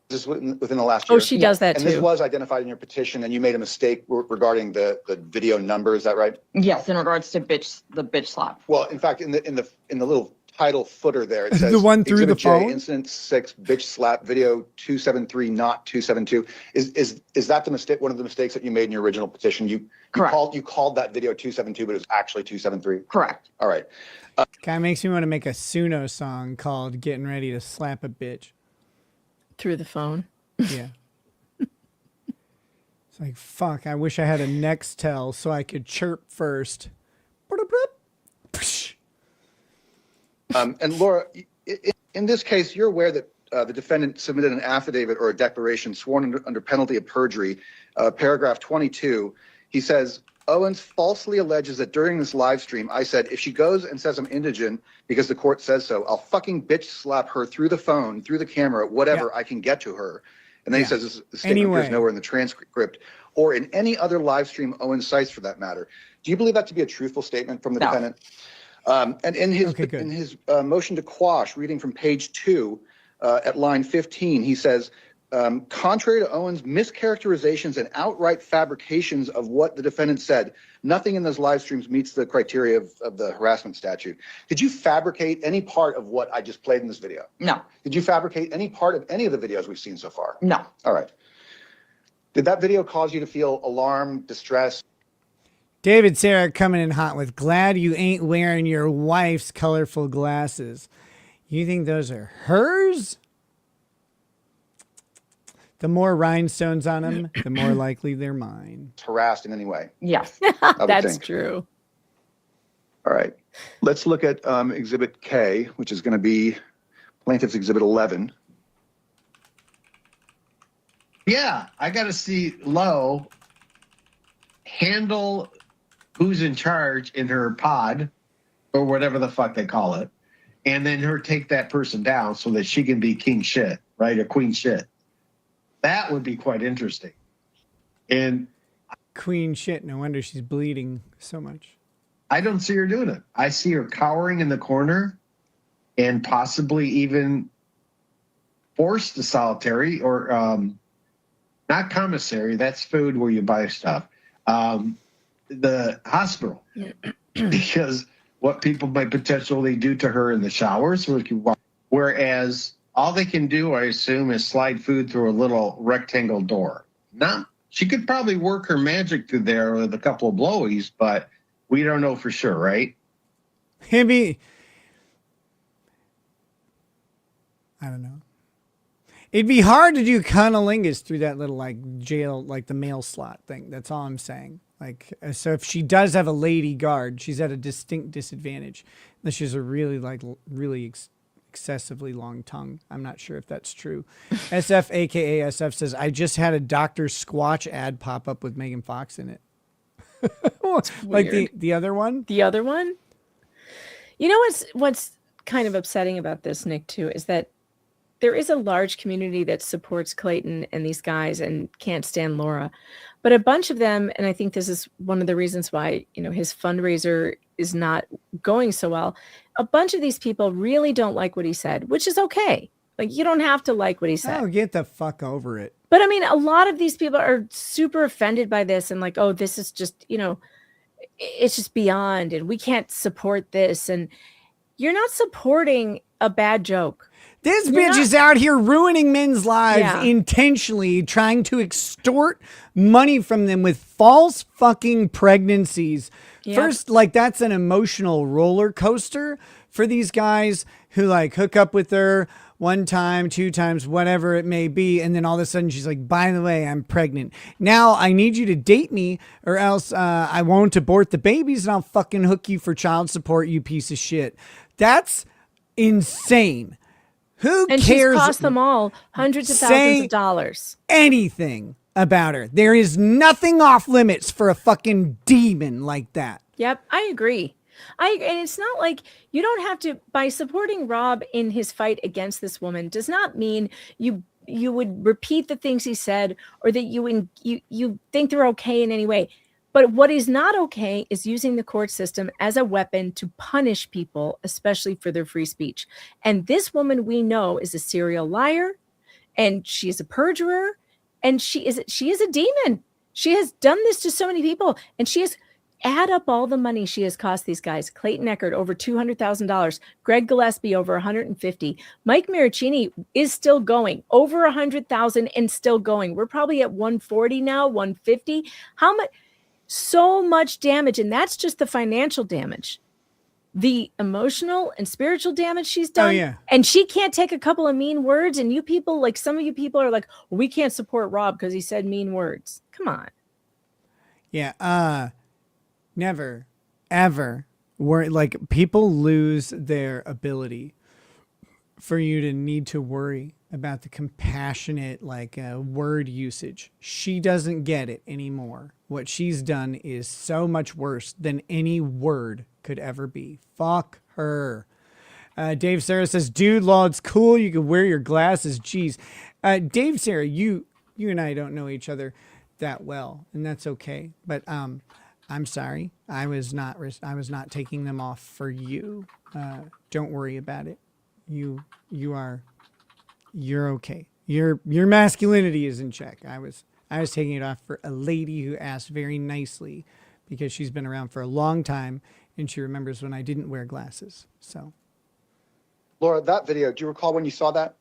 This within the last year. Oh, she does that too. And this was identified in your petition, and you made a mistake regarding the video number. Is that right? Yes, in regards to the bitch slap. Well, in fact, in the little title footer there, it says the one through the phone. Incident 6, bitch slap, video 273, not 272. Is that the mistake? One of the mistakes that you made in your original petition? You called that video 272, but it was actually 273. Correct. All right. Kind of makes me want to make a Suno song called "Getting Ready to Slap a Bitch." Through the phone. Yeah. It's like, fuck, I wish I had a Nextel so I could chirp first. And Laura, in this case, you're aware that the defendant submitted an affidavit or a declaration sworn under penalty of perjury. Paragraph 22, he says, Owens falsely alleges that during this live stream, I said, if she goes and says I'm indigent because the court says so, I'll fucking bitch slap her through the phone, through the camera, whatever I can get to her. And then he says this statement appears nowhere in the transcript or in any other live stream Owens cites for that matter. Do you believe that to be a truthful statement from the defendant? And in his motion to quash, reading from page 2 at line 15, he says, contrary to Owens' mischaracterizations and outright fabrications of what the defendant said, nothing in those live streams meets the criteria of the harassment statute. Did you fabricate any part of what I just played in this video? No. Did you fabricate any part of any of the videos we've seen so far? No. All right. Did that video cause you to feel alarm, distress? David Sarah coming in hot with, glad you ain't wearing your wife's colorful glasses. You think those are hers? The more rhinestones on them, the more likely they're mine. Harassed in any way? Yes. That's true. All right. Let's look at Exhibit K, which is going to be Plaintiff's Exhibit 11. Yeah, I got to see Lo handle who's in charge in her pod or whatever the fuck they call it, and then her take that person down so that she can be king shit, right? Or queen shit. That would be quite interesting. And queen shit, no wonder she's bleeding so much. I don't see her doing it. I see her cowering in the corner and possibly even forced to solitary or not commissary. That's food where you buy stuff. The hospital. Because what people might potentially do to her in the showers. Whereas all they can do, I assume, is slide food through a little rectangle door. She could probably work her magic through there with a couple of blowies, but we don't know for sure, right? Maybe. I don't know. It'd be hard to do cunnilingus through that little like jail, like the mail slot thing. That's all I'm saying. Like, so if she does have a lady guard, she's at a distinct disadvantage unless she has a really excessively long tongue. I'm not sure if that's true. SF, aka SF, says, I just had a Dr. Squatch ad pop up with Megan Fox in it. Like the other one? The other one? You know what's kind of upsetting about this, Nick, too, is that there is a large community that supports Clayton and these guys and can't stand Laura. But a bunch of them, and I think this is one of the reasons why, his fundraiser is not going so well. A bunch of these people really don't like what he said, which is okay. Like, you don't have to like what he said. Oh, get the fuck over it. But I mean, a lot of these people are super offended by this and like, oh, this is just, it's just beyond and we can't support this. And you're not supporting a bad joke. This bitch is out here ruining men's lives intentionally, trying to extort money from them with false fucking pregnancies. Yep. First, like, that's an emotional roller coaster for these guys who like hook up with her one time, two times, whatever it may be. And then all of a sudden she's like, by the way, I'm pregnant. Now I need you to date me or else I won't abort the babies and I'll fucking hook you for child support, you piece of shit. That's insane. Who and cares? She's cost them all hundreds of thousands of dollars. Anything about her. There is nothing off limits for a fucking demon like that. Yep, I agree. And it's not like you don't have to, by supporting Rob in his fight against this woman does not mean you would repeat the things he said or that you think they're okay in any way. But what is not okay is using the court system as a weapon to punish people, especially for their free speech. And this woman we know is a serial liar, and she is a perjurer, and she is a demon. She has done this to so many people, and she has add up all the money she has cost these guys. Clayton Eckert over $200,000, Greg Gillespie over $150,000, Mike Maricini is still going over $100,000 and still going. We're probably at $140 now, $150. How much? So much damage, and that's just the financial damage. The emotional and spiritual damage she's done. Oh, yeah. And she can't take a couple of mean words. And you people, like some of you people are like, well, we can't support Rob because he said mean words. Come on. Yeah. Never, ever. Like, people lose their ability for you to need to worry about the compassionate, like, word usage. She doesn't get it anymore. What she's done is so much worse than any word could ever be. Fuck her. Dave Sarah says, dude, law, it's cool. You can wear your glasses. Jeez. Dave Sarah, you and I don't know each other that well, and that's okay. But I'm sorry. I was not taking them off for you. Don't worry about it. You're okay. Your masculinity is in check. I was taking it off for a lady who asked very nicely because she's been around for a long time and she remembers when I didn't wear glasses. So, Laura, that video, do you recall when you saw that?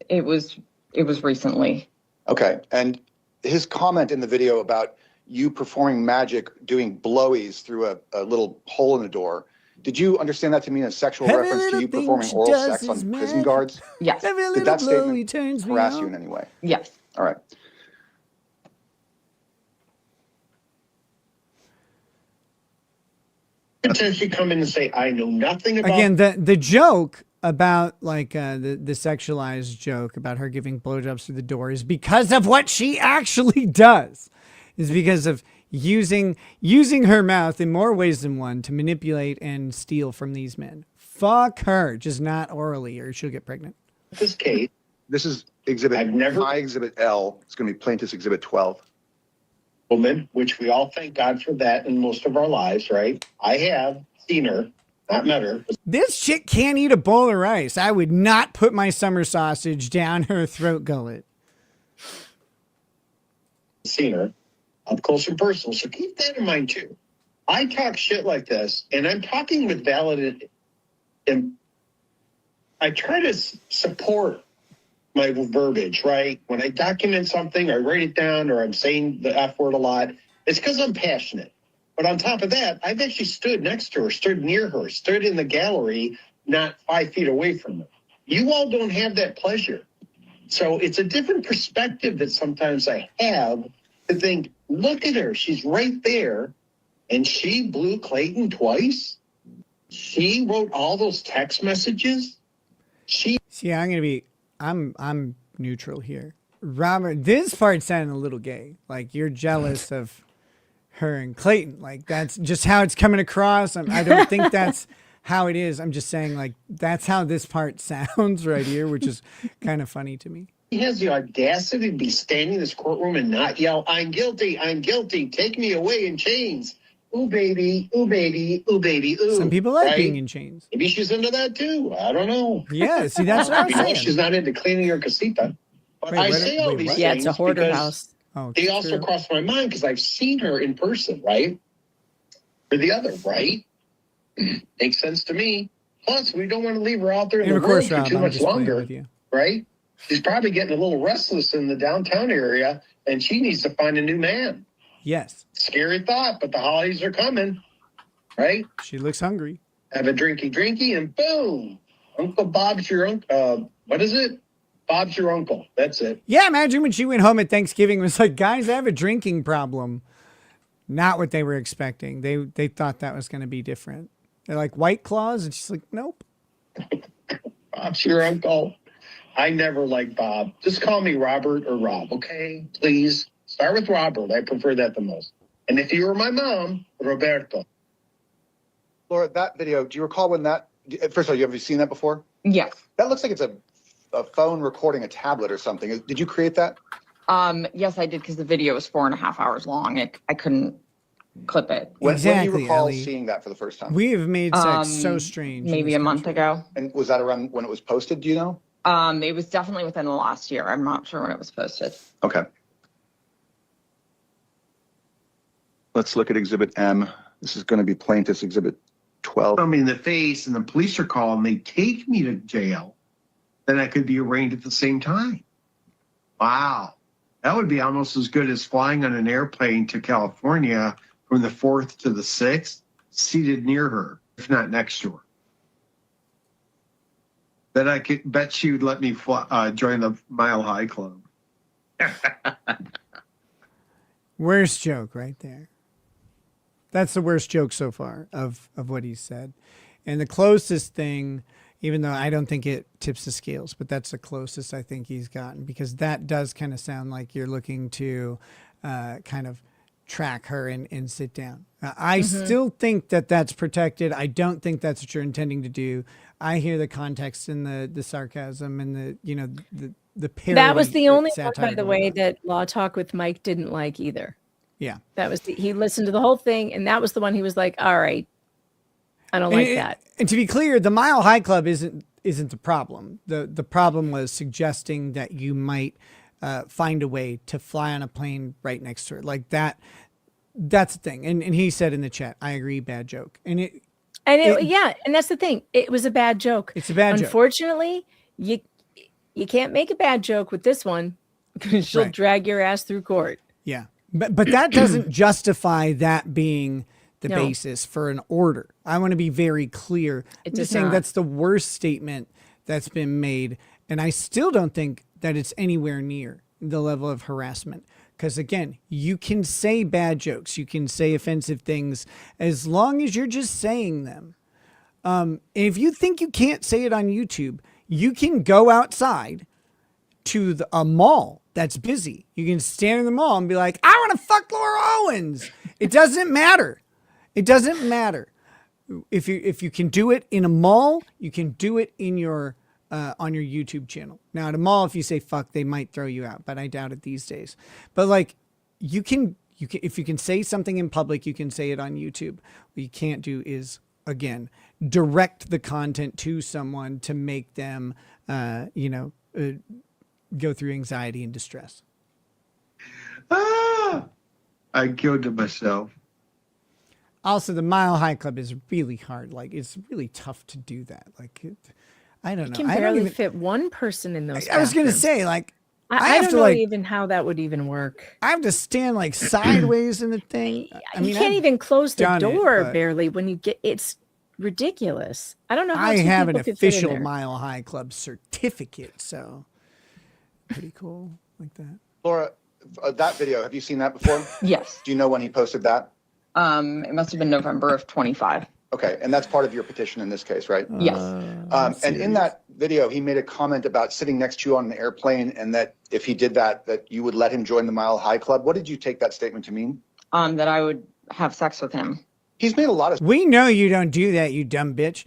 It was recently. Okay. And his comment in the video about you performing magic, doing blowies through a little hole in the door. Did you understand that to mean a sexual reference to you performing oral sex on prison guards? Yes. Did that statement harass you in any way? Yes. All right. Until she come in and say, I know nothing about... Again, the joke about like the sexualized joke about her giving blowjobs through the door is because of what she actually does. Is because of using her mouth in more ways than one to manipulate and steal from these men. Fuck her, just not orally, or she'll get pregnant. This case, This is my exhibit L. It's going to be plaintiff's exhibit 12. woman, which we all thank God for that in most of our lives, right? I have seen her, not met her. This chick can't eat a bowl of rice. I would not put my summer sausage down her throat gullet. Seen her up close and personal, so keep that in mind too. I talk shit like this, and I'm talking with valid, and I try to support my verbiage, right? When I document something, I write it down, or I'm saying the F word a lot, it's because I'm passionate. But on top of that, I've actually stood next to her, stood near her, stood in the gallery, not 5 feet away from her. You all don't have that pleasure. So it's a different perspective that sometimes I have to think, look at her, she's right there, and she blew Clayton twice. She wrote all those text messages. See, I'm neutral here. Robert, this part sounded a little gay. Like you're jealous of her and Clayton. Like that's just how it's coming across. I don't think that's how it is. I'm just saying like that's how this part sounds right here, which is kind of funny to me. He has the audacity to be standing in this courtroom and not yell, I'm guilty, take me away in chains. Ooh, baby, ooh, baby, ooh, baby, ooh. Some people like right? being in chains. Maybe she's into that too. I don't know. Yeah, see, that's what I'm saying. She's not into cleaning her casita. But I say all these things. Yeah, it's a hoarder because house. Oh, they also cross my mind because I've seen her in person, right? Or the other, right? Makes sense to me. Plus, we don't want to leave her out there in And the of course, world Rob, for too I'm much just playing longer, with you. right? She's probably getting a little restless in the downtown area, and she needs to find a new man. Yes. Scary thought, but the holidays are coming, right? She looks hungry. Have a drinky, and boom, Uncle Bob's your uncle. What is it? Bob's your uncle. That's it. Yeah, imagine when she went home at Thanksgiving, it was like, guys, I have a drinking problem. Not what they were expecting. They thought that was going to be different. They're like, White Claws? And she's like, nope. Bob's your uncle. I never liked Bob. Just call me Robert or Rob, okay? Please. Start with Robert. I prefer that the most. And if you were my mom, Roberto. Laura, that video, do you recall when that, first of all, have you seen that before? Yes. That looks like it's a phone recording a tablet or something. Did you create that? Yes, I did, because the video was 4.5 hours long. I couldn't clip it. When do you recall Ellie. seeing that for the first time? We have made sex so strange. Maybe a month ago. And was that around when it was posted, do you know? It was definitely within the last year. I'm not sure when it was posted. Okay. Let's look at Exhibit M. This is going to be Plaintiff's Exhibit 12. I'm in the face and the police are calling, they take me to jail, then I could be arraigned at the same time. Wow. That would be almost as good as flying on an airplane to California from the 4th to the 6th, seated near her, if not next to her. Then I could bet she would let me join the Mile High Club. Worst joke right there. That's the worst joke so far of what he said. And the closest thing, even though I don't think it tips the scales, but that's the closest I think he's gotten, because that does kind of sound like you're looking to kind of track her and sit down. I still think that that's protected. I don't think that's what you're intending to do. I hear the context and the sarcasm and the parody. That was the only one, satire by the going way, on. that Law Talk with Mike didn't like either. Yeah. That was he listened to the whole thing, and that was the one he was like, all right, I don't like that. And to be clear, the Mile High Club isn't the problem. The problem was suggesting that you might find a way to fly on a plane right next to her. Like that. That's the thing. And he said in the chat, I agree, bad joke. And that's the thing. It was a bad joke. It's a bad joke. Unfortunately, you can't make a bad joke with this one because she'll drag your ass through court. Yeah. But that doesn't justify that being the No. basis for an order. I want to be very clear. I'm does just saying not. that's the worst statement that's been made. And I still don't think that it's anywhere near the level of harassment. Because again, you can say bad jokes, you can say offensive things as long as you're just saying them. And if you think you can't say it on YouTube, you can go outside to a mall that's busy. You can stand in the mall and be like, I want to fuck Laura Owens. It doesn't matter. It doesn't matter. If you can do it in a mall, you can do it in your on your YouTube channel. Now at a mall, if you say fuck, they might throw you out, but I doubt it these days. But like you can if you can say something in public, you can say it on YouTube. What you can't do is, again, direct the content to someone to make them go through anxiety and distress. I killed myself. Also, the Mile High Club is really hard. Like, it's really tough to do that. Like, I don't know. You can barely fit one person in those. I was going to say, like, I don't know even how that would even work. I have to stand like sideways in the thing. I mean, you can't even close the door but barely when you get. It's ridiculous. I don't know how I two have an people could fit in official there. Mile High Club certificate, so pretty cool like that. Laura, that video, have you seen that before? Yes. Do you know when he posted that? It must have been November of 25. Okay, and that's part of your petition in this case, right? Yes. And in that video, he made a comment about sitting next to you on an airplane, and that if he did that, that you would let him join the Mile High Club. What did you take that statement to mean? That I would have sex with him. He's made a lot of. We know you don't do that, you dumb bitch.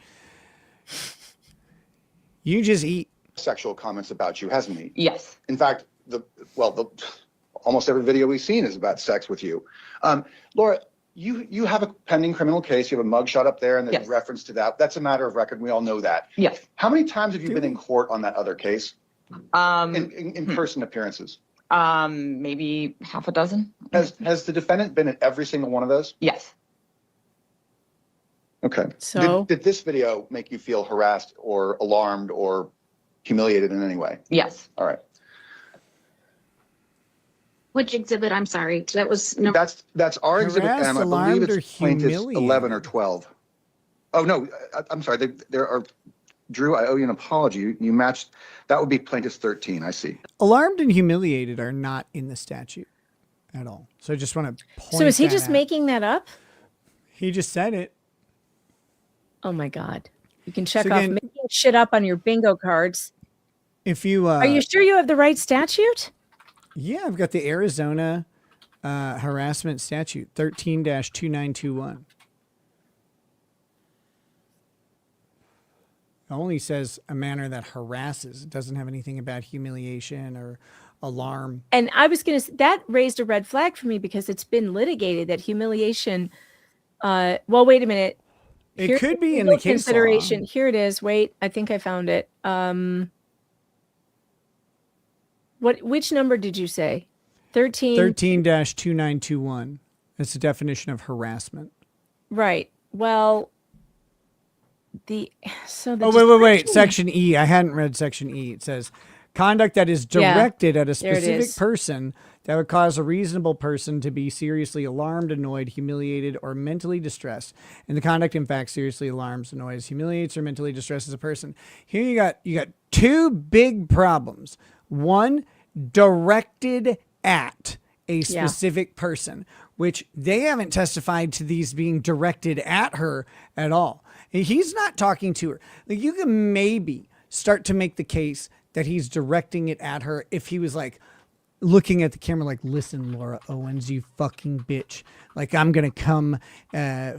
You just eat. Sexual comments about you, hasn't he? Yes. In fact, almost every video we've seen is about sex with you. Laura, you have a pending criminal case. You have a mugshot up there, and there's Yes. reference to that. That's a matter of record. We all know that. Yes. How many times have you been in court on that other case? In person appearances? Maybe half a dozen. Has the defendant been at every single one of those? Yes. Okay. So did this video make you feel harassed or alarmed or humiliated in any way? Yes. All right. Which exhibit? I'm sorry. That was no. That's our exhibit Harassed, M. I believe alarmed, or it's plaintiffs humiliated? 11 or 12. Oh no, I'm sorry. There are. Drew, I owe you an apology. You matched. That would be plaintiffs 13. I see. Alarmed and humiliated are not in the statute at all. So I just want to point So is he that just out. making that up? He just said it. Oh my God! You can check So off again- making shit up on your bingo cards. If you Are you sure you have the right statute? Yeah, I've got the Arizona harassment statute 13-2921. It only says a manner that harasses. It doesn't have anything about humiliation or alarm. And I was going to, that raised a red flag for me because it's been litigated that humiliation. Well, wait a minute. It could be in the case consideration. law. Here it is. Wait, I think I found it. Which number did you say? 13-2921. That's the definition of harassment. Right. Well, wait. Section E. I hadn't read section E. It says conduct that is directed at a there it specific is. person that would cause a reasonable person to be seriously alarmed, annoyed, humiliated, or mentally distressed. And the conduct, in fact, seriously alarms, annoys, humiliates, or mentally distresses a person. Here you got two big problems. One, directed at a specific person, which they haven't testified to these being directed at her at all. And he's not talking to her. Like, you can maybe start to make the case that he's directing it at her if he was like looking at the camera like, listen, Laura Owens, you fucking bitch. Like, I'm going to come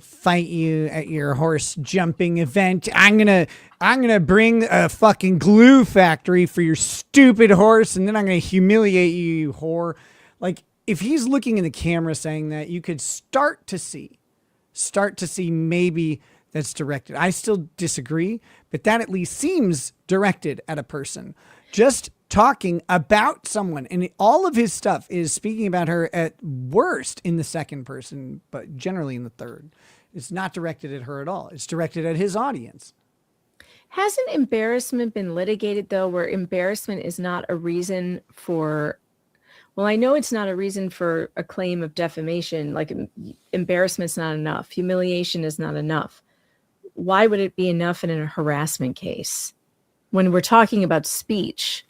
fight you at your horse jumping event. I'm going to bring a fucking glue factory for your stupid horse, and then I'm going to humiliate you, you whore. Like, if he's looking in the camera saying that, you could start to see maybe that's directed. I still disagree, but that at least seems directed at a person. Just talking about someone, and all of his stuff is speaking about her at worst in the second person, but generally in the third. It's not directed at her at all. It's directed at his audience. Hasn't embarrassment been litigated, though, where embarrassment is not a reason for, well, I know it's not a reason for a claim of defamation, like embarrassment's not enough. Humiliation is not enough. Why would it be enough in a harassment case when we're talking about speech?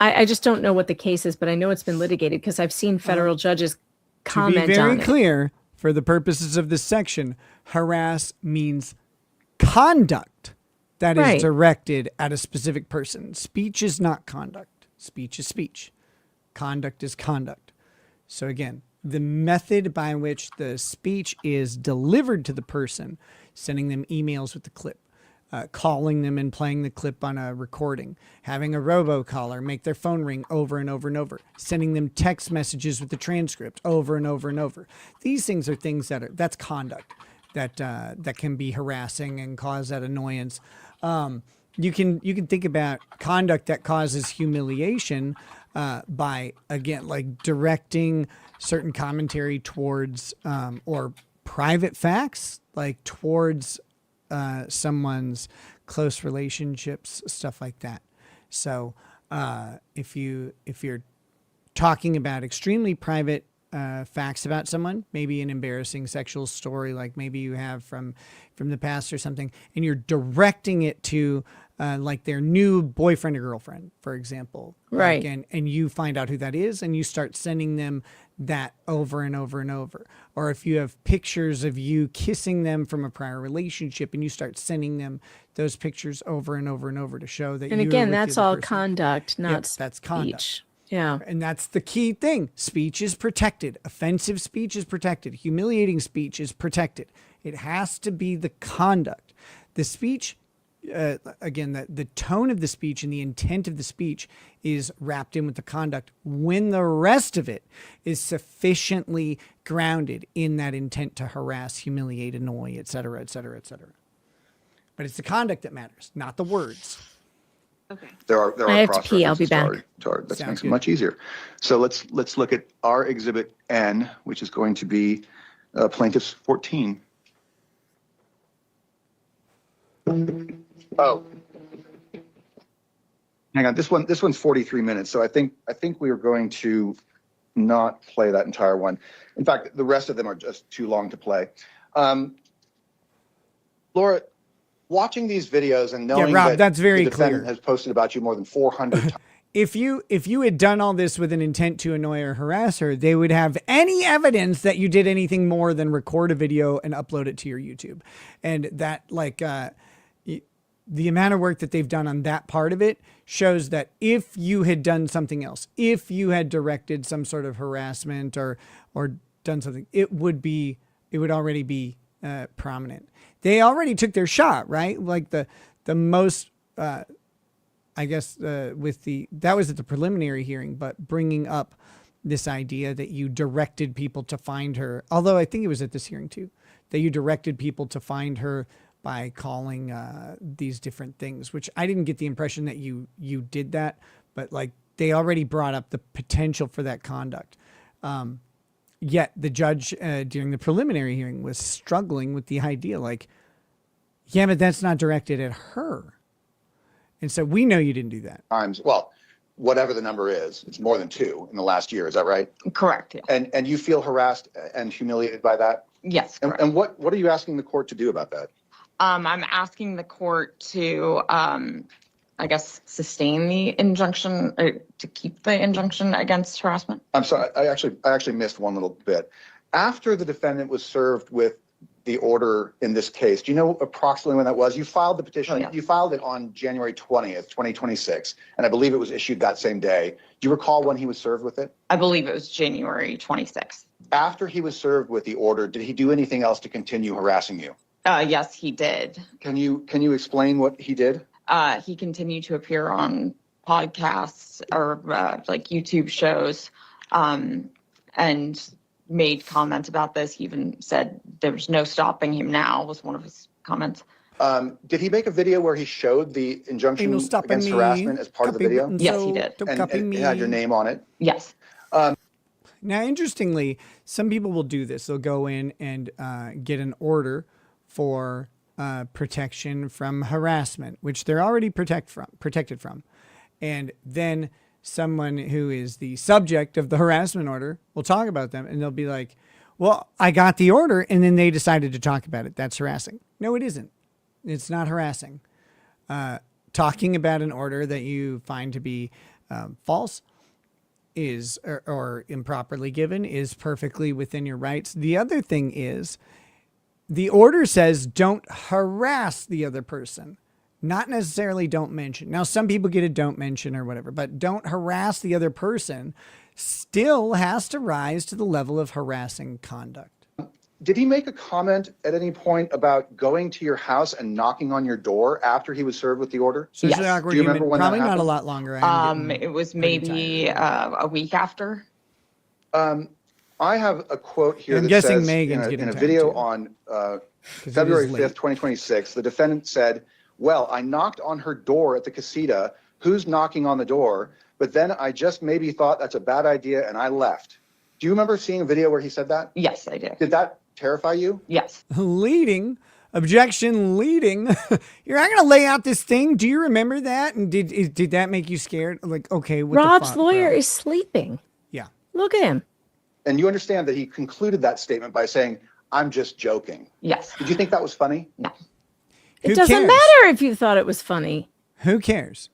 I just don't know what the case is, but I know it's been litigated because I've seen federal judges comment on it. To be very clear, for the purposes of this section, harass means conduct that is directed at a specific person. Speech is not conduct. Speech is speech. Conduct is conduct. So again, the method by which the speech is delivered to the person, sending them emails with the clip, calling them and playing the clip on a recording, having a robocaller make their phone ring over and over and over, sending them text messages with the transcript over and over and over. These things are things that's conduct that can be harassing and cause that annoyance. You can think about conduct that causes humiliation by, again, like directing certain commentary towards or private facts, like towards someone's close relationships, stuff like that. So if you're talking about extremely private facts about someone, maybe an embarrassing sexual story, like maybe you have from the past or something, and you're directing it to like their new boyfriend or girlfriend, for example, right? Like, and you find out who that is, and you start sending them that over and over and over. Or if you have pictures of you kissing them from a prior relationship, and you start sending them those pictures over and over and over to show that. And again, that's all conduct, not speech. That's conduct. Yeah. And that's the key thing. Speech is protected. Offensive speech is protected. Humiliating speech is protected. It has to be the conduct. The speech, again, the tone of the speech and the intent of the speech is wrapped in with the conduct when the rest of it is sufficiently grounded in that intent to harass, humiliate, annoy, et cetera, et cetera, et cetera. But it's the conduct that matters, not the words. Okay. There are I have to pee. I'll be back. That makes it much easier. So let's look at our exhibit N, which is going to be plaintiff's 14. Oh, hang on. This one's 43 minutes. So I think we are going to not play that entire one. In fact, the rest of them are just too long to play. Laura, watching these videos and knowing Rob, that that's very the defendant clear. has posted about you more than 400 times. If you had done all this with an intent to annoy or harass her, they would have any evidence that you did anything more than record a video and upload it to your YouTube. And that, like, the amount of work that they've done on that part of it shows that if you had done something else, if you had directed some sort of harassment or done something, it would already be prominent. They already took their shot, right? Like the most, I guess, that was at the preliminary hearing, but bringing up this idea that you directed people to find her, although I think it was at this hearing too, that you directed people to find her by calling these different things, which I didn't get the impression that you did that, but like they already brought up the potential for that conduct. Yet the judge during the preliminary hearing was struggling with the idea, like, yeah, but that's not directed at her. And so we know you didn't do that. Times, well, whatever the number is, it's more than 2 in the last year. Is that right? Correct. Yeah. And you feel harassed and humiliated by that? Yes. Correct. And what are you asking the court to do about that? I'm asking the court to, I guess, sustain the injunction, to keep the injunction against harassment. I'm sorry, I actually missed one little bit. After the defendant was served with the order in this case, do you know approximately when that was? You filed the petition. Oh, yeah. You filed it on January 20th, 2026, and I believe it was issued that same day. Do you recall when he was served with it? I believe it was January 26th. After he was served with the order, did he do anything else to continue harassing you? Yes, he did. Can you explain what he did? He continued to appear on podcasts or like YouTube shows, and made comments about this. He even said there's no stopping him now, was one of his comments. Did he make a video where he showed the injunction against harassment as part of the video? Yes, he did. And it had your name on it? Yes. Now, interestingly, some people will do this. They'll go in and get an order for protection from harassment, which they're already protected from. And then someone who is the subject of the harassment order will talk about them, and they'll be like, well, I got the order, and then they decided to talk about it. That's harassing. No, it isn't. It's not harassing. Talking about an order that you find to be false is, or improperly given, is perfectly within your rights. The other thing is, the order says don't harass the other person, not necessarily don't mention. Now, some people get a don't mention or whatever, but don't harass the other person still has to rise to the level of harassing conduct. Did he make a comment at any point about going to your house and knocking on your door after he was served with the order? Socially awkward Do you remember human, when that probably not a happened? lot longer. It was maybe a week after. I have a quote here I'm that guessing says Megan's in getting a tired video too. on it February is 5th, late. 2026, the defendant said, well, I knocked on her door at the casita. Who's knocking on the door? But then I just maybe thought that's a bad idea and I left. Do you remember seeing a video where he said that? Yes, I did. Did that terrify you? Yes. Leading. Objection leading. You're not going to lay out this thing. Do you remember that? And did that make you scared? Like, okay, what Rob's the fuck, lawyer bro? is sleeping. Yeah. Look at him. And you understand that he concluded that statement by saying, I'm just joking. Yes. Did you think that was funny? No. It Who doesn't cares? matter if you thought it was funny. Who cares?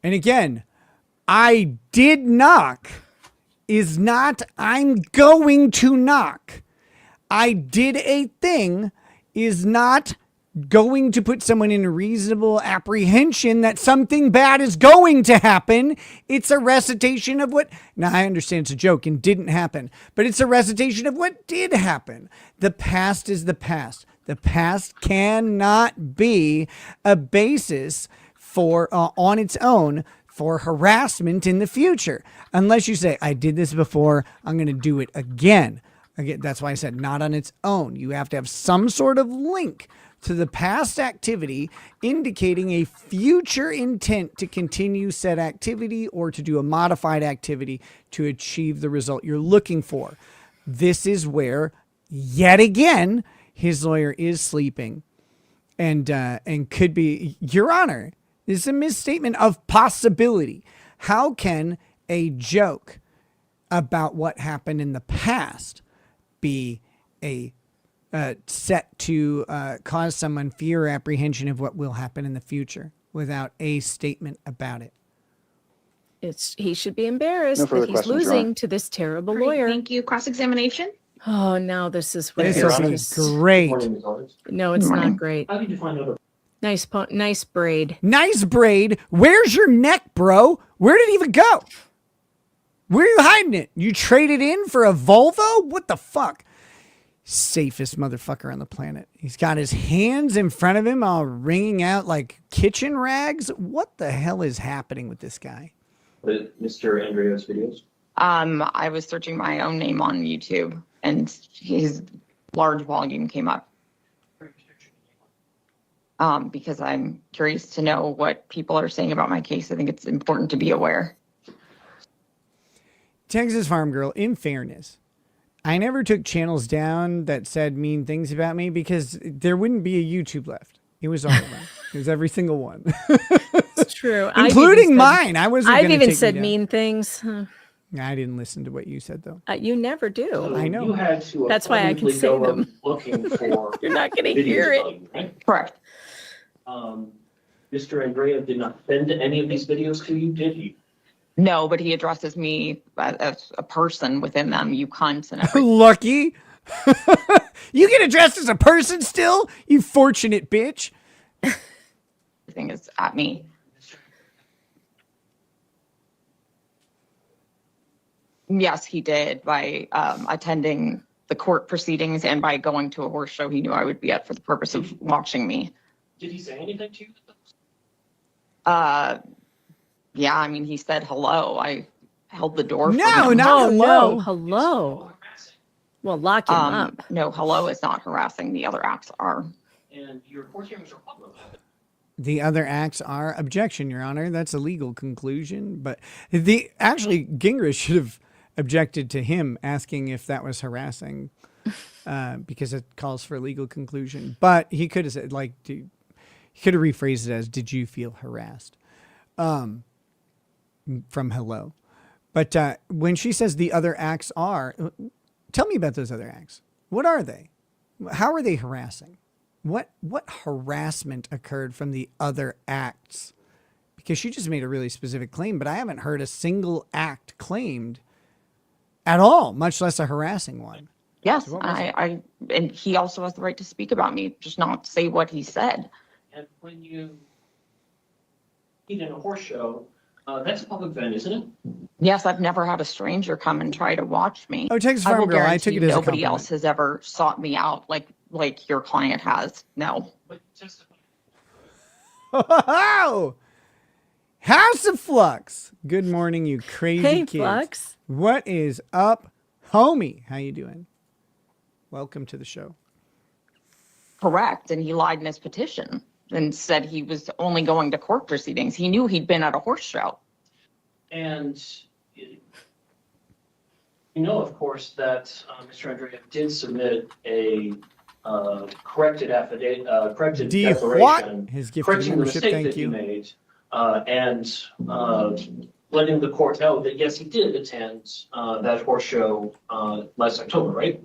And again, I did knock is not I'm going to knock. I did a thing is not going to put someone in a reasonable apprehension that something bad is going to happen. It's a recitation of what, now I understand it's a joke and didn't happen, but it's a recitation of what did happen. The past is the past. The past cannot be a basis for, on its own, for harassment in the future. Unless you say, I did this before, I'm going to do it again. Again, that's why I said not on its own. You have to have some sort of link to the past activity indicating a future intent to continue said activity or to do a modified activity to achieve the result you're looking for. This is where, yet again, his lawyer is sleeping and could be, Your Honor, this is a misstatement of possibility. How can a joke about what happened in the past be a set to cause someone fear or apprehension of what will happen in the future without a statement about it? He should be embarrassed No further that he's questions, Your Honor. losing to this terrible All right, lawyer. thank you. Cross-examination? Oh, now this is where This it's will be just- great. No, it's Morning. not great. How did you find out? Nice braid. Nice braid. Where's your neck, bro? Where did it even go? Where are you hiding it? You traded in for a Volvo? What the fuck? Safest motherfucker on the planet. He's got his hands in front of him all wringing out like kitchen rags. What the hell is happening with this guy? Mr. Andrea's videos? I was searching my own name on YouTube and his large volume came up. Because I'm curious to know what people are saying about my case. I think it's important to be aware. Texas Farm Girl, in fairness, I never took channels down that said mean things about me because there wouldn't be a YouTube left. It was all of them. It was every single one. It's true. Including mine. I wasn't I've gonna even take said me down. mean things. Huh. I didn't listen to what you said, though. You never do. So I know. You had to That's why I can apparently say go up them. looking for You're not going to videos hear it. about you, right? Correct. Mr. Andrea did not send any of these videos to you, did he? No, but he addresses me as a person within them, you cunts and everything. Lucky. You get addressed as a person still? You fortunate bitch. Everything is at me. Yes, he did by attending the court proceedings and by going to a horse show he knew I would be at for the purpose of watching me. Did he say anything to you? Yeah, I mean, he said hello. I held the door for No, him. not hello. No, hello. Well, lock him up. No, hello is not harassing. The other acts are. And your court hearings are public. The other acts are objection, Your Honor. That's a legal conclusion. But actually, Gingrich should have objected to him asking if that was harassing because it calls for a legal conclusion. But he could have said, like, he could have rephrased it as, did you feel harassed? From hello. But when she says the other acts are, tell me about those other acts. What are they? How are they harassing? What harassment occurred from the other acts? because she just made a really specific claim, but I haven't heard a single act claimed at all, much less a harassing one. Yes, So what was it? I and he also has the right to speak about me, just not say what he said. And when you eat in a horse show, that's a public event, isn't it? Yes, I've never had a stranger come and try to watch me. Oh, Texas I will Farm Girl, I guarantee took it you as a nobody compliment. else has ever sought me out like your client has. No. Oh, House of Flux. Good morning, you crazy Hey, kids. Flux. What is up, homie? How you doing? Welcome to the show. Correct. And he lied in his petition and said he was only going to court proceedings. He knew he'd been at a horse show. And you know, of course, that Mr. Andreev did submit a corrected affidavit, corrected declaration, His gift of correcting the membership, mistake thank that he you. made, and letting the court know that yes, he did attend that horse show last October, right?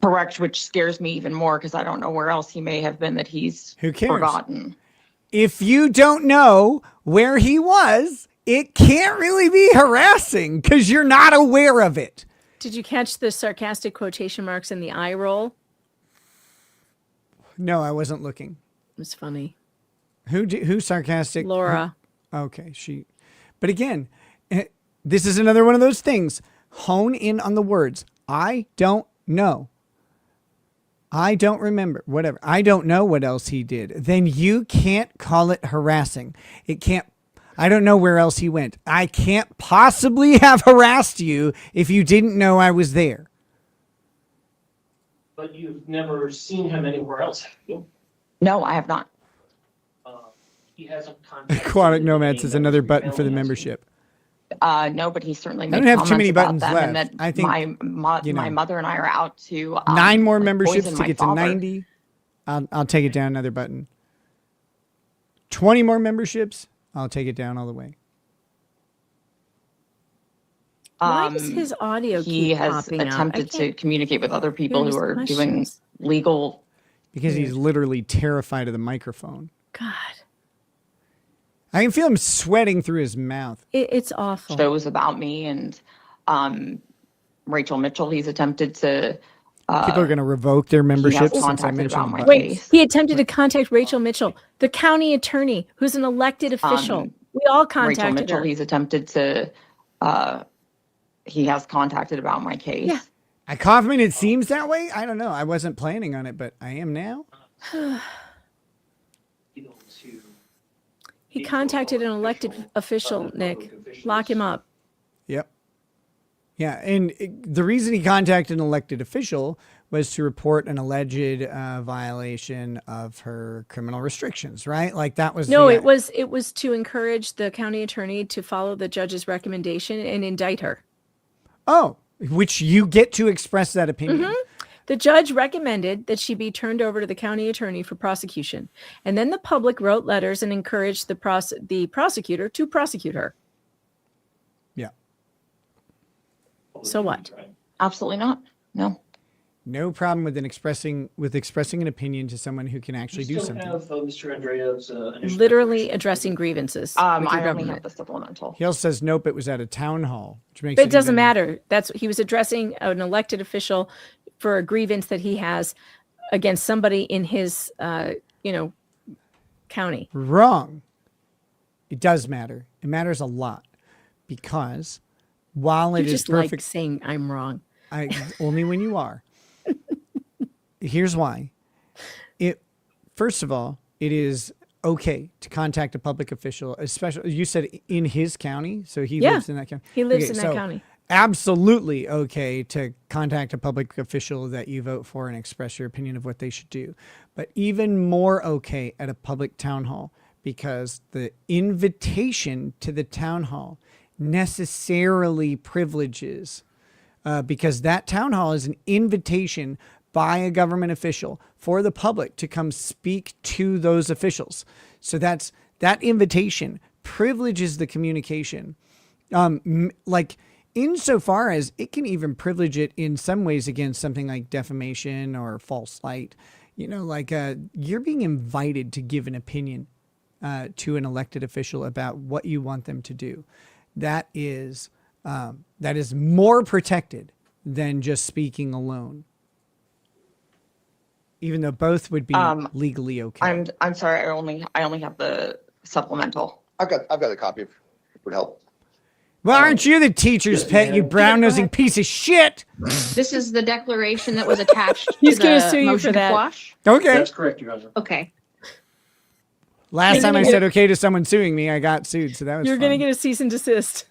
Correct, which scares me even more because I don't know where else he may have been that he's Who cares? forgotten. If you don't know where he was, it can't really be harassing because you're not aware of it. Did you catch the sarcastic quotation marks and the eye roll? No, I wasn't looking. It was funny. Who sarcastic? Laura. Okay, but again, this is another one of those things. Hone in on the words. I don't know. I don't remember. Whatever. I don't know what else he did. Then you can't call it harassing. It can't. I don't know where else he went. I can't possibly have harassed you if you didn't know I was there. But you've never seen him anywhere else, have you? No, I have not. He hasn't contacted Aquatic Nomads any is another members of your button for the family, has he? membership. No, but he certainly I made don't have comments too many about buttons them, and left. that I think, my mother and I are out to 9 more like, memberships poison to my get to father. 90. I'll take it down another button. 20 more memberships. I'll take it down all the way. Why does his audio He keep has popping up? I attempted to can't communicate with other hear people his who are doing questions. legal. Because he's literally terrified of the microphone. God. I can feel him sweating through his mouth. It's awful. Shows about me and Rachel Mitchell. He's attempted to. People are going to revoke their membership since I contacted mentioned about my buttons. Wait, he attempted to contact Rachel Mitchell, the county attorney, who's an elected official. We all Rachel contacted Mitchell. her. He's attempted to. He has contacted about my case. Yeah. I Kaufman, it seems that way. I don't know. I wasn't planning on it, but I am now. He contacted an elected official, Nick. Lock him up. Yep. Yeah, and the reason he contacted an elected official was to report an alleged violation of her criminal restrictions, right? Like that was No, the, it was to encourage the county attorney to follow the judge's recommendation and indict her. Oh, which you get to express that opinion. Mhm. The judge recommended that she be turned over to the county attorney for prosecution. And then the public wrote letters and encouraged the prosecutor to prosecute her. Yeah. So what? Absolutely not. No. No problem with expressing an opinion to someone who can actually do something. Have Mr. Andreev's initial Literally addressing grievances. with your I only government. have the supplemental. He also says nope, it was at a town hall, which makes But it doesn't even- matter. He was addressing an elected official for a grievance that he has against somebody in his, county. Wrong. It does matter. It matters a lot because while it You is just perfect, like saying I'm wrong. only when you are. Here's why. First of all, it is okay to contact a public official, especially you said in his county, so he lives in that county. He lives Okay, in that so county. Absolutely okay to contact a public official that you vote for and express your opinion of what they should do. But even more okay at a public town hall, because the invitation to the town hall necessarily privileges, because that town hall is an invitation by a government official for the public to come speak to those officials. So that invitation privileges the communication. Like insofar as it can even privilege it in some ways against something like defamation or false light, like you're being invited to give an opinion to an elected official about what you want them to do. That is more protected than just speaking alone. Even though both would be legally okay. I'm sorry. I only have the supplemental. I've got a copy if it would help. Well, aren't you the teacher's pet, you brown-nosing piece of shit? This is the declaration that was attached He's to gonna the sue you motion for to that. quash. Okay. That's correct, Your Honor. Okay. Last time I said okay to someone suing me, I got sued, so that was You're fun. gonna get a cease and desist.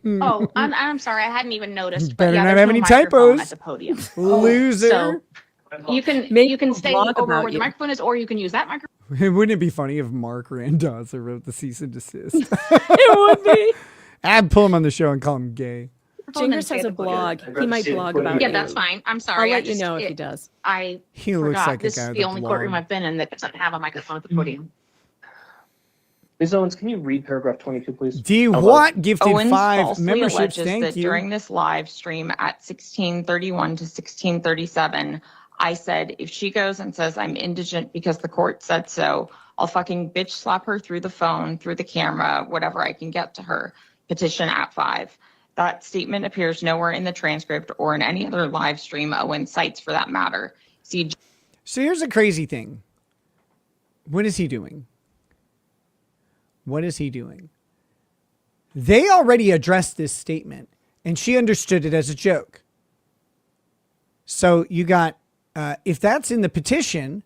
Oh, I'm sorry. I hadn't even noticed. Better not there's have no any microphone typos. at the podium. Loser. So you can stay blog over about where the you. microphone is, or you can use that microphone. Wouldn't it be funny if Mark Randazza wrote the cease and desist? It would be. I'd pull him on the show and call him gay. Jingers has a blog. He might blog about Yeah, you. that's fine. I'm sorry. I'll I let you just- know if he does. He looks forgot. like a This guy is with the a only blog. courtroom I've been in that doesn't have a microphone at the podium. Ms. Owens, can you read paragraph 22, please? D what? Gifted Owens 5 falsely memberships. alleges Thank that you. during this live stream at 16:31 to 16:37, I said, if she goes and says I'm indigent because the court said so, I'll fucking bitch slap her through the phone, through the camera, whatever I can get to her. Petition at 5. That statement appears nowhere in the transcript or in any other live stream Owens cites for that matter. See. So here's the crazy thing. What is he doing? What is he doing? They already addressed this statement, and she understood it as a joke. So you got, if that's in the petition,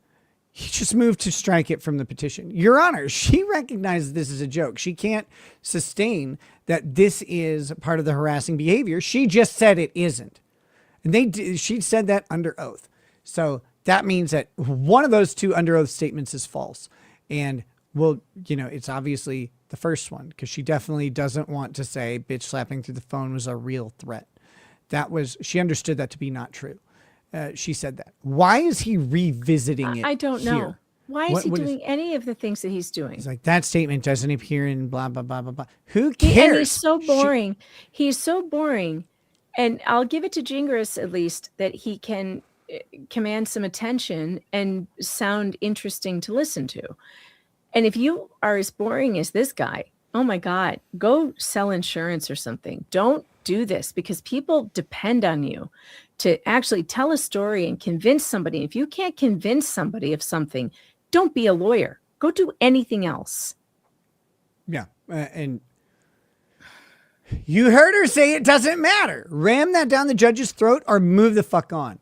he just moved to strike it from the petition. Your Honor, she recognizes this is a joke. She can't sustain that this is part of the harassing behavior. She just said it isn't. And she said that under oath. So that means that one of those two under oath statements is false. And well, it's obviously the first one, because she definitely doesn't want to say bitch slapping through the phone was a real threat. She understood that to be not true. She said that. Why is he revisiting it? I don't know. here? Why is he doing any of the things that he's doing? It's like that statement doesn't appear in blah, blah, blah, blah, blah. Who And cares? he's so boring. He's so boring. And I'll give it to Gingras at least that he can command some attention and sound interesting to listen to. And if you are as boring as this guy, oh my God, go sell insurance or something. Don't do this, because people depend on you to actually tell a story and convince somebody. If you can't convince somebody of something, don't be a lawyer. Go do anything else. Yeah. And you heard her say it doesn't matter. Ram that down the judge's throat or move the fuck on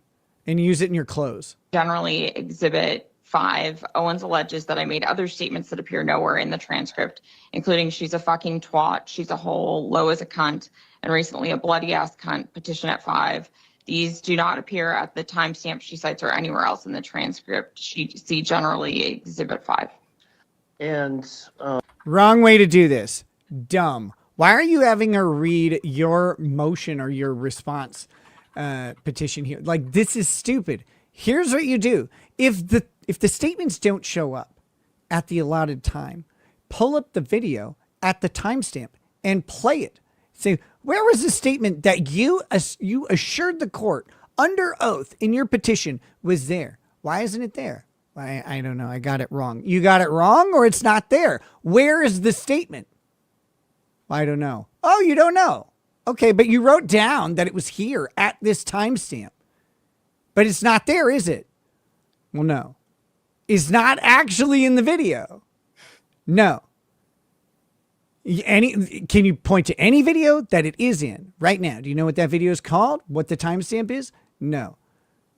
and use it in your clothes. Generally, Exhibit 5, Owens alleges that I made other statements that appear nowhere in the transcript, including she's a fucking twat, she's a hole, low as a cunt, and recently a bloody ass cunt. Petition at 5. These do not appear at the timestamp she cites or anywhere else in the transcript. See generally Exhibit 5. And wrong way to do this. Dumb. Why are you having her read your motion or your response petition here? Like, this is stupid. Here's what you do. If the statements don't show up at the allotted time, pull up the video at the timestamp and play it. Say, where was the statement that you assured the court under oath in your petition was there? Why isn't it there? I don't know. I got it wrong. You got it wrong, or it's not there. Where is the statement? I don't know. Oh, you don't know. Okay, but you wrote down that it was here at this timestamp. But it's not there, is it? Well, no. It's not actually in the video. No. Can you point to any video that it is in right now? Do you know what that video is called? What the timestamp is? No.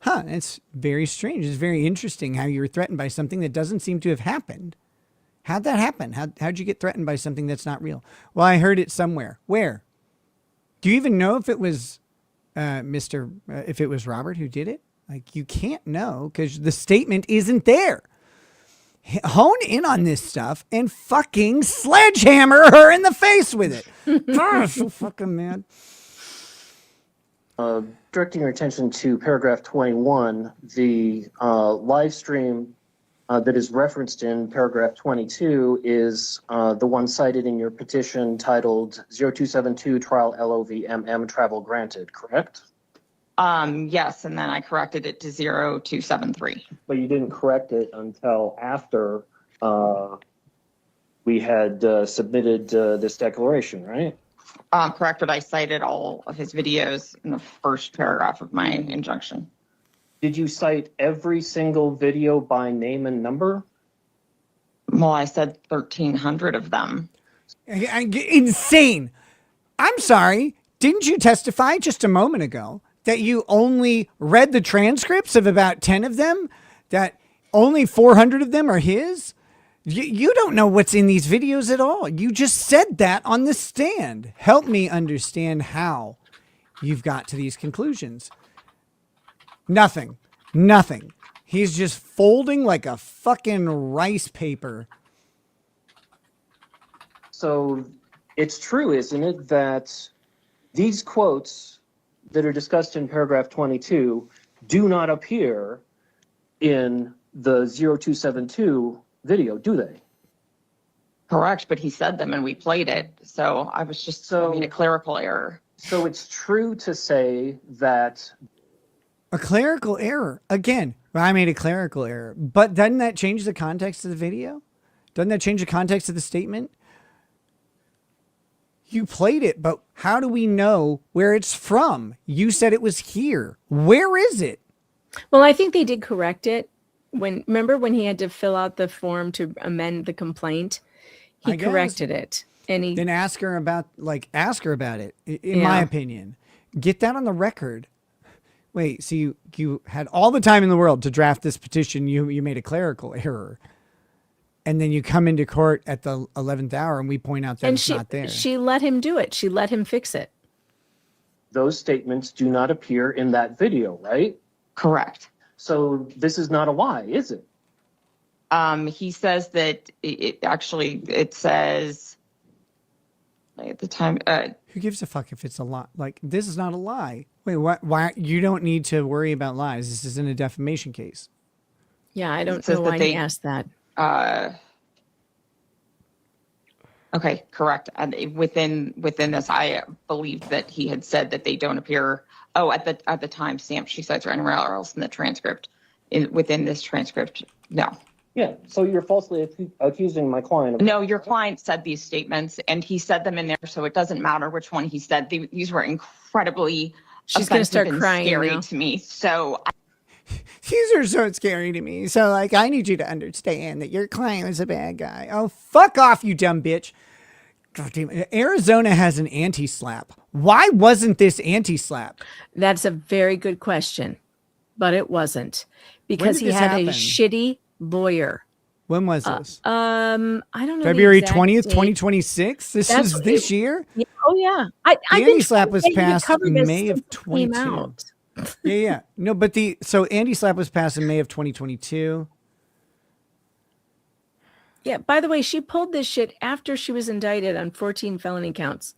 Huh, that's very strange. It's very interesting how you were threatened by something that doesn't seem to have happened. How'd that happen? How'd you get threatened by something that's not real? Well, I heard it somewhere. Where? Do you even know if it was if it was Robert who did it? Like, you can't know because the statement isn't there. Hone in on this stuff and fucking sledgehammer her in the face with it. Oh, so fucking mad. Directing your attention to paragraph 21, the live stream that is referenced in paragraph 22 is the one cited in your petition titled 0272 Trial LOVMM Travel Granted, correct? Yes, and then I corrected it to 0273. But you didn't correct it until after we had submitted this declaration, right? Correct, but I cited all of his videos in the first paragraph of my injunction. Did you cite every single video by name and number? Well, I said 1,300 of them. Insane. I'm sorry. Didn't you testify just a moment ago that you only read the transcripts of about 10 of them? That only 400 of them are his? You don't know what's in these videos at all. You just said that on the stand. Help me understand how you've got to these conclusions. Nothing. He's just folding like a fucking rice paper. So it's true, isn't it, that these quotes that are discussed in paragraph 22 do not appear in the 0272 video, do they? Correct, but he said them and we played it. So I was just I made a clerical error. So it's true to say that... A clerical error. Again, I made a clerical error. But doesn't that change the context of the video? Doesn't that change the context of the statement? You played it, but how do we know where it's from? You said it was here. Where is it? Well, I think they did correct it. Remember when he had to fill out the form to amend the complaint? He corrected it. And he then ask her about it, in my opinion. Get that on the record. Wait, so you had all the time in the world to draft this petition. You made a clerical error. And then you come into court at the 11th hour and we point out that it's not there. She let him do it. She let him fix it. Those statements do not appear in that video, right? Correct. So this is not a lie, is it? He says that it says at the time. Who gives a fuck if it's a lie? Like, this is not a lie. Wait, why? You don't need to worry about lies. This isn't a defamation case. Yeah, I don't know why he asked that. Okay, correct. And within this, I believe that he had said that they don't appear. Oh, at the time stamp, she says, or anywhere else in the transcript. Within this transcript, no. Yeah. So you're falsely accusing my client. No, your client said these statements, and he said them in there, so it doesn't matter which one he said. These were incredibly. She's gonna start crying scary now. to me. So. These are so scary to me. So, like, I need you to understand that your client was a bad guy. Oh, fuck off, you dumb bitch. God damn it. Arizona has an anti-slap. Why wasn't this anti-slap? That's a very good question, but it wasn't because he had a shitty lawyer. When was this? I don't know. February 20th, 2026. This is this year. Yeah, oh yeah. The anti-slap was passed in May of 22. Yeah. No, but anti-slap was passed in May of 2022. Yeah, by the way, she pulled this shit after she was indicted on 14 felony counts.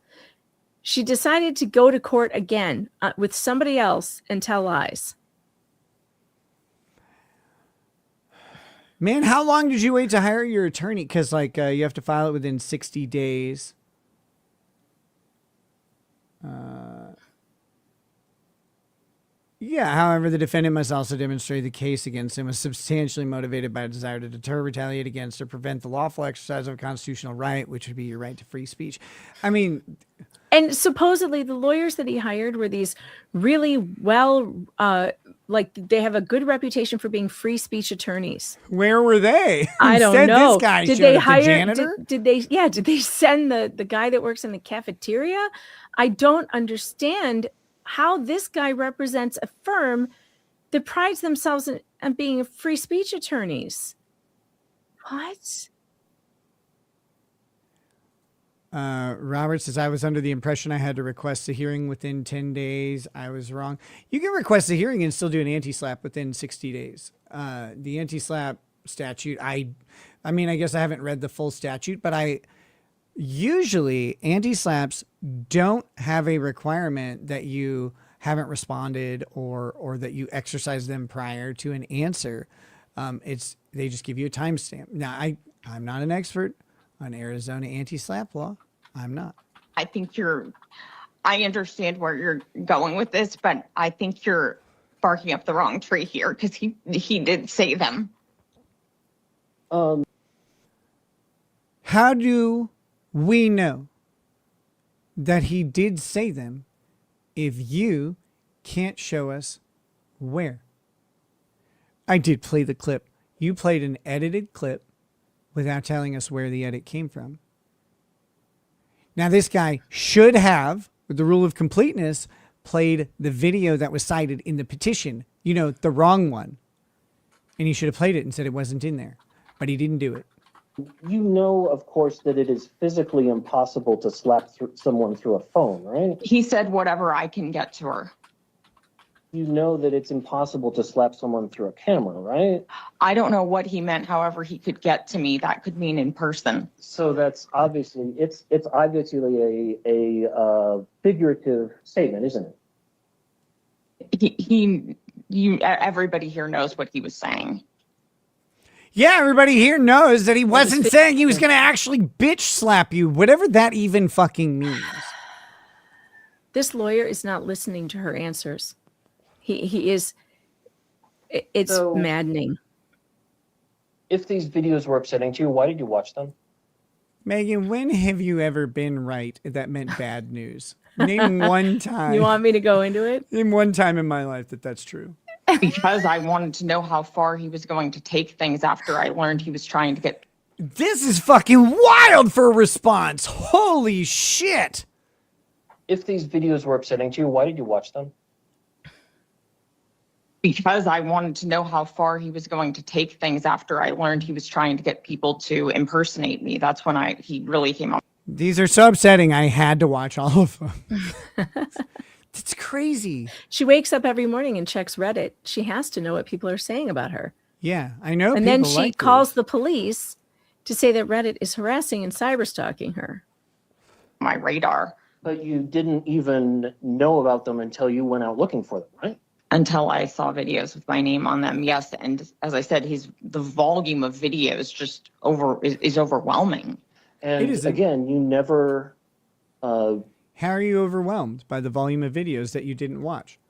She decided to go to court again with somebody else and tell lies. Man, how long did you wait to hire your attorney? Because, you have to file it within 60 days. Yeah, however, the defendant must also demonstrate the case against him was substantially motivated by a desire to deter, retaliate against, or prevent the lawful exercise of a constitutional right, which would be your right to free speech. I mean... And supposedly the lawyers that he hired were these really well, they have a good reputation for being free speech attorneys. Where were they? I don't know. This guy did they hire the janitor? Did they send the guy that works in the cafeteria? I don't understand how this guy represents a firm that prides themselves on being free speech attorneys. What? Robert says, I was under the impression I had to request a hearing within 10 days. I was wrong. You can request a hearing and still do an anti-slap within 60 days. The anti-slap statute, I mean, I guess I haven't read the full statute, but usually anti-slaps don't have a requirement that you haven't responded or that you exercise them prior to an answer. They just give you a timestamp. Now, I'm not an expert on Arizona anti-slap law. I'm not. I think I understand where you're going with this, but I think you're barking up the wrong tree here because he did say them. How do we know that he did say them if you can't show us where? I did play the clip. You played an edited clip without telling us where the edit came from. Now, this guy should have, with the rule of completeness, played the video that was cited in the petition, you know, the wrong one. And he should have played it and said it wasn't in there. But he didn't do it. You know, of course, that it is physically impossible to slap someone through a phone, right? He said whatever I can get to her. You know that it's impossible to slap someone through a camera, right? I don't know what he meant. However, he could get to me. That could mean in person. So that's obviously, it's obviously a figurative statement, isn't it? Everybody here knows what he was saying. Yeah, everybody here knows that he wasn't saying he was going to actually bitch slap you, whatever that even fucking means. This lawyer is not listening to her answers. He is. It's So, maddening. If these videos were upsetting to you, why did you watch them? Megan, when have you ever been right that meant bad news? Name one time. You want me to go into it? Name one time in my life that's true. Because I wanted to know how far he was going to take things after I learned he was trying to get. This is fucking wild for a response. Holy shit. If these videos were upsetting to you, why did you watch them? Because I wanted to know how far he was going to take things after I learned he was trying to get people to impersonate me. That's when he really came up. These are so upsetting. I had to watch all of them. It's crazy. She wakes up every morning and checks Reddit. She has to know what people are saying about her. Yeah, I know. And then she calls the police to say that Reddit is harassing and cyberstalking her. My radar. But you didn't even know about them until you went out looking for them, right? Until I saw videos with my name on them, yes. And as I said, the volume of videos just is overwhelming. And again, you never. How are you overwhelmed by the volume of videos that you didn't watch?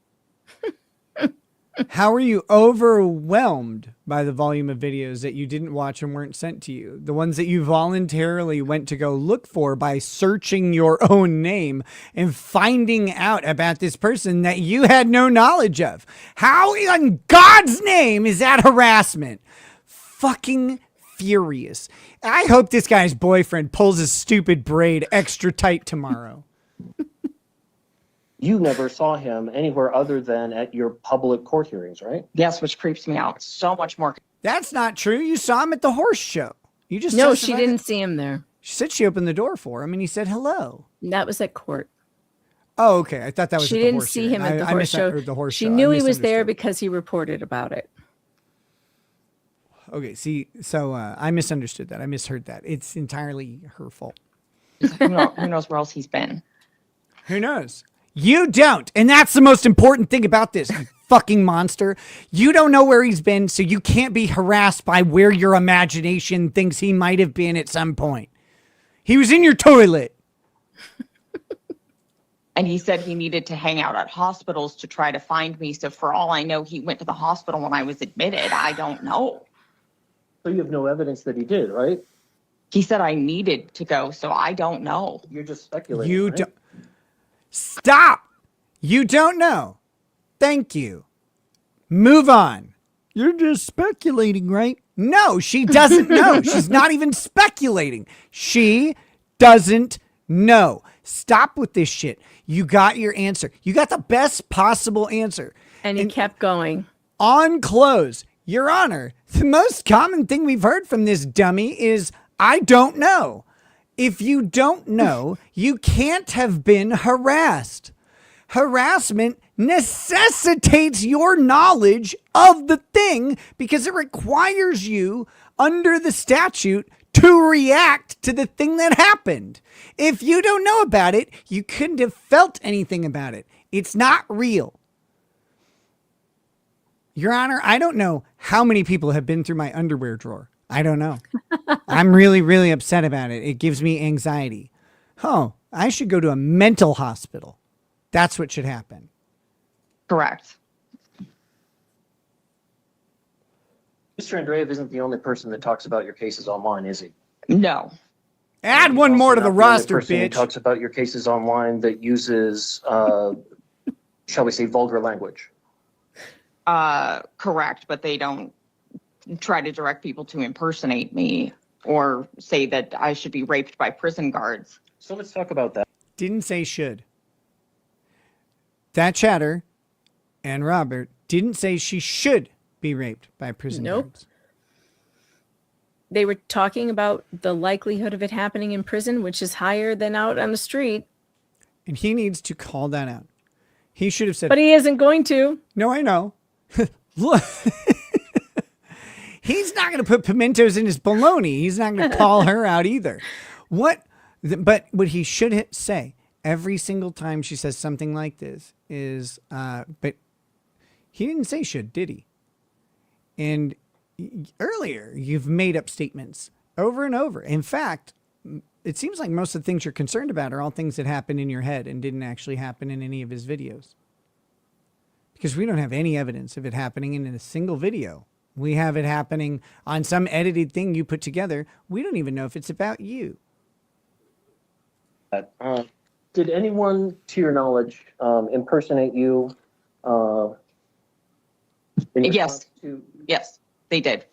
How are you overwhelmed by the volume of videos that you didn't watch and weren't sent to you? The ones that you voluntarily went to go look for by searching your own name and finding out about this person that you had no knowledge of. How in God's name is that harassment? Fucking furious. I hope this guy's boyfriend pulls his stupid braid extra tight tomorrow. You never saw him anywhere other than at your public court hearings, right? Yes, which creeps me out so much more. That's not true. You saw him at the horse show. You just No, she didn't see him there. She said she opened the door for him and he said hello. That was at court. Oh, okay. I thought that was. She didn't see him at the horse show. She knew he was there because he reported about it. Okay, see, so I misunderstood that. I misheard that. It's entirely her fault. Who knows where else he's been? Who knows? You don't. And that's the most important thing about this, you fucking monster. You don't know where he's been, so you can't be harassed by where your imagination thinks he might have been at some point. He was in your toilet. And he said he needed to hang out at hospitals to try to find me. So for all I know, he went to the hospital when I was admitted. I don't know. So you have no evidence that he did, right? He said I needed to go, so I don't know. You're just speculating. You right? don't. Stop. You don't know. Thank you. Move on. You're just speculating, right? No, she doesn't know. She's not even speculating. She doesn't know. Stop with this shit. You got your answer. You got the best possible answer. And he kept going. On close, Your Honor, the most common thing we've heard from this dummy is, I don't know. If you don't know, you can't have been harassed. Harassment necessitates your knowledge of the thing because it requires you under the statute to react to the thing that happened. If you don't know about it, you couldn't have felt anything about it. It's not real. Your Honor, I don't know how many people have been through my underwear drawer. I don't know. I'm really, really upset about it. It gives me anxiety. Oh, I should go to a mental hospital. That's what should happen. Correct. Mr. Andreev isn't the only person that talks about your cases online, is he? No. Add one more to the roster, Person who bitch. talks about your cases online that uses, shall we say, vulgar language. Correct, but they don't try to direct people to impersonate me or say that I should be raped by prison guards. So let's talk about that. Didn't say should. That chatter and Robert didn't say she should be raped by prison guards. They were talking about the likelihood of it happening in prison, which is higher than out on the street. And he needs to call that out. He should have said, but he isn't going to. No, I know. Look, he's not going to put pimentos in his bologna. He's not going to call her out either. But what he should say every single time she says something like this is, but he didn't say should, did he? And earlier, you've made up statements over and over. In fact, it seems like most of the things you're concerned about are all things that happened in your head and didn't actually happen in any of his videos. Because we don't have any evidence of it happening in a single video. We have it happening on some edited thing you put together. We don't even know if it's about you. Did anyone, to your knowledge, impersonate you? Yes. Yes, they did.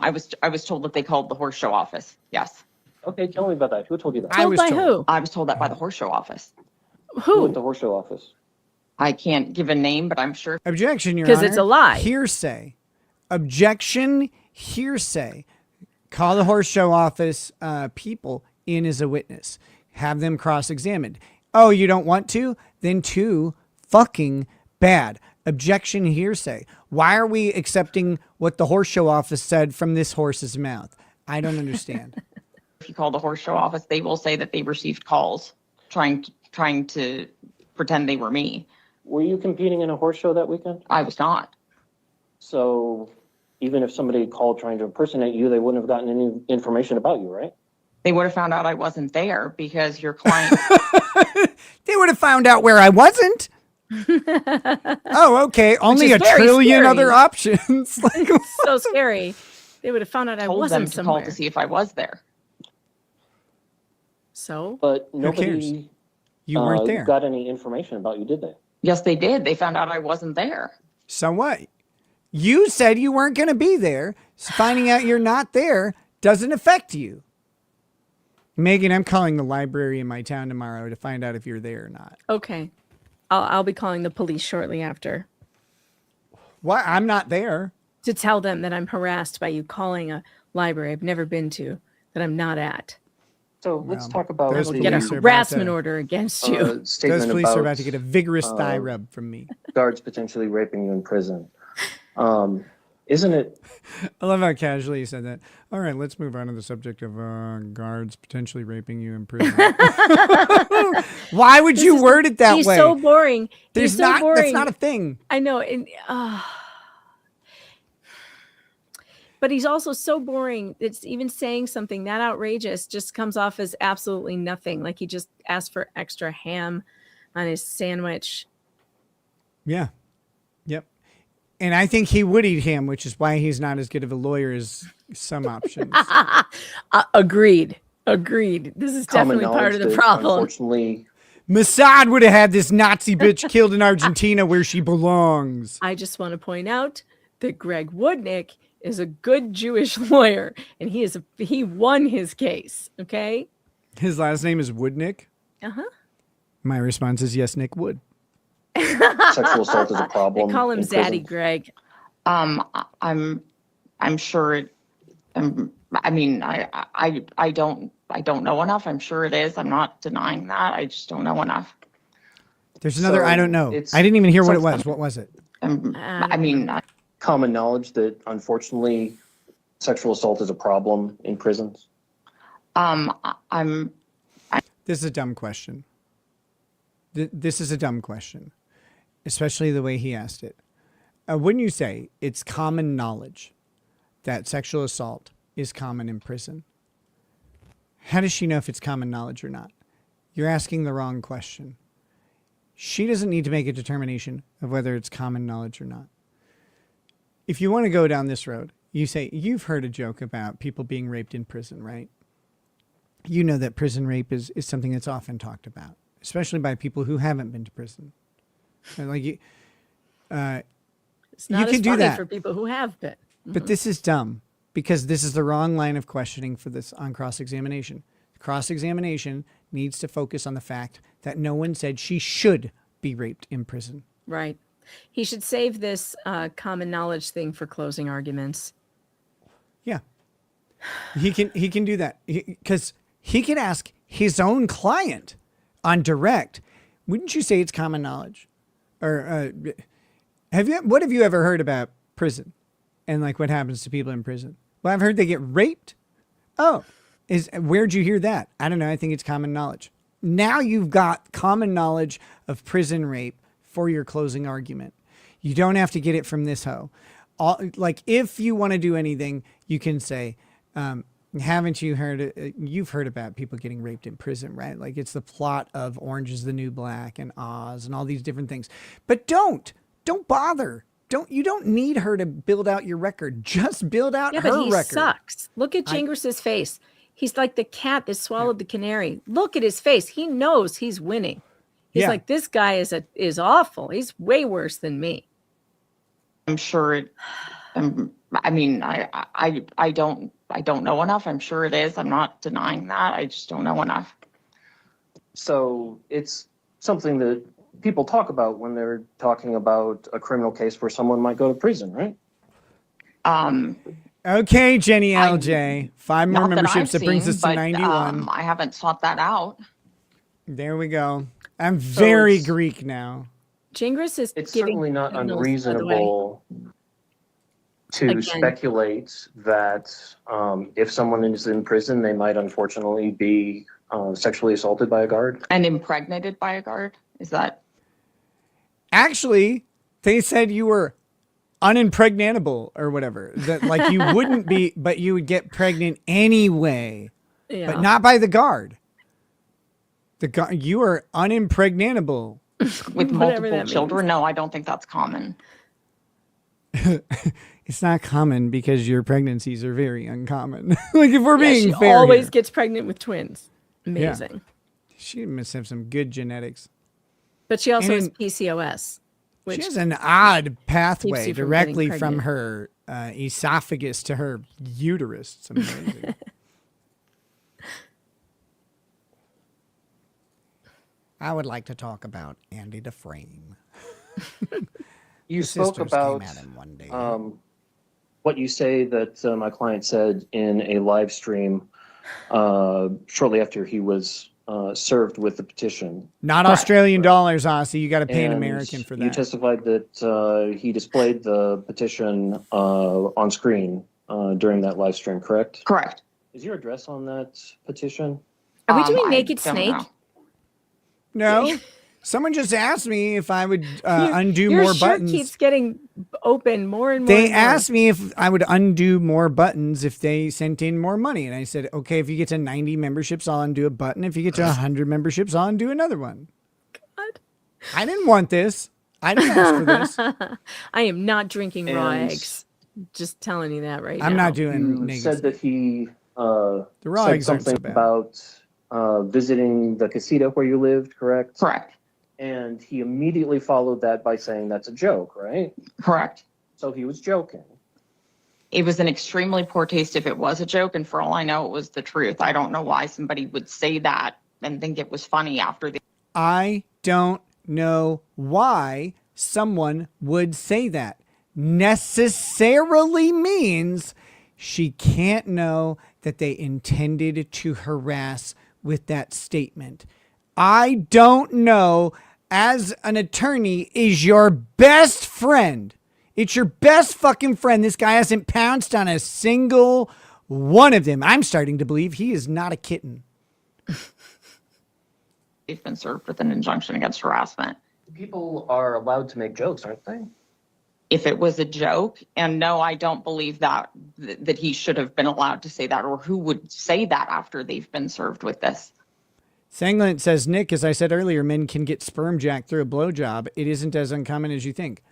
I was told that they called the horse show office. Yes. Okay, tell me about that. Who told you that? Told by who? I was told that by the horse show office. Who at the horse show office? I can't give a name, but I'm sure. Objection, Your Honor. Because it's a lie. Hearsay. Objection, hearsay. Call the horse show office people in as a witness. Have them cross-examined. Oh, you don't want to? Then too fucking bad. Objection, hearsay. Why are we accepting what the horse show office said from this horse's mouth? I don't understand. If you call the horse show office, they will say that they received calls trying to pretend they were me. Were you competing in a horse show that weekend? I was not. So even if somebody called trying to impersonate you, they wouldn't have gotten any information about you, right? They would have found out I wasn't there because your client. They would have found out where I wasn't. Oh, okay. Only a trillion other options. Like, so scary. They would have found out I told wasn't them to somewhere. call to see if I was there. So? But Who cares? nobody You weren't there. got any information about you, did they? Yes, they did. They found out I wasn't there. So what? You said you weren't going to be there. So finding out you're not there doesn't affect you. Megan, I'm calling the library in my town tomorrow to find out if you're there or not. Okay. I'll be calling the police shortly after. What? I'm not there. To tell them that I'm harassed by you calling a library I've never been to, that I'm not at. So let's talk about those the Get a police are harassment about to- order against you. statement Those police are about, about to get a vigorous thigh rub from me. guards potentially raping you in prison. Isn't it? I love how casually you said that. All right, let's move on to the subject of guards potentially raping you in prison. Why would you word it that He's way? so boring. There's He's so not. boring. That's not a thing. I know. And, but he's also so boring. It's even saying something that outrageous just comes off as absolutely nothing. Like he just asked for extra ham on his sandwich. Yeah. Yep. And I think he would eat ham, which is why he's not as good of a lawyer as some options. Agreed. This is Common definitely part of the knowledge that, problem. Unfortunately, Mossad would have had this Nazi bitch killed in Argentina where she belongs. I just want to point out that Greg Woodnick is a good Jewish lawyer, and he won his case. Okay. His last name is Woodnick. My response is yes, Nick would. sexual assault is a problem. They call him in Zaddy prison. Greg. I'm sure. I mean, I don't know enough. I'm sure it is. I'm not denying that. I just don't know enough. There's another. So I don't know. it's- I didn't even hear what it was. What was it? I mean, Common knowledge that unfortunately sexual assault is a problem in prisons. This is a dumb question. This is a dumb question, especially the way he asked it. Wouldn't you say it's common knowledge that sexual assault is common in prison? How does she know if it's common knowledge or not? You're asking the wrong question. She doesn't need to make a determination of whether it's common knowledge or not. If you want to go down this road, you say, you've heard a joke about people being raped in prison, right? you know that prison rape is something that's often talked about, especially by people who haven't been to prison. And like you, It's not you as can do funny that for people who have been. but this is dumb because this is the wrong line of questioning for this on cross-examination. Cross-examination needs to focus on the fact that no one said she should be raped in prison. Right. He should save this common knowledge thing for closing arguments. Yeah. He can do that because he can ask his own client on direct. Wouldn't you say it's common knowledge? Or what have you ever heard about prison and like what happens to people in prison? Well, I've heard they get raped. Oh, where'd you hear that? I don't know. I think it's common knowledge. Now you've got common knowledge of prison rape for your closing argument. You don't have to get it from this hoe. Like if you want to do anything, you can say, haven't you heard, you've heard about people getting raped in prison, right? Like it's the plot of Orange is the New Black and Oz and all these different things. But don't bother. You don't need her to build out your record. Just build out her record. Yeah, but he sucks. Look at Gingris's face. He's like the cat that swallowed the canary. Look at his face. He knows he's winning. He's like, this guy is awful. He's way worse than me. I'm sure I mean, I don't know enough. I'm sure it is. I'm not denying that. I just don't know enough. So it's something that people talk about when they're talking about a criminal case where someone might go to prison, right? Okay, Jenny LJ. 5 more Not memberships. That brings us to but, 91. I haven't sought that out. There we go. I'm very Greek now. Gingras is It's giving certainly not signals, by the way. unreasonable to Again. speculate that if someone is in prison, they might unfortunately be sexually assaulted by a guard. And impregnated by a guard? Is that? Actually, they said you were unimpregnatable or whatever. That like you wouldn't be, but you would get pregnant anyway. Yeah. But not by the guard. The guard, you are unimpregnatable. With multiple children? No, I don't think that's common. It's not common because your pregnancies are very uncommon. Like if we're being she fair always here. gets pregnant with twins. Amazing. Yeah. She must have some good genetics. But she also And has PCOS. Which she has an odd keeps pathway you from directly getting from pregnant. her esophagus to her uterus. It's amazing. I would like to talk about Andy Dufresne. You The spoke sisters about came at him one day. what you say that my client said in a live stream shortly after he was served with the petition. Not Australian dollars, Aussie. You got to pay an And American for that. You testified that he displayed the petition on screen during that live stream, correct? Correct. Is your address on that petition? Are we doing I Naked don't Snake? know. No. Someone just asked me if I would undo Your more shirt buttons. keeps getting open more and more. They and more. asked me if I would undo more buttons if they sent in more money. And I said, okay, if you get to 90 memberships, I'll undo a button. If you get to 100 memberships, I'll undo another one. God. I didn't want this. I didn't ask for this. I am not drinking raw And- eggs. Just telling you that right now. I'm not doing You negative. said that he The raw said eggs aren't so something bad. about visiting the casita where you lived, correct? Correct. And he immediately followed that by saying that's a joke, right? Correct. So he was joking. It was an extremely poor taste if it was a joke, and for all I know, it was the truth. I don't know why somebody would say that and think it was funny after the. I don't know why someone would say that. Necessarily means she can't know that they intended to harass with that statement. I don't know, as an attorney, is your best friend. It's your best fucking friend. This guy hasn't pounced on a single one of them. I'm starting to believe he is not a kitten. They've been served with an injunction against harassment. People are allowed to make jokes, aren't they? If it was a joke, and no, I don't believe that he should have been allowed to say that, or who would say that after they've been served with this. Sanglant says, Nick, as I said earlier, men can get sperm jacked through a blowjob. It isn't as uncommon as you think.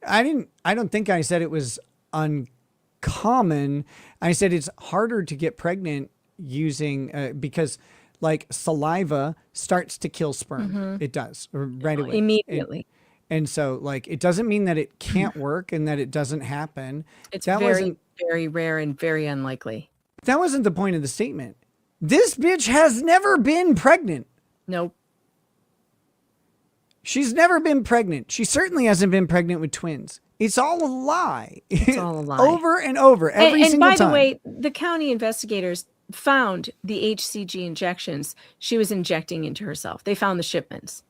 I don't think I said it was uncommon. I said it's harder to get pregnant using because like saliva starts to kill sperm. It does right away. Immediately. And so like it doesn't mean that it can't work and that it doesn't happen. It's that very, very rare and very unlikely. That wasn't the point of the statement. This bitch has never been pregnant. Nope. She's never been pregnant. She certainly hasn't been pregnant with twins. It's all a lie. It's all a lie. Over and over, every single time. And by the way, the county investigators found the HCG injections she was injecting into herself. They found the shipments.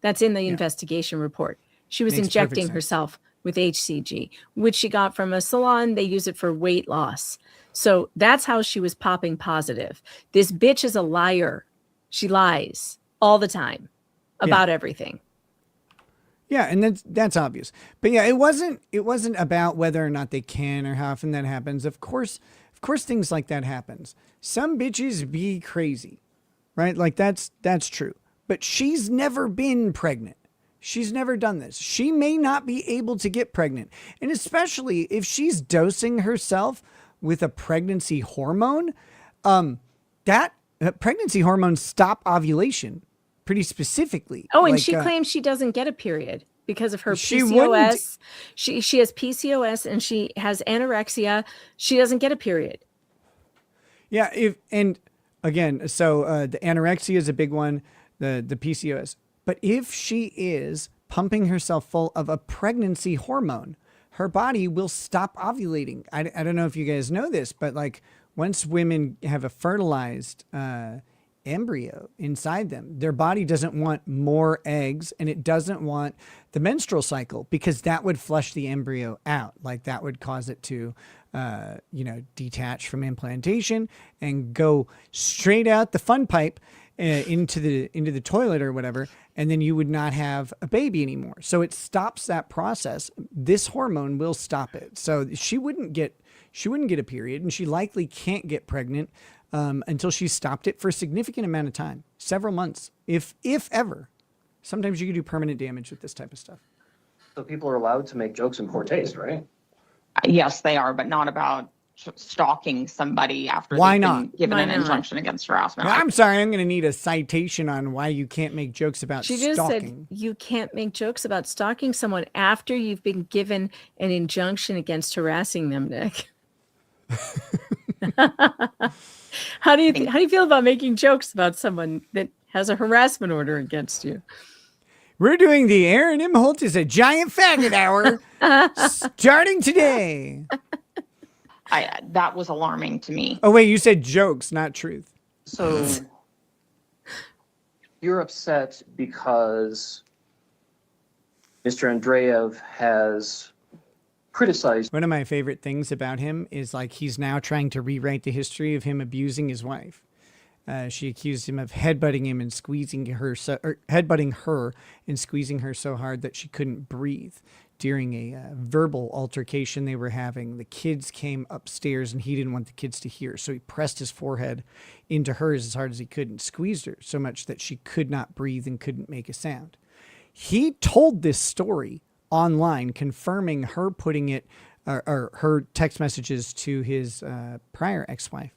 That's in the investigation report. She was Makes injecting perfect sense. herself with HCG, which she got from a salon. They use it for weight loss. So that's how she was popping positive. This bitch is a liar. She lies all the time about everything. Yeah, and that's obvious. But yeah, it wasn't about whether or not they can or how often that happens. Of course things like that happens. Some bitches be crazy, right? Like that's true. But she's never been pregnant. She's never done this. She may not be able to get pregnant. And especially if she's dosing herself with a pregnancy hormone, that pregnancy hormones stop ovulation pretty specifically. Oh, and like, she claims she doesn't get a period because of her she PCOS. She has PCOS and she has anorexia. She doesn't get a period. Yeah, the anorexia is a big one, the PCOS. But if she is pumping herself full of a pregnancy hormone, her body will stop ovulating. I don't know if you guys know this, but like once women have a fertilized embryo inside them, their body doesn't want more eggs and it doesn't want the menstrual cycle because that would flush the embryo out. Like that would cause it to, detach from implantation and go straight out the fun pipe into the toilet or whatever. And then you would not have a baby anymore. So it stops that process. This hormone will stop it. So she wouldn't get a period, and she likely can't get pregnant until she stopped it for a significant amount of time, several months, if ever. Sometimes you can do permanent damage with this type of stuff. So people are allowed to make jokes in poor taste, right? Yes, they are, but not about stalking somebody after Why they've not? been given Why an not? injunction against harassment. Now, I'm sorry, I'm going to need a citation on why you can't make jokes about She just stalking. said you can't make jokes about stalking someone after you've been given an injunction against harassing them, Nick. How do you feel about making jokes about someone that has a harassment order against you? We're doing the Aaron Imholt is a giant faggot hour starting today. That was alarming to me. Oh, wait, you said jokes, not truth. So you're upset because Mr. Andreev has criticized. One of my favorite things about him is like he's now trying to rewrite the history of him abusing his wife. She accused him of headbutting him and squeezing her, headbutting her and squeezing her so hard that she couldn't breathe during a verbal altercation they were having. The kids came upstairs and he didn't want the kids to hear. So he pressed his forehead into hers as hard as he could and squeezed her so much that she could not breathe and couldn't make a sound. He told this story online, confirming her putting it, or her text messages to his prior ex-wife.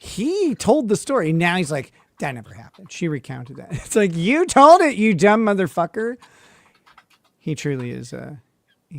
He told the story. Now he's like, that never happened. She recounted that. It's like, you told it, you dumb motherfucker. He truly is a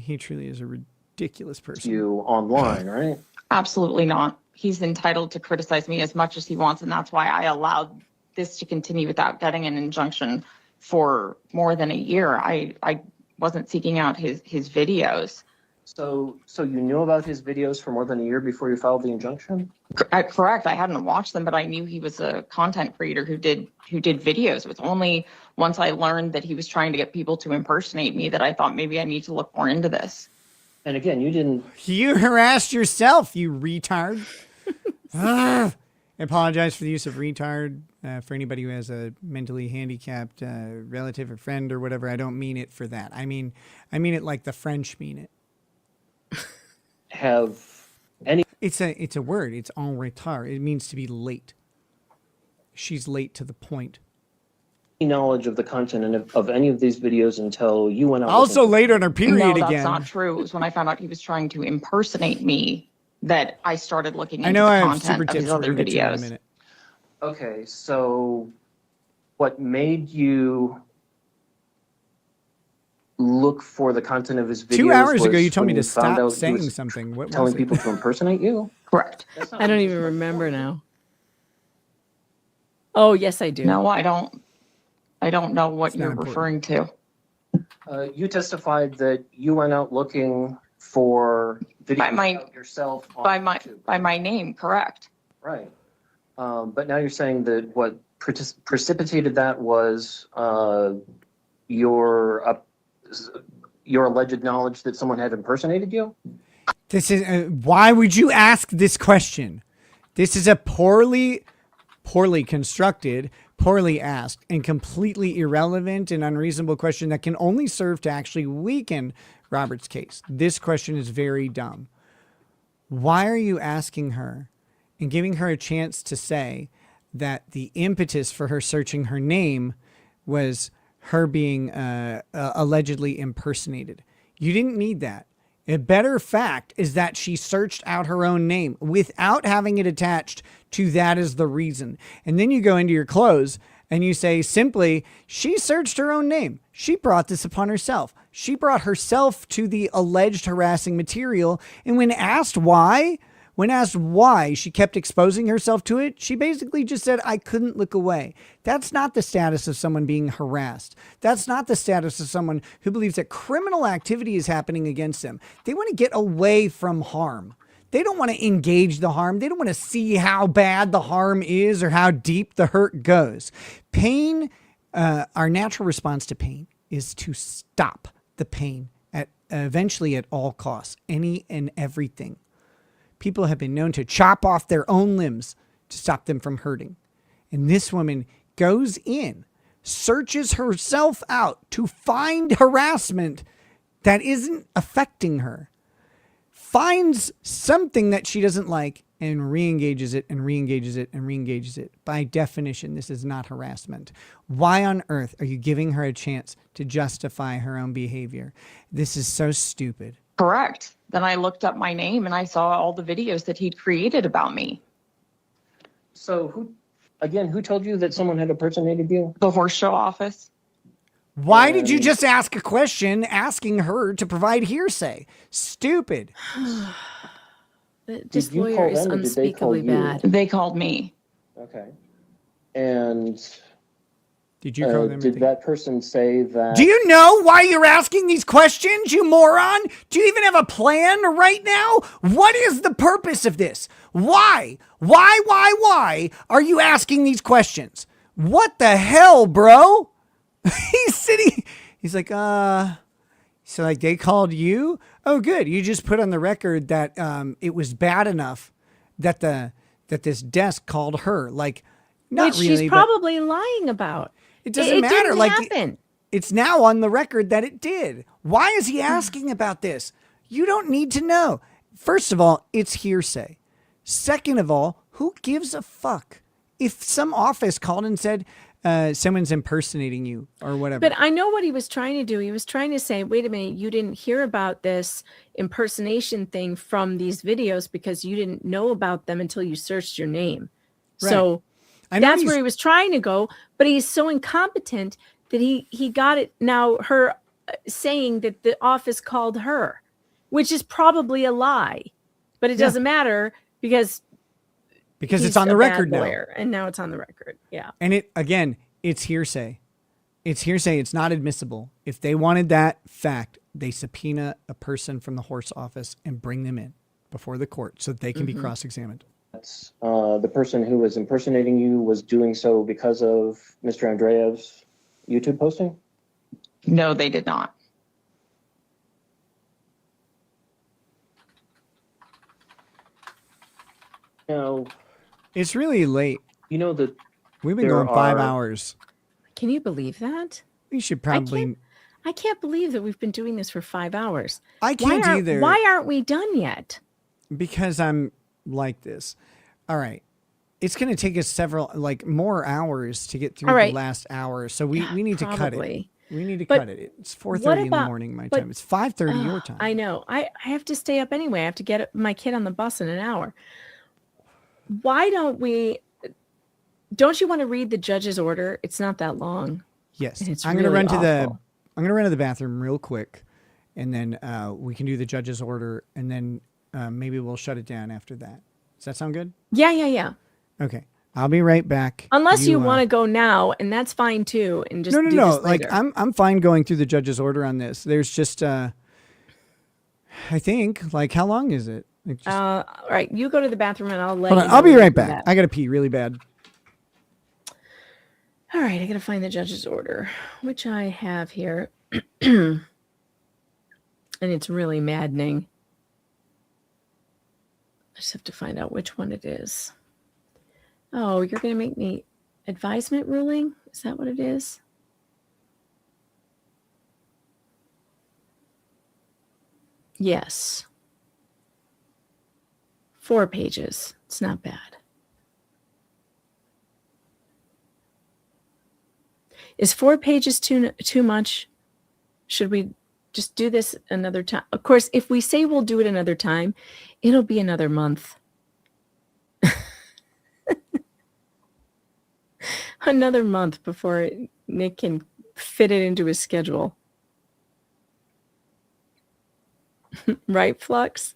ridiculous person. You online, right? Absolutely not. He's entitled to criticize me as much as he wants, and that's why I allowed this to continue without getting an injunction for more than a year. I wasn't seeking out his videos. So you knew about his videos for more than a year before you filed the injunction? Correct. I hadn't watched them, but I knew he was a content creator who did videos. It was only once I learned that he was trying to get people to impersonate me that I thought maybe I need to look more into this. And again, you didn't. You harassed yourself, you retard. I apologize for the use of retard for anybody who has a mentally handicapped relative or friend or whatever. I don't mean it for that. I mean it like the French mean it. Have any? It's a word. It's en retard. It means to be late. She's late to the point. Knowledge of the content of any of these videos until you went out. Also late on her period no, again. that's not true. It was when I found out he was trying to impersonate me that I started looking into I know the I have super content of these tips. We're other going to get to in a videos. minute. Okay, so what made you look for the content of his videos? 2 hours ago, was you told me when to found stop out he saying was something. What telling was it? people to impersonate you? Correct. I don't even remember now. Oh, yes, I do. No, I don't know what It's not you're important. referring to. You testified that you went out looking for videos of yourself on YouTube. By my name, correct. Right. But now you're saying that what precipitated that was your alleged knowledge that someone had impersonated you? This is why would you ask this question? This is a poorly constructed, poorly asked, and completely irrelevant and unreasonable question that can only serve to actually weaken Robert's case. This question is very dumb. Why are you asking her and giving her a chance to say that the impetus for her searching her name was her being allegedly impersonated? You didn't need that. A better fact is that she searched out her own name without having it attached to that as the reason. And then you go into your close and you say simply, she searched her own name. She brought this upon herself. She brought herself to the alleged harassing material. And when asked why she kept exposing herself to it, she basically just said, I couldn't look away. That's not the status of someone being harassed. That's not the status of someone who believes that criminal activity is happening against them. They want to get away from harm. They don't want to engage the harm. They don't want to see how bad the harm is or how deep the hurt goes. Pain, our natural response to pain is to stop the pain eventually at all costs, any and everything. People have been known to chop off their own limbs to stop them from hurting. And this woman goes in, searches herself out to find harassment that isn't affecting her, finds something that she doesn't like, and re-engages it and re-engages it and re-engages it. By definition, this is not harassment. Why on earth are you giving her a chance to justify her own behavior? This is so stupid. Correct. Then I looked up my name and I saw all the videos that he'd created about me. So who told you that someone had impersonated you? The horse show office. Why did you just ask a question asking her to provide hearsay? Stupid. This lawyer is unspeakably bad. They called me. Okay. And did you call them? Did that person say that? Do you know why you're asking these questions, you moron? Do you even have a plan right now? What is the purpose of this? Why are you asking these questions? What the hell, bro? He's sitting. He's like, so like they called you? Oh, good. You just put on the record that it was bad enough that this desk called her. Like, not which really. She's probably lying about. It doesn't matter. Didn't like happen. It's now on the record that it did. Why is he asking about this? You don't need to know. First of all, it's hearsay. Second of all, who gives a fuck if some office called and said someone's impersonating you or whatever? But I know what he was trying to do. He was trying to say, wait a minute, you didn't hear about this impersonation thing from these videos because you didn't know about them until you searched your name. Right. So that's where he was trying to go, but he's so incompetent that he got it now, her saying that the office called her, which is probably a lie, but it doesn't matter because it's on the record now. And now it's on the record. Yeah. And it's hearsay. It's hearsay. It's not admissible. If they wanted that fact, they subpoena a person from the horse office and bring them in before the court so that they can be cross-examined. The person who was impersonating you was doing so because of Mr. Andreev's YouTube posting? No, they did not. No. It's really late. You know that we've been going 5 hours. Can you believe that? We should probably. I can't believe that we've been doing this for 5 hours. I can't either. Why aren't we done yet? Because I'm like this. All right. It's going to take us several more hours to get through the last hour. So we need to cut it. We need to cut it. It's 4:30 in the morning my time. It's 5:30 your time. I know. I have to stay up anyway. I have to get my kid on the bus in an hour. Why don't you want to read the judge's order? It's not that long. Yes. I'm going to run to the bathroom real quick, and then we can do the judge's order, and then maybe we'll shut it down after that. Does that sound good? Yeah. Okay. I'll be right back. Unless you want to go now, and that's fine too, and just do this later. Like I'm fine going through the judge's order on this. There's just I think, like, how long is it? All right, you go to the bathroom and I'll let Hold you on, know I'll be when right you do back. that. I gotta pee really bad. All right, I gotta find the judge's order, which I have here. And it's really maddening. I just have to find out which one it is. Oh, you're going to make me advisement ruling? Is that what it is? Yes. 4 pages. It's not bad. Is 4 pages too much? Should we just do this another time? Of course, if we say we'll do it another time, it'll be another month. Another month before Nick can fit it into his schedule. Right, Flux?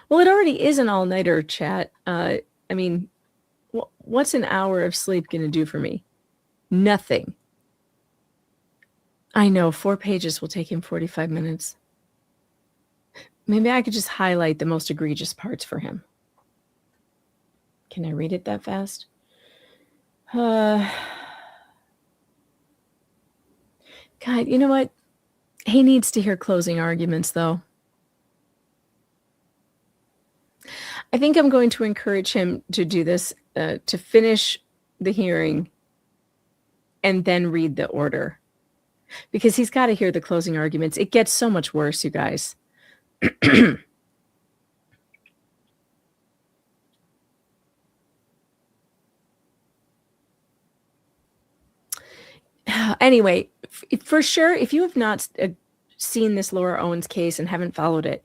Well, it already is an all-nighter, chat. I mean, what's an hour of sleep going to do for me? Nothing. I know 4 pages will take him 45 minutes. Maybe I could just highlight the most egregious parts for him. Can I read it that fast? God, you know what? He needs to hear closing arguments, though. I think I'm going to encourage him to do this, to finish the hearing and then read the order. Because he's got to hear the closing arguments. It gets so much worse, you guys. Anyway, for sure, if you have not seen this Laura Owens case and haven't followed it,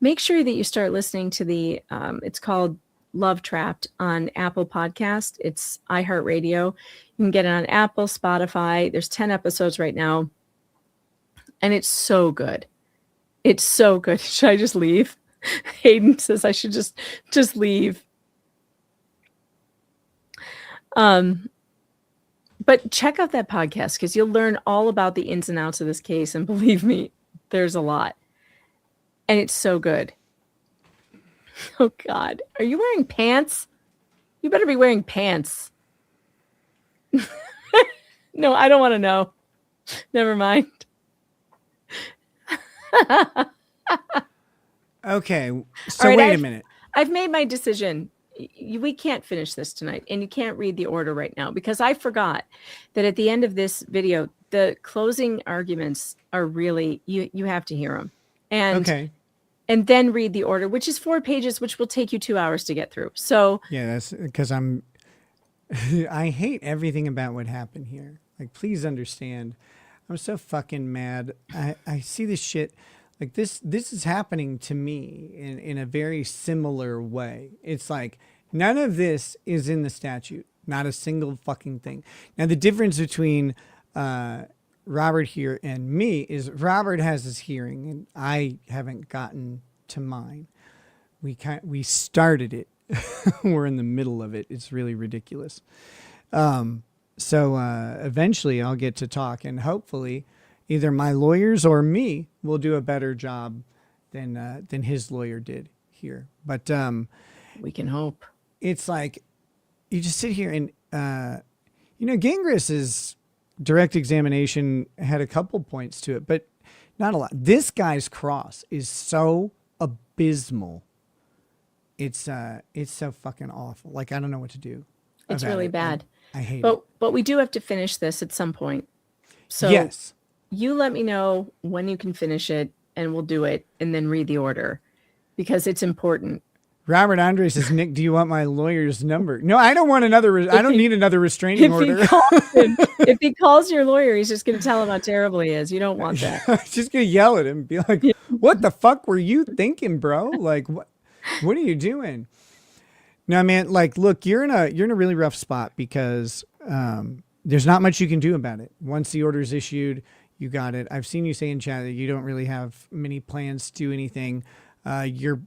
make sure that you start listening to the, it's called Love Trapped on Apple Podcast. It's iHeartRadio. You can get it on Apple, Spotify. There's 10 episodes right now. And it's so good. It's so good. Should I just leave? Hayden says I should just leave. But check out that podcast because you'll learn all about the ins and outs of this case. And believe me, there's a lot. And it's so good. Oh, God. Are you wearing pants? You better be wearing pants. No, I don't want to know. Never mind. Okay. So wait a minute. I've made my decision. We can't finish this tonight, and you can't read the order right now because I forgot that at the end of this video, the closing arguments are really, you have to hear them. And and then read the order, which is 4 pages, which will take you 2 hours to get through. So yeah, that's because I hate everything about what happened here. Like, please understand, I'm so fucking mad. I see this shit like this is happening to me in a very similar way. It's like none of this is in the statute, not a single fucking thing. Now the difference between Robert here and me is Robert has his hearing and I haven't gotten to mine. We started it. We're in the middle of it. It's really ridiculous. So eventually I'll get to talk and hopefully either my lawyers or me will do a better job than his lawyer did here. But we can hope. It's like you just sit here and Gingriss's direct examination had a couple points to it, but not a lot. This guy's cross is so abysmal. It's so fucking awful. Like I don't know what to do. It's really bad. I hate it. But we do have to finish this at some point. So yes. You let me know when you can finish it and we'll do it and then read the order because it's important. Robert Andre says, Nick, do you want my lawyer's number? No, I don't want another. I don't need another restraining order. If he calls your lawyer, he's just going to tell him how terrible he is. You don't want that. Just going to yell at him, be like, what the fuck were you thinking, bro? Like, what are you doing? No, man, like, look, you're in a really rough spot because there's not much you can do about it. Once the order's issued, you got it. I've seen you say in chat that you don't really have many plans to do anything. You're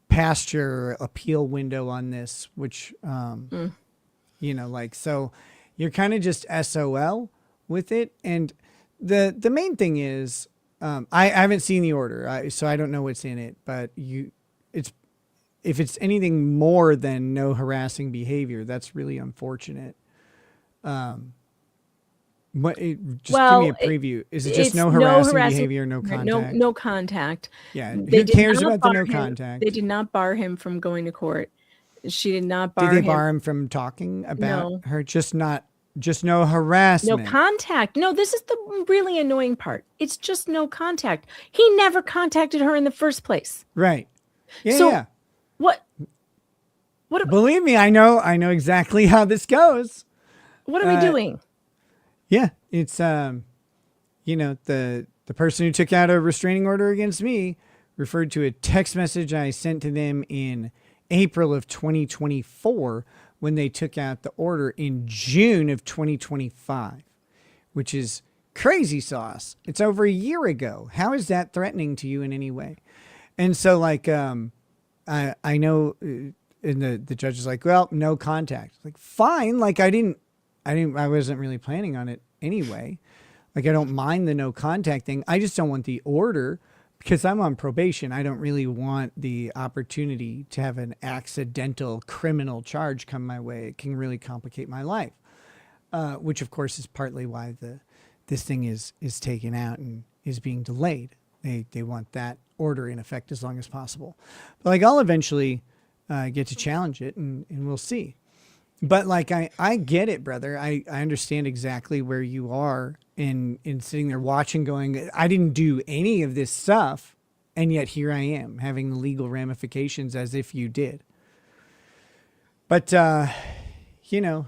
past your appeal window on this, which, you know, like, so you're kind of just SOL with it. And the main thing is, I haven't seen the order, so I don't know what's in it, but if it's anything more than no harassing behavior, that's really unfortunate. But just give me a preview. Is it just no harassing behavior, no contact? No contact. Yeah. Who cares about the no contact? They did not bar him from going to court. She did not bar him. Did they bar him from talking about her? Just no harassment. No contact. No, this is the really annoying part. It's just no contact. He never contacted her in the first place. Right. Yeah. So, yeah. What? Believe me, I know exactly how this goes. What are we doing? Yeah, it's you know, the person who took out a restraining order against me referred to a text message I sent to them in April of 2024 when they took out the order in June of 2025, which is crazy sauce. It's over a year ago. How is that threatening to you in any way? And so, like, I know, and the judge is like, well, no contact. Like, fine. Like, I wasn't really planning on it anyway. Like, I don't mind the no contact thing. I just don't want the order because I'm on probation. I don't really want the opportunity to have an accidental criminal charge come my way. It can really complicate my life, which of course is partly why this thing is taken out and is being delayed. They want that order in effect as long as possible. But like, I'll eventually get to challenge it and we'll see. But like, I get it, brother. I understand exactly where you are in sitting there watching going, I didn't do any of this stuff. And yet here I am having the legal ramifications as if you did. But, you know,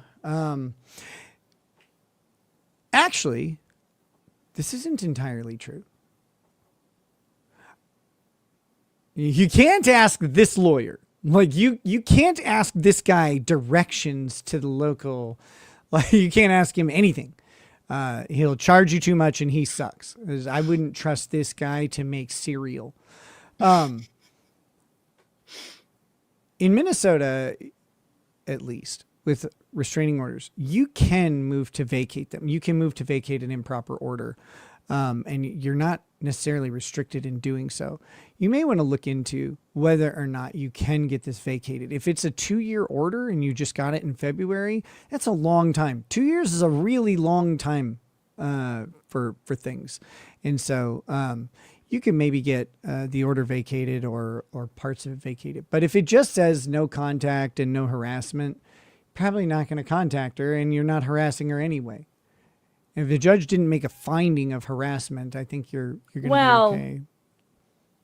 actually, this isn't entirely true. You can't ask this lawyer. Like, you can't ask this guy directions to the local. Like, you can't ask him anything. He'll charge you too much and he sucks. I wouldn't trust this guy to make cereal. In Minnesota, at least, with restraining orders, you can move to vacate them. You can move to vacate an improper order. And you're not necessarily restricted in doing so. You may want to look into whether or not you can get this vacated. If it's a 2-year order and you just got it in February, that's a long time. 2 years is a really long time for things. And so you can maybe get the order vacated or parts of it vacated. But if it just says no contact and no harassment, probably not going to contact her and you're not harassing her anyway. If the judge didn't make a finding of harassment, I think you're going to be okay.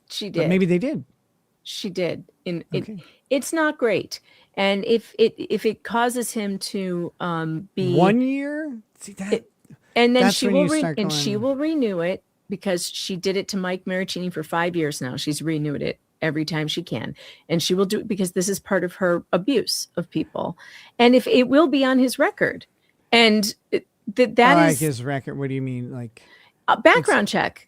She did. But maybe they did. She did. It's not great. And if it causes him to be 1 year, see that, and then she will renew it because she did it to Mike Maricini for 5 years now. She's renewed it every time she can, and she will do it because this is part of her abuse of people, and if it will be on his record, and that is his record. What do you mean, like a background check?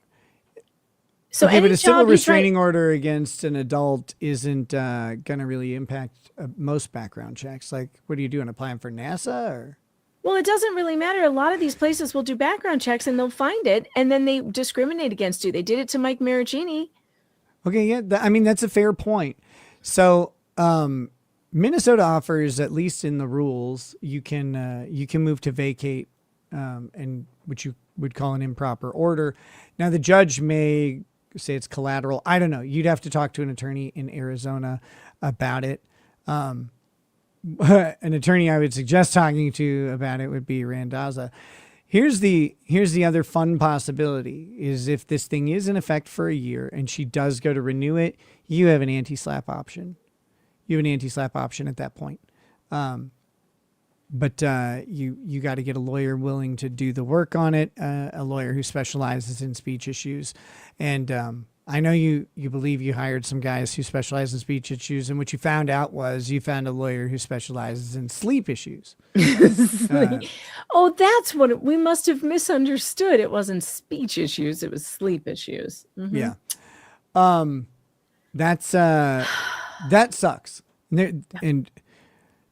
So, okay, but a civil restraining order against an adult isn't going to really impact most background checks. Like, what are you doing? Applying for NASA or? Well, it doesn't really matter. A lot of these places will do background checks and they'll find it, and then they discriminate against you. They did it to Mike Maricini. Okay, yeah, I mean that's a fair point. So, Minnesota offers, at least in the rules, you can move to vacate, and which you would call an improper order. Now, the judge may say it's collateral. I don't know. You'd have to talk to an attorney in Arizona about it. An attorney I would suggest talking to about it would be Randazza. Here's the other fun possibility is if this thing is in effect for a year and she does go to renew it, you have an anti-slap option. you have an anti-slap option at that point. But you got to get a lawyer willing to do the work on it, a lawyer who specializes in speech issues. And I know you believe you hired some guys who specialize in speech issues, and what you found out was you found a lawyer who specializes in sleep issues. Oh, that's what we must have misunderstood. It wasn't speech issues; it was sleep issues. Mm-hmm. Yeah, that sucks. And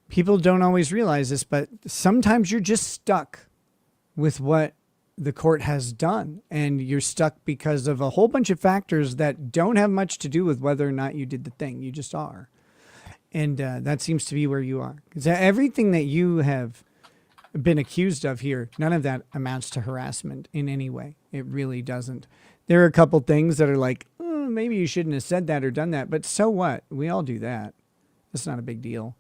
people don't always realize this, but sometimes you're just stuck with what the court has done, and you're stuck because of a whole bunch of factors that don't have much to do with whether or not you did the thing. You just are. And that seems to be where you are. Because everything that you have been accused of here, none of that amounts to harassment in any way. It really doesn't. There are a couple things that are like, maybe you shouldn't have said that or done that, but so what? We all do that. It's not a big deal.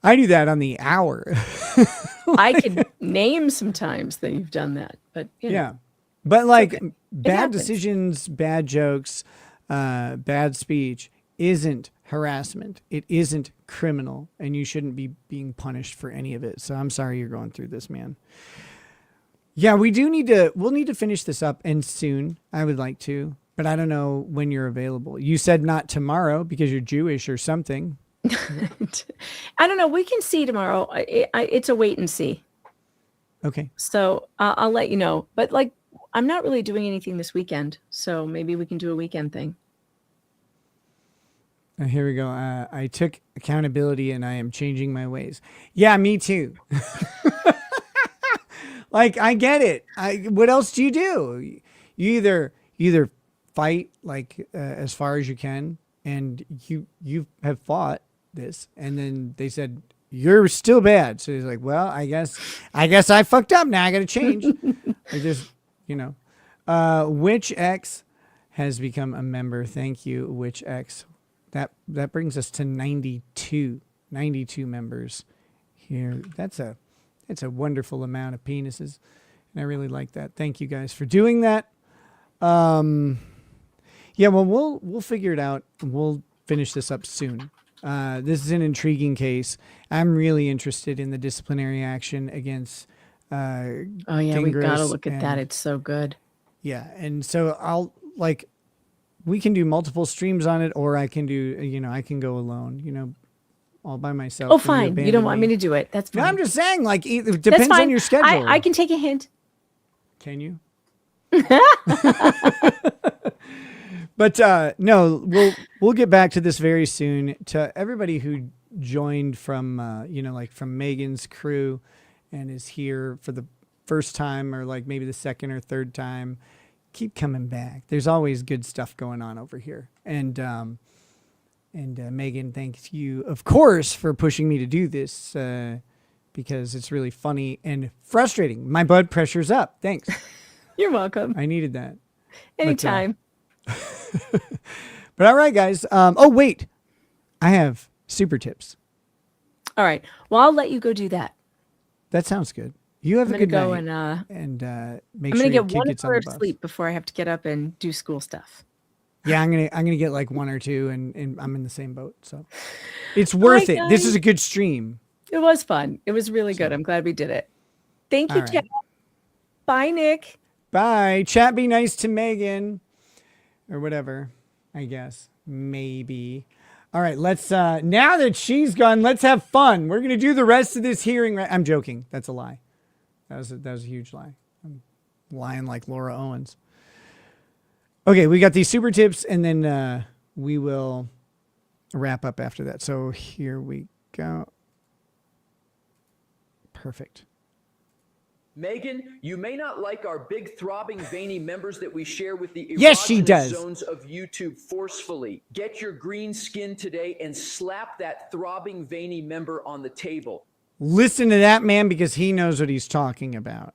I do that on the hour. I could name some times that you've done that, but yeah, but like okay. Bad decisions, bad jokes, bad speech isn't harassment. It isn't criminal, and you shouldn't be being punished for any of it. So I'm sorry you're going through this, man. Yeah, we'll need to finish this up, and soon. I would like to, but I don't know when you're available. You said not tomorrow because you're Jewish or something. I don't know. We can see tomorrow. It's a wait and see. Okay. So I'll let you know. But like, I'm not really doing anything this weekend, so maybe we can do a weekend thing. Here we go. I took accountability and I am changing my ways. Yeah, me too. Like, I get it. What else do? You either fight like as far as you can, and you have fought this, and then they said you're still bad. So he's like, well, I guess I fucked up. Now I got to change. Like, there's, Which X has become a member. Thank you, Which X. That brings us to 92 members here. That's a wonderful amount of penises, and I really like that. Thank you guys for doing that. Yeah, well, we'll figure it out. We'll finish this up soon. This is an intriguing case. I'm really interested in the disciplinary action against oh yeah, we've got to look at that. It's so good. Yeah, and so we can do multiple streams on it, or I can do, I can go alone, all by myself. Oh, fine. You don't want me to do it. That's fine. No, I'm just saying, like, it depends on your schedule. I can take a hint. Can you? But no, we'll get back to this very soon. To everybody who joined from from Megan's crew and is here for the first time, or like maybe the second or third time, keep coming back. There's always good stuff going on over here. And Megan, thanks you, of course, for pushing me to do this because it's really funny and frustrating. My blood pressure's up. Thanks. You're welcome. I needed that. Anytime. But all right, guys. Oh, wait. I have super tips. All right. Well, I'll let you go do that. That sounds good. You have a good go night. And make I'm sure gonna your get kid one gets on hour the of bus. sleep before I have to get up and do school stuff. Yeah, I'm gonna get like one or two, and I'm in the same boat. So it's worth it. This is a good stream. It was fun. It was really good. I'm glad we did it. Thank you, All right. Chat. Bye, Nick. Bye. Chat, be nice to Megan. Or whatever, I guess. Maybe. All right, let's, now that she's gone, let's have fun. We're going to do the rest of this hearing. I'm joking. That's a lie. That was a huge lie. I'm lying like Laura Owens. Okay, we got these super tips, and then we will wrap up after that. So here we go. Perfect. Megan, you may not like our big throbbing veiny members that we share with the Yes, she erogenous does. zones of YouTube forcefully. Get your green skin today and slap that throbbing veiny member on the table. Listen to that man, because he knows what he's talking about.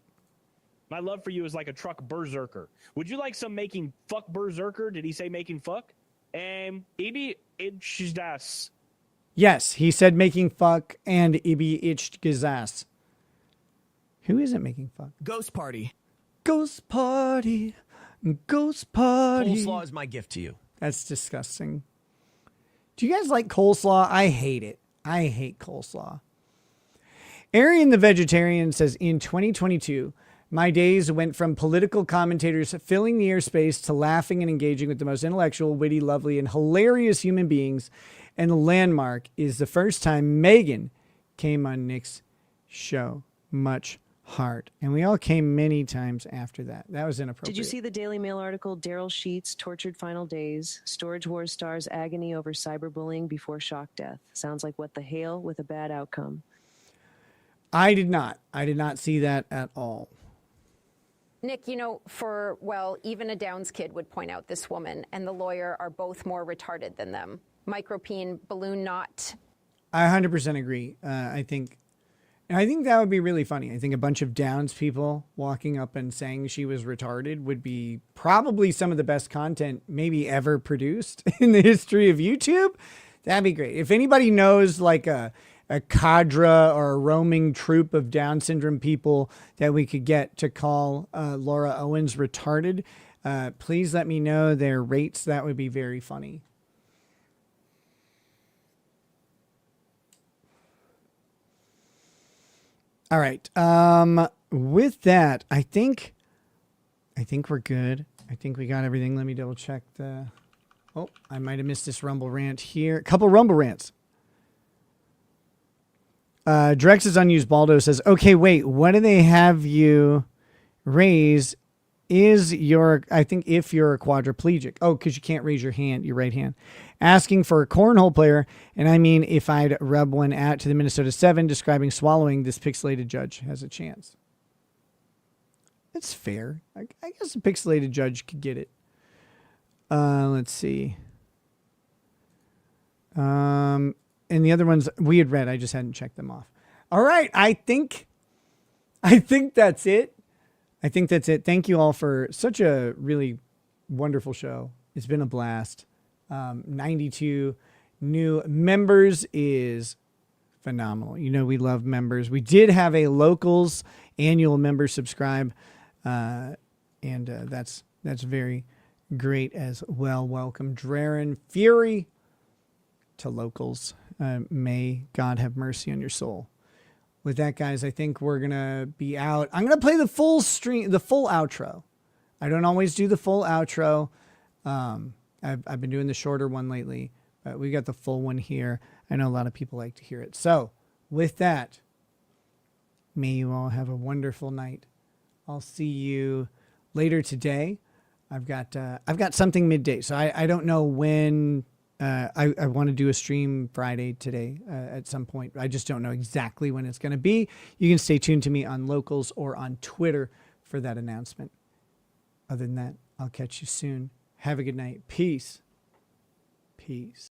My love for you is like a truck berserker. Would you like some making fuck berserker? Did he say making fuck? Ibi itched das. Yes, he said making fuck and Ibi itched gazas. Who isn't making fuck? Ghost party. Ghost party. Ghost party. Coleslaw is my gift to you. That's disgusting. Do you guys like coleslaw? I hate it. I hate coleslaw. Arian the Vegetarian says, in 2022, my days went from political commentators filling the airspace to laughing and engaging with the most intellectual, witty, lovely, and hilarious human beings. And the landmark is the first time Megan came on Nick's show. Much heart. And we all came many times after that. That was inappropriate. Did you see the Daily Mail article, Daryl Sheets, Tortured Final Days, Storage Wars stars agony over cyberbullying before shock death? Sounds like What the Hail with a bad outcome. I did not. I did not see that at all. Nick, you know, even a Downs kid would point out this woman and the lawyer are both more retarded than them. Micropene, balloon knot. I 100% agree. I think that would be really funny. I think a bunch of Downs people walking up and saying she was retarded would be probably some of the best content maybe ever produced in the history of YouTube. That'd be great. If anybody knows like a cadre or a roaming troop of Down syndrome people that we could get to call Laura Owens retarded, please let me know their rates. That would be very funny. All right. With that, I think we're good. I think we got everything. Let me double check I might have missed this Rumble rant here. A couple Rumble rants. Drex's Unused Baldo says, okay, wait, what do they have you raise? If you're a quadriplegic. Oh, because you can't raise your right hand. Asking for a cornhole player. And I mean, if I'd rub one out to the Minnesota 7 describing swallowing, this pixelated judge has a chance. That's fair. I guess a pixelated judge could get it. Let's see. And the other ones we had read, I just hadn't checked them off. All right. I think that's it. Thank you all for such a really wonderful show. It's been a blast. 92 new members is phenomenal. You know, we love members. We did have a locals annual member subscribe. And that's very great as well. Welcome Draren Fury to locals. May God have mercy on your soul. With that, guys, I think we're going to be out. I'm going to play the full outro. I don't always do the full outro. I've been doing the shorter one lately, but we got the full one here. I know a lot of people like to hear it. So with that, may you all have a wonderful night. I'll see you later today. I've got something midday, so I don't know when. I want to do a stream Friday today at some point. I just don't know exactly when it's going to be. You can stay tuned to me on Locals or on Twitter for that announcement. Other than that, I'll catch you soon. Have a good night. Peace. Peace.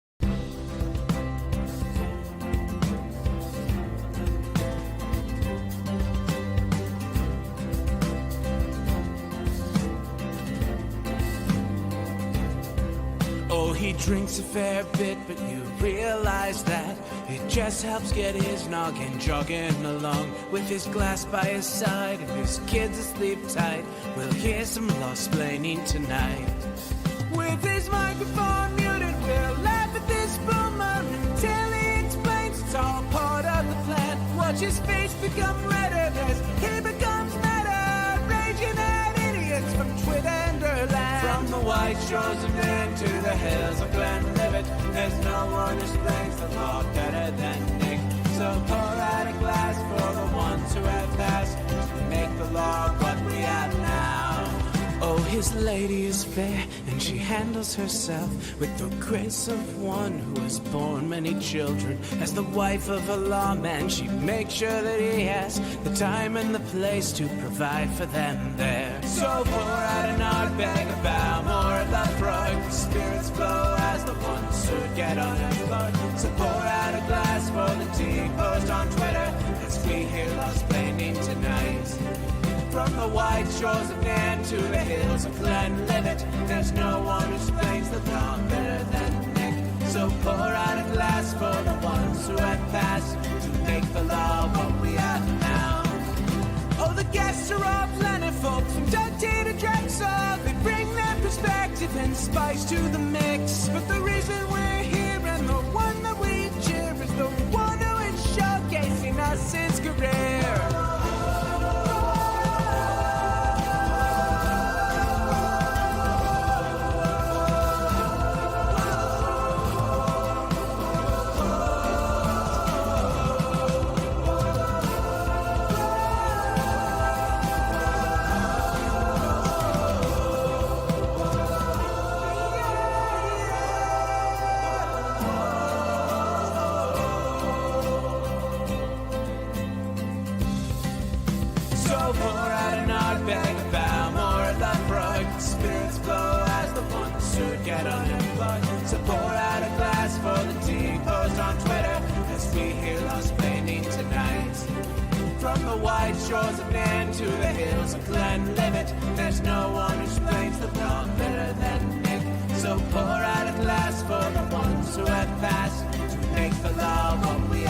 Oh, he drinks a fair bit, but you realize that it just helps get his noggin jogging along. With his glass by his side and his kids asleep tight, we'll hear some law-splaining tonight. With his microphone muted, we'll laugh at this boomer until he explains it's all part of the plan. Watch his face become redder as he becomes meta, raging at idiots from Twitterland. From the white shores of Maine to the hills of Glenlivet, there's no one who explains the law better than Nick. So pour out a glass for the ones who have passed to make the law what we have now. Oh, his lady is fair, and she handles herself with the grace of one who has borne many children. As the wife of a lawman, she makes sure that he has the time and the place to provide for them there. So pour out an ardbeg, a bow, more of the frog. The spirits flow as the ones who get unemployed. So pour out a glass for the tea post on Twitter as we hear law-splaining tonight. From the white shores of Nairn to the hills of Glenlivet, there's no one who explains the law better than Nick. So pour out a glass for the ones who have passed to make the law what we have now. Oh, the guests are all plentiful, from Dante to Drexel. They bring their perspective and spice to the mix. But the reason we're here and the pour out an art bag about more of the Freud. Spirits flow as the ones who get unemployed. So pour out a glass for the T-post on Twitter as we hear Lost Planning tonight. From the white shores of Nairn to the hills of Glenlivet, there's no one who explains the problem better than Nick. So pour out a glass for the ones who have passed to make the law what we